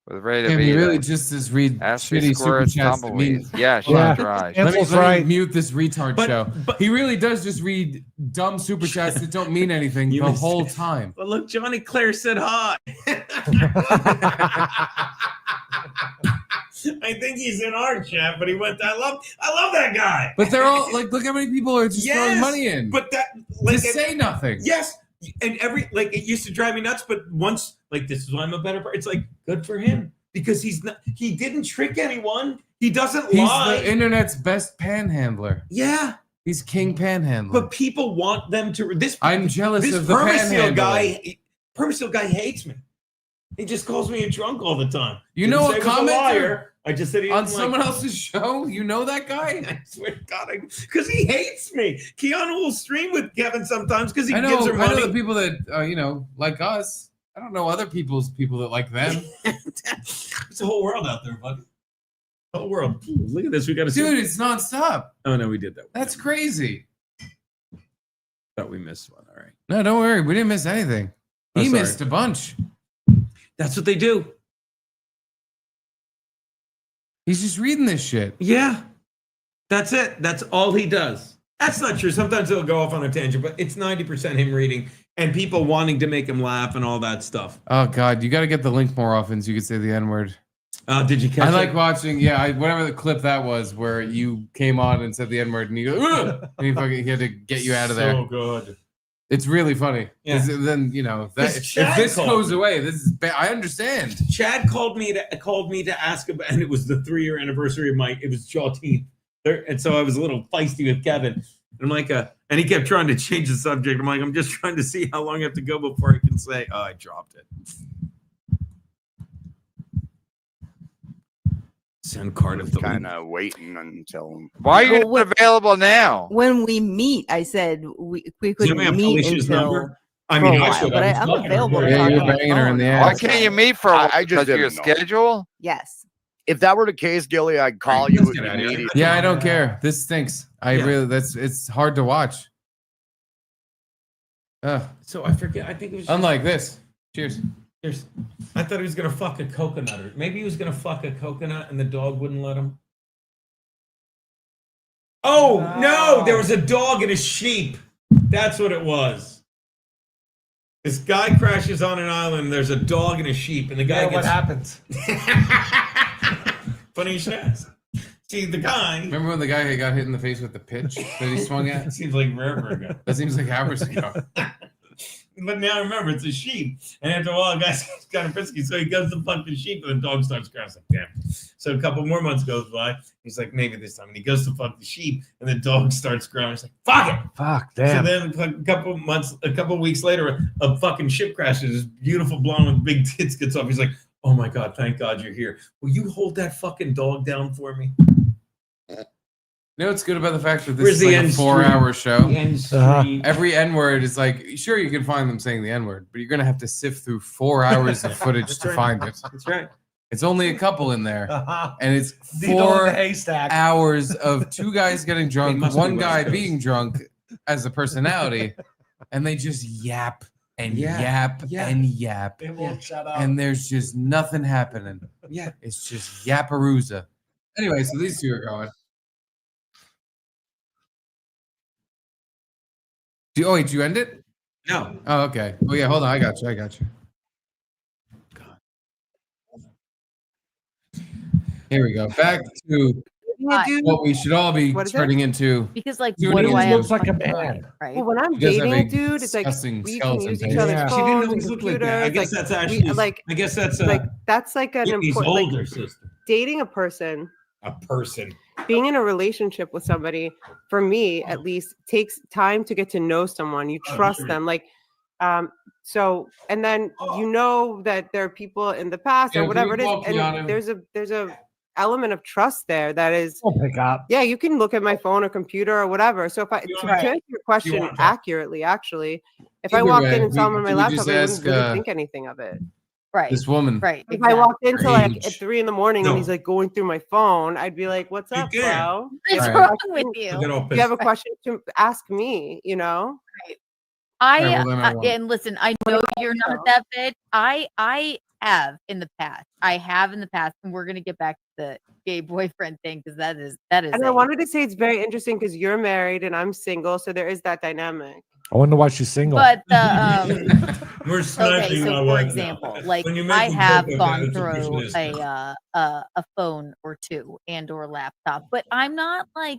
With Ray Can we DeVito. really just read Ashley shitty super squirts, chats to me? tumbleweeds. Yeah, she's dry. Let me right. mute this retard show. He really does just read dumb super chats that don't mean anything the whole time. But look, Johnny Claire said hi. I think he's in our chat, but he went. I love that guy. But they're all like, look how many people are just throwing money in. But that to say nothing. Yes, and it used to drive me nuts. But once, like, this is why I'm a better person. It's like good for him because he didn't trick anyone. He doesn't He's lie. the internet's best panhandler. Yeah. He's king panhandler. But people want them to. I'm jealous this of the Permaseal panhandler. Permaseal guy hates me. He just calls me a drunk all the time. You know Didn't a say he was commenter liar. I just said he on didn't someone like else's show. You know that guy? I swear to God, because he hates me. Keanu will stream with Kevin sometimes because he I know. gives her I money. know the people that like us. I don't know other people's people that like them. It's a whole world out there, buddy. Whole world. Look at this. We got to Dude, it's nonstop. Oh no, we did that. That's crazy. Thought we missed one. All right. No, don't worry. We didn't miss anything. Oh, He sorry. missed a bunch. That's what they do. He's just reading this shit. Yeah. That's it. That's all he does. That's not true. Sometimes he'll go off on a tangent, but it's 90% him reading and people wanting to make him laugh and all that stuff. Oh God, you got to get the link more often so you can say the N word. Did you catch I like it? watching. Yeah, whatever the clip that was where you came on and said the N word and you go, "Ugh!" and he had to get you out of there. So good. It's really funny. Yeah. 'Cause then that if Chad this called goes me. away, this is bad. I understand. Chad called me to ask about, and it was the 3-year anniversary of it was Jawteenth. And so I was a little feisty with Kevin. And I'm like, and he kept trying to change the subject. I'm like, I'm just trying to see how long I have to go before I can say, oh, I dropped it. Send Cardiff the kind of waiting until. Why are you not available now? When we meet, I said we couldn't have meet Felicia's until number? for I mean, a I while, should but have. I'm available. to Yeah, talk you're on the banging her in phone. the Why ass. can't you meet for a while? I just Because of your didn't know. schedule? Yes. If that were the case, Gilly, I'd call you Let's get out of here. immediately. Yeah, I don't care. This stinks. It's hard to watch. So I forget. I think it was. Unlike this. Cheers. Cheers. I thought he was going to fuck a coconut. Or maybe he was going to fuck a coconut and the dog wouldn't let him. Oh, no. There was a dog and a sheep. That's what it was. This guy crashes on an island. There's a dog and a sheep. And the guy What happens? Funny you should ask. See, the guy. Remember when the guy got hit in the face with the pitch that he swung at? Seems like forever ago. That seems like hours ago. But now remember, it's a sheep. And after a while, the guy's kind of frisky. So he goes to fuck the sheep, and the dog starts crying. Like, damn. So a couple more months goes by. He's like, maybe this time. And he goes to fuck the sheep, and the dog starts growling. He's like, fuck it. Fuck, damn. So then a couple weeks later, a fucking ship crashes. This beautiful blonde with big tits gets off. He's like, oh my God, thank God you're here. Will you hold that fucking dog down for me? You know what's good about the fact that this Where's is the like a end 4-hour show? The end stream. Every N-word is like, sure, you can find them saying the N-word, but you're going to have to sift through 4 hours of footage to find it. That's right. It's only a couple in there. And it's Needle in 4 the haystack. hours of 2 guys getting drunk, must be 1 West guy Coast. being drunk as a personality, and they just yap and yap and yap. They won't shut up. And there's just nothing happening. Yeah. It's just yapparooza. Anyway, so these 2 are going. Did you end it? No. Oh, okay. Oh, yeah, hold on. I got you. Here we go. Back to what we should all be What is it? turning into. Because, like, Doing what it do I have? looks like a fucking man. time, right? Well, when I'm She does have dating a a dude, it's like disgusting we can skeleton use each face. other's Yeah. She didn't phones and always look like that. I computers. guess that's we, actually like I guess that's like that's like an Whitney's important older like sister. dating a person, being in a relationship with somebody, for me at least, takes time to get to know someone. You trust them, like so, and then you know that there are people in the past Yeah, or can whatever we it is, call Keanu? and there's a element of trust there that is We'll pick up. yeah, you can look at my phone or computer or whatever. So if I to answer your question want to- accurately, actually, if I Either walked way, in and saw him on my we laptop, just I ask, wouldn't really think anything of it. Right. This woman. Right. If I walked into like Age. at 3 in the morning and he's like going through my phone, I'd be like, "What's up, can. bro? What's You have a wrong question? with you? Look at all Do you have a pissed. question to ask me?" You know? I well, then I won't. and listen, I know you're not that bitch. I have in the past. And we're gonna get back to the gay boyfriend thing because that is. And I wanted to say it's very interesting because you're married and I'm single, so there is that dynamic. I wonder why she's single. But We're okay, sniping so my for wife now. example, like When you make I a joke have like gone that, it's through appreciative. a phone or 2 and or laptop, but I'm not like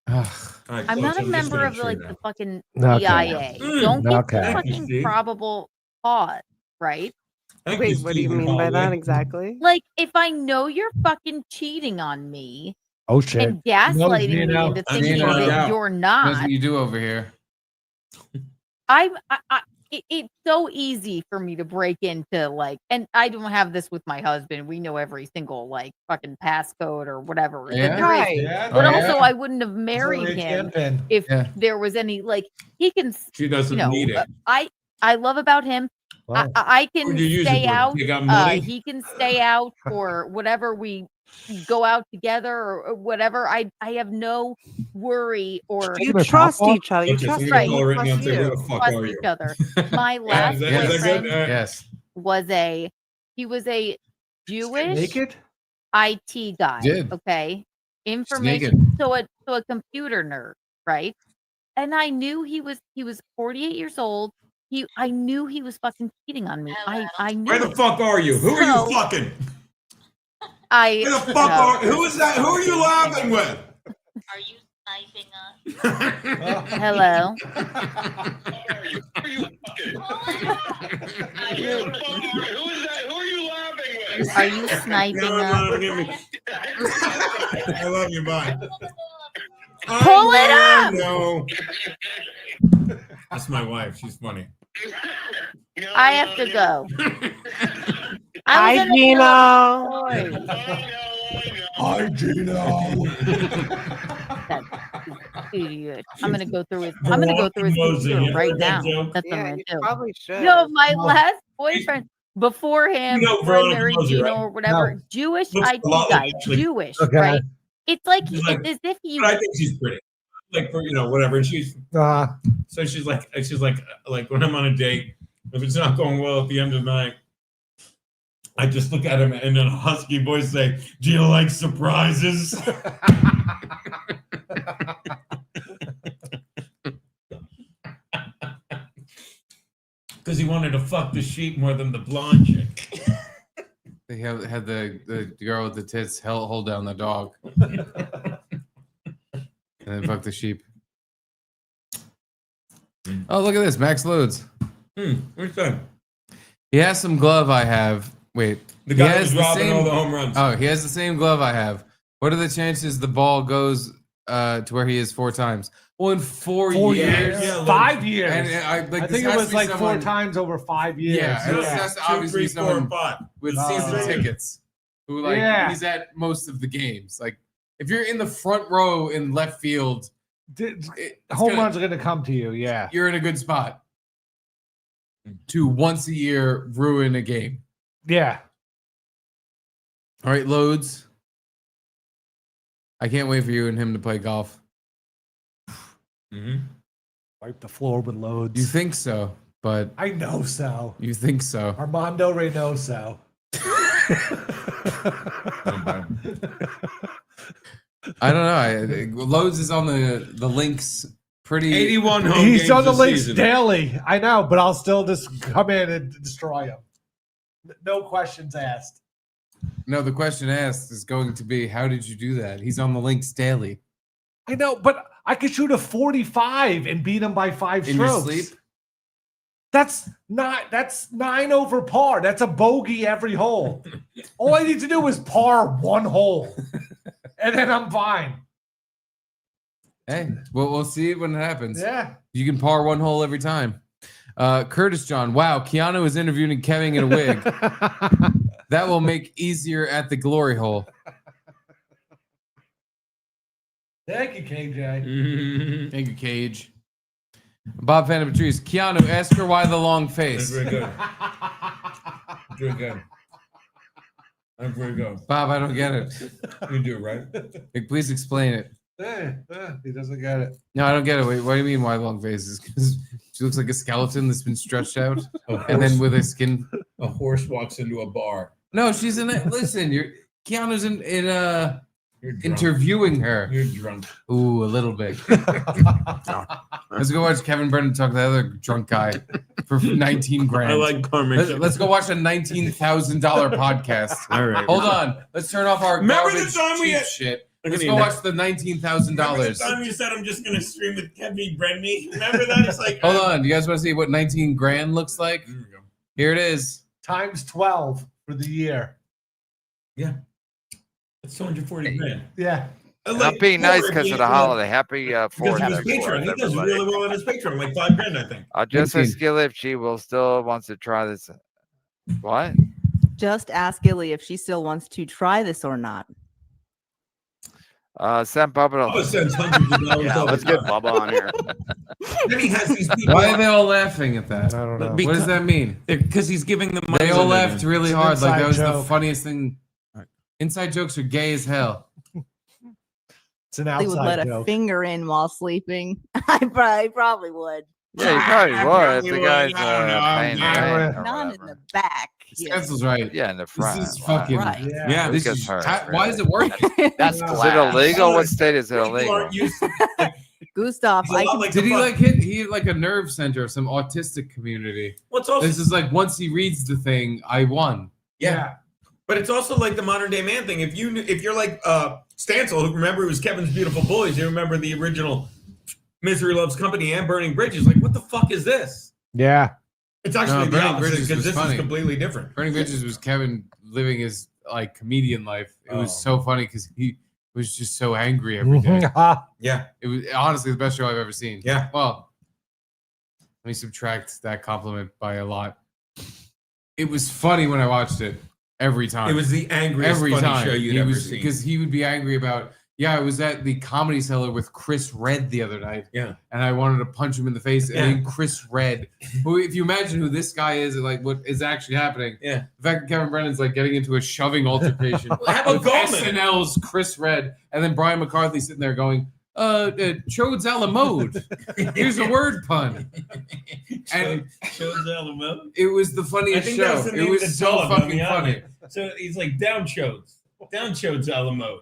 All right, I'm not folks, a I'm just member gonna of trade like now. the fucking Okay. CIA. Mm. Don't give Okay. the Thank you, fucking Steve. probable cause, right? Thank Wait, you, what do you Stephen mean by that Hallway. exactly? Like if I know you're fucking cheating on me Oh shit. and gaslighting me Gino. into I thinking need to find that out. you're That's not, what you do over here. it's so easy for me to break into like, and I don't have this with my husband. We know every single like fucking passcode or whatever that Yeah? there is. Right. Yeah. But Oh, also, yeah? I wouldn't have married him if Yeah. there was any like he can. She doesn't You know, need it. I love about him. Wow. I What can do you use stay it for? out. Take out money? He can stay out for whatever we go out together or whatever. I have no worry or You Taking a trust top off? each other. You Okay, so trust you're Right. gonna call right now and trust say, who you. the fuck trust are each you? other. My Yeah, last is that good? boyfriend Yes. was he was a Jewish Naked? IT guy. Did. Okay. naked. Information. So a computer nerd, right? And I knew he was 48 years old. I knew he was fucking cheating on me. I knew Where the it. fuck are you? Who are So- you fucking? I Where the fuck no. are? Who is that? Who are you laughing with? Are you sniping us? Hello. Who is that? Who are you laughing with? Are you sniping No, I'm us? laughing at me. I love you. Bye. Pull it up. No. That's my wife. She's funny. I have to go. Hi, Gino. Hi, Gino. Idiot. I'm gonna go through his computer right now. That's what Yeah, I'm gonna you do. probably should. No, my last boyfriend before him, You know before I Veronica married Moser, Gino right? or whatever, No. Jewish Looks a IT lot guy, like Ashley. Jewish, Okay. right? It's like She's like- it's as if you. But I think she's pretty. Like for whatever. And she's so she's like when I'm on a date, if it's not going well at the end of the night, I just look at him and in a husky voice say, "Do you like surprises?" Because he wanted to fuck the sheep more than the blonde chick. They had the girl with the tits hold down the dog. And then fuck the sheep. Oh, look at this. Max loads. What's that? He has some glove I have. Wait. The he guy has who's robbing all the home runs. Oh, he has the same glove I have. What are the chances the ball goes to where he is 4 times? Well, in 4 years. Yeah, 5 years. And I this think it has was to be like someone- 4 times over 5 years. Yeah, that's 2, obviously 3, 4, someone 5. with Oh. season tickets who Yeah. he's at most of the games. Like If you're in the front row in left field, home runs are going to come to you. Yeah, you're in a good spot to once a year ruin a game. Yeah. All right, Loads. I can't wait for you and him to play golf. Wipe the floor with Loads. You think so, but I know so. You think so? Armando Reynoso. I don't know. Loads is on the links pretty. 81 home He's games on the this links season. daily. I know, but I'll still just come in and destroy him. No questions asked. No, the question asked is going to be, how did you do that? He's on the links daily. I know, but I could shoot a 45 and beat him by 5 In your strokes. sleep? That's 9 over par. That's a bogey every hole. All I need to do is par one hole, and then I'm fine. Hey, well, we'll see it when it happens. Yeah. You can par one hole every time. Curtis John, wow, Keanu is interviewing Kevin in a wig. That will make easier at the glory hole. Thank you, KJ. Thank you, Cage. Bob Phantom Patrice, Keanu, ask her why the long face. That's very good. Very good. I'm very good. Bob, I don't get it. You do, right? Like, please explain it. He doesn't get it. No, I don't get it. Wait, what do you mean why long faces? Because she looks like a skeleton that's been stretched out, and then with her skin. A horse walks into a bar. No, she's in it. Listen, Keanu's in drunk. interviewing her. You're drunk. Ooh, a little bit. Let's go watch Kevin Brennan talk to the other drunk guy for 19 grand. I like Carmen. Let's go watch a $19,000 podcast. All right. Hold on. Let's turn off our Remember the garbage time we cheap had- shit. Look Let's at go me now. watch the $19,000. Remember the time you said I'm just going to stream with Kevin Brennan? Remember that? It's like, Hold on. You guys want to see what 19 grand looks like? Here it is. Times 12 for the year. Yeah. It's 240 grand. Yeah. Not being nice because of the holiday. Happy Because Fourth. of his everyone, Patreon. He does everybody. really well on his Patreon, like 5 grand, I think. Just 19. ask Gilly if she will still wants to try this. What? Just ask Gilly if she still wants to try this or not. Send Bubba. Bubba sends hundreds of dollars. Yeah, let's get Bubba on here. Then he has these people. Why are they all laughing at that? I don't know. What does that mean? Because he's giving them money. They all laughed really It's an hard. Like that was inside the joke. funniest thing. Inside jokes are gay as hell. It's an They would outside let a joke. finger in while sleeping. I probably would. Yeah, you probably would if the guy's paying Yeah. rent or Not in whatever. the back. you know. Stencil's right. Yeah, in the This front. is Wow. fucking. Right. Yeah. This Who is, gets hurt, why is it working? That's Is it glass. illegal? What state is it People illegal? aren't used to Gustav, He's a I lot can like Did the he fuck- like hit? He had like a nerve center of some autistic community. What's also This is like once he reads the thing, I won. yeah. But it's also like the modern day man thing. If you're like Stancil, who remember it was Kevin's Beautiful Boys, you remember the original Misery Loves Company and Burning Bridges. Like, what the fuck is this? Yeah. It's actually No, the Burning opposite Bridges because was this funny. is completely different. Burning Bridges was Kevin living his like comedian life. It was Oh. so funny because he was just so angry every day. Yeah. It was honestly the best show I've ever seen. Yeah. Well, let me subtract that compliment by a lot. It was funny when I watched it every time. It was the angriest every funny time. show you'd He ever was seen. because he would be angry about. Yeah, I was at the Comedy Cellar with Chris Red the other night. Yeah. And I wanted to punch him in the face. Yeah. And then Chris Red, who, if you imagine who this guy is and like what is actually happening, Yeah. the fact that Kevin Brennan's like getting into a shoving altercation How about with Goldman? SNL's Chris Red, and then Brian McCarthy sitting there going, Chodes a la mode. Here's a word pun. And Shows Alamo. it was the I funniest think that show. was the It name of was the so dog on fucking the funny. island. So he's like down Chodes Alamo.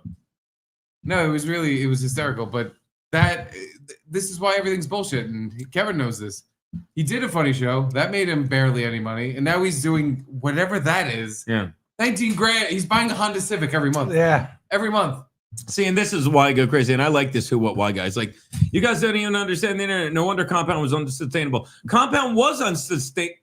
No, it was hysterical. But this is why everything's bullshit. And Kevin knows this. He did a funny show that made him barely any money, and now he's doing whatever that is. Yeah. 19 grand. He's buying a Honda Civic every month. Yeah. Every month. See, and this is why I go crazy. And I like this who, what, why guys. Like, you guys don't even understand the internet. No wonder Compound was unsustainable. Compound was unsustainable.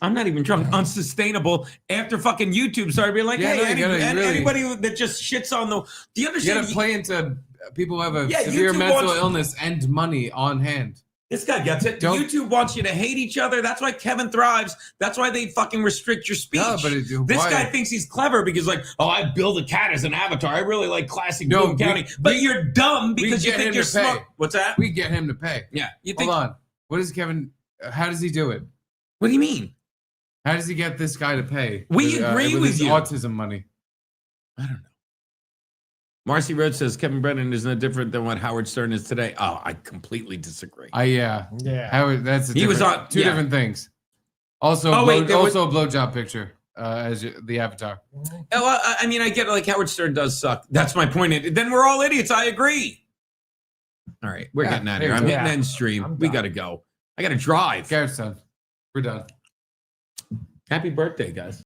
I'm not even drunk. Unsustainable after fucking YouTube started being like, Yeah, hey, no, you gotta really- anybody that just shits on the. Do you You understand? got to play into people who have a Yeah, severe YouTube mental wants- illness and money on hand. This guy gets it. YouTube wants you to hate each other. That's why Kevin thrives. That's why they fucking restrict your speech. No, but this why? guy thinks he's clever because, like, oh, I build a cat as an avatar. I really like classic No, Boone County. But you're dumb because you get think him you're to pay. smart. What's that? We get him to pay. Yeah. You think? Hold on. What is Kevin? How does he do it? What do you mean? How does he get this guy to pay? We agree with his you. autism money. I don't know. Marcy Rhodes says Kevin Brennan is no different than what Howard Stern is today. Oh, I completely disagree. Yeah. Howard, that's He was on two different things. Also, also a blowjob picture as the avatar. Well, I mean, I get it, like Howard Stern does suck. That's my point. Then we're all idiots. I agree. All right, we're getting out of here. I'm hitting end stream. We got to go. I got to drive. Garrett's done. We're done. Happy birthday, guys.